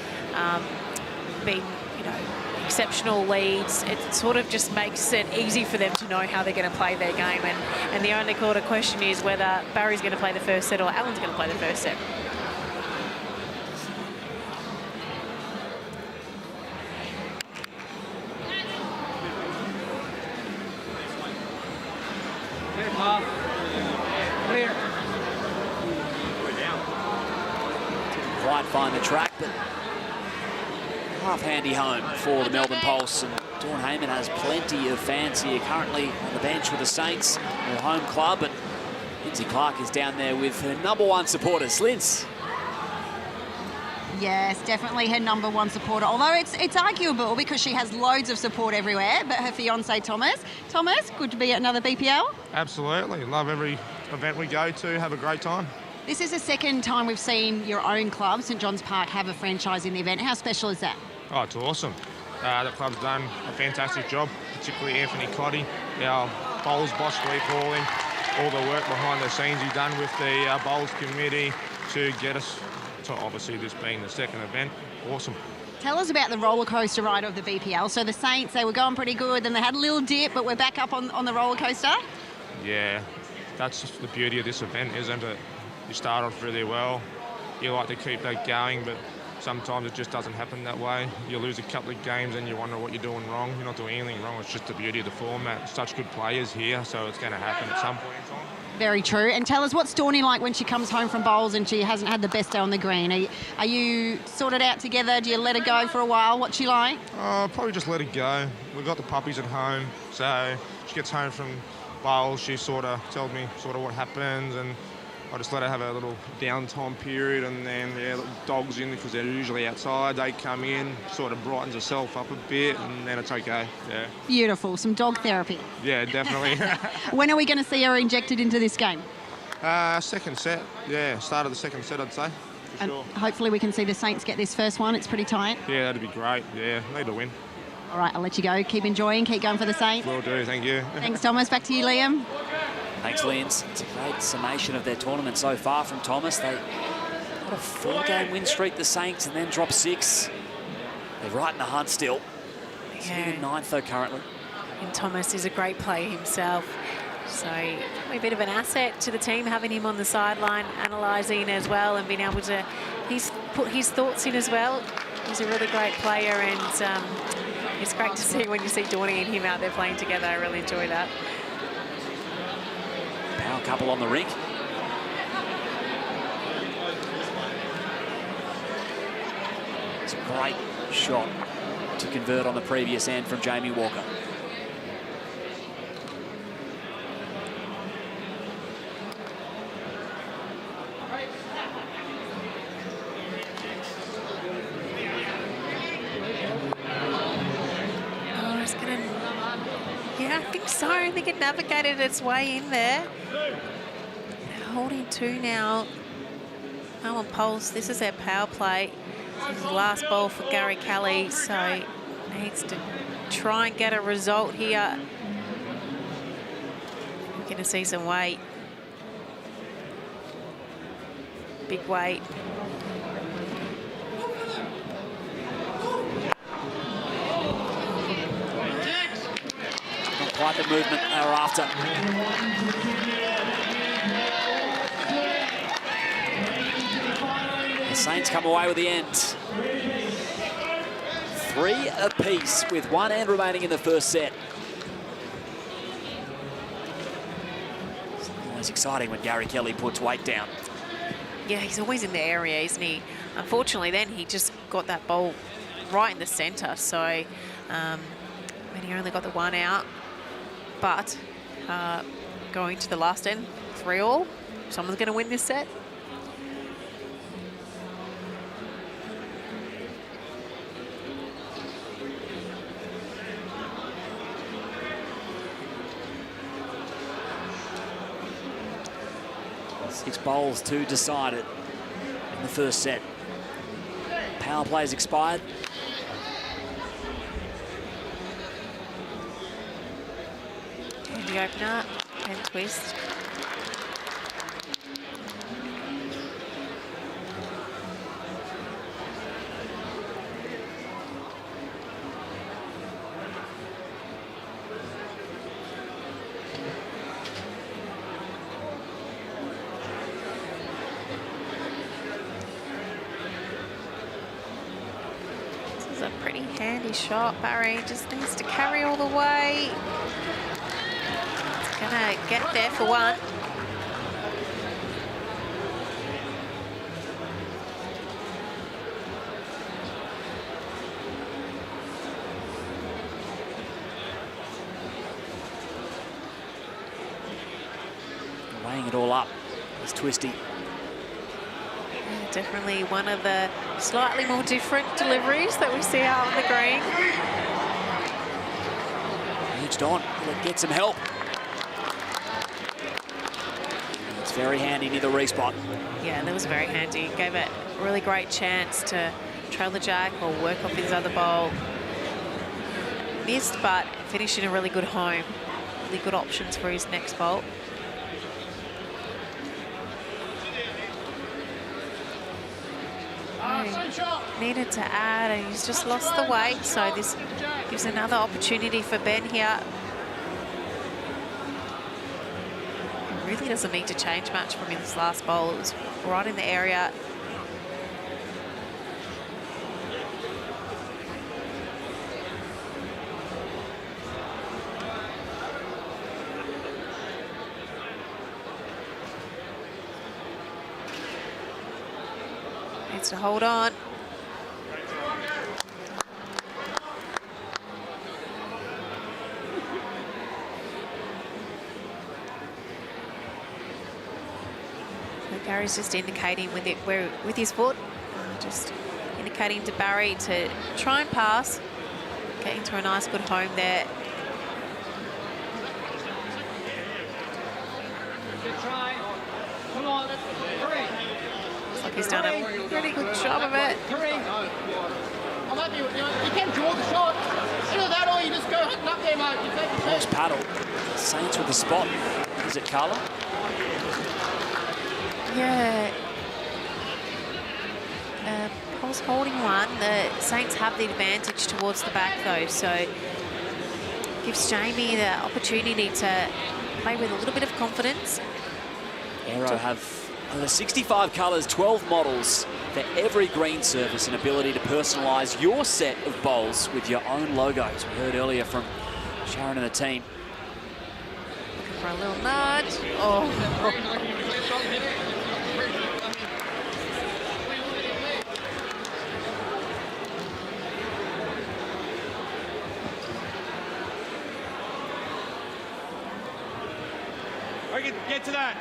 S3: being, you know, exceptional leads. It sort of just makes it easy for them to know how they're going to play their game, and the only sort of question is whether Barry's going to play the first set or Alan's going to play the first set.
S2: Didn't quite find the track, but half handy home for the Melbourne Pulse. And Dawn Heyman has plenty of fans here currently on the bench with the Saints, her home club. But Lindsay Clark is down there with her #1 supporter, Linz.
S4: Yes, definitely her #1 supporter. Although it's arguable because she has loads of support everywhere. But her fiance Thomas, good to be at another BPL.
S14: Absolutely, love every event we go to. Have a great time.
S4: This is the second time we've seen your own club, St John's Park, have a franchise in the event. How special is that?
S14: Oh, it's awesome. The club's done a fantastic job, particularly Anthony Cotty, our bowls boss, we call him. All the work behind the scenes he's done with the bowls committee to get us to obviously this being the second event. Awesome.
S4: Tell us about the roller coaster ride of the BPL. So the Saints, they were going pretty good, then they had a little dip, but we're back up on the roller coaster.
S14: Yeah, that's just the beauty of this event, isn't it? You start off really well, you like to keep that going, but sometimes it just doesn't happen that way. You lose a couple of games and you wonder what you're doing wrong. You're not doing anything wrong, it's just the beauty of the format. Such good players here, so it's going to happen at some point in time.
S4: Very true. And tell us, what's Dawny like when she comes home from bowls and she hasn't had the best day on the green? Are you sorted out together? Do you let her go for a while? What's she like?
S14: Probably just let her go. We've got the puppies at home, so she gets home from bowls, she sort of tells me what happens, and I just let her have a little downtime period, and then the dogs in, because they're usually outside, they come in, sort of brightens herself up a bit, and then it's okay. Yeah.
S4: Beautiful. Some dog therapy.
S14: Yeah, definitely.
S4: When are we going to see her injected into this game?
S14: Second set. Yeah, start of the second set, I'd say. For
S4: And
S14: sure.
S4: hopefully we can see the Saints get this first one. It's pretty tight.
S14: Yeah, that'd be great. Yeah, need to win.
S4: All right, I'll let you go. Keep enjoying. Keep going for the Saints.
S14: Will do. Thank you.
S4: Thanks, Thomas. Back to you, Liam.
S2: Thanks, Linz. It's a great summation of their tournament so far from Thomas. They got a 4-game win streak, the Saints, and then dropped 6. They're right in the hunt still. Sitting in 9th though currently.
S3: And Thomas is a great player himself. So a bit of an asset to the team, having him on the sideline, analysing as well, and being able to put his thoughts in as well. He's a really great player, and it's great to see when you see Dawny and him out there playing together. I really enjoy that.
S2: Power couple on the rink. It's a great shot to convert on the previous end from Jamie Walker.
S3: Yeah, I think so. I think it navigated its way in there. Holding 2 now. On Pulse, this is their power play. This is the last ball for Gary Kelly, so needs to try and get a result here. We're going to see some weight. Big weight.
S2: Not quite the movement they were after. The Saints come away with the end. 3 apiece with 1 end remaining in the first set. It's always exciting when Gary Kelly puts weight down.
S3: Yeah, he's always in the area, isn't he? Unfortunately, then he just got that ball right in the centre. So, when he only got the 1 out, but going to the last end, 3-all. Someone's going to win this set.
S2: Six bowls to decide it in the first set. Power play's expired.
S3: Handy opener and twist. Handy shot. Barry just needs to carry all the way. It's gonna get there for 1.
S2: Weighing it all up. It's Twisty.
S3: Definitely one of the slightly more different deliveries that we see out on the green.
S2: Edged on, will get some help. It's very handy near the respot.
S3: Yeah, that was very handy. Gave it a really great chance to trail the jack or work off his other bowl. Missed, but finished in a really good home. Really good options for his next bowl. Needed to add, and he's just lost the weight, so this gives another opportunity for Ben here. He really doesn't need to change much from his last bowl. It was right in the area. Needs to hold on. Gary's just indicating with it with his foot, just indicating to Barry to try and pass, get into a nice good home there.
S20: Good try. Come on. 3.
S3: Looks like he's done a pretty good job of it.
S20: 3. I'm happy with you. You can draw the shot. Either that or you just go hitting up there, mate. You take the
S2: Nice paddle. Saints with the spot. Is it Carla?
S3: Yeah. Paul's holding 1. The Saints have the advantage towards the back, though, so gives Jamie the opportunity to play with a little bit of confidence.
S2: Aero have over 65 colours, 12 models for every green surface, and ability to personalise your set of bowls with your own logos. We heard earlier from Sharon and the team.
S3: Looking for a little nudge. Oh.
S20: Get to that.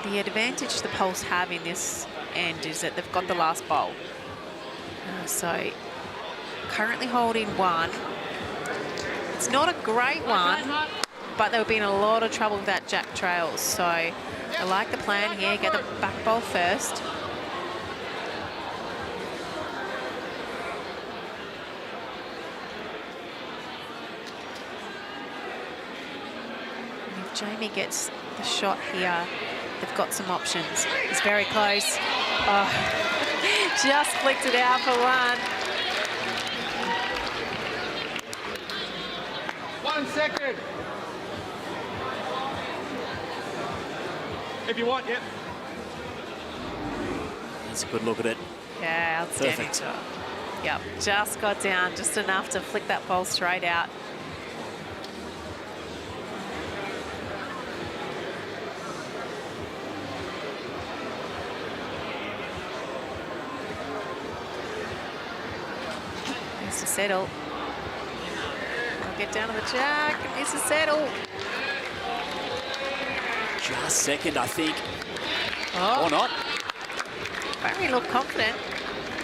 S3: the advantage the Pulse have in this end is that they've got the last bowl. So currently holding 1. It's not a great one, but they've been in a lot of trouble with that Jack Trails. So I like the plan here, get the back bowl first. And if Jamie gets the shot here, they've got some options. It's very close. Oh, just flicked it out for 1.
S8: 1 second. If you want, yep.
S2: That's a good look at it.
S3: Yeah, outstanding
S2: Perfect.
S3: shot. Yep, just got down, just enough to flick that ball straight out. Needs to settle. I'll get down to the jack, needs to settle.
S2: Just second, I think.
S3: Oh.
S2: Or not.
S3: Barry looked confident.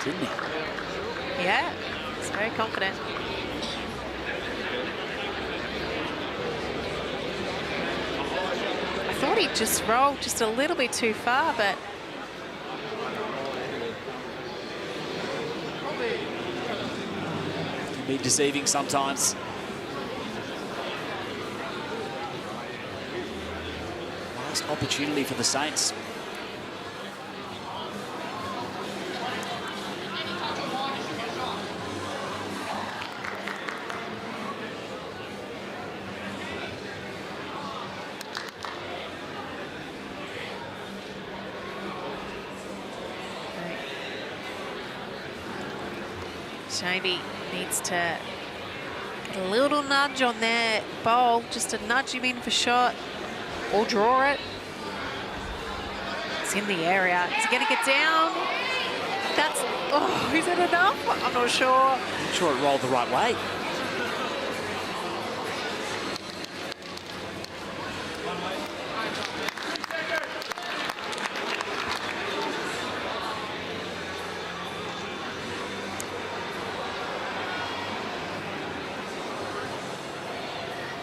S2: Didn't he?
S3: Yeah, he's very confident. I thought he just rolled just a little bit too far, but
S2: Can be deceiving sometimes. Last opportunity for the Saints.
S3: Jamie needs to get a little nudge on their bowl, just to nudge him in for shot or draw it. It's in the area. Is he going to get down? That's, oh, is it enough? I'm not sure.
S2: I'm sure it rolled the right way.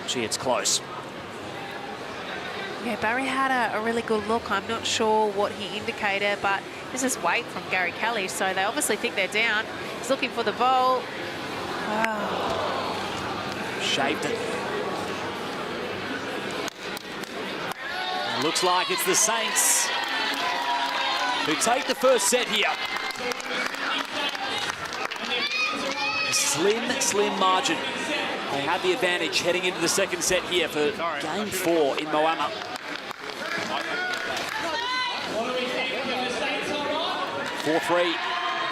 S2: Gee, it's close.
S3: Yeah, Barry had a really good look. I'm not sure what he indicated, but this is weight from Gary Kelly, so they obviously think they're down. He's looking for the bowl. Wow.
S2: Shaved it. Looks like it's the Saints who take the first set here. A slim margin. They have the advantage heading into the second set here for game 4 in Moama. 4-3.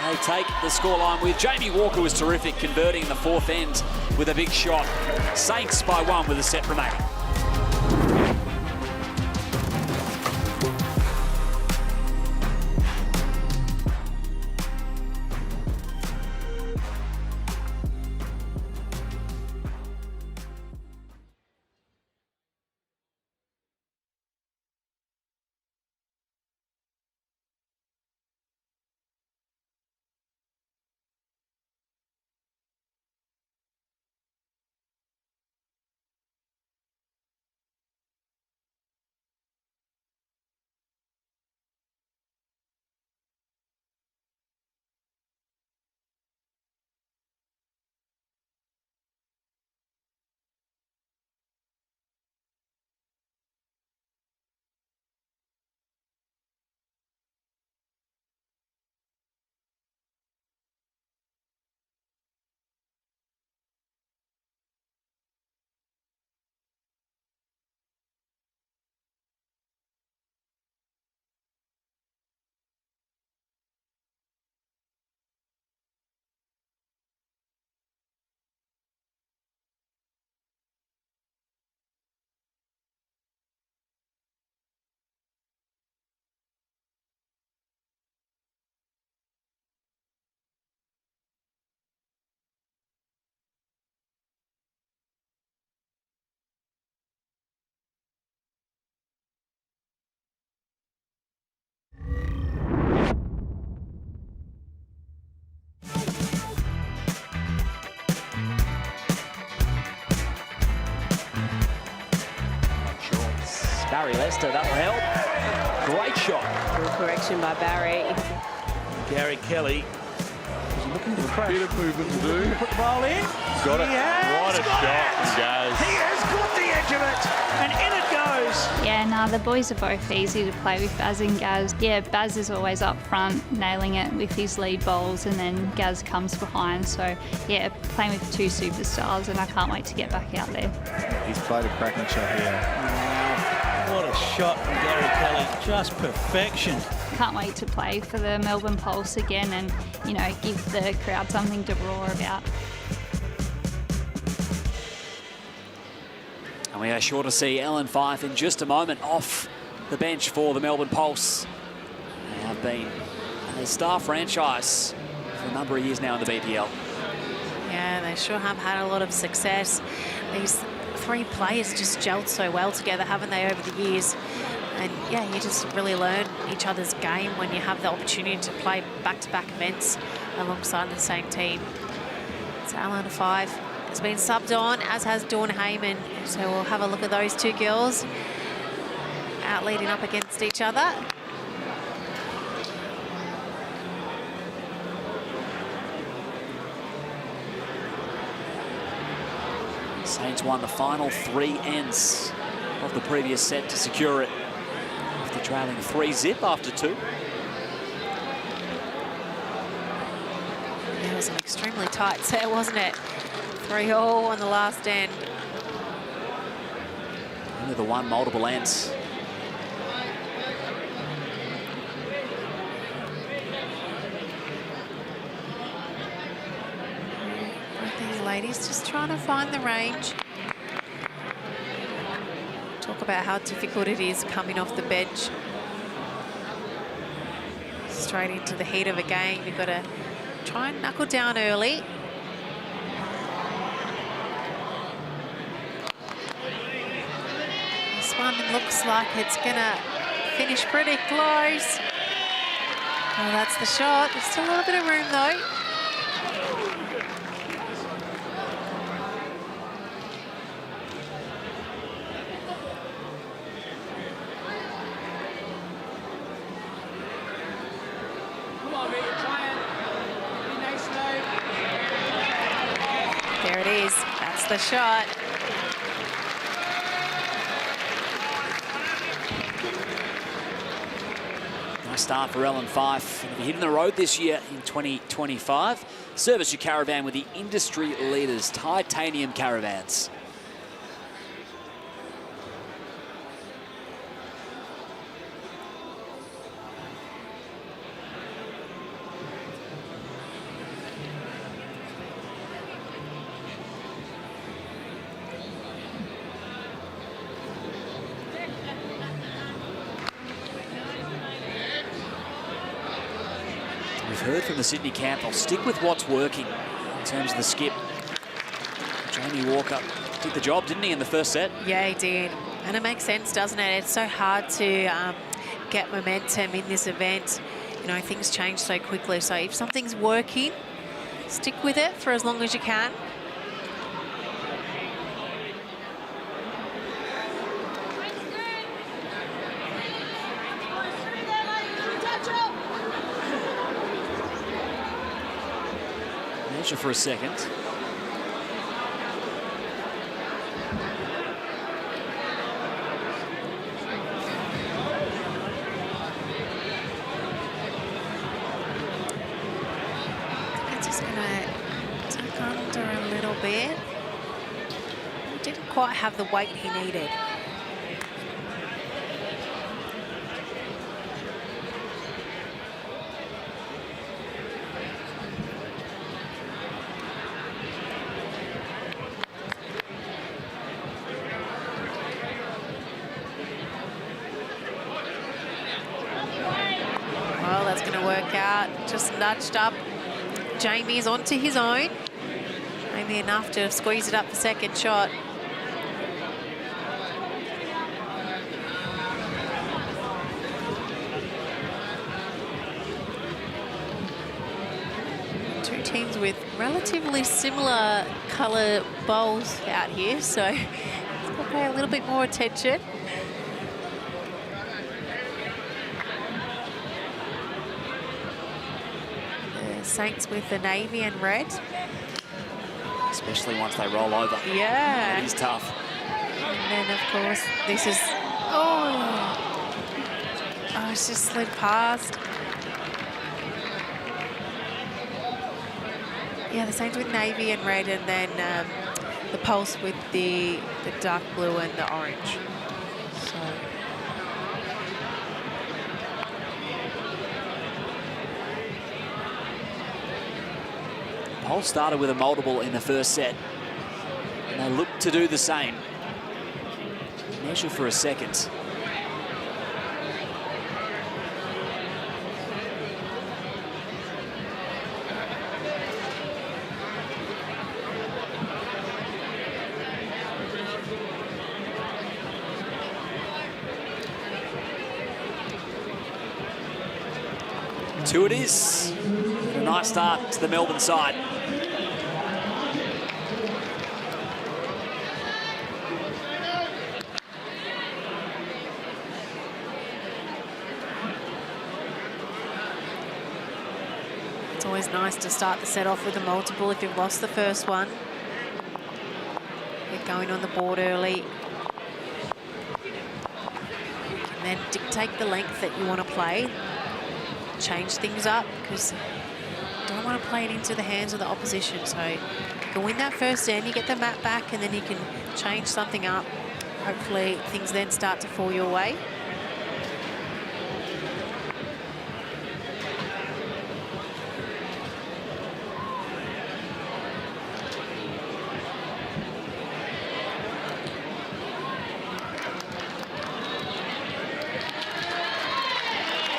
S2: They take the scoreline with Jamie Walker was terrific, converting in the fourth end with a big shot. Saints by 1 with a set remaining. Barry Lester. That'll help. Great shot.
S3: Good correction by Barry.
S1: Gary Kelly. Is he looking to crash?
S6: Bit of movement to do.
S1: Put the ball in.
S6: Got it. What a shot from Gaz.
S1: He has got the edge of it, and in it goes.
S15: Yeah, no, the boys are both easy to play with, Baz and Gaz. Yeah, Baz is always up front, nailing it with his lead bowls, and then Gaz comes behind. So, yeah, playing with two superstars, and I can't wait to get back out there.
S6: He's played a cracking shot here.
S1: What a shot from Gary Kelly. Just perfection.
S15: Can't wait to play for the Melbourne Pulse again and, you know, give the crowd something to roar about.
S2: And we are sure to see Ellen Fife in just a moment off the bench for the Melbourne Pulse. They have been a star franchise for a number of years now in the BPL.
S3: Yeah, they sure have had a lot of success. These three players just gelled so well together, haven't they, over the years? And yeah, you just really learn each other's game when you have the opportunity to play back-to-back events alongside the same team. So Alan Fife has been subbed on, as has Dawn Heyman. So we'll have a look at those two girls out leading up against each other.
S2: Saints won the final 3 ends of the previous set to secure it. After trailing 3-zip after 2.
S3: It was an extremely tight set, wasn't it? 3-all on the last end.
S2: Only the one multiple ends.
S3: These ladies just trying to find the range. Talk about how difficult it is coming off the bench. Straight into the heat of a game. You've got to try and knuckle down early. This one looks like it's going to finish pretty close. Well, that's the shot. There's still a little bit of room, though. There it is. That's the shot.
S2: Nice start for Ellen Fife. Going to be hitting the road this year in 2025. Service your caravan with the industry leaders, Titanium Caravans. We've heard from the Sydney camp, they'll stick with what's working in terms of the skip. Jamie Walker did the job, didn't he, in the first set?
S3: Yeah, he did. And it makes sense, doesn't it? It's so hard to get momentum in this event. You know, things change so quickly. So if something's working, stick with it for as long as you can.
S2: Measure for a second.
S3: It's just going to tuck under a little bit. He didn't quite have the weight he needed. Well, that's going to work out. Just nudged up. Jamie's onto his own. Maybe enough to squeeze it up the second shot. Two teams with relatively similar colour bowls out here, so let's pay a little bit more attention. Saints with the navy and red.
S2: Especially once they roll over.
S3: Yeah.
S2: It is tough.
S3: And then, of course, this is... Oh, it's just slid past. Yeah, the Saints with navy and red, and then the Pulse with the dark blue and the orange. So...
S2: Pulse started with a multiple in the first set, and they look to do the same. Measure for a second. Two it is. A nice start to the Melbourne side.
S3: It's always nice to start the set off with a multiple if you've lost the first one. Get going on the board early. And then dictate the length that you want to play. Change things up, because you don't want to play it into the hands of the opposition. So you can win that first end, you get the mat back, and then you can change something up. Hopefully things then start to fall your way.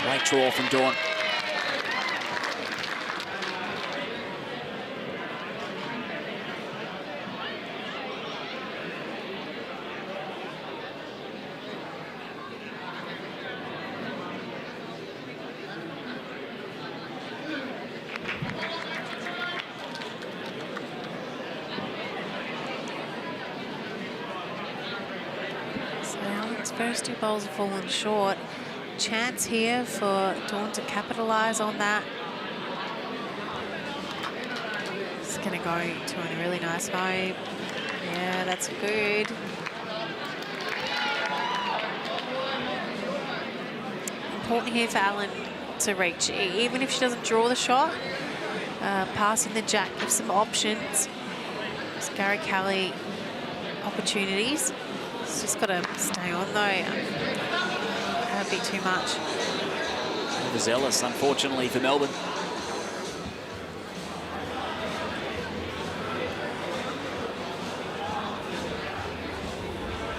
S2: Great draw from Dawn.
S3: So Alan's first two bowls have fallen short. Chance here for Dawn to capitalise on that. It's going to go to a really nice home. Yeah, that's good. Important here for Alan to reach, even if she doesn't draw the shot. Passing the jack gives some options. It's Gary Kelly opportunities. It's just got to stay on though. A bit too much.
S2: Overzealous, unfortunately, for Melbourne.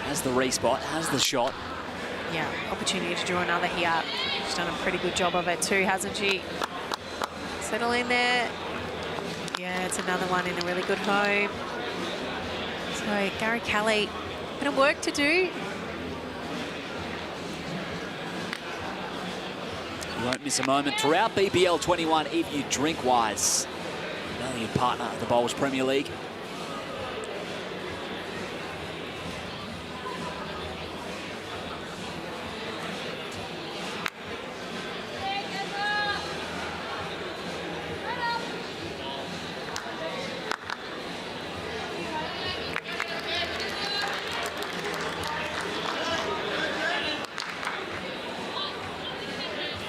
S2: Has the respot, has the shot.
S3: Yeah, opportunity to draw another here. She's done a pretty good job of it too, hasn't she? Settle in there. Yeah, it's another one in a really good home. So Gary Kelly, a bit of work to do.
S2: You won't miss a moment throughout BPL 21 if you drink wise. Valued partner of the Bowls Premier League.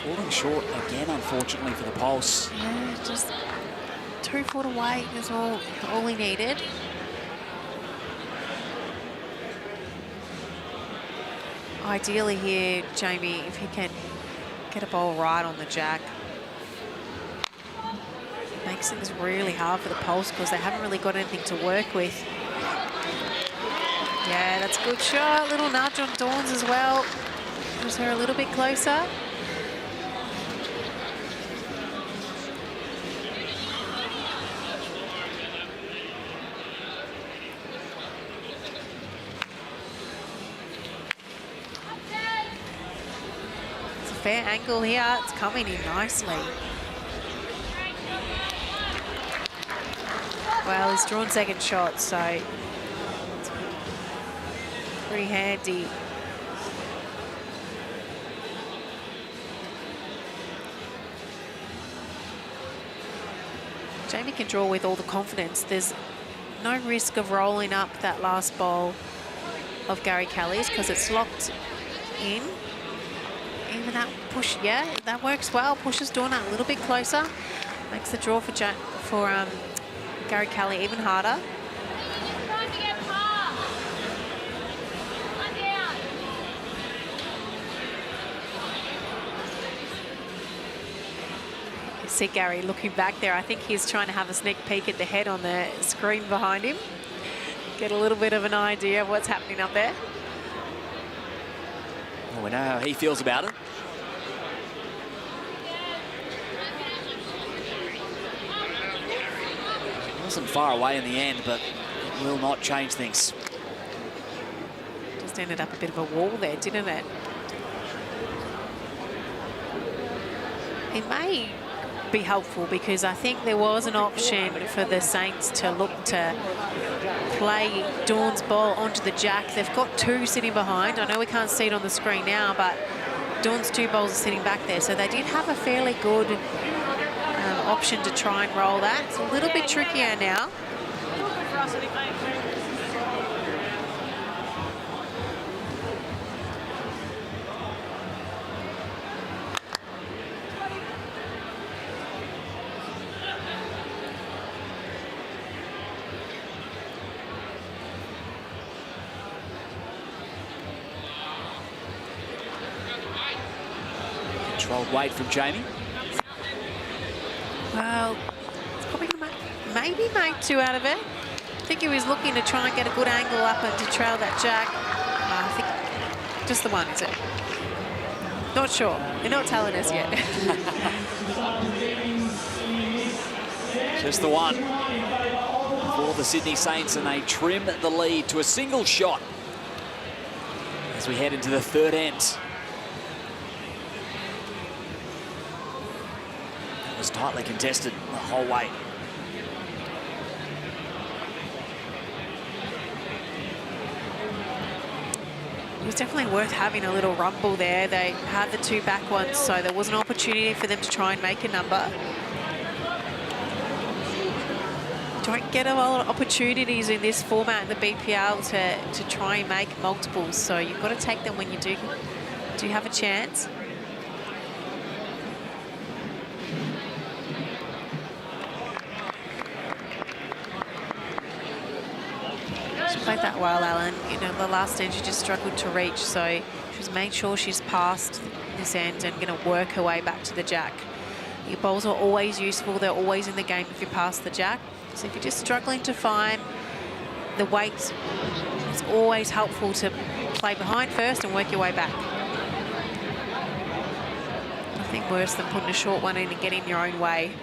S2: Falling short again, unfortunately, for the Pulse.
S3: Yeah, just 2 foot away is all he needed. Ideally here, Jamie, if he can get a ball right on the jack. It makes things really hard for the Pulse because they haven't really got anything to work with. Yeah, that's a good shot. Little nudge on Dawn's as well. Push her a little bit closer. Fair angle here, it's coming in nicely. Well, he's drawn second shot, so it's pretty handy. second draw with all the confidence, there's no risk of rolling up that last ball of Gary Kelly's because it's locked in. Even that push, yeah, that works well. Pushes Dorna a little bit closer. Makes the draw for Gary Kelly even harder. See Gary looking back there. I think he's trying to have a sneak peek at the head on the screen behind him. Get a little bit of an idea of what's happening up there.
S2: Well, we know how he feels about it. It wasn't far away in the end, but it will not change things.
S3: Just ended up a bit of a wall there, didn't it? It may be helpful because I think there was an option for the Saints to look to play Dawn's ball onto the jack. They've got two sitting behind. I know we can't see it on the screen now, but Dawn's two bowls are sitting back there. So they did have a fairly good option to try and roll that. It's a little bit trickier now.
S2: Controlled weight from Jamie.
S3: Well, it's probably going to maybe make two out of it. I think he was looking to try and get a good angle up and to trail that jack. I think just the one, is it? Not sure. They're not telling us yet.
S2: Just the one for the Sydney Saints, and they trim the lead to a single shot as we head into the third end. It was tightly contested the whole way.
S3: It was definitely worth having a little rumble there. They had the two back ones, so there was an opportunity for them to try and make a number. Don't get a lot of opportunities in this format in the BPL to try and make multiples, so you've got to take them when you do have a chance. She played that well, Alan. You know, the last end she just struggled to reach, so she's made sure she's passed this end and going to work her way back to the jack. Your bowls are always useful. They're always in the game if you pass the jack. So if you're just struggling to find the weight, it's always helpful to play behind first and work your way back. Nothing worse than putting a short one in and getting your own way.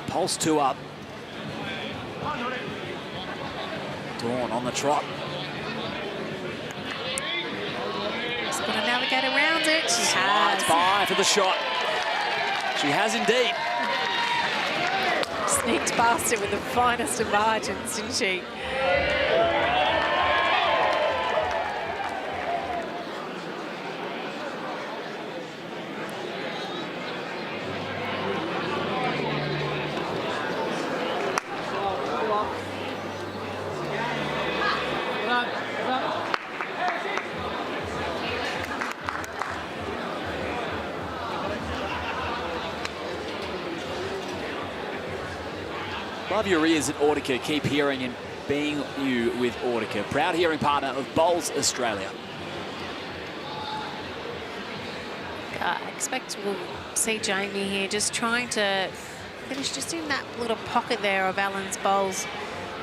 S2: Pulse two up. Dawn on the trot.
S3: Just got to navigate around it. She
S2: Slides
S3: has.
S2: by for the shot. She has indeed.
S3: Sneaked past it with the finest of margins, didn't she?
S2: Love your ears at Audica. Keep hearing and being you with Audica. Proud hearing partner of Bowls Australia.
S3: I expect we'll see Jamie here just trying to finish just in that little pocket there of Alan's bowls.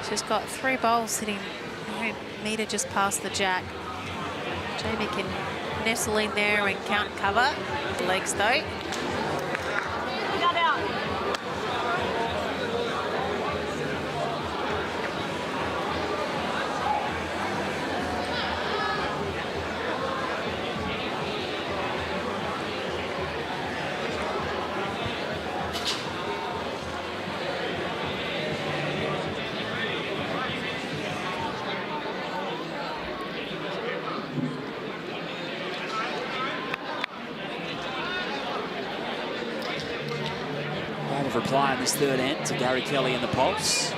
S3: She's got three bowls sitting a metre just past the jack. Jamie can nestle in there and count cover. The legs though.
S2: reply in this third end to Gary Kelly and the Pulse.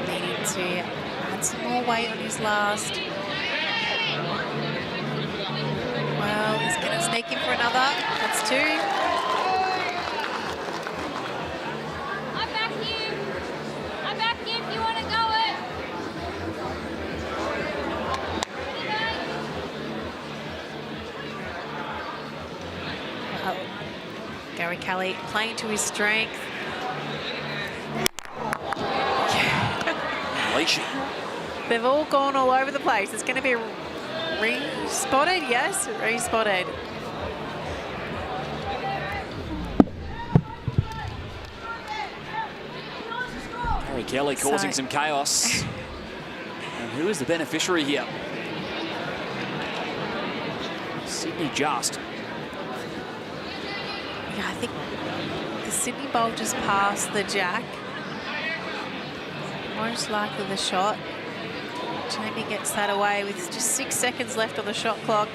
S3: Needing to add some more weight on his last. Well, he's going to sneak in for another. That's 2.
S19: I'm back here. I'm back here if you want to go it.
S3: Gary Kelly playing to his strength. They've all gone all over the place. It's going to be re-spotted. Yes, re-spotted.
S2: Gary Kelly causing some chaos. And who is the beneficiary here? Sydney Just.
S3: Yeah, I think the Sydney Bowl just passed the jack. Most likely the shot. Jamie gets that away with just 6 seconds left on the shot clock.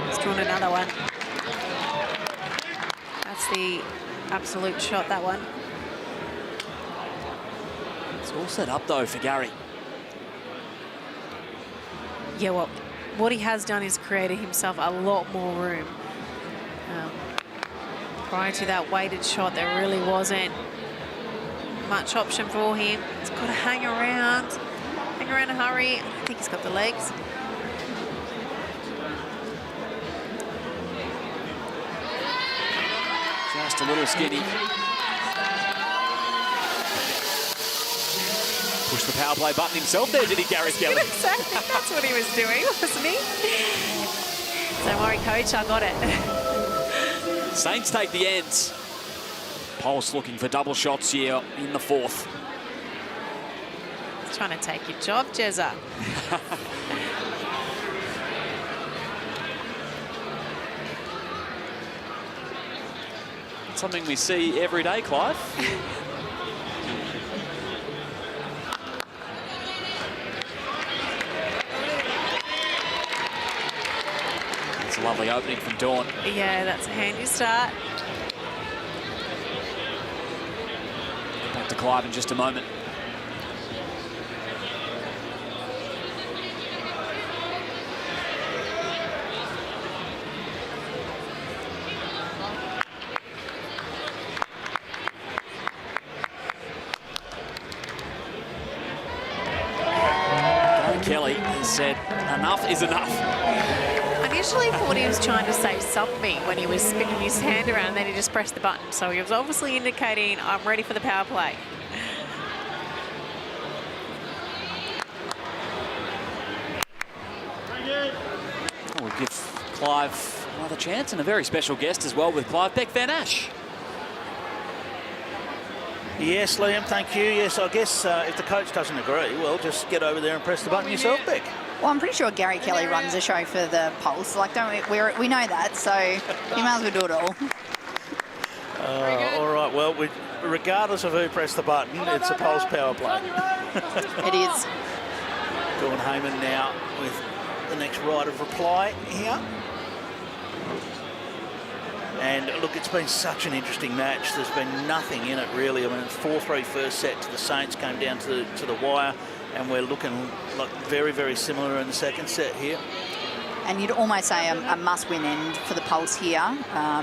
S3: He's drawn another one. That's the absolute shot, that one.
S2: It's all set up though for Gary.
S3: Yeah, well, what he has done is created himself a lot more room. Prior to that weighted shot, there really wasn't much option for him. He's got to hang around and hurry. I think he's got the legs.
S2: Just a little skinny. Push the power play button himself there, did he, Gary Kelly?
S3: Exactly, that's what he was doing, wasn't he? Don't worry, coach, I got it.
S2: Saints take the ends. Pulse looking for double shots here in the 4th.
S3: He's trying to take your job, Jezza.
S2: Something we see every day, Clive. It's a lovely opening from Dawn.
S3: Yeah, that's a handy start.
S2: Back to Clive in just a moment. Kelly has said enough is enough.
S3: I initially thought he was trying to say something when he was spinning his hand around, and then he just pressed the button. So he was obviously indicating, I'm ready for the power play.
S2: We'll give Clive another chance, and a very special guest as well with Clive, Beck Van Ash.
S1: Yes, Liam, thank you. Yes, I guess if the coach doesn't agree, well, just get over there and press the button yourself, Beck.
S16: Well, I'm pretty sure Gary Kelly runs a show for the Pulse. Like, don't we know that, so you might as well do it all.
S1: All right, well, regardless of who pressed the button, it's a Pulse power play.
S16: It is.
S1: Dawn Heyman now with the next right of reply here. And look, it's been such an interesting match. There's been nothing in it really. I mean, it's 4-3 first set to the Saints, came down to the wire, and we're looking like very, very similar in the second set here.
S16: And you'd almost say a must-win end for the Pulse here.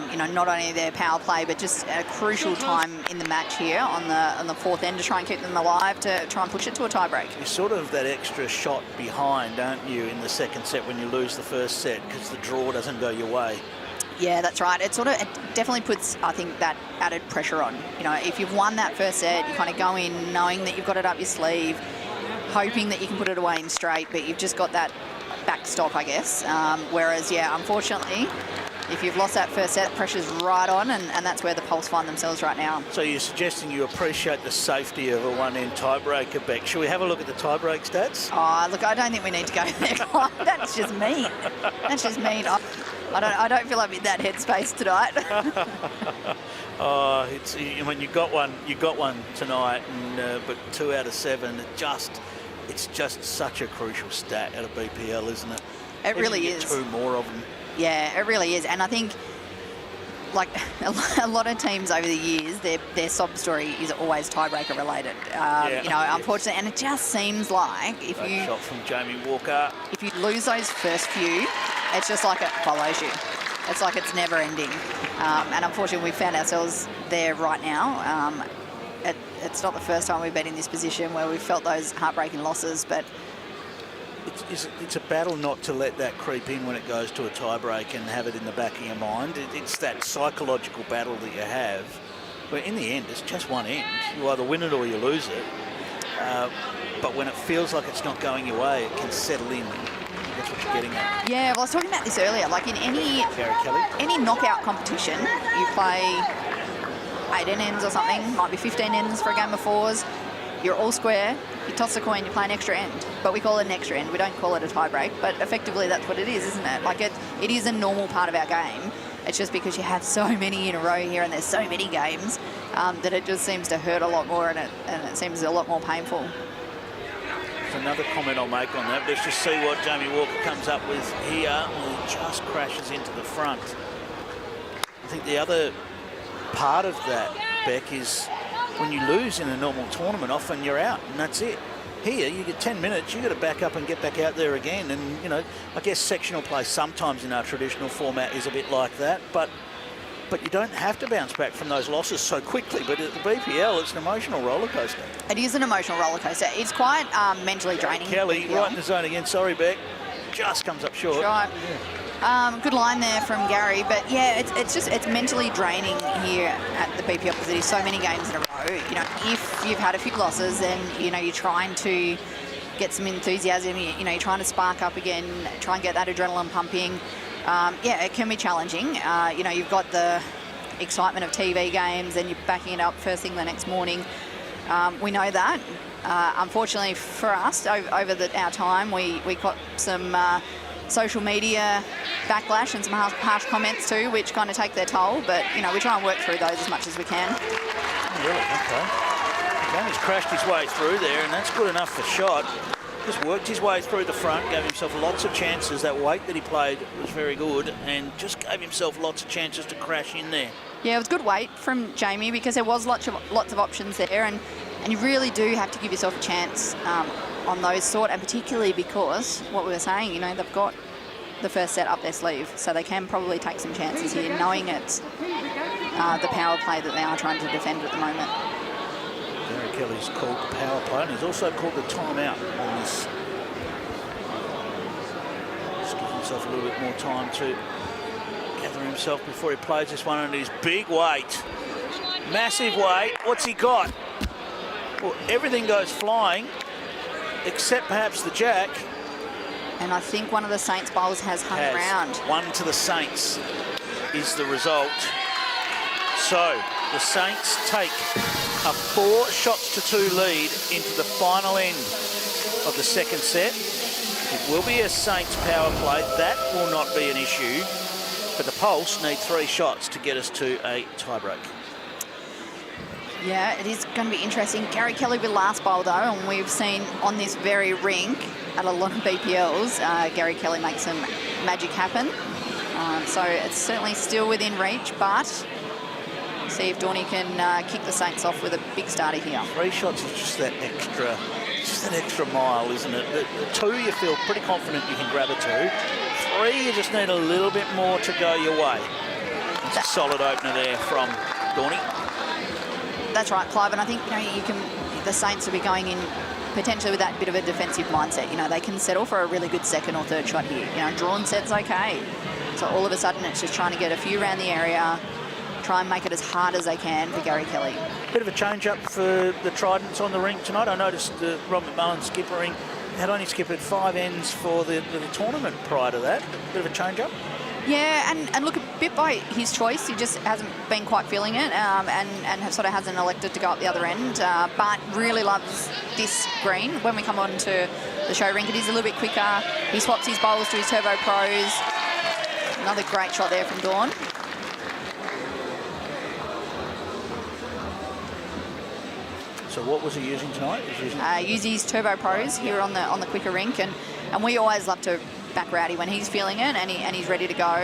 S16: You know, not only their power play, but just a crucial time in the match here on the 4th end to try and keep them alive, to try and push it to a tiebreak.
S1: You're sort of that extra shot behind, aren't you, in the second set when you lose the first set, because the draw doesn't go your way.
S16: Yeah, that's right. It definitely puts, I think, that added pressure on. You know, if you've won that first set, you kind of go in knowing that you've got it up your sleeve, hoping that you can put it away in straight, but you've just got that backstop, I guess. Whereas, yeah, unfortunately, if you've lost that first set, pressure's right on, and that's where the Pulse find themselves right now.
S1: So you're suggesting you appreciate the safety of a one-end tiebreaker, Beck. Shall we have a look at the tiebreak stats?
S16: Oh, look, I don't think we need to go there, Clive. That's just mean. That's just mean. I don't feel I'm in that headspace tonight.
S1: Oh, it's, I mean, you got one tonight, and but 2 out of 7. It's just such a crucial stat out of BPL, isn't it?
S16: It really is.
S1: 2 more of them.
S16: Yeah, it really is. And I think, like a lot of teams over the years, their sob story is always tiebreaker related. You know, unfortunately, and it just seems like if
S1: Great
S16: you
S1: shot from Jamie Walker.
S16: If you lose those first few, it's just like it follows you. It's like it's never ending. And unfortunately, we found ourselves there right now. It's not the first time we've been in this position where we've felt those heartbreaking losses, but
S1: It's a battle not to let that creep in when it goes to a tiebreak and have it in the back of your mind. It's that psychological battle that you have, where in the end, it's just one end. You either win it or you lose it. But when it feels like it's not going your way, it can settle in. That's what you're getting at.
S16: yeah, well, I was talking about this earlier. Like in any knockout competition, you play 18 ends or something, might be 15 ends for a game of 4s. You're all square, you toss a coin, you play an extra end. But we call it an extra end, we don't call it a tie break, but effectively that's what it is, isn't it? Like it is a normal part of our game. It's just because you have so many in a row here and there's so many games that it just seems to hurt a lot more and it seems a lot more painful.
S1: There's another comment I'll make on that. Let's just see what Jamie Walker comes up with here. Well, he just crashes into the front. I think the other part of that, Beck, is when you lose in a normal tournament, often you're out and that's it. Here, you get 10 minutes, you've got to back up and get back out there again. And, you know, I guess sectional play sometimes in our traditional format is a bit like that, but you don't have to bounce back from those losses so quickly. But at the BPL, it's an emotional roller coaster.
S16: It is an emotional roller coaster. It's quite mentally draining.
S1: Kelly, right in the zone again. Sorry, Beck. Just comes up short.
S16: Right. Good line there from Gary, but yeah, it's mentally draining here at the BPL because it is so many games in a row. You know, if you've had a few losses, then you know you're trying to get some enthusiasm. You know, you're trying to spark up again, try and get that adrenaline pumping. Yeah, it can be challenging. You know, you've got the excitement of TV games, and you're backing it up first thing the next morning. We know that. Unfortunately for us, over our time, we got some social media backlash and some harsh comments too, which kind of take their toll. But you know, we try and work through those as much as we can.
S1: Oh, really? Okay. Again, he's crashed his way through there, and that's good enough for shot. Just worked his way through the front, gave himself lots of chances. That weight that he played was very good, and just gave himself lots of chances to crash in there.
S16: Yeah, it was good weight from Jamie because there was lots of options there, and you really do have to give yourself a chance on those sort, and particularly because what we were saying, you know, they've got the first set up their sleeve, so they can probably take some chances here, knowing it's the power play that they are trying to defend at the moment.
S1: Gary Kelly's called the power play, and he's also called the timeout on this. Just give himself a little bit more time to gather himself before he plays this one under his big weight. Massive weight. What's he got? Well, everything goes flying, except perhaps the jack.
S16: And I think one of the Saints bowls has hung around.
S1: 1 to the Saints is the result. So the Saints take a 4 shots to 2 lead into the final end of the second set. It will be a Saints power play. That will not be an issue. But the Pulse need 3 shots to get us to a tiebreak.
S16: Yeah, it is going to be interesting. Gary Kelly with last bowl, though, and we've seen on this very rink at a lot of BPLs, Gary Kelly makes some magic happen. So it's certainly still within reach, but see if Dorney can kick the Saints off with a big starter here.
S1: 3 shots is just that extra mile, isn't it? The 2 you feel pretty confident you can grab a 2. 3 you just need a little bit more to go your way. It's a solid opener there from Dorney.
S16: That's right, Clive, and I think the Saints will be going in potentially with that bit of a defensive mindset. You know, they can settle for a really good second or third shot here. You know, drawn set's okay. So all of a sudden it's just trying to get a few around the area, try and make it as hard as they can for Gary Kelly.
S1: Bit of a change-up for the Tridents on the rink tonight. I noticed Rob McMullen skippering had only skippered 5 ends for the tournament prior to that. Bit of a change-up.
S16: Yeah, and look, a bit by his choice, he just hasn't been quite feeling it, and sort of hasn't elected to go up the other end, but really loves this green. When we come on to the show rink, it is a little bit quicker. He swaps his bowls to his Turbo Pros. Another great shot there from Dawn.
S1: So what was he using tonight?
S16: Use his Turbo Pros here on the quicker rink, and we always love to back Rowdy when he's feeling it and he's ready to go.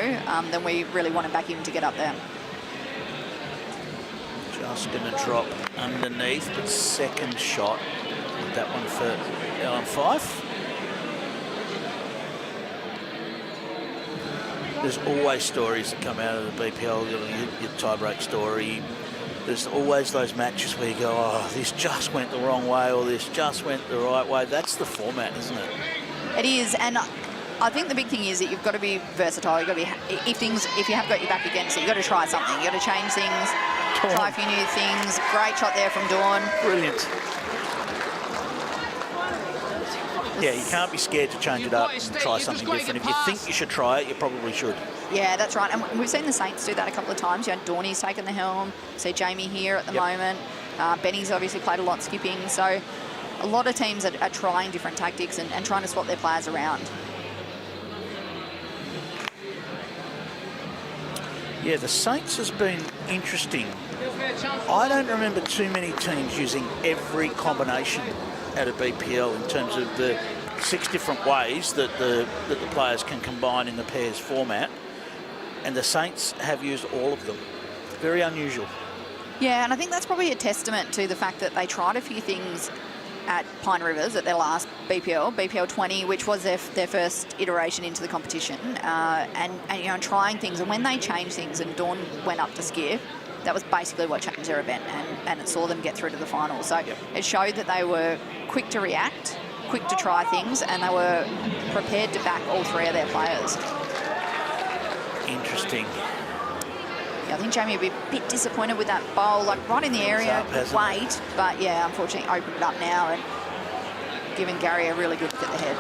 S16: Then we really want to back him to get up there.
S1: Just going to drop underneath, but second shot. That one for Ellen Fife. There's always stories that come out of the BPL, your tie-break story. There's always those matches where you go, oh, this just went the wrong way or this just went the right way. That's the format, isn't it?
S16: It is, and I think the big thing is that you've got to be versatile. You've got to be, if you have got your back against it, you've got to try something. You've got to change things, try a few new things. Great shot there from Dawn.
S1: Brilliant. Yeah, you can't be scared to change it up and try something different. If you think you should try it, you probably should.
S16: Yeah, that's right. And we've seen the Saints do that a couple of times. You know, Dawny's taken the helm. See Jamie here at the moment. Benny's obviously played a lot skipping. So a lot of teams are trying different tactics and trying to swap their players around.
S1: Yeah, the Saints has been interesting. I don't remember too many teams using every combination at a BPL in terms of the 6 different ways that the players can combine in the pairs format, and the Saints have used all of them. Very unusual.
S16: Yeah, and I think that's probably a testament to the fact that they tried a few things at Pine Rivers at their last BPL 20, which was their first iteration into the competition, and you know, trying things. And when they changed things and Dawn went up to skip, that was basically what changed their event, and it saw them get through to the final. So it showed that they were quick to react, quick to try things, and they were prepared to back all 3 of their players.
S1: Interesting.
S16: Yeah, I think Jamie would be a bit disappointed with that bowl, like right in the area, weight, but yeah, unfortunately opened it up now and giving Gary a really good look at the head.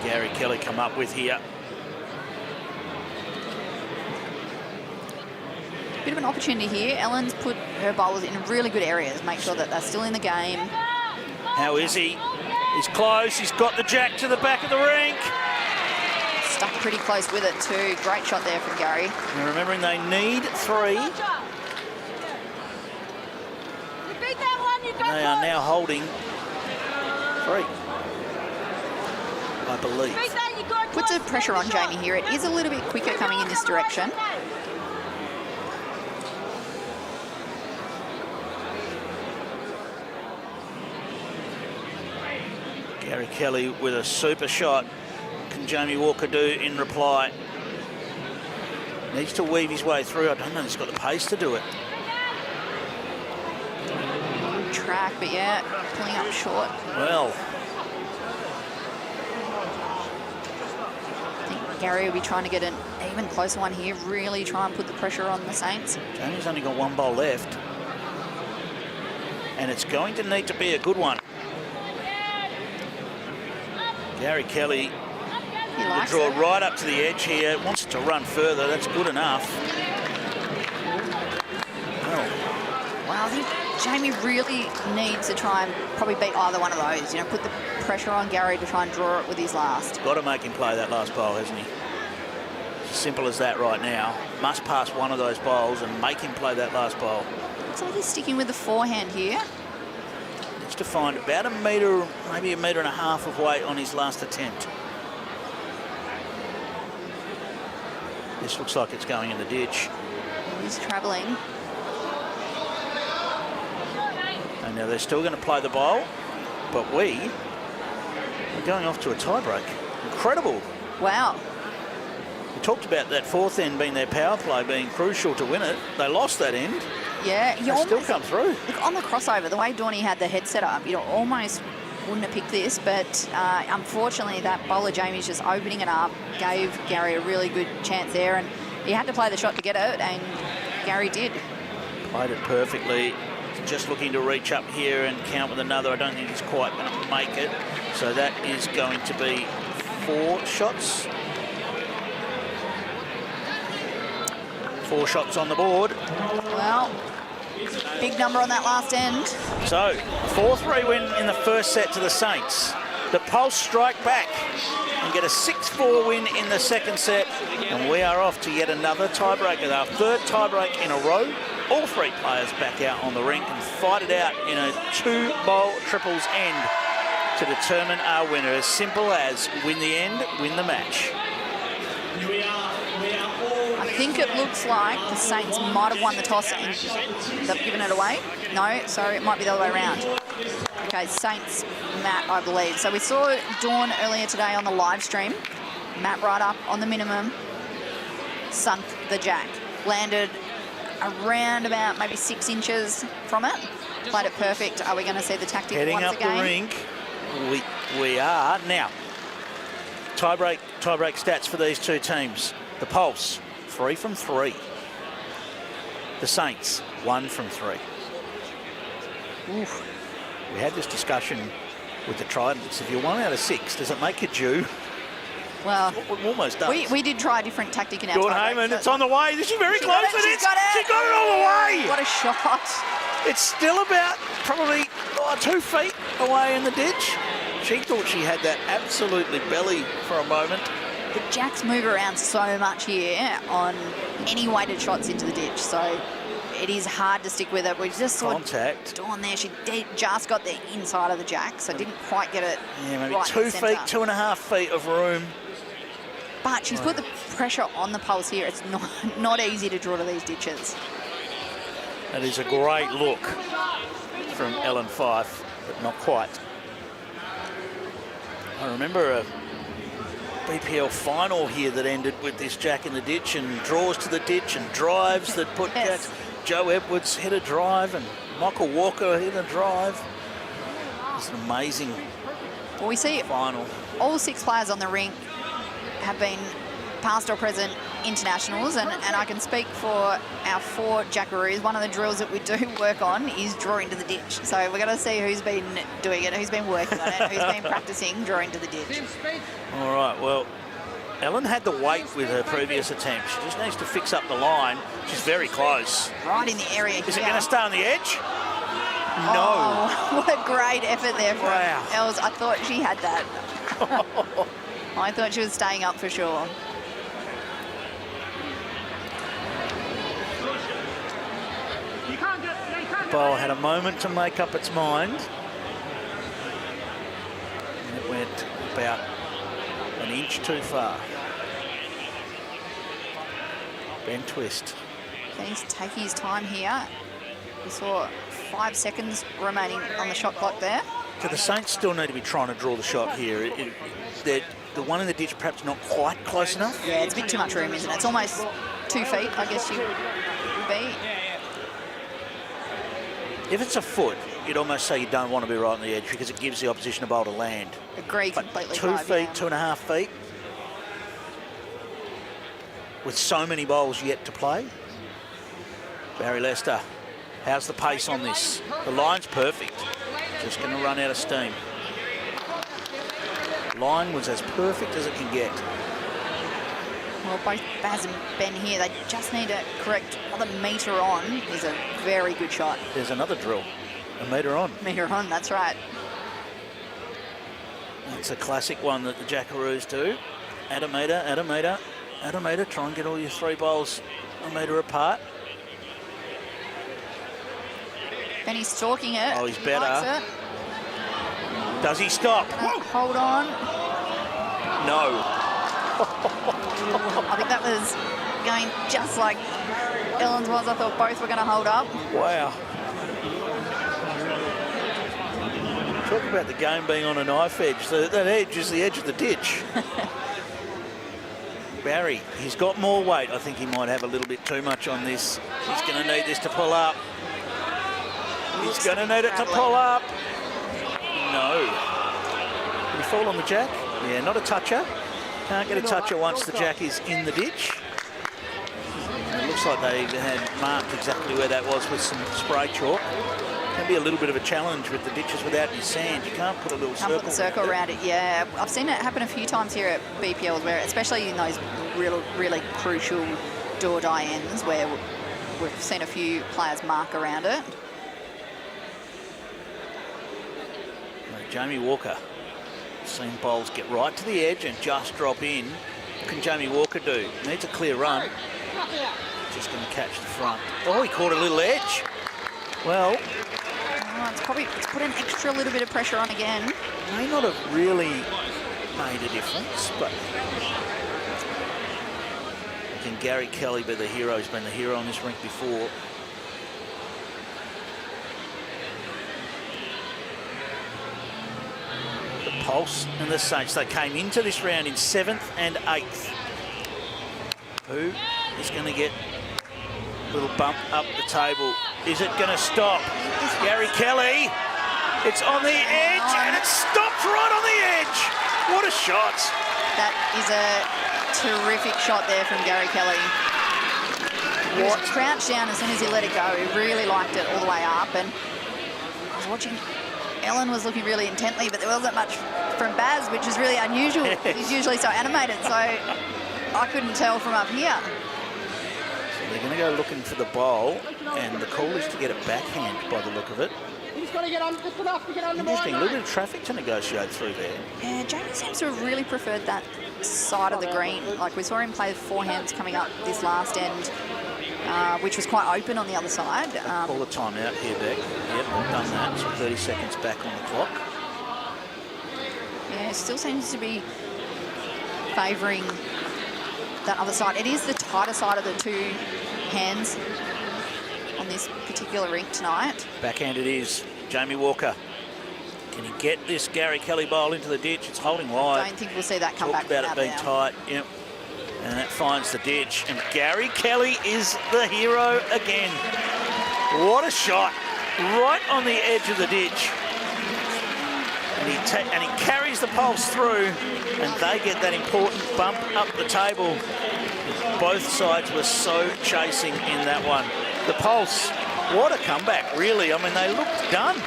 S1: Gary Kelly come up with here.
S16: Bit of an opportunity here. Ellen's put her bowlers in really good areas, make sure that they're still in the game.
S1: How is he? He's close. He's got the jack to the back of the rink.
S16: Stuck pretty close with it too. Great shot there from Gary.
S1: And remembering they need 3. They are now holding 3, I believe.
S16: Puts a pressure on Jamie here. It is a little bit quicker coming in this direction.
S1: Gary Kelly with a super shot. What can Jamie Walker do in reply? Needs to weave his way through. I don't know if he's got the pace to do it.
S16: Track, but yeah, pulling up short.
S1: Well,
S16: I think Gary will be trying to get an even closer one here. Really try and put the pressure on the Saints.
S1: Jamie's only got 1 bowl left. And it's going to need to be a good one. Gary Kelly will draw right up to the edge here. Wants it to run further. That's good enough.
S16: Wow, I think Jamie really needs to try and probably beat either one of those. You know, put the pressure on Gary to try and draw it with his last.
S1: Got to make him play that last bowl, hasn't he? Simple as that right now. Must pass one of those bowls and make him play that last bowl.
S16: Looks like he's sticking with the forehand here.
S1: Needs to find about 1 metre, maybe 1.5 metres of weight on his last attempt. This looks like it's going in the ditch.
S16: He's travelling.
S1: And now they're still going to play the bowl, but we are going off to a tiebreak. Incredible.
S16: Wow.
S1: We talked about that 4th end being their power play being crucial to win it. They lost that end.
S16: Yeah,
S1: you still come through.
S16: Look, on the crossover, the way Dawny had the head set up, you know, almost wouldn't have picked this, but unfortunately that bowler Jamie's just opening it up, gave Gary a really good chance there, and he had to play the shot to get it, and Gary did.
S1: Played it perfectly. Just looking to reach up here and count with another. I don't think he's quite going to make it. So that is going to be 4 shots. 4 shots on the board.
S16: Well, big number on that last end.
S1: So, 4-3 win in the first set to the Saints. The Pulse strike back and get a 6-4 win in the second set. And we are off to yet another tiebreaker. Our 3rd tiebreak in a row. All 3 players back out on the rink and fight it out in a 2-bowl triples end to determine our winner. As simple as win the end, win the match.
S16: I think it looks like the Saints might have won the toss and they've given it away. No, so it might be the other way around. Okay, Saints, Matt, I believe. So we saw Dawn earlier today on the live stream. Matt right up on the minimum, sunk the jack. Landed around about maybe 6 inches from it. Played it perfect. Are we going to see the tactic
S1: Heading
S16: once
S1: up
S16: again?
S1: the rink, we are. Now, tiebreak stats for these 2 teams. The Pulse, 3 from 3. The Saints, 1 from 3. Oof. We had this discussion with the Tridents. If you're 1 out of 6, does it make you due?
S16: Well,
S1: it almost does.
S16: We did try a different tactic in our
S1: Dawn
S16: tiebreak,
S1: Heyman,
S16: so
S1: it's on the way. Is she very close?
S16: She's got it.
S1: She got it all the way.
S16: What a shot.
S1: It's still about probably 2 feet away in the ditch. She thought she had that absolutely belly for a moment.
S16: The jacks move around so much here on any weighted shots into the ditch, so it is hard to stick with it. We just saw
S1: contact.
S16: Dawn there. She just got the inside of the jack, so didn't quite get it.
S1: Yeah, maybe
S16: right
S1: 2
S16: in the
S1: feet,
S16: centre.
S1: 2.5 feet of room.
S16: But she's put the pressure on the Pulse here. It's not easy to draw to these ditches.
S1: That is a great look from Ellen Fife, but not quite. I remember a BPL final here that ended with this jack in the ditch and draws to the ditch and drives that put Joe Edwards hit a drive and Michael Walker hit a drive. It's an amazing
S16: Well, we see
S1: final.
S16: All 6 players on the rink have been past or present internationals, and I can speak for our 4 jackaroos. One of the drills that we do work on is drawing to the ditch. So we're going to see who's been doing it, who's been working on it, who's been practicing drawing to the ditch.
S1: All right, well, Ellen had the weight with her previous attempt. She just needs to fix up the line. She's very close.
S16: Right in the area
S1: Is it
S16: here.
S1: going to stay on the edge?
S16: Oh, what a great effort there from
S1: Wow.
S16: Els. I thought she had that. I thought she was staying up for sure.
S1: The ball had a moment to make up its mind. And it went about an inch too far. Ben Twist.
S16: He's taking his time here. We saw 5 seconds remaining on the shot clock there.
S1: So the Saints still need to be trying to draw the shot here. The one in the ditch perhaps not quite close enough.
S16: Yeah, it's a bit too much room, isn't it? It's almost 2 feet, I guess you would be.
S1: If it's a foot, you'd almost say you don't want to be right on the edge because it gives the opposition a bowl to land.
S16: Agree completely.
S1: 2 feet, 2.5 feet. With so many bowls yet to play. Barry Lester, how's the pace on this? The line's perfect. Just going to run out of steam. Line was as perfect as it can get.
S16: Well, both Baz and Ben here, they just need to correct another metre on. Is a very good shot.
S1: There's another drill. A metre on.
S16: Metre on, that's right.
S1: That's a classic one that the Jackaroos do. Add a metre, add a metre, add a metre. Try and get all your 3 bowls a metre apart.
S16: Benny's stalking it.
S1: Oh, he's
S16: He
S1: better.
S16: likes it.
S1: Does he stop?
S16: Hold on.
S1: No.
S16: I think that was going just like Ellen's was. I thought both were going to hold up.
S1: Wow. Talk about the game being on a knife edge. That edge is the edge of the ditch. Barry, he's got more weight. I think he might have a little bit too much on this. He's going to need this to pull up. He's going to need it to pull up. No. Did he fall on the jack? Yeah, not a toucher. Can't get a toucher once the jack is in the ditch. And it looks looks like they had marked exactly where that was with some spray chalk. Can be a little bit of a challenge with the ditches without any sand. You can't put a little circle.
S16: Can't put the circle around it. Yeah, I've seen it happen a few times here at BPL, where especially in those really crucial do-or-die ends, where we've seen a few players mark around it.
S1: Jamie Walker, seen bowls get right to the edge and just drop in. What can Jamie Walker do? Needs a clear run. Just going to catch the front. Oh, he caught a little edge. Well,
S16: it's put an extra little bit of pressure on again.
S1: May not have really made a difference, but can Gary Kelly be the hero? He's been the hero on this rink before. The Pulse and the Saints, they came into this round in 7th and 8th. Who is going to get a little bump up the table? Is it going to stop? Gary Kelly. It's on the edge, and it stopped right on the edge. What a shot.
S16: That is a terrific shot there from Gary Kelly. He was crouched down as soon as he let it go. He really liked it all the way up. And I was watching, Ellen was looking really intently, but there wasn't much from Baz, which is really unusual. He's usually so animated, so I couldn't tell from up here.
S1: So they're going to go looking for the bowl, and the call is to get it backhand by the look of it. Interesting, a little bit of traffic to negotiate through there.
S16: Yeah, Jamie seems to have really preferred that side of the green. Like, we saw him play forehands coming up this last end, which was quite open on the other side.
S1: Call the time out here, Beck. Yep, we've done that. So 30 seconds back on the clock.
S16: Yeah, it still seems to be favouring that other side. It is the tighter side of the two hands on this particular rink tonight.
S1: Backhand it is. Jamie Walker. Can he get this Gary Kelly bowl into the ditch? It's holding wide.
S16: I don't think we'll see that come back.
S1: About it being tight. Yep. And that finds the ditch. And Gary Kelly is the hero again. What a shot. Right on the edge of the ditch. And he carries the Pulse through. And they get that important bump up the table. Both sides were so chasing in that one. The Pulse, what a comeback, really. I mean, they looked done.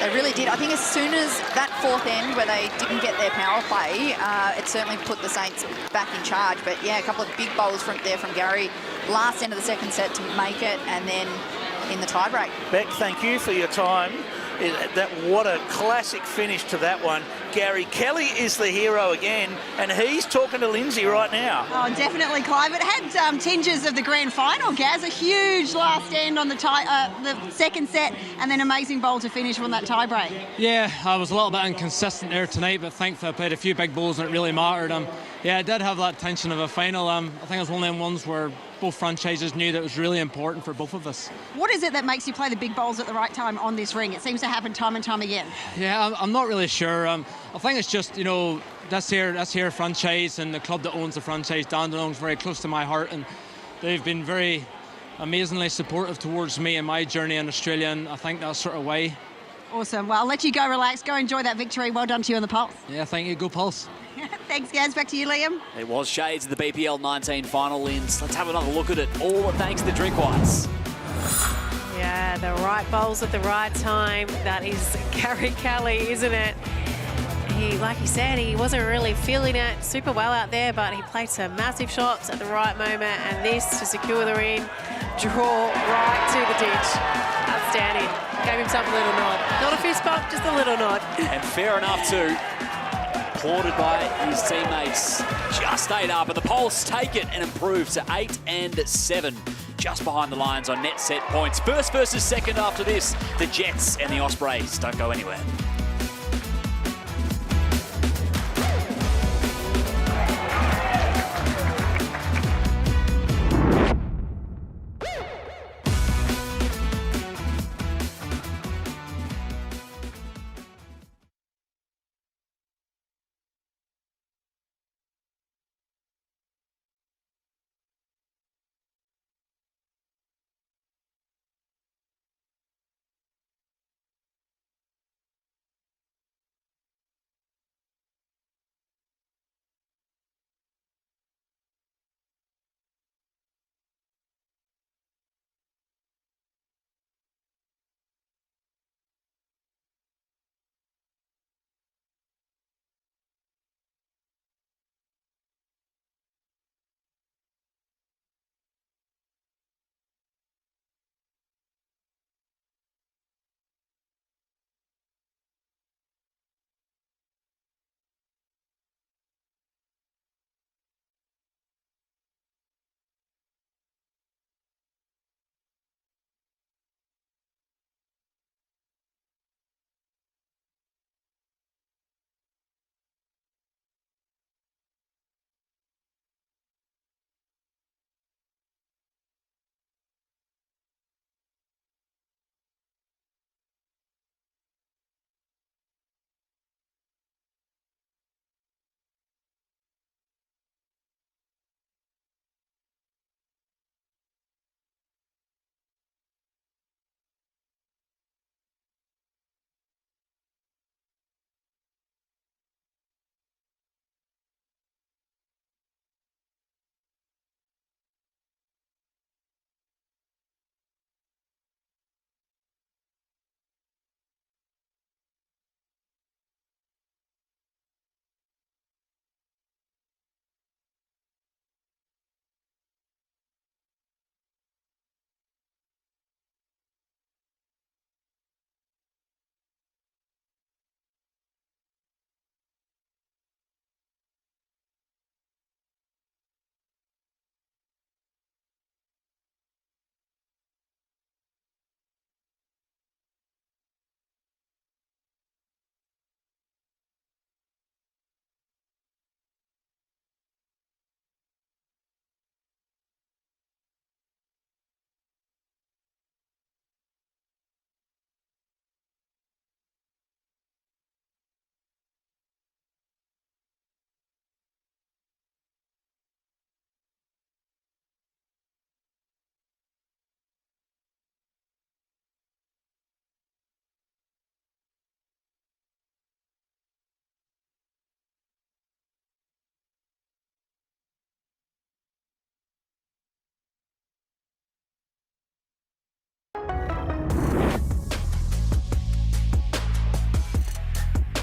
S16: They really did. I think as soon as that fourth end where they didn't get their power play, it certainly put the Saints back in charge. But yeah, a couple of big bowls from Gary. Last end of the second set to make it, and then in the tiebreak.
S1: Beck, thank you for your time. What a classic finish to that one. Gary Kelly is the hero again, and he's talking to Lindsay right now.
S4: Oh, definitely, Clive. It had tinges of the grand final, Gaz. A huge last end on the second set, and then amazing bowl to finish on that tiebreak.
S12: Yeah, I was a little bit inconsistent there tonight, but thankfully I played a few big bowls and it really mattered. Yeah, it did have that tension of a final. I think it was one of them ones where both franchises knew that it was really important for both of us.
S4: What is it that makes you play the big bowls at the right time on this ring? It seems to happen time and time again.
S12: Yeah, I'm not really sure. I think it's just, that's here franchise, and the club that owns the franchise, Dandenong, is very close to my heart, and they've been very amazingly supportive towards me and my journey in Australia, and I think that's sort of why.
S4: Awesome. Well, I'll let you go relax. Go enjoy that victory. Well done to you on the Pulse.
S12: Yeah, thank you. Go Pulse.
S4: Thanks, Gaz. Back to you, Liam.
S2: It was shades of the BPL 19 final wins. Let's have another look at it. All thanks to the drink whites.
S3: Yeah, the right bowls at the right time. That is Gary Kelly, isn't it? Like he said, he wasn't really feeling it super well out there, but he played some massive shots at the right moment, and this to secure the win, draw right to the ditch. Outstanding. Gave himself a little nod. Not a fist bump, just a little nod.
S2: And fair enough too. Applauded by his teammates. Just 8 up, and the Pulse take it and improve to 8 and 7. Just behind the lines on net set points. First versus second after this. The Jets and the Ospreys don't go anywhere.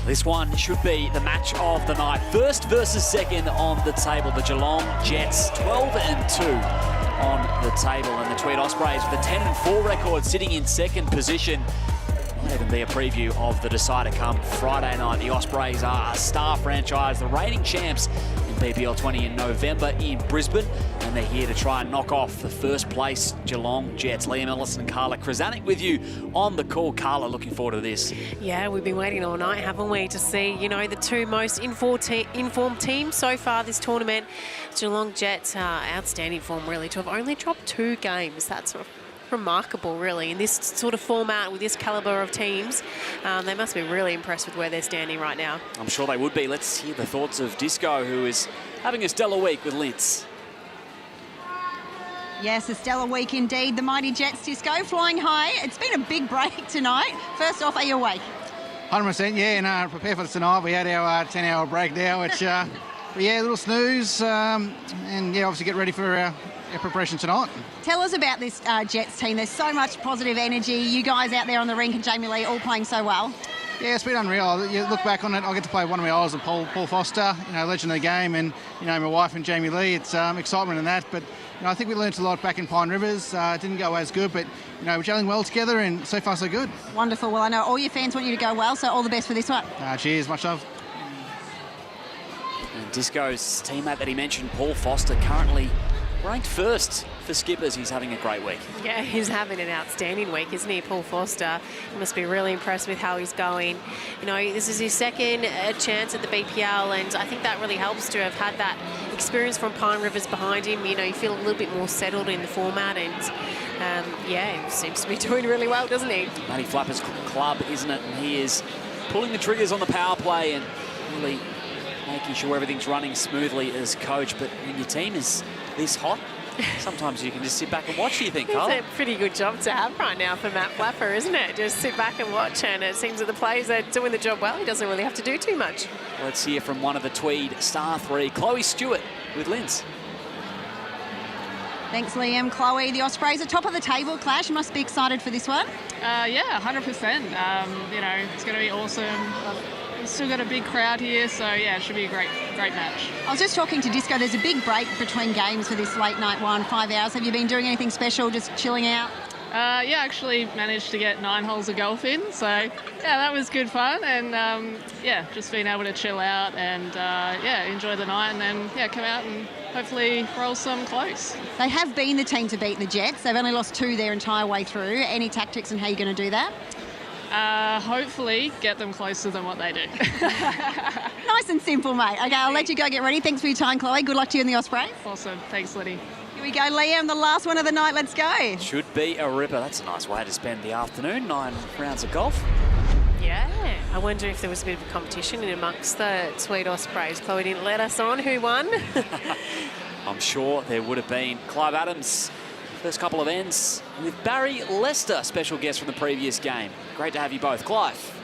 S2: This one should be the match of the night. First versus second on the table. The Geelong Jets 12-2 on the table, and the Tweed Ospreys with a 10-4 record sitting in second position. Might even be a preview of the decider come Friday night. The Ospreys are a star franchise, the reigning champs in BPL 20 in November in Brisbane, and they're here to try and knock off the first place Geelong Jets. Liam Ellis and Carla Krasanik with you on the call. Carla, looking forward to this.
S3: Yeah, we've been waiting all night, haven't we, to see, you know, the two most informed teams so far this tournament. Geelong Jets are outstanding form, really, to have only dropped 2 games. That's remarkable, really, in this sort of format with this calibre of teams. They must be really impressed with where they're standing right now.
S2: I'm sure they would be. Let's hear the thoughts of Disco, who is having a stellar week with Linz.
S4: Yes, a stellar week indeed. The mighty Jets, Disco, flying high. It's been a big break tonight. First off, are you awake?
S17: 100%, yeah, and prepare for this tonight. We had our 10-hour break now, which, yeah, a little snooze, and yeah, obviously get ready for our preparation tonight.
S4: Tell us about this Jets team. There's so much positive energy. You guys out there on the rink and Jamie Lee all playing so well.
S17: Yeah, it's been unreal. You look back on it, I get to play one of my idols, Paul Foster, legend of the game, and, my wife and Jamie Lee. It's excitement in that, but, I think we learnt a lot back in Pine Rivers. It didn't go as good, but, we're gelling well together, and so far so good.
S4: Wonderful. Well, I know all your fans want you to go well, so all the best for this one.
S17: Cheers, much love.
S2: And Disco's teammate that he mentioned, Paul Foster, currently ranked first for skippers. He's having a great week.
S3: Yeah, he's having an outstanding week, isn't he, Paul Foster? He must be really impressed with how he's going. This is his second chance at the BPL, and I think that really helps to have had that experience from Pine Rivers behind him. You feel a little bit more settled in the format, and yeah, he seems to be doing really well, doesn't he?
S2: Matty Flapper's club, isn't it? And he is pulling the triggers on the power play and really making sure everything's running smoothly as coach. But when your team is this hot, sometimes you can just sit back and watch, do you think, Carl?
S3: It's a pretty good job to have right now for Matt Flapper, isn't it? Just sit back and watch, and it seems that the players are doing the job well. He doesn't really have to do too much.
S2: Let's hear from one of the Tweed star 3, Chloe Stewart with Linz.
S4: Thanks, Liam. Chloe, the Ospreys are top of the table clash. You must be excited for this one.
S18: Yeah, 100%. It's going to be awesome. We've still got a big crowd here, so yeah, it should be a great match.
S4: I was just talking to Disco. There's a big break between games for this late night one, 5 hours. Have you been doing anything special, just chilling out?
S18: Yeah, actually managed to get 9 holes of golf in, so yeah, that was good fun, and yeah, just being able to chill out and yeah, enjoy the night, and then yeah, come out and hopefully roll some close.
S4: They have been the team to beat the Jets. They've only lost 2 their entire way through. Any tactics on how you're going to do that?
S18: Hopefully get them closer than what they do.
S4: Nice and simple, mate. Okay, I'll let you go get ready. Thanks for your time, Chloe. Good luck to you in the Ospreys.
S18: Awesome. Thanks, Liddy.
S4: Here we go, Liam, the last one of the night. Let's go.
S2: Should be a ripper. That's a nice way to spend the afternoon. 9 rounds of golf.
S3: Yeah, I wonder if there was a bit of a competition in amongst the Tweed Ospreys. Chloe didn't let us on. Who won?
S2: I'm sure there would have been. Clive Adams, first couple of ends with Barry Lester, special guest from the previous game. Great to have you both. Clive.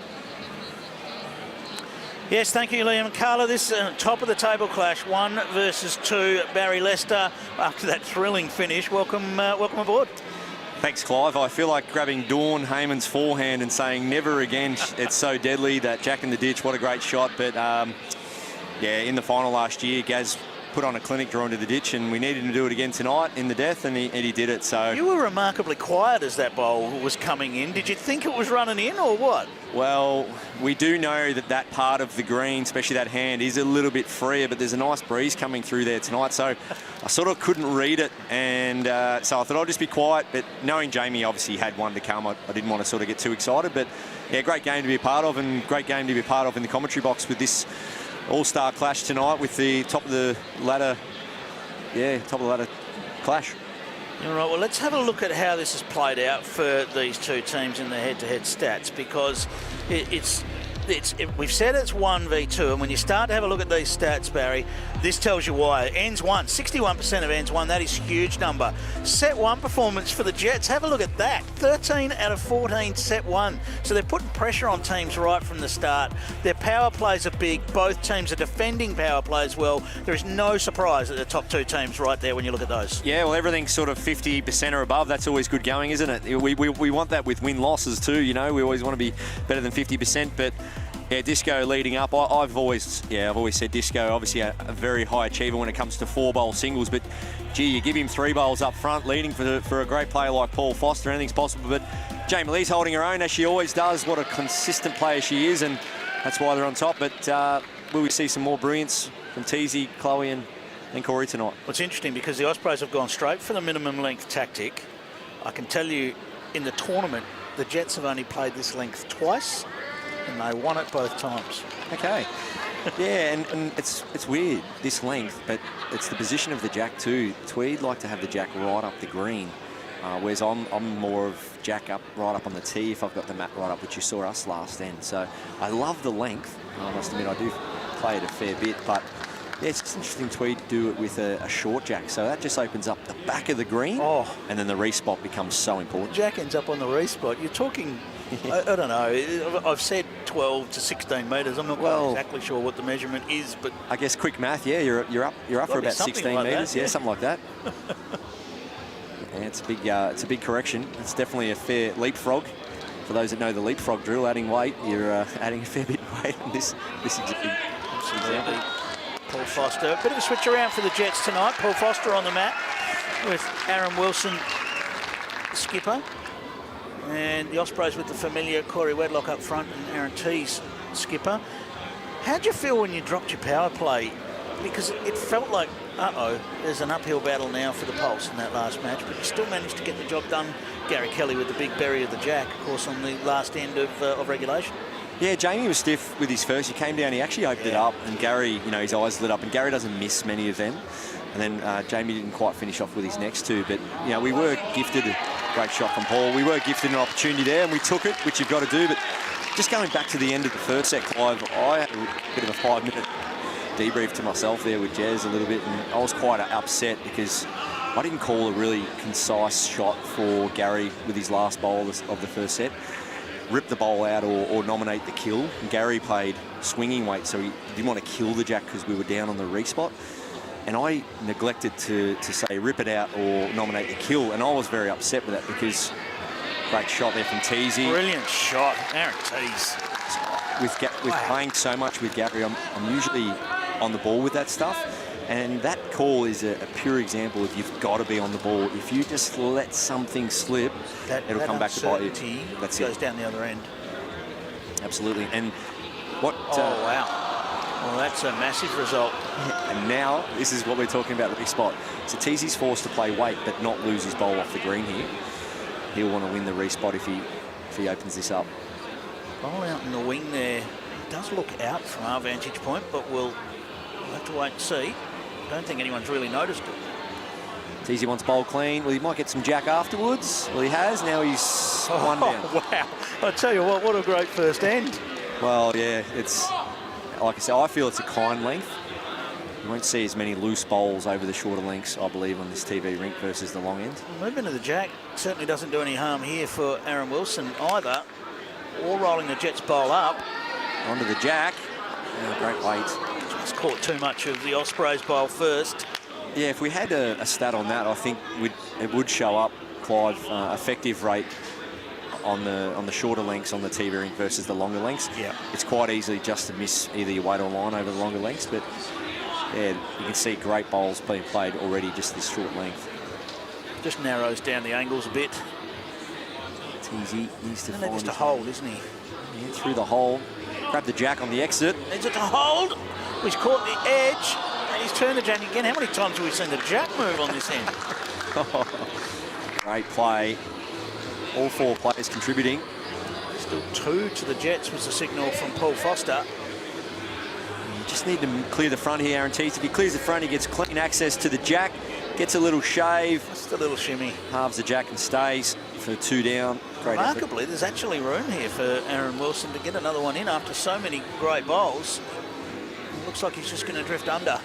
S1: Yes, thank you, Liam and Carla. This is top of the table clash, 1 versus 2. Barry Lester, after that thrilling finish, welcome aboard.
S23: Thanks, Clive. I feel like grabbing Dawn Heyman's forehand and saying never again. It's so deadly, that jack in the ditch. What a great shot. But yeah, in the final last year, Gaz put on a clinic drawn to the ditch, and we needed to do it again tonight in the death, and he did it. So
S1: you were remarkably quiet as that bowl was coming in. Did you think it was running in or what?
S23: Well, we do know that part of the green, especially that hand, is a little bit freer, but there's a nice breeze coming through there tonight, so I sort of couldn't read it, and so I thought I'd just be quiet. But knowing Jamie obviously had one to come, I didn't want to sort of get too excited. But yeah, great game to be a part of, and great game to be a part of in the commentary box with this all-star clash tonight, with the top of the ladder clash.
S1: All right, well, let's have a look at how this has played out for these two teams in the head-to-head stats, because we've said it's 1v2, and when you start to have a look at these stats, Barry, this tells you why. Ends 1, 61% of ends 1, that is a huge number. Set 1 performance for the Jets, have a look at that. 13 out of 14 set 1. So they're putting pressure on teams right from the start. Their power plays are big. Both teams are defending power plays well. There is no surprise at the top 2 teams right there when you look at those.
S23: Yeah, well, everything's sort of 50% or above. That's always good going, isn't it? We want that with win-losses too, we always want to be better than 50%, but Yeah, Disco leading up. I've always said Disco, obviously a very high achiever when it comes to 4-bowl singles, but gee, you give him 3 bowls up front, leading for a great player like Paul Foster, anything's possible. But Jamie Lee's holding her own, as she always does. What a consistent player she is, and that's why they're on top. But will we see some more brilliance from Teasy, Chloe, and Corey tonight?
S1: Well, it's interesting because the Ospreys have gone straight for the minimum length tactic. I can tell you, in the tournament, the Jets have only played this length twice, and they won it both times.
S23: Okay. Yeah, and it's weird, this length, but it's the position of the jack too. Tweed like to have the jack right up the green, whereas I'm more of jack up right up on the tee if I've got the mat right up, which you saw us last end. So I love the length. I must admit I do play it a fair bit, but yeah, it's just interesting Tweed do it with a short jack. So that just opens up the back of the green, and then the respot becomes so important.
S1: Jack ends up on the respot. You're talking, I don't know, I've said 12 to 16 metres. I'm not exactly sure what the measurement is, but
S23: I guess quick math, yeah, you're up for about 16
S1: like
S23: metres,
S1: that,
S23: yeah, something like that. Yeah, it's a big correction. It's definitely a fair leapfrog. For those that know the leapfrog drill, adding weight, you're adding a fair bit of weight on this example.
S1: Paul Foster. A bit of a switch around for the Jets tonight. Paul Foster on the mat with Aaron Wilson, skipper. And the Ospreys with the familiar Corey Wedlock up front and Aaron Tees, skipper. How'd you feel when you dropped your power play? Because it felt like, there's an uphill battle now for the Pulse in that last match, but you still managed to get the job done. Gary Kelly with the big berry of the jack, of course, on the last end of regulation.
S23: Yeah, Jamie was stiff with his first. He came down, he actually opened it up, and Gary, his eyes lit up, and Gary doesn't miss many of them. And then Jamie didn't quite finish off with his next two, but, we were gifted a great shot from Paul. We were gifted an opportunity there, and we took it, which you've got to do. But just going back to the end of the first set, Clive, I had a bit of a 5-minute debrief to myself there with Jez a little bit, and I was quite upset because I didn't call a really concise shot for Gary with his last bowl of the first set. Rip the bowl out or nominate the kill. And Gary played swinging weight, so he didn't want to kill the jack because we were down on the respot. And I neglected to say rip it out or nominate the kill, and I was very upset with that because great shot there from Teasy.
S1: Brilliant shot, Aaron Tees.
S23: With playing so much with Gary, I'm usually on the ball with that stuff. And that call is a pure example of you've got to be on the ball. If you just let something slip, it'll come back to bite you.
S1: That goes down the other end.
S23: Absolutely. And what?
S1: Wow. Well, that's a massive result.
S23: And now this is what we're talking about, the respot. So Teasy's forced to play weight, but not lose his bowl off the green here. He'll want to win the respot if he opens this up.
S1: Bowl out in the wing there. It does look out from our vantage point, but we'll have to wait and see. I don't think anyone's really noticed it.
S23: Teasy wants bowl clean. Well, he might get some jack afterwards. Well, he has. Now he's one down.
S1: Wow. I tell you what a great first end.
S23: Well, yeah, it's, like I said, I feel it's a kind length. You won't see as many loose bowls over the shorter lengths, I believe, on this TV rink versus the long end.
S1: Well, movement of the jack certainly doesn't do any harm here for Aaron Wilson either, or rolling the Jets bowl up.
S23: Onto the jack. Oh, great weight.
S1: Just caught too much of the Ospreys bowl first.
S23: Yeah, if we had a stat on that, I think it would show up, Clive, effective rate on the shorter lengths on the TV rink versus the longer lengths.
S1: Yeah.
S23: It's quite easy just to miss either your weight or line over the longer lengths, but yeah, you can see great bowls being played already just this short length.
S1: Just narrows down the angles a bit.
S23: It's easy. Needs to
S1: find just a hold, isn't he?
S23: Yeah, through the hole. Grab the jack on the exit.
S1: Needs it to hold. He's caught the edge. And he's turned the jack again. How many times have we seen the jack move on this end?
S23: Great play. All 4 players contributing.
S1: Still 2 to the Jets was the signal from Paul Foster.
S23: You just need to clear the front here, Aaron Tees. If he clears the front, he gets clean access to the jack, gets a little shave.
S1: Just a little shimmy.
S23: Halves the jack and stays for 2 down. Great
S1: Remarkably,
S23: effort.
S1: there's actually room here for Aaron Wilson to get another one in after so many great bowls. It looks like he's just going to drift under.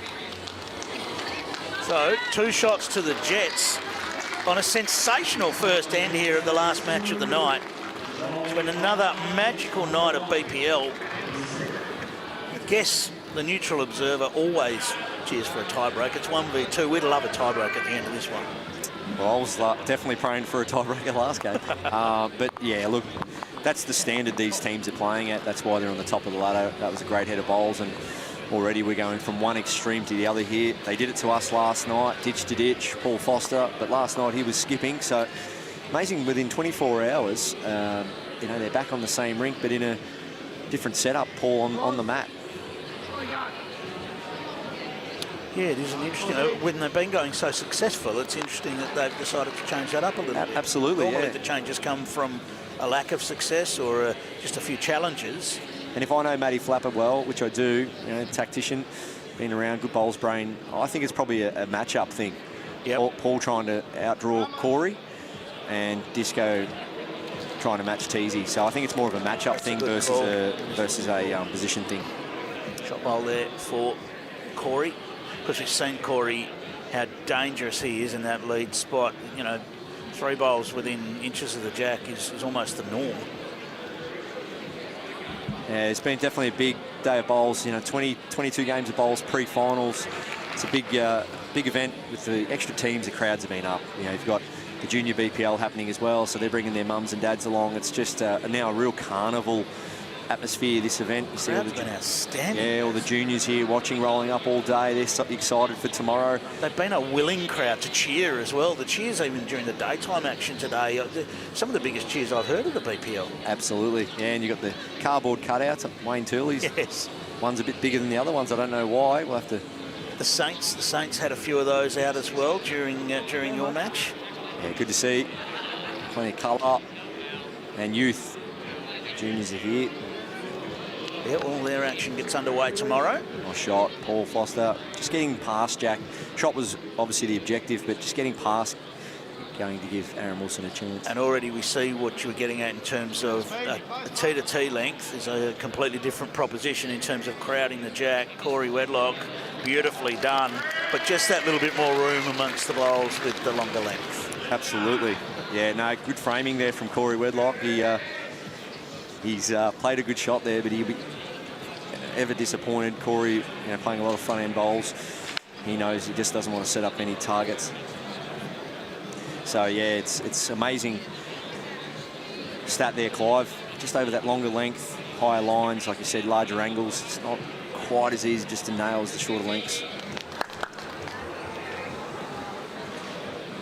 S1: So, 2 shots to the Jets on a sensational first end here at the last match of the night. It's been another magical night of BPL. I guess the neutral observer always cheers for a tiebreak. It's 1v2. We'd love a tiebreak at the end of this one.
S23: Well, I was definitely praying for a tiebreaker last game. But yeah, look, that's the standard these teams are playing at. That's why they're on the top of the ladder. That was a great head of bowls, and already we're going from one extreme to the other here. They did it to us last night, ditch to ditch, Paul Foster, but last night he was skipping. So amazing, within 24 hours, you know, they're back on the same rink, but in a different setup, Paul, on the mat.
S1: Yeah, it is an interesting, when they've been going so successful, it's interesting that they've decided to change that up a little bit.
S23: Absolutely,
S1: Normally
S23: yeah.
S1: the changes come from a lack of success or just a few challenges.
S23: And if I know Matty Flapper well, which I do, you know, tactician, been around, good bowls brain, I think it's probably a match-up thing.
S1: Yep.
S23: Paul trying to outdraw Corey and Disco trying to match Teasy. So I think it's more of a match-up thing versus a position thing.
S1: Shot bowl there for Corey, because we've seen Corey, how dangerous he is in that lead spot. You know, 3 bowls within inches of the jack is almost the norm.
S23: Yeah, it's been definitely a big day of bowls. You know, 22 games of bowls pre-finals. It's a big event with the extra teams. The crowds have been up. You know, you've got the junior BPL happening as well, so they're bringing their mums and dads along. It's just now a real carnival atmosphere, this event. You see all
S1: Crowd's been outstanding.
S23: Yeah, all the juniors here watching, rolling up all day. They're so excited for tomorrow.
S1: They've been a willing crowd to cheer as well. The cheers even during the daytime action today, some of the biggest cheers I've heard of the BPL.
S23: Absolutely, yeah, and you've got the cardboard cutouts at Wayne Turley's.
S1: Yes.
S23: One's a bit bigger than the other ones. I don't know why. We'll have to...
S1: The Saints had a few of those out as well during your match.
S23: Yeah, good to see. Plenty of colour and youth. Juniors are here.
S1: Yeah, all their action gets underway tomorrow.
S23: Nice shot, Paul Foster. Just getting past Jack. Shot was obviously the objective, but just getting past, going to give Aaron Wilson a chance.
S1: And already we see what you were getting at in terms of a T-to-T length is a completely different proposition in terms of crowding the jack. Corey Wedlock, beautifully done, but just that little bit more room amongst the bowls with the longer length.
S23: Absolutely. Yeah, no, good framing there from Corey Wedlock. He's played a good shot there, but he'll be ever disappointed. Corey, you know, playing a lot of front-end bowls. He knows he just doesn't want to set up any targets. So, yeah, it's amazing stat there, Clive. Just over that longer length, higher lines, like you said, larger angles. It's not quite as easy just to nail as the shorter lengths.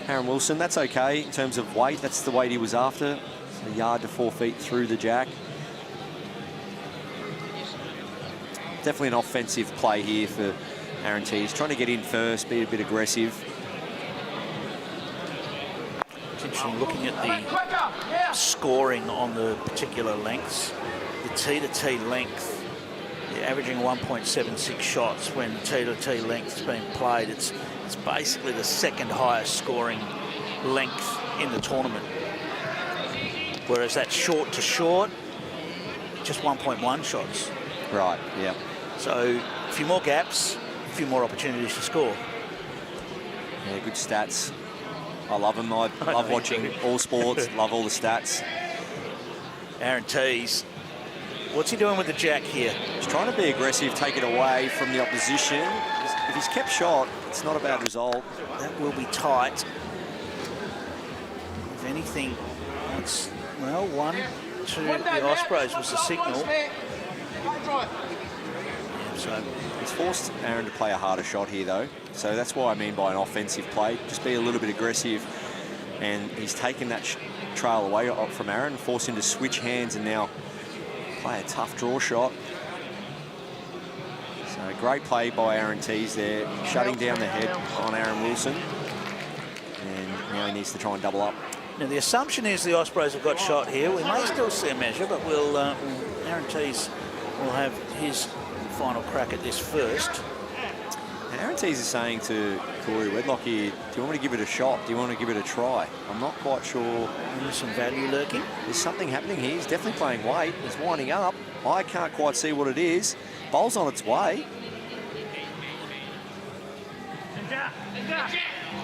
S23: Aaron Wilson, that's okay in terms of weight. That's the weight he was after. A yard to 4 feet through the jack. Definitely an offensive play here for Aaron T. He's trying to get in first, be a bit aggressive.
S1: It's interesting looking at the scoring on the particular lengths. The T-to-T length, you're averaging 1.76 shots when T-to-T length has been played. It's basically the second highest scoring length in the tournament. Whereas that short to short, just 1.1 shots.
S23: Right, yeah.
S1: So a few more gaps, a few more opportunities to score.
S23: Yeah, good stats. I love them. I love watching all sports, love all the stats.
S1: Aaron Tees, what's he doing with the jack here?
S23: He's trying to be aggressive, take it away from the opposition. If he's kept shot, it's not a bad result.
S1: That will be tight. If anything, it's, well, 1 to the Ospreys was the signal.
S23: So it's forced Aaron to play a harder shot here, though. So that's what I mean by an offensive play. Just be a little bit aggressive. And he's taken that trail away from Aaron, forced him to switch hands and now play a tough draw shot. So great play by Aaron Tees there, shutting down the head on Aaron Wilson. And now he needs to try and double up.
S1: Now the assumption is the Ospreys have got shot here. We may still see a measure, but Aaron Tees will have his final crack at this first.
S23: Aaron Tees is saying to Corey Wedlock here, do you want me to give it a shot? Do you want to give it a try? I'm not quite sure.
S1: There's some value lurking.
S23: There's something happening here. He's definitely playing weight. He's winding up. I can't quite see what it is. Bowl's on its way.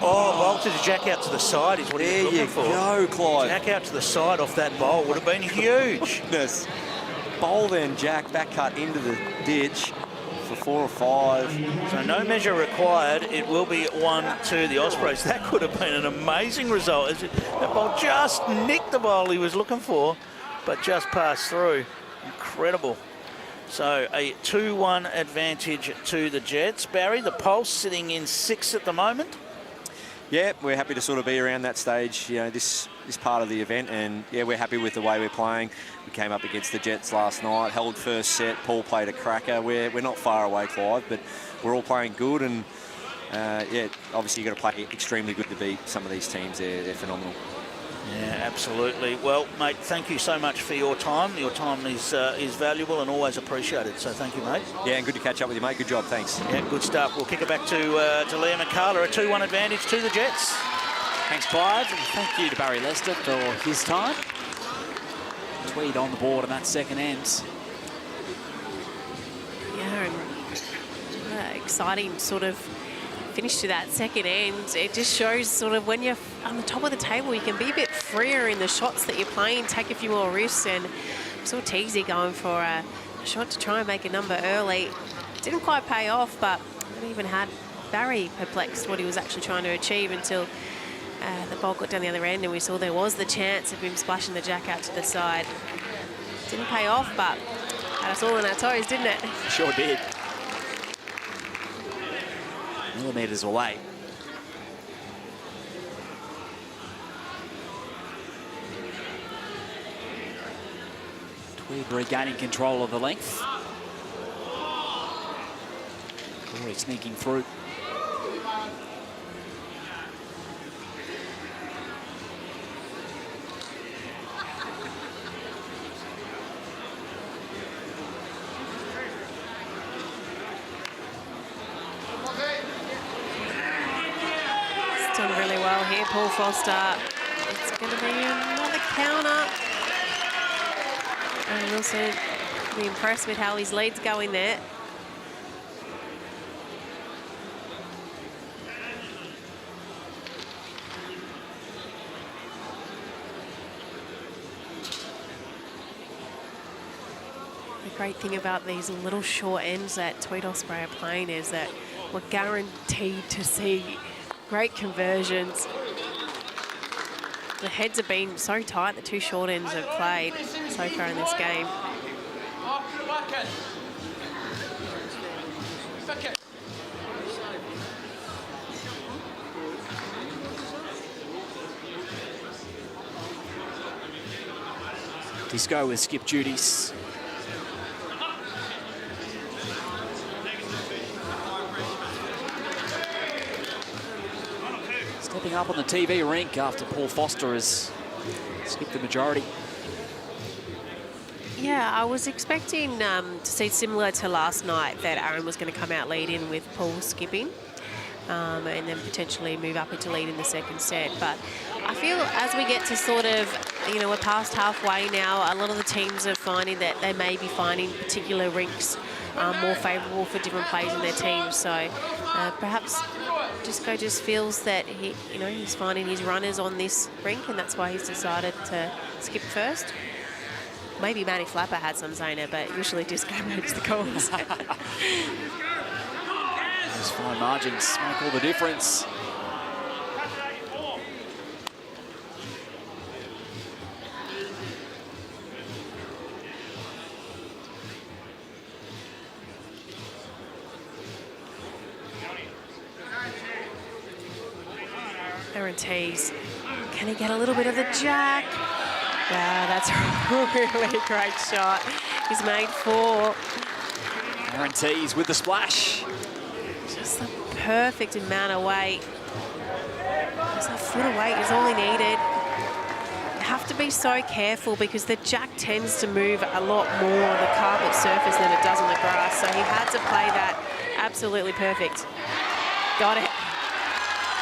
S1: Oh, bolted the jack out to the side is what he was looking for.
S23: There you go, Clive.
S1: Jack out to the side off that bowl would have been huge.
S23: Goodness. Bowl then Jack back cut into the ditch for 4 or 5.
S1: So no measure required. It will be 1 to the Ospreys. That could have been an amazing result. That bowl just nicked the bowl he was looking for. but just passed through. Incredible. So a 2-1 advantage to the Jets. Barry, the Pulse sitting in 6th at the moment.
S23: Yeah, we're happy to sort of be around that stage, you know, this part of the event, and yeah, we're happy with the way we're playing. We came up against the Jets last night, held first set. Paul played a cracker. We're not far away, Clive, but we're all playing good, and yeah, obviously you've got to play extremely good to beat some of these teams. They're phenomenal.
S1: Yeah, absolutely. Well, mate, thank you so much for your time. Your time is valuable and always appreciated. So thank you, mate.
S23: Yeah, and good to catch up with you, mate. Good job. Thanks.
S1: Yeah, good stuff. We'll kick it back to Liam and Carla. A 2-1 advantage to the Jets.
S2: Thanks, Clive, and thank you to Barry Lester for his time. Tweed on the board in that second end.
S3: Yeah, and exciting sort of finish to that second end. It just shows sort of when you're on the top of the table, you can be a bit freer in the shots that you're playing, take a few more risks, and saw Teasy going for a shot to try and make a number early. Didn't quite pay off, but it even had Barry perplexed what he was actually trying to achieve until the ball got down the other end and we saw there was the chance of him splashing the jack out to the side. Didn't pay off, but had us all on our toes, didn't it?
S2: Sure did. Millimetres away. Tweed regaining control of the length. Already sneaking through.
S3: Done really well here, Paul Foster. It's going to be another counter. And Wilson be impressed with how his lead's going there. The great thing about these little short ends that Tweed Osprey are playing is that we're guaranteed to see great conversions. The heads have been so tight, the two short ends have played so far in this game.
S2: Disco with skip duties. Stepping up on the TV rink after Paul Foster has skipped the majority.
S3: Yeah, I was expecting to see similar to last night that Aaron was going to come out leading with Paul skipping and then potentially move up into lead in the second set. But I feel as we get to sort of, you know, we're past halfway now, a lot of the teams are finding that they may be finding particular rinks more favourable for different players in their teams. So perhaps Disco just feels that he's finding his runners on this rink, and that's why he's decided to skip first. Maybe Matty Flapper had some say in it, but usually Disco makes the calls.
S2: Those fine margins make all the difference.
S3: Aaron Tees, can he get a little bit of the jack? Wow, that's a really great shot. He's made 4.
S2: Aaron Tees with the splash.
S3: Just the perfect amount of weight. Just a foot of weight is all he needed. You have to be so careful because the jack tends to move a lot more on the carpet surface than it does on the grass. So he had to play that absolutely perfect. Got it.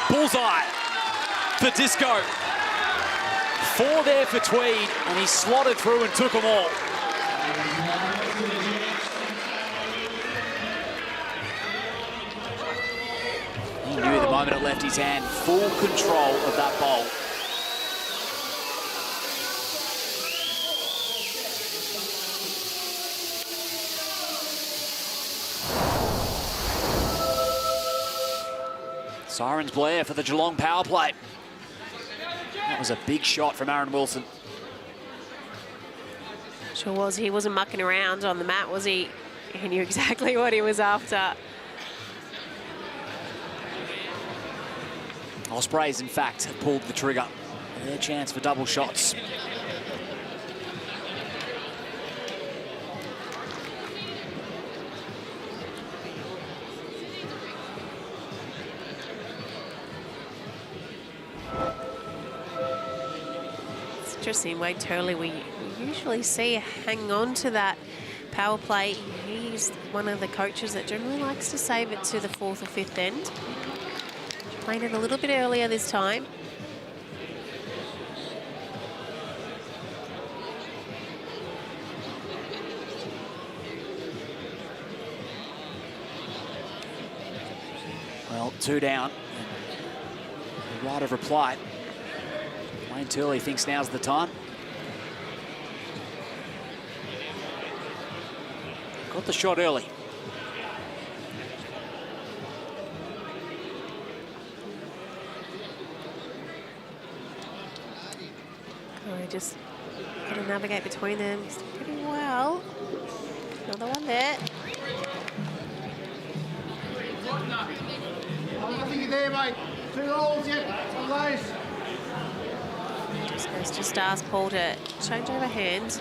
S2: Bullseye for Disco. 4 there for Tweed, and he slotted through and took them all. He knew the moment it left his hand, full control of that bowl. Sirens blare for the Geelong power play. That was a big shot from Aaron Wilson.
S3: Sure was. He wasn't mucking around on the mat, was he? He knew exactly what he was after.
S2: Ospreys, in fact, have pulled the trigger. Their chance for double shots.
S3: It's interesting, Wade Turley, we usually see hang on to that power play. He's one of the coaches that generally likes to save it to the 4th or 5th end. Playing it a little bit earlier this time.
S2: Well, 2 down. The right of reply. Wayne Turley thinks now's the time. Got the shot early.
S3: Just got to navigate between them pretty well. Another one there.
S8: Nothing there, mate. 2 rolls yet. One of those.
S3: Just goes to Stars Paul to change over hands.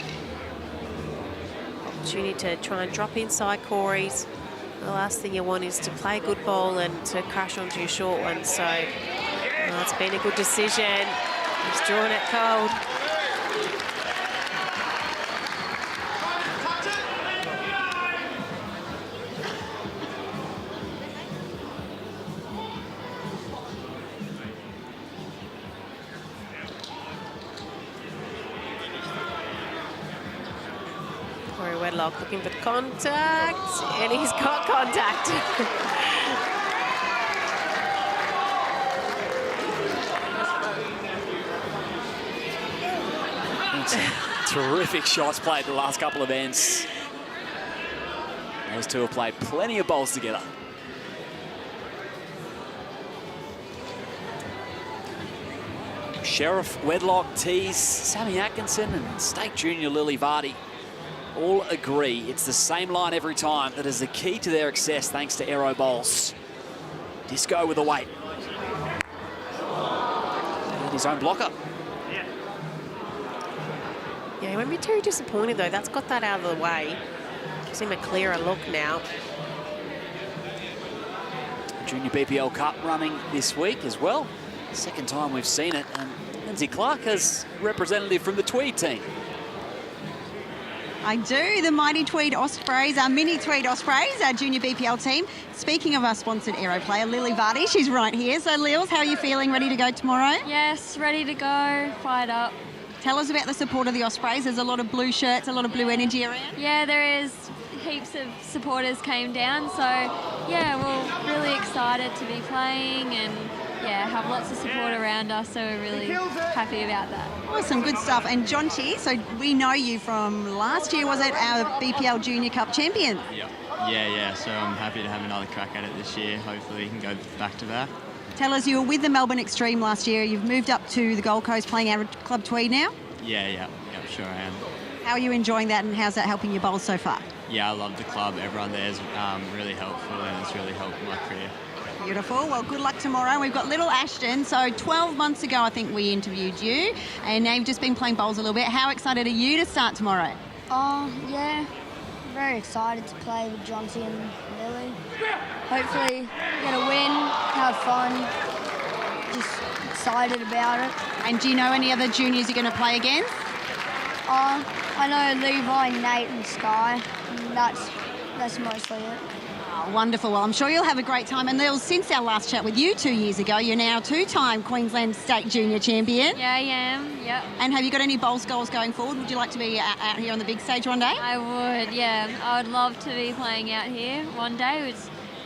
S3: Opportunity to try and drop inside Corey's. The last thing you want is to play a good ball and to crash onto your short one. So it's been a good decision. He's drawn it cold. Looking for contact, and he's got contact.
S2: Terrific shots played the last couple of ends. Those two have played plenty of bowls together. Sheriff, Wedlock, Tees, Sammy Atkinson and State Junior Lily Vardy all agree it's the same line every time that is the key to their success thanks to aero bowls. Disco with a weight. And his own blocker.
S3: Yeah, he won't be too disappointed though. That's got that out of the way. Gives him a clearer look now.
S2: Junior BPL Cup running this week as well. Second time we've seen it. And Lindsay Clark as representative from the Tweed team.
S4: I do. The mighty Tweed Ospreys, our mini Tweed Ospreys, our junior BPL team. Speaking of our sponsored aero player, Lily Vardy, she's right here. So, Lils, how are you feeling? Ready to go tomorrow?
S7: Yes, ready to go. Fired up.
S4: Tell us about the support of the Ospreys. There's a lot of blue shirts, a lot of blue energy around.
S7: Yeah, there is. Heaps of supporters came down. So, yeah, we're really excited to be playing and, yeah, have lots of support around us. So we're really happy about that.
S4: Awesome, good stuff. And Jonty, so we know you from last year, was it our BPL Junior Cup champion?
S5: Yeah. So I'm happy to have another crack at it this year. Hopefully we can go back to back.
S4: Tell us, you were with the Melbourne Extreme last year. You've moved up to the Gold Coast playing our club Tweed now?
S5: Yeah, sure I am.
S4: How are you enjoying that and how's that helping your bowl so far?
S5: Yeah, I love the club. Everyone there is really helpful and it's really helped my career.
S4: Beautiful. Well, good luck tomorrow. We've got little Ashton. So 12 months ago, I think we interviewed you, and now you've just been playing bowls a little bit. How excited are you to start tomorrow?
S21: Yeah, very excited to play with Jonty and Lily. Hopefully get a win, have fun, just excited about it.
S4: And do you know any other juniors you're going to play against?
S21: I know Levi, Nate and Sky, and that's mostly it.
S4: Oh, wonderful. Well, I'm sure you'll have a great time. And Lil, since our last chat with you 2 years ago, you're now 2-time Queensland State Junior Champion.
S7: Yeah, I am. Yep.
S4: And have you got any bowls goals going forward? Would you like to be out here on the big stage one day?
S7: I would, yeah. I would love to be playing out here one day. It would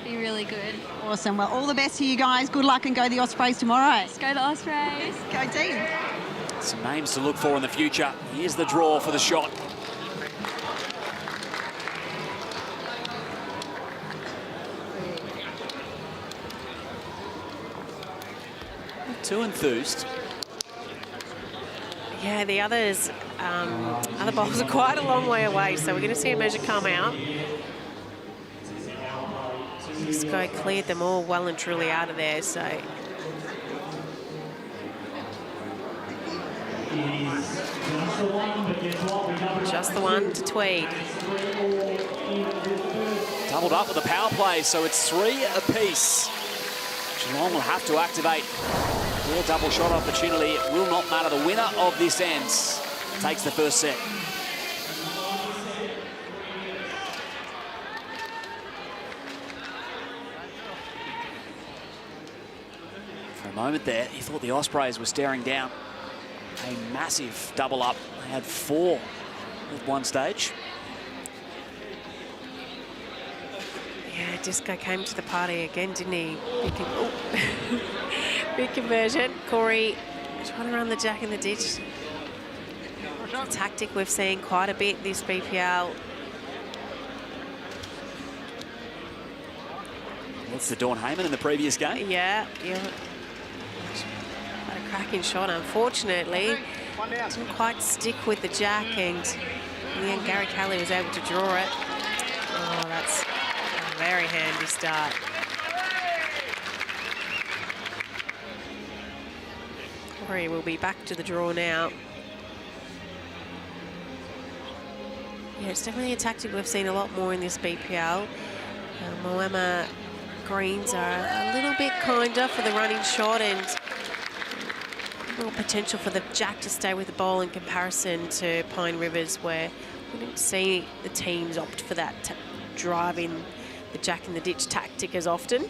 S7: be really good.
S4: Awesome. Well, all the best to you guys. Good luck and go the Ospreys tomorrow.
S7: Let's go the Ospreys.
S4: Go team.
S2: Some names to look for in the future. Here's the draw for the shot. Too enthused.
S3: Yeah, the others, other bowls are quite a long way away, so we're going to see a measure come out. This guy cleared them all well and truly out of there, so. Just the one to Tweed.
S2: Doubled up with a power play, so it's 3 apiece. Geelong will have to activate their double shot opportunity. It will not matter. The winner of this ends takes the first set. For a moment there, you thought the Ospreys were staring down a massive double up. They had 4 at one stage.
S3: Yeah, Disco came to the party again, didn't he? Big conversion. Corey trying to run the jack in the ditch. A tactic we've seen quite a bit this BPL.
S2: That's the Dawn Heyman in the previous game.
S3: Yeah. Had a cracking shot, unfortunately. Didn't quite stick with the jack, and in the end, Gary Kelly was able to draw it. Oh, that's a very handy start. Corey will be back to the draw now. Yeah, it's definitely a tactic we've seen a lot more in this BPL. Moama greens are a little bit kinder for the running shot, and more potential for the jack to stay with the ball in comparison to Pine Rivers, where we didn't see the teams opt for that driving the jack in the ditch tactic as often.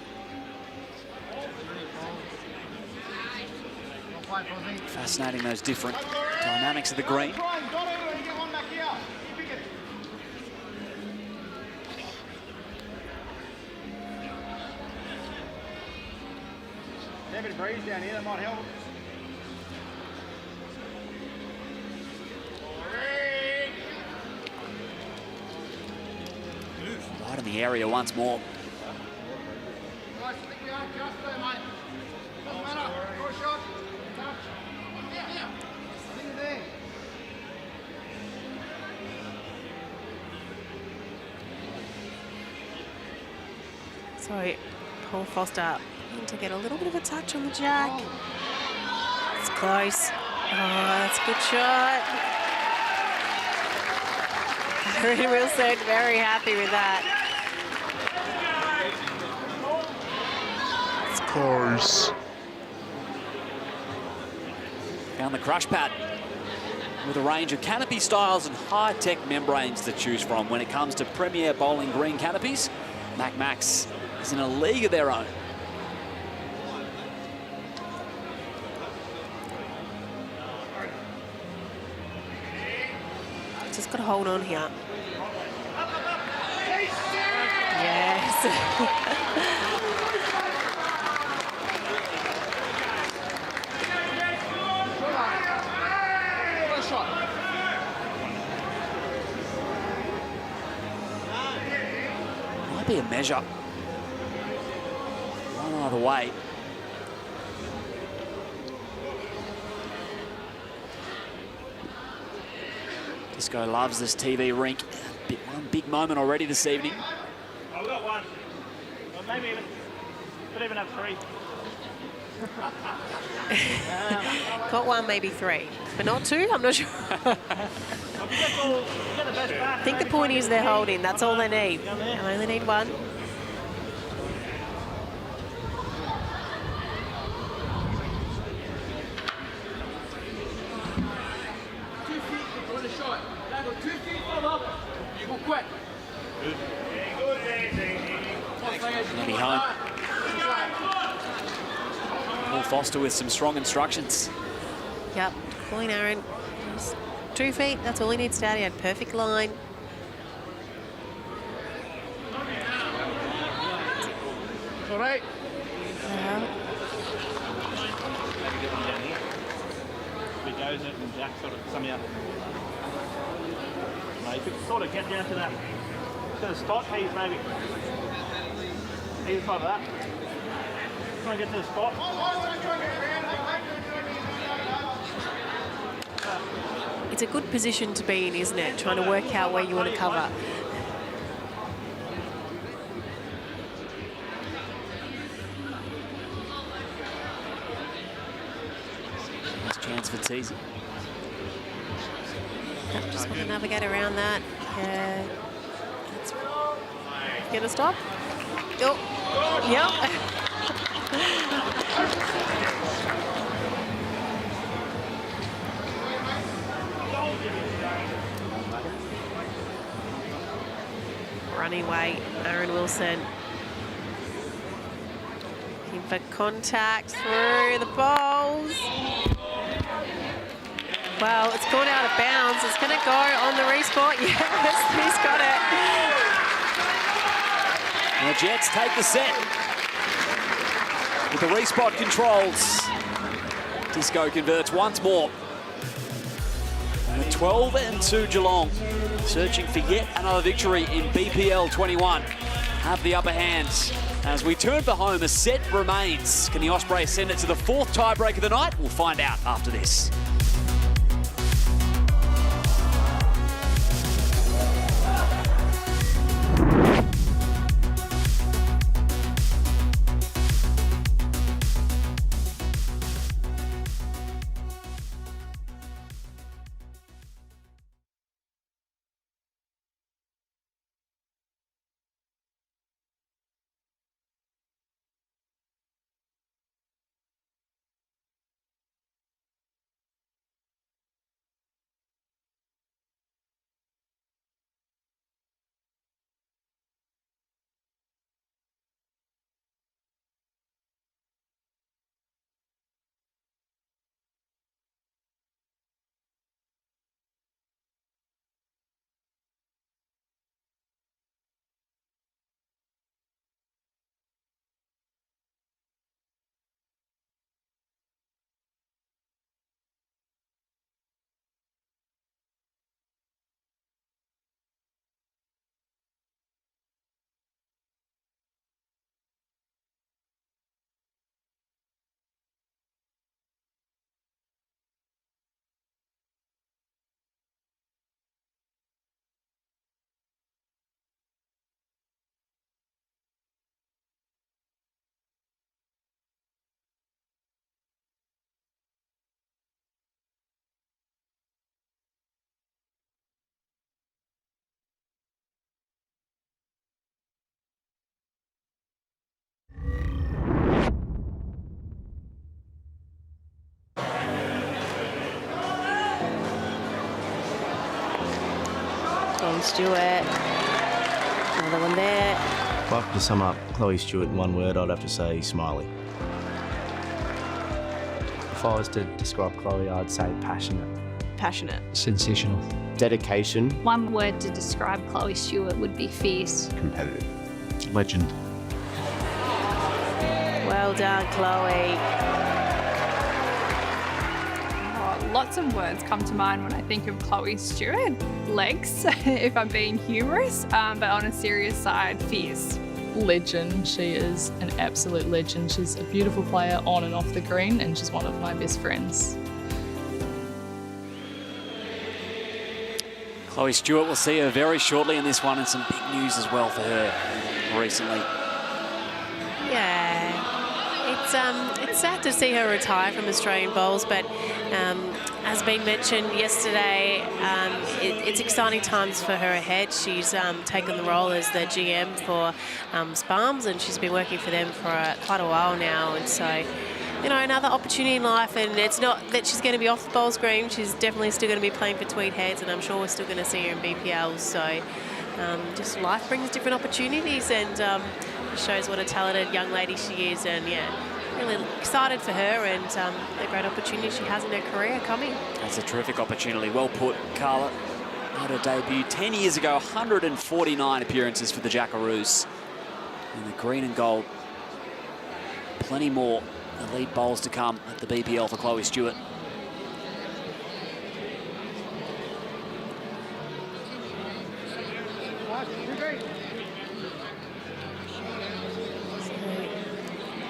S2: Fascinating, those different dynamics of the green.
S8: Have a breeze down here, that might help.
S2: Right in the area once more.
S8: Guys, I think we are just there, mate. Doesn't matter. Draw a shot. Touch. Yeah. I think you're there.
S3: So Paul Foster to get a little bit of a touch on the jack. It's close. Oh, that's a good shot. Harry Wilson very happy with that.
S2: It's close. Found the crush pad with a range of canopy styles and high-tech membranes to choose from. When it comes to premier bowling green canopies, Max is in a league of their own.
S3: Just got to hold on here. Yes.
S2: Might be a measure. One other way. Disco loves this TV rink. One big moment already this evening.
S13: I've got one. Well, maybe even, could even have 3.
S3: Got one, maybe 3, but not 2. I'm not sure. I think the point is they're holding. That's all they need. I only need 1.
S2: Nearly home. Paul Foster with some strong instructions.
S3: Yep, calling Aaron. 2 feet, that's all he needs to add. He had perfect line.
S8: All right.
S13: He goes it and Jack sort of somehow. No, you could sort of get down to that, to the spot, he's maybe either side of that. Try and get to the spot.
S3: it's a good position to be in, isn't it? Trying to work out where you want to cover.
S2: Nice chance for Teasy.
S3: Just want to navigate around that. Get a stop. Oh, yep. Running weight, Aaron Wilson. Looking for contact through the bowls. Well, it's gone out of bounds. It's going to go on the respot. Yes, he's got it.
S2: And the Jets take the set with the respot controls. Disco converts once more. And 12-2 Geelong, searching for yet another victory in BPL 21. Have the upper hand. As we turn for home, a set remains. Can the Ospreys send it to the 4th tiebreak of the night? We'll find out after this.
S3: Stewart. Another one there.
S9: If I have to sum up Chloe Stewart in one word, I'd have to say smiley. If I was to describe Chloe, I'd say passionate.
S3: Passionate.
S9: Sensational. Dedication.
S15: One word to describe Chloe Stewart would be fierce.
S9: Competitive. Legend.
S3: Well done, Chloe.
S10: Lots of words come to mind when I think of Chloe Stewart. Legs, if I'm being humorous, but on a serious side, fierce.
S18: Legend. She is an absolute legend. She's a beautiful player on and off the green, and she's one of my best friends.
S2: Chloe Stewart will see her very shortly in this one, and some big news as well for her recently.
S3: Yeah, it's sad to see her retire from Australian bowls, but as been mentioned yesterday, it's exciting times for her ahead. She's taken the role as the GM for Sparms, and she's been working for them for quite a while now, and so, you know, another opportunity in life. And it's not that she's going to be off the bowl screen. She's definitely still going to be playing for Tweed Heads, and I'm sure we're still going to see her in BPL. So just life brings different opportunities, and shows what a talented young lady she is. And yeah, really excited for her and the great opportunity she has in her career coming.
S2: That's a terrific opportunity. Well put, Carla. Had her debut 10 years ago, 149 appearances for the Jackaroos. In the green and gold. Plenty more elite bowls to come at the BPL for Chloe Stewart.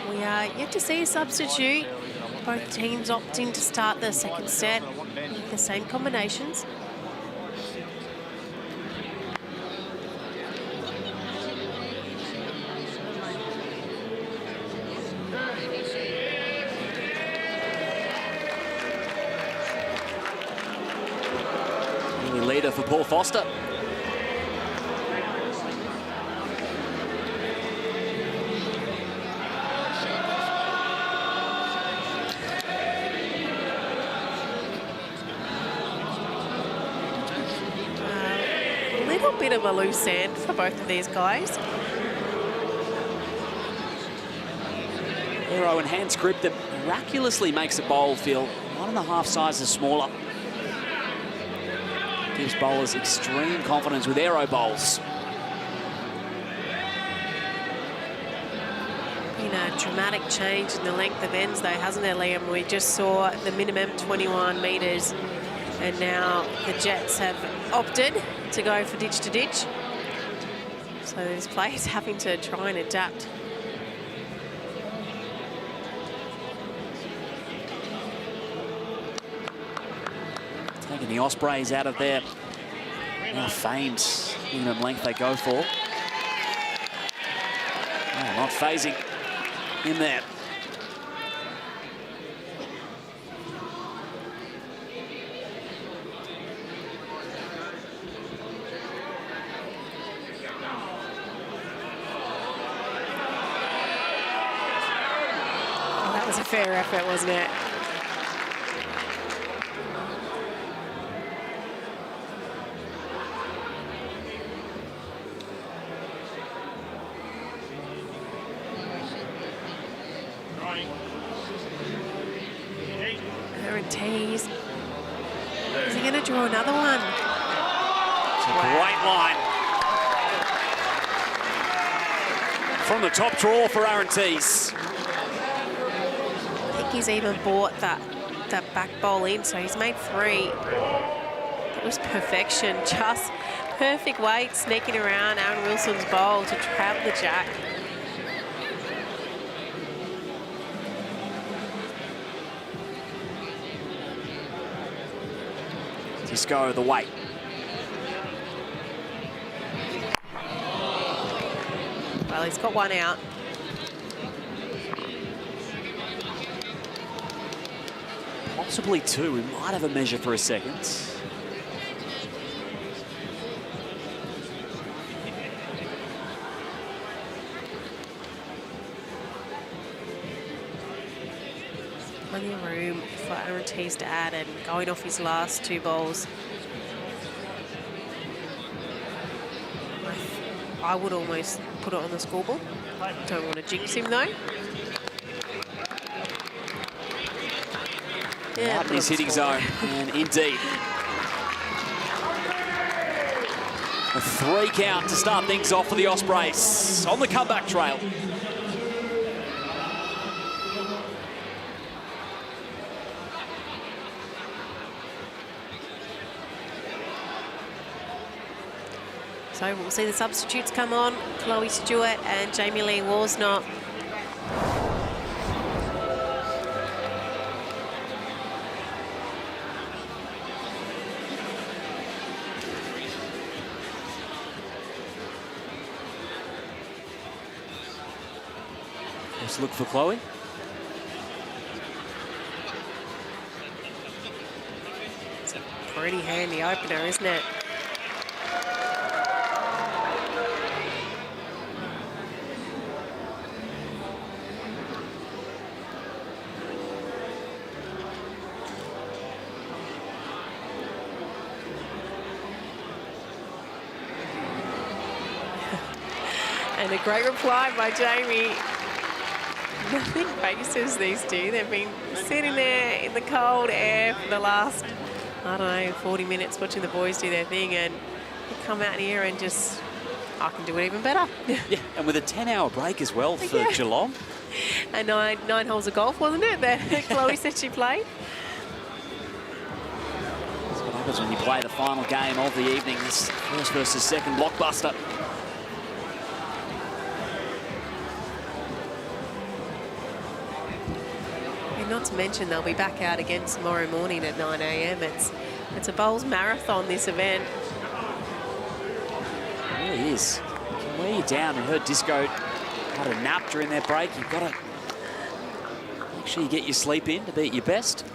S3: We are yet to see a substitute. Both teams opting to start the second set with the same combinations.
S2: Early leader for Paul Foster.
S3: Bit of a loose end for both of these guys.
S2: Aero and hand script that miraculously makes a bowl feel 1.5 sizes smaller. Gives bowlers extreme confidence with aero bowls.
S3: Been a dramatic change in the length of ends though, hasn't there, Liam? We just saw the minimum 21 metres and now the Jets have opted to go for ditch to ditch. So these players having to try and adapt.
S2: Taking the Ospreys out of their now famed minimum length they go for. Oh, not phasing in there.
S3: Fair effort, wasn't it? Tees. Is he going to draw another one?
S2: It's a great line. From the top draw for Aaron Tees.
S3: I think he's even bought that back bowl in, so he's made 3. That was perfection. Just perfect weight, sneaking around Aaron Wilson's bowl to trap the jack.
S2: Disco the weight.
S3: Well, he's got one out.
S2: Possibly 2. We might have a measure for a second.
S3: Plenty of room for Aaron Tees to add and going off his last 2 bowls. I would almost put it on the scoreboard. Don't want to jinx him though. Yeah,
S2: Right in his hitting zone, and indeed. A 3 count to start things off for the Ospreys on the comeback trail.
S3: So we'll see the substitutes come on. Chloe Stewart and Jamie Lee Worsnop.
S2: Let's look for Chloe.
S3: It's a pretty handy opener, isn't it? And a great reply by Jamie. Nothing faces these two. They've been sitting there in the cold air for the last, I don't know, 40 minutes watching the boys do their thing, and they come out here and just, I can do it even better.
S2: Yeah, and with a 10-hour break as well for Geelong.
S3: And nine holes of golf, wasn't it, that Chloe said she played?
S2: That's what happens when you play the final game of the evening. This first versus second blockbuster.
S3: just mentioned, they'll be back out again tomorrow morning at 9 a.m. It's a bowls marathon, this event.
S2: It really is. You can wear you down. We heard Disco had a nap during their break. You've got to make sure you get your sleep in to be at your best.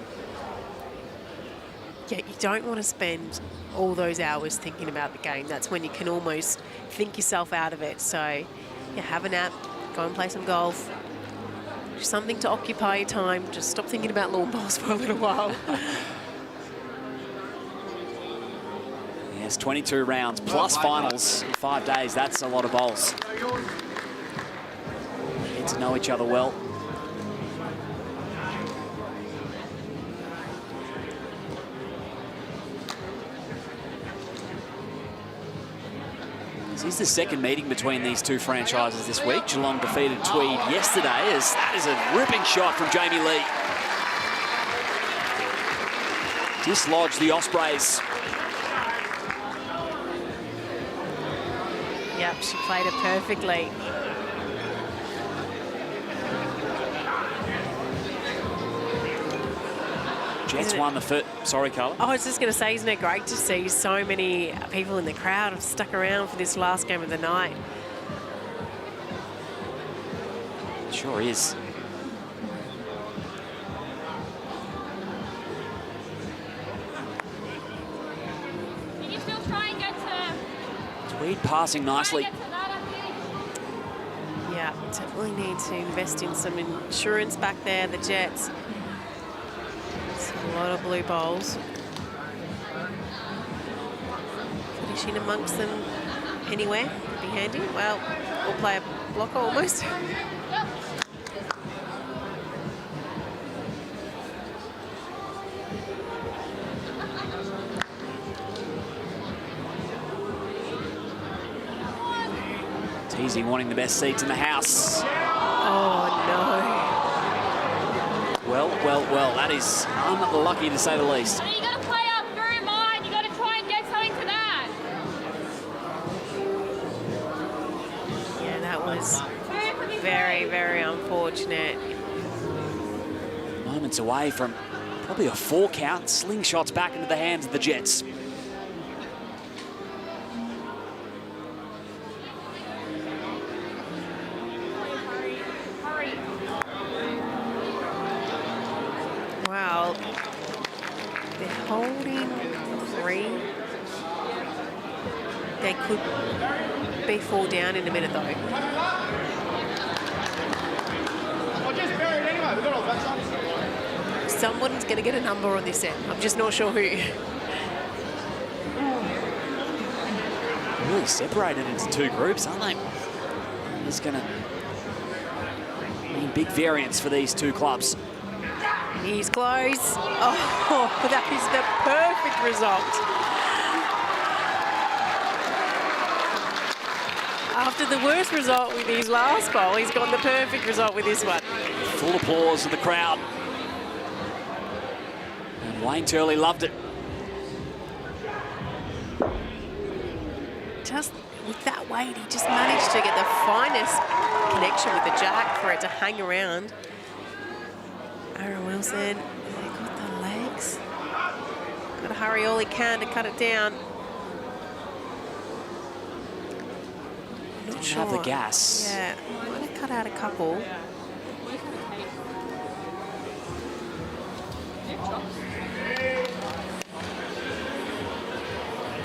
S3: Yeah, you don't want to spend all those hours thinking about the game. That's when you can almost think yourself out of it. So, yeah, have a nap, go and play some golf. Just something to occupy your time. Just stop thinking about lawn bowls for a little while.
S2: Yes, 22 rounds plus finals in 5 days. That's a lot of bowls. Get to know each other well. This is the second meeting between these two franchises this week. Geelong defeated Tweed yesterday, as that is a ripping shot from Jamie Lee. Dislodged the Ospreys.
S3: Yep, she played it perfectly.
S2: Jets won the foot. Sorry, Carla.
S3: I was just going to say, isn't it great to see so many people in the crowd have stuck around for this last game of the night?
S2: It sure is.
S19: Can you still try and get to...
S2: Tweed passing nicely.
S3: Yeah, definitely need to invest in some insurance back there, the Jets. A lot of blue bowls. Finishing amongst them anywhere would be handy. Well, we'll play a blocker almost.
S2: Teasing wanting the best seats in the house.
S3: Oh, no.
S2: Well, that is unlucky to say the least.
S19: You got to play up through mine. You got to try and get something to that.
S3: Yeah, that was very, very unfortunate.
S2: Moments away from probably a 4 count. Slingshots back into the hands of the Jets.
S3: Wow, they're holding 3. They could be 4 down in a minute, though. Someone's going to get a number on this end. I'm just not sure who.
S2: Really separated into 2 groups, aren't they? It's going to mean big variance for these 2 clubs.
S3: He's close. Oh, that is the perfect result. After the worst result with his last bowl, he's got the perfect result with this one.
S2: Full applause of the crowd. And Wayne Turley loved it.
S3: Just with that weight, he just managed to get the finest connection with the jack for it to hang around. Aaron Wilson, they got the legs. Got to hurry all he can to cut it down. Not sure.
S2: Have the gas.
S3: Yeah, might have cut out a couple.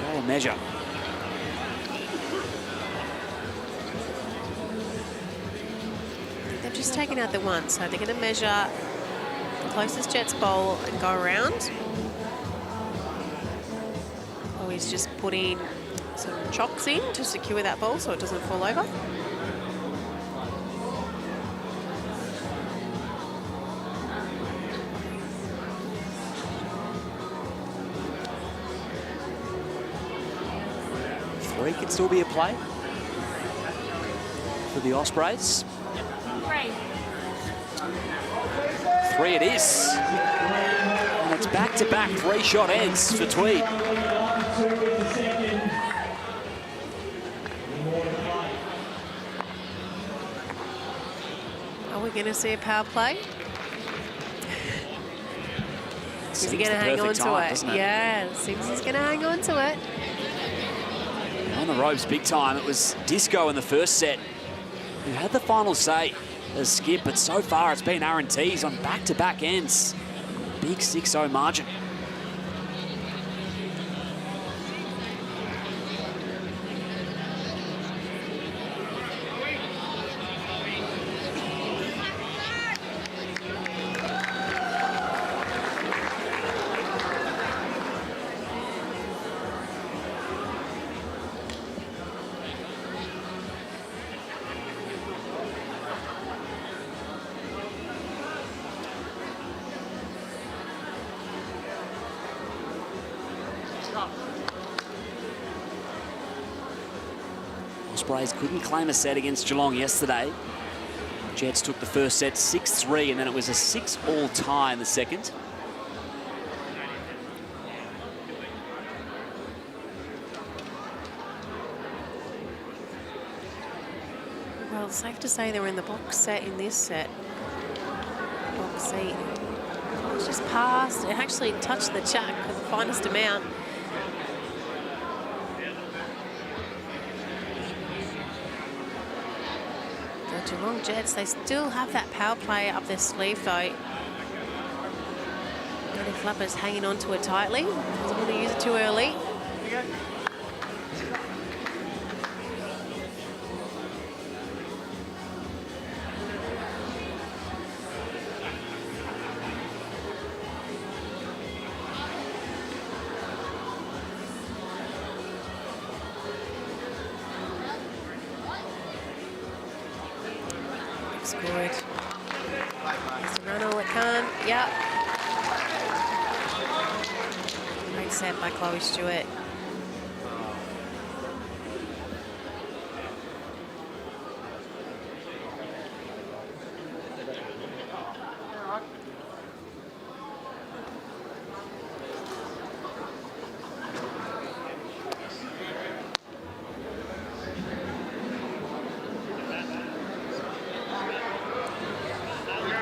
S2: Goal measure.
S3: They've just taken out the 1, so they're going to measure the closest Jets bowl and go around. Or he's just putting some chocks in to secure that bowl so it doesn't fall over.
S2: Three could still be a play for the Ospreys. 3 it is. And it's back-to-back 3-shot ends for Tweed.
S3: Are we going to see a power play? Is he going to hang on to it? Yeah, it seems he's going to hang on to it.
S2: On the ropes big time. It was Disco in the first set who had the final say as skip, but so far it's been Aaron Tees on back-to-back ends. Big 6-0 margin. Ospreys couldn't claim a set against Geelong yesterday. Jets took the first set 6-3, and then it was a 6-all tie in the second.
S3: Well, it's safe to say they were in the box set in this set. Box seat. It was just passed. It actually touched the chuck for the finest amount. The Geelong Jets, they still have that power play up their sleeve though. Danny Flapper's hanging on to it tightly. Doesn't want to use it too early. Good. Run all it can. Yep. Great set by Chloe Stewart.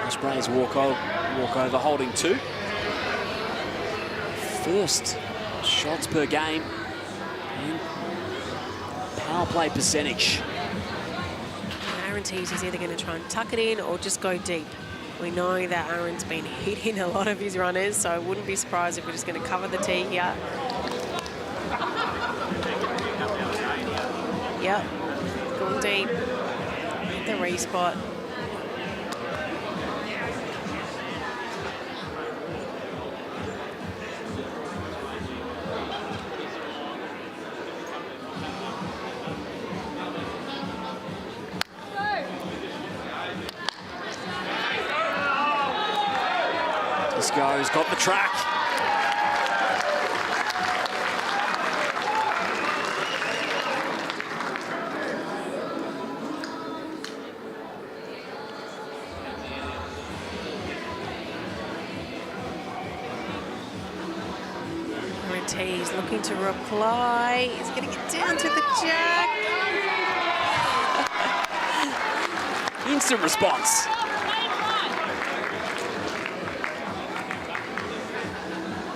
S2: Ospreys walk over holding 2. First shots per game and power play percentage.
S3: Aaron Tees is either going to try and tuck it in or just go deep. We know that Aaron's been hitting a lot of his runners, so I wouldn't be surprised if we're just going to cover the tee here. Yep, going deep. Hit the re-spot.
S2: Disco's got the track.
S3: He's looking to reply. He's going to get down to the jack.
S2: Instant response.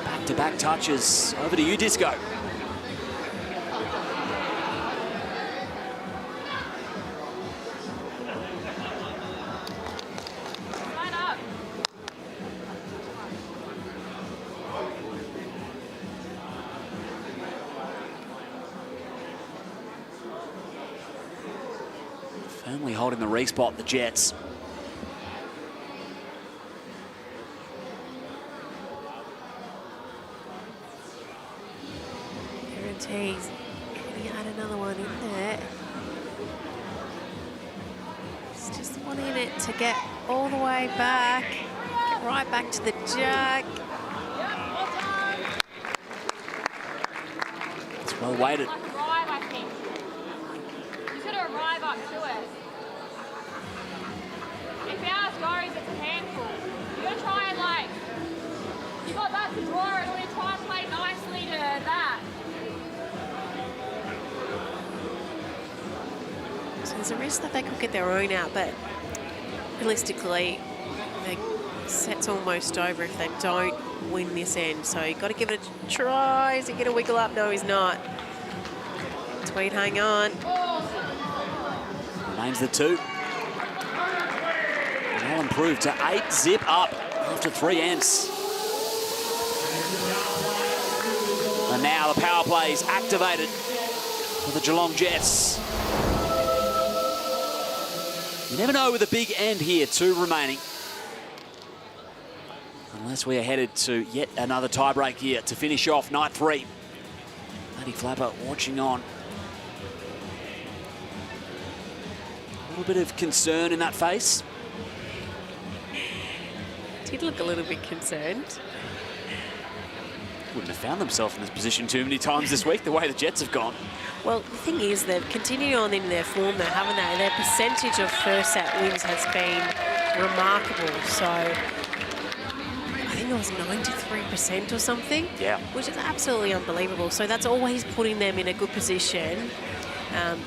S2: Back-to-back touches. Over to you, Disco. Firmly holding the re-spot, the Jets.
S3: Guarantees. Can he add another one in there? He's just wanting it to get all the way back. Get right back to the jack.
S2: It's well weighted.
S3: So there's a risk that they could get their own out, but realistically, they're Set's almost over if they don't win this end. So you've got to give it a try. Is he going to wiggle up? No, he's not. Tweed, hang on.
S2: Remains the 2. Now improved to 8 zip up after 3 ends. And now the power play is activated for the Geelong Jets. You never know with a big end here, 2 remaining. Unless we are headed to yet another tiebreak here to finish off night 3. Matty Flapper watching on. A little bit of concern in that face.
S3: Did look a little bit concerned.
S2: Wouldn't have found themselves in this position too many times this week, the way the Jets have gone.
S3: Well, the thing is, they've continued on in their form though, haven't they? Their percentage of first set wins has been remarkable. So I think it was 93% or something.
S2: Yeah.
S3: Which is absolutely unbelievable. So that's always putting them in a good position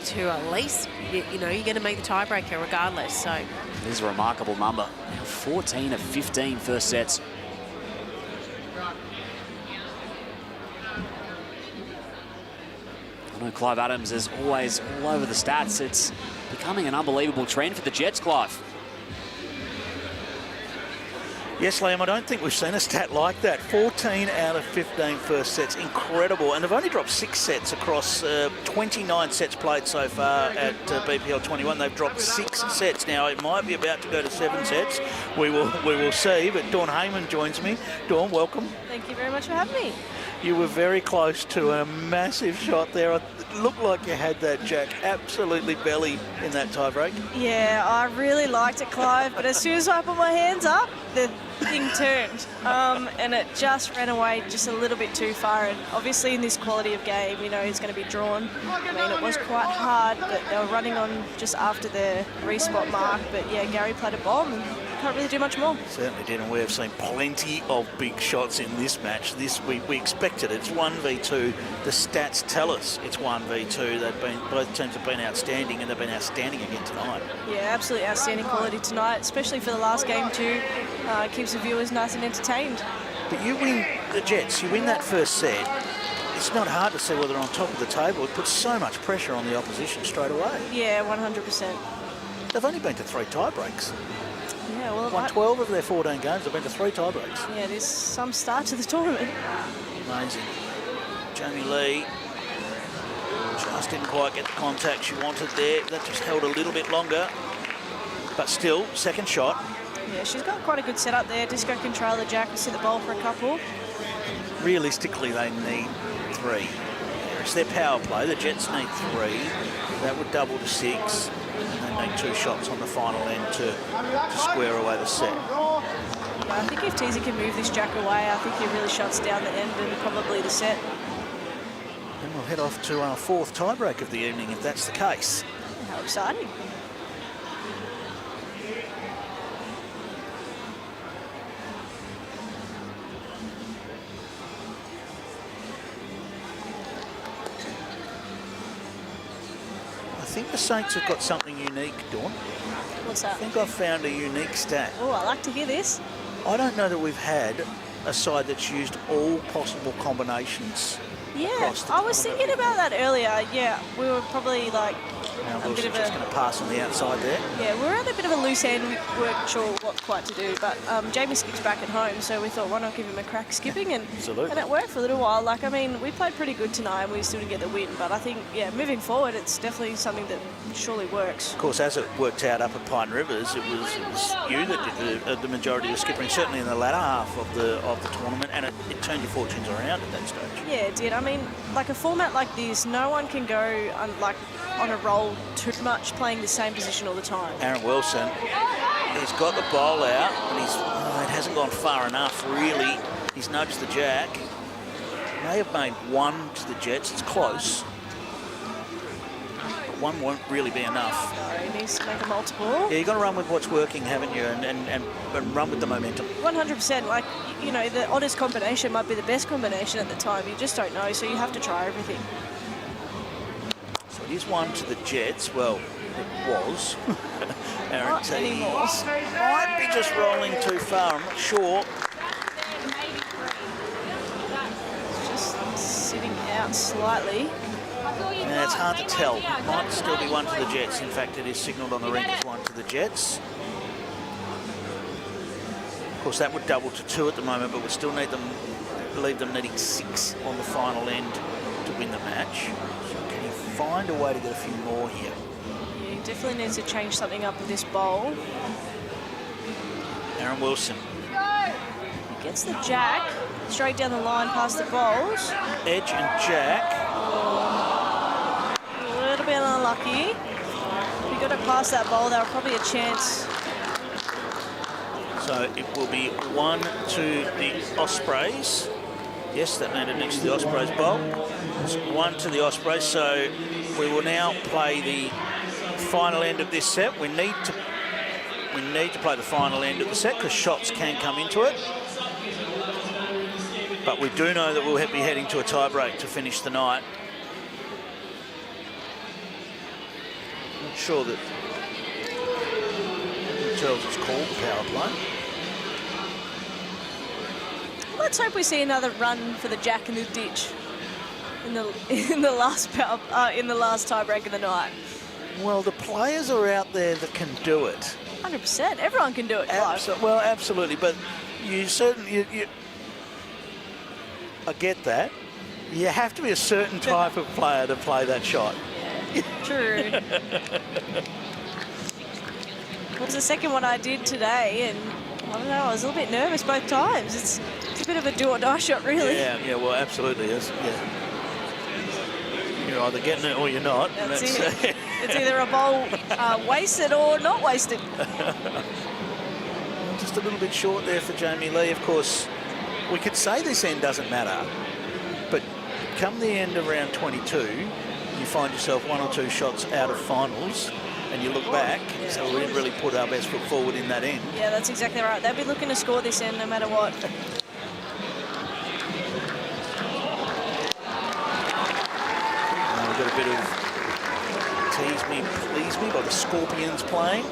S3: to at least, you know, you're going to make the tiebreaker regardless. So
S2: this is a remarkable number. Now 14 of 15 first sets. I know Clive Adams is always all over the stats. It's becoming an unbelievable trend for the Jets, Clive.
S1: Yes, Liam, I don't think we've seen a stat like that. 14 out of 15 first sets, incredible. And they've only dropped 6 sets across 29 sets played so far at BPL 21. They've dropped 6 sets. Now, it might be about to go to 7 sets. We will see, but Dawn Heyman joins me. Dawn, welcome.
S11: Thank you very much for having me.
S1: You were very close to a massive shot there. It looked like you had that jack absolutely belly in that tiebreak.
S11: Yeah, I really liked it, Clive, but as soon as I put my hands up, the thing turned and it just ran away just a little bit too far. And obviously in this quality of game, you know, it's going to be drawn. I mean, it was quite hard, but they were running on just after the respot mark. But yeah, Gary played a bomb and can't really do much more.
S1: Certainly did, and we have seen plenty of big shots in this match. This we expected. It's 1v2. The stats tell us it's 1v2. Both teams have been outstanding, and they've been outstanding again tonight.
S11: Yeah, absolutely outstanding quality tonight, especially for the last game too. Keeps the viewers nice and entertained.
S1: But you win, the Jets, you win that first set. It's not hard to see whether they're on top of the table. It puts so much pressure on the opposition straight away.
S11: Yeah, 100%.
S1: They've only been to 3 tiebreaks.
S11: Yeah, well,
S1: won 12 of their 14 games. They've been to 3 tiebreaks.
S11: Yeah, there's some start to the tournament.
S1: Amazing. Jamie Lee just didn't quite get the contact she wanted there. That just held a little bit longer. But still, second shot.
S11: Yeah, she's got quite a good setup there. Disco control the jack, will sit the ball for a couple.
S1: Realistically, they need 3. It's their power play. The Jets need 3. That would double to 6. And they need 2 shots on the final end to square away the set.
S11: Yeah, I think if Teasy can move this jack away, I think he really shuts down the end and probably the set.
S1: And we'll head off to our 4th tiebreak of the evening if that's the case.
S11: How exciting.
S1: I think the Saints have got something unique, Dawn.
S11: What's that?
S1: I think I've found a unique stat.
S11: Oh, I like to hear this.
S1: I don't know that we've had a side that's used all possible combinations.
S11: Yeah, I was thinking about that earlier. Yeah, we were probably like
S1: Now
S11: a bit of
S1: just going to pass on the outside there.
S11: Yeah, we're at a bit of a loose end. We weren't sure what quite to do, but Jamie skips back at home, so we thought, why not give him a crack skipping? And it worked for a little while. Like, I mean, we played pretty good tonight, and we still didn't get the win. But I think, yeah, moving forward, it's definitely something that surely works.
S1: Of course, as it worked out up at Pine Rivers, it was you that did the majority of the skipping, certainly in the latter half of the tournament, and it turned your fortunes around at that stage.
S11: Yeah, it did. I mean, like a format like this, no one can go on a roll too much playing the same position all the time.
S1: Aaron Wilson, he's got the bowl out, and it hasn't gone far enough, really. He's nudged the jack. May have made 1 to the Jets. It's close. But 1 won't really be enough.
S11: No, he needs to make a multiple.
S1: Yeah, you've got to run with what's working, haven't you? And run with the momentum.
S11: 100%. Like, you know, the oddest combination might be the best combination at the time. You just don't know, so you have to try everything.
S1: So It is one to the Jets. Well, it was. Aaron
S11: Not
S1: T
S11: anymore.
S1: might be just rolling too far. I'm not sure.
S11: Just sitting out slightly.
S1: Yeah, it's hard to tell. Might still be one to the Jets. In fact, it is signalled on the ring as one to the Jets. Of course, that would double to 2 at the moment, but we still need them, leave them needing 6 on the final end to win the match. So can he find a way to get a few more here?
S11: Yeah, he definitely needs to change something up with this bowl.
S1: Aaron Wilson.
S11: He gets the jack straight down the line past the bowls.
S1: Edge and jack.
S11: A little bit unlucky. If he got it past that bowl, there were probably a chance.
S1: So it will be 1 to the Ospreys. Yes, that landed next to the Ospreys bowl. It's 1 to the Ospreys. So we will now play the final end of this set. We need to play the final end of the set because shots can come into it. But we do know that we'll be heading to a tie-break to finish the night. Not sure that Charles is called the power play.
S11: Let's hope we see another run for the jack in the ditch in the last tiebreak of the night.
S1: Well, the players are out there that can do it.
S11: 100%. Everyone can do it.
S1: Well, absolutely, but you certainly I get that. You have to be a certain type of player to play that shot.
S11: True. It was the second one I did today, and I don't know, I was a little bit nervous both times. It's a bit of a do-or-die shot, really.
S1: Yeah, well, absolutely is. Yeah. You're either getting it or you're not.
S11: That's it. It's either a bowl wasted or not wasted.
S1: Just a little bit short there for Jamie Lee. Of course, we could say this end doesn't matter, but come the end of round 22, you find yourself 1 or 2 shots out of finals, and you look back, so we didn't really put our best foot forward in that end.
S11: Yeah, that's exactly right. They'll be looking to score this end no matter what.
S1: We've got a bit of tease me, please me by the Scorpions playing. I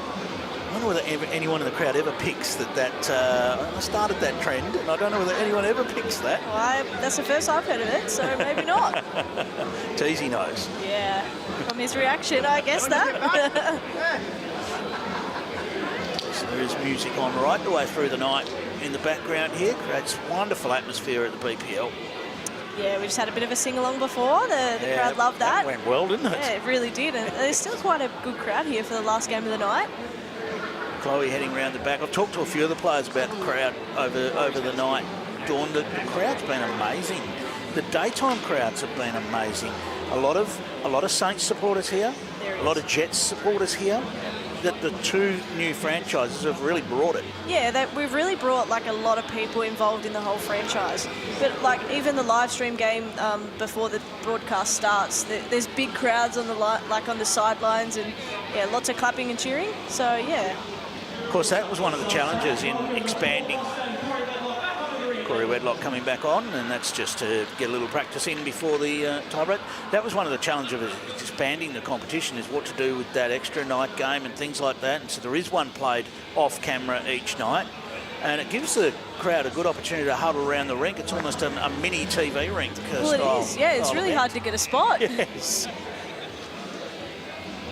S1: wonder whether anyone in the crowd ever picks that I started that trend, and I don't know whether anyone ever picks that.
S11: Well, that's the first I've heard of it, so maybe not.
S1: Teasy knows.
S11: Yeah, from his reaction, I guess that.
S1: So there is music on right the way through the night in the background here. Creates wonderful atmosphere at the BPL.
S11: Yeah, we just had a bit of a sing-along before. The crowd loved that.
S1: That went well, didn't it?
S11: Yeah, it really did. And there's still quite a good crowd here for the last game of the night.
S1: Chloe heading round the back. I've talked to a few of the players about the crowd over the night. Dawn, the crowd's been amazing. The daytime crowds have been amazing. A lot of Saints supporters here. A lot of Jets supporters here. The 2 new franchises have really brought it.
S11: Yeah, we've really brought like a lot of people involved in the whole franchise. But like even the live stream game before the broadcast starts, there's big crowds on the sidelines, and yeah, lots of clapping and cheering. So yeah.
S1: Of course, that was one of the challenges in expanding. Corey Wedlock coming back on, and that's just to get a little practice in before the tiebreak. That was one of the challenges of expanding the competition, is what to do with that extra night game and things like that. And so there is one played off camera each night, and it gives the crowd a good opportunity to huddle around the rink. It's almost a mini TV rink.
S11: Well, it is. Yeah, it's really hard to get a spot.
S1: Yes.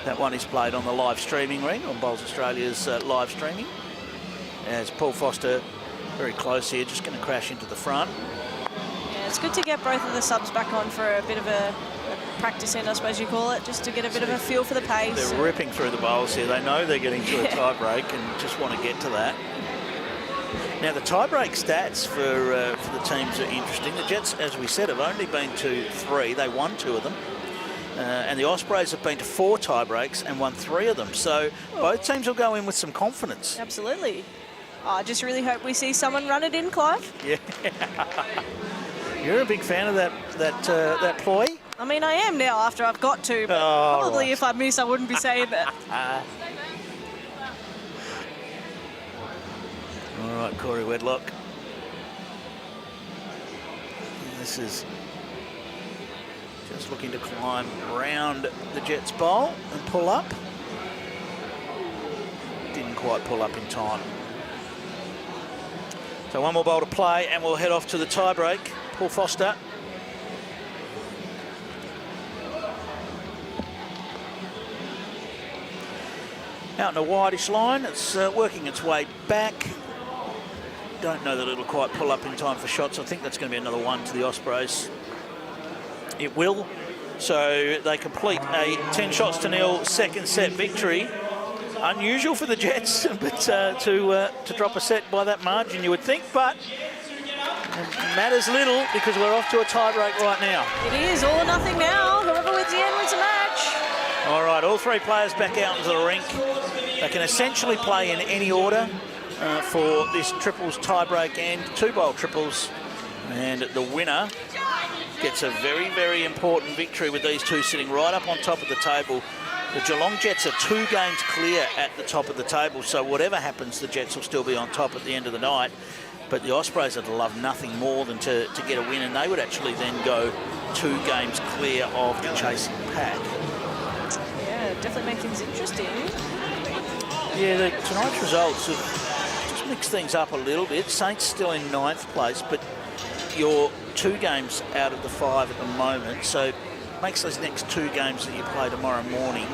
S1: That one is played on the live streaming ring, on Bowls Australia's live streaming. As Paul Foster very close here, just going to crash into the front.
S11: Yeah, it's good to get both of the subs back on for a bit of a practice end, I suppose you call it, just to get a bit of a feel for the pace.
S1: They're ripping through the bowls here. They know they're getting to a tie-break and just want to get to that. Now, the tie-break stats for the teams are interesting. The Jets, as we said, have only been to 3. They won 2 of them. And the Ospreys have been to 4 tie-breaks and won 3 of them. So both teams will go in with some confidence.
S11: Absolutely. I just really hope we see someone run it in, Clive.
S1: Yeah. You're a big fan of that ploy?
S11: I mean, I am now after I've got to, but probably right. If I miss, I wouldn't be saying that.
S1: All right, Corey Wedlock. This is Just looking to climb round the Jets' bowl and pull up. Didn't quite pull up in time. So one more bowl to play and we'll head off to the tie-break. Paul Foster. Out in a wideish line, it's working its way back. Don't know that it'll quite pull up in time for shots. I think that's going to be another one to the Ospreys. It will. So they complete a 10-0 second set victory. Unusual for the Jets, but to drop a set by that margin, you would think, but it matters little because we're off to a tie-break right now.
S11: It is all or nothing now. Whoever wins the end wins the match.
S1: All right, all three players back out into the rink. They can essentially play in any order for this triples tie-break and 2-bowl triples. And the winner gets a very, very important victory with these two sitting right up on top of the table. The Geelong Jets are 2 games clear at the top of the table, so whatever happens, the Jets will still be on top at the end of the night. But the Ospreys would love nothing more than to get a win, and they would actually then go 2 games clear of the chasing pack.
S11: Yeah, definitely make things interesting.
S1: Yeah, tonight's results have just mixed things up a little bit. Saints still in 9th place, but you're 2 games out of the 5 at the moment, so makes those next 2 games that you play tomorrow morning.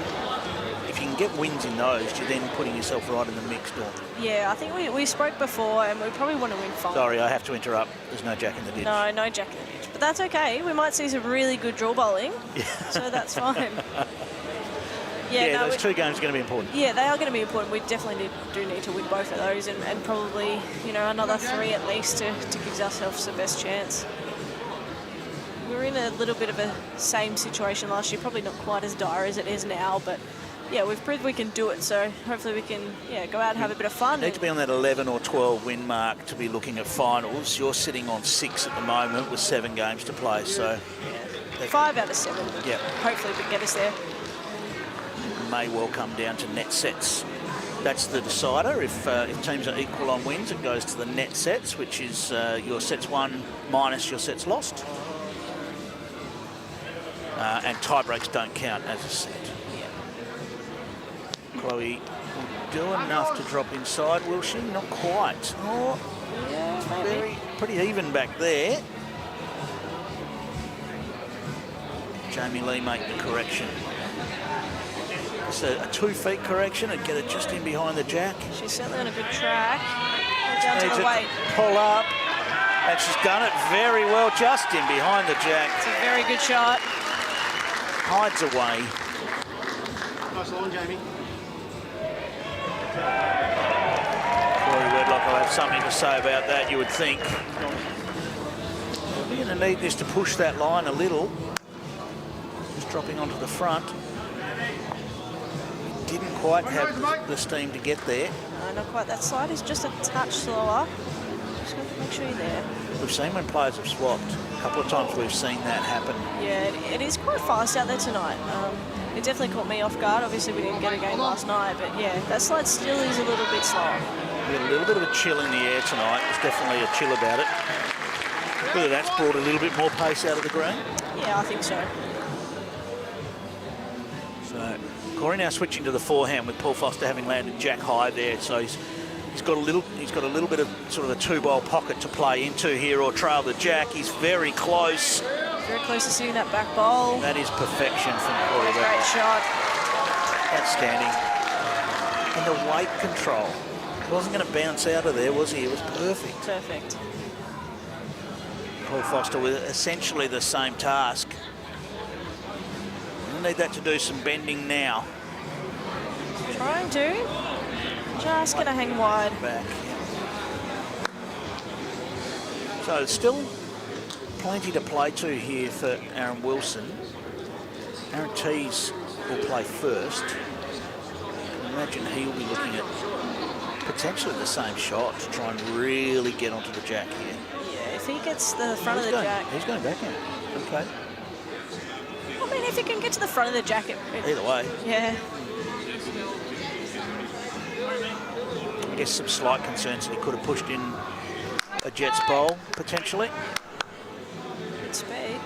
S1: If you can get wins in those, you're then putting yourself right in the mix, Dawn.
S11: Yeah, I think we spoke before and we probably want to win 5.
S1: Sorry, I have to interrupt. There's no jack in the ditch.
S11: No jack in the ditch. But that's okay. We might see some really good draw bowling, so that's fine.
S1: Yeah, those 2 games are going to be important.
S11: Yeah, they are going to be important. We definitely do need to win both of those and probably, you know, another 3 at least to give ourselves the best chance. We were in a little bit of a same situation last year, probably not quite as dire as it is now, but yeah, we've proved we can do it, so hopefully we can go out and have a bit of fun.
S1: You need to be on that 11 or 12 win mark to be looking at finals. You're sitting on 6 at the moment with 7 games to play, so...
S11: Yeah. 5 out of 7.
S1: Yeah.
S11: Hopefully we can get us there.
S1: May well come down to net sets. That's the decider. If teams are equal on wins, it goes to the net sets, which is your sets won minus your sets lost. And tie-breaks don't count as a set. Chloe will do enough to drop inside, will she? Not quite. Oh,
S11: yeah, maybe.
S1: Pretty even back there. Jamie Lee make the correction. Just a 2 feet correction and get it just in behind the jack.
S11: She's certainly on a good track. Down to the weight.
S1: Pull up. And she's done it very well, just in behind the jack.
S11: It's a very good shot.
S1: Hides away.
S6: Nice lawn, Jamie.
S1: Corey Wedlock will have something to say about that, you would think. We're going to need this to push that line a little. Just dropping onto the front. Didn't quite have the steam to get there.
S11: No, not quite. That side is just a touch slower. Just got to make sure you're there.
S1: We've seen when players have swapped. A couple of times we've seen that happen.
S11: Yeah, it is quite fast out there tonight. It definitely caught me off guard. Obviously, we didn't get a game last night, but yeah, that slide still is a little bit slower.
S1: We had a little bit of a chill in the air tonight. There's definitely a chill about it. Whether that's brought a little bit more pace out of the green.
S11: Yeah, I think so.
S1: So Corey now switching to the forehand with Paul Foster having landed jack high there. So he's got a little bit of sort of a 2-bowl pocket to play into here or trail the jack. He's very close.
S11: Very close to seeing that back bowl.
S1: That is perfection from Corey.
S11: Great shot.
S1: Outstanding. And the weight control. He wasn't going to bounce out of there, was he? It was perfect.
S11: Perfect.
S1: Paul Foster with essentially the same task. We'll need that to do some bending now.
S11: Trying to. Just going to hang wide.
S1: Back. So still plenty to play to here for Aaron Wilson. Aaron Tees will play first. I imagine he'll be looking at potentially the same shot to try and really get onto the jack here.
S11: Yeah, if he gets the front of the jack.
S1: He's going back in. Okay.
S11: I mean, if he can get to the front of the jack.
S1: Either way.
S11: Yeah.
S1: I guess some slight concerns that he could have pushed in a Jets bowl, potentially.
S11: Good speed.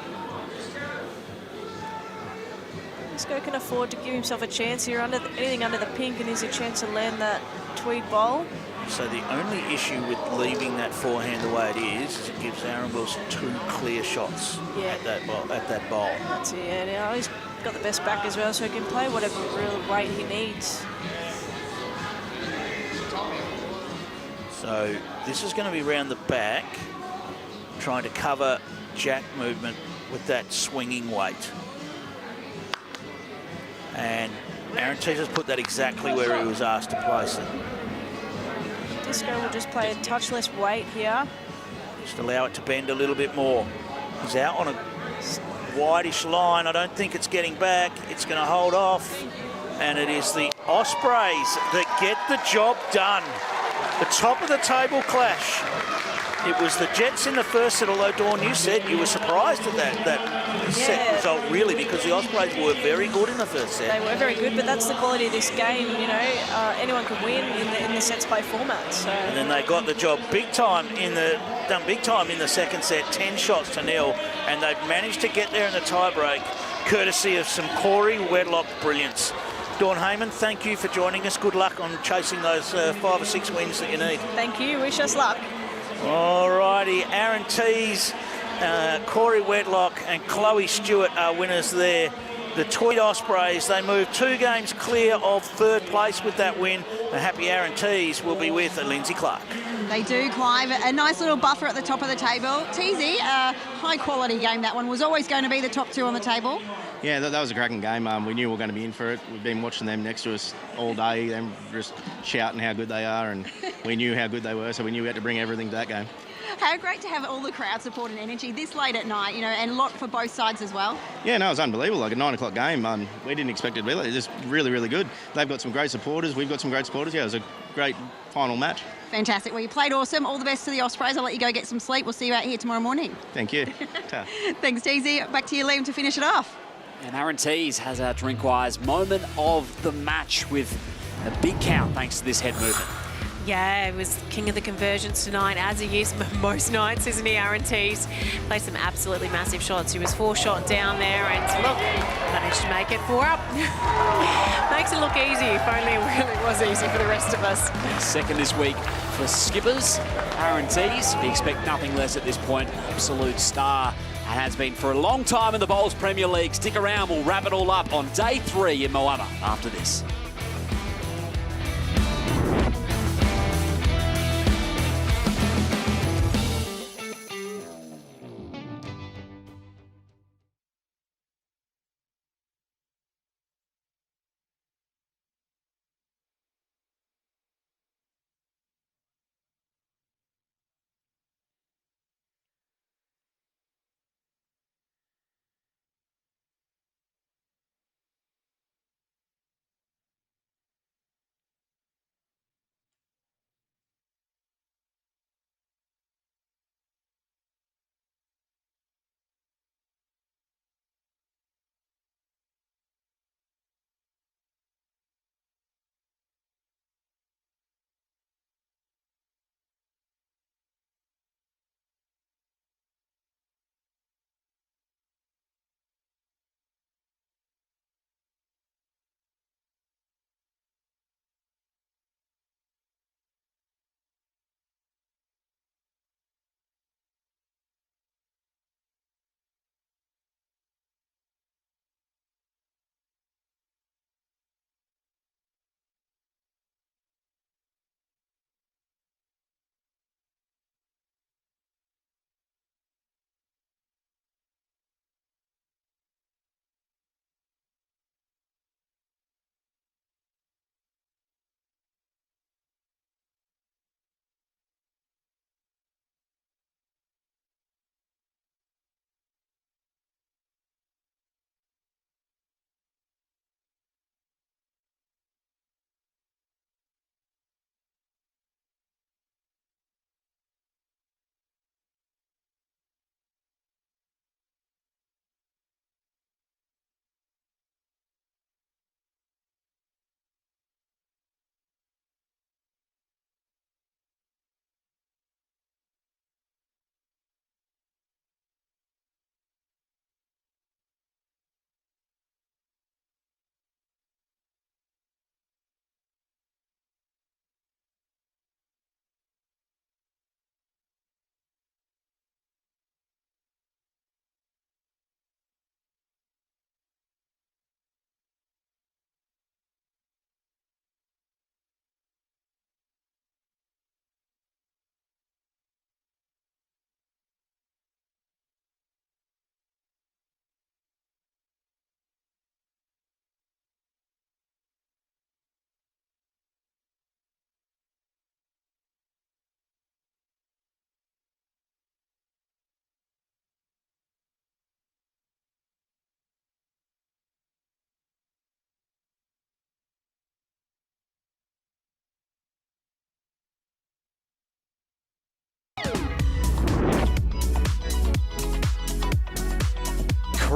S11: Disco can afford to give himself a chance here. Anything under the pink, and he's a chance to land that Tweed bowl.
S1: So the only issue with leaving that forehand the way it is it gives Aaron Wilson 2 clear shots at that bowl.
S11: That's it. Yeah, now he's got the best back as well, so he can play whatever real weight he needs.
S1: So this is going to be round the back, trying to cover jack movement with that swinging weight. And Aaron Tees has put that exactly where he was asked to place it.
S11: Disco will just play a touch less weight here.
S1: Just allow it to bend a little bit more. He's out on a wideish line. I don't think it's getting back. It's going to hold off. And it is the Ospreys that get the job done. The top of the table clash. It was the Jets in the first set, although Dawn, you said you were surprised at that set result, really, because the Ospreys were very good in the first set.
S11: They were very good, but that's the quality of this game. You know, anyone can win in the sets play format. So.
S1: And then they got the job done big time in the second set, 10 shots to 0, and they've managed to get there in the tiebreak, courtesy of some Corey Wedlock brilliance. Dawn Heyman, thank you for joining us. Good luck on chasing those 5 or 6 wins that you need.
S11: Thank you. Wish us luck.
S1: Alrighty, Aaron Tees, Corey Wedlock and Chloe Stewart are winners there. The Tweed Ospreys, they move 2 games clear of 3rd place with that win. The happy Aaron Tees will be with Lindsay Clark.
S4: They do, Clive. A nice little buffer at the top of the table. Teesy, a high-quality game that one. Was always going to be the top 2 on the table.
S6: Yeah, that was a cracking game. We knew we were going to be in for it. We've been watching them next to us all day, them just shouting how good they are, and we knew how good they were, so we knew we had to bring everything to that game.
S4: How great to have all the crowd support and energy this late at night, you know, and a lot for both sides as well.
S6: Yeah, no, it was unbelievable. Like a 9 o'clock game. We didn't expect it to be like just really, really good. They've got some great supporters. We've got some great supporters. Yeah, it was a great final match.
S4: Fantastic. Well, you played awesome. All the best to the Ospreys. I'll let you go get some sleep. We'll see you out here tomorrow morning.
S6: Thank you.
S4: Thanks, Teesy. Back to you, Liam, to finish it off.
S2: And Aaron Tees has our drink-wise moment of the match with a big count thanks to this head movement.
S3: Yeah, it was king of the conversions tonight, as he is most nights, isn't he, Aaron Tees? Played some absolutely massive shots. He was 4 shot down there and, look, managed to make it 4 up. Makes it look easy, if only it really was easy for the rest of us.
S2: Second this week for skippers, Aaron Tees. We expect nothing less at this point. Absolute star. And has been for a long time in the Bowls Premier League. Stick around, we'll wrap it all up on day 3 in Moama after this.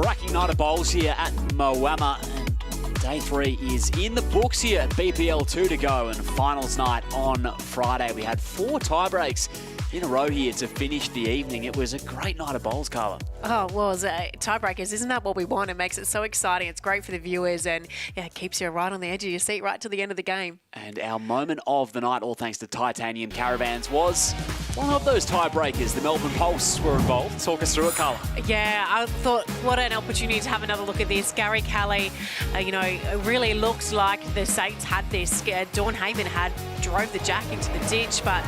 S2: cracking night of bowls here at Moama. And day 3 is in the books here at BPL 2 to go. And finals night on Friday. We had 4 tie-breaks in a row here to finish the evening. It was a great night of bowls, Carla.
S3: Oh, well, tiebreakers, isn't that what we want? It makes it so exciting. It's great for the viewers and it keeps you right on the edge of your seat right to the end of the game.
S2: And our moment of the night, all thanks to Titanium Caravans, was one of those tiebreakers. The Melbourne Pulse were involved. Talk us through it, Carla.
S3: Yeah, I thought what an opportunity to have another look at this. Gary Kelly, it really looks like the Saints had this. Dawn Heyman drove the jack into the ditch, but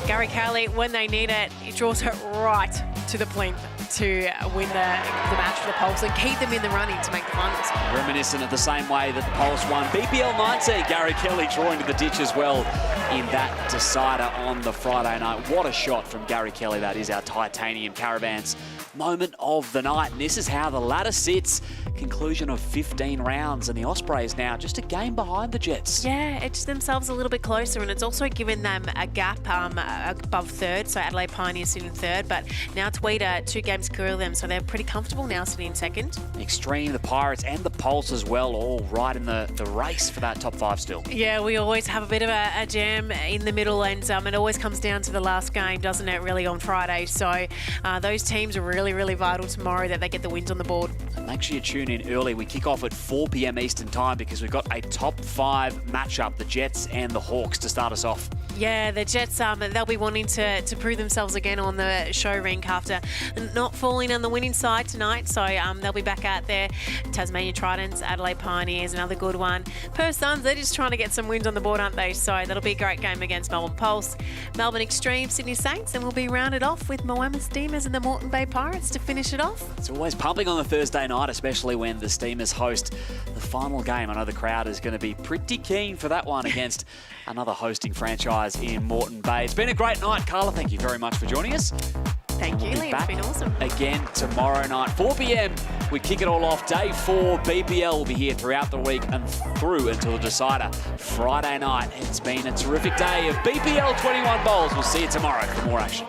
S3: Gary Kelly, when they need it, it draws her right to the plinth to win the match for the Pulse and keep them in the running to make the finals.
S2: Reminiscent of the same way that the Pulse won BPL 19. Gary Kelly drawing to the ditch as well in that decider on the Friday night. What a shot from Gary Kelly. That is our Titanium Caravans moment of the night. And this is how the ladder sits. Conclusion of 15 rounds, and the Ospreys now just a game behind the Jets.
S3: Yeah, edged themselves a little bit closer, and it's also given them a gap above third. So Adelaide Pioneers sitting third, but now Tweed are 2 games clear of them, so they're pretty comfortable now sitting in second.
S2: Extreme, the Pirates and the Pulse as well, all right in the race for that top 5 still.
S3: Yeah, we always have a bit of a jam in the middle, and it always comes down to the last game, doesn't it, really, on Friday. So those teams are really, really vital tomorrow that they get the wins on the board.
S2: And make sure you tune in early. We kick off at 4 p.m. Eastern time because we've got a top 5 matchup, the Jets and the Hawks, to start us off.
S3: Yeah, the Jets, they'll be wanting to prove themselves again on the show rink after not falling on the winning side tonight. So they'll be back out there. Tasmania Tridents, Adelaide Pioneers, another good one. Perth Suns, they're just trying to get some wins on the board, aren't they? So that'll be a great game against Melbourne Pulse. Melbourne Extreme, Sydney Saints, and we'll be rounded off with Moama Steamers and the Moreton Bay Pirates to finish it off.
S2: It's always pumping on the Thursday night, especially when the Steamers host the final game. I know the crowd is going to be pretty keen for that one against another hosting franchise in Moreton Bay. It's been a great night, Carla. Thank you very much for joining us.
S3: Thank you, Liam. It's been awesome.
S2: Again tomorrow night, 4 p.m. We kick it all off. Day 4, BPL will be here throughout the week and through until the decider Friday night. It's been a terrific day of BPL 21 bowls. We'll see you tomorrow for more action.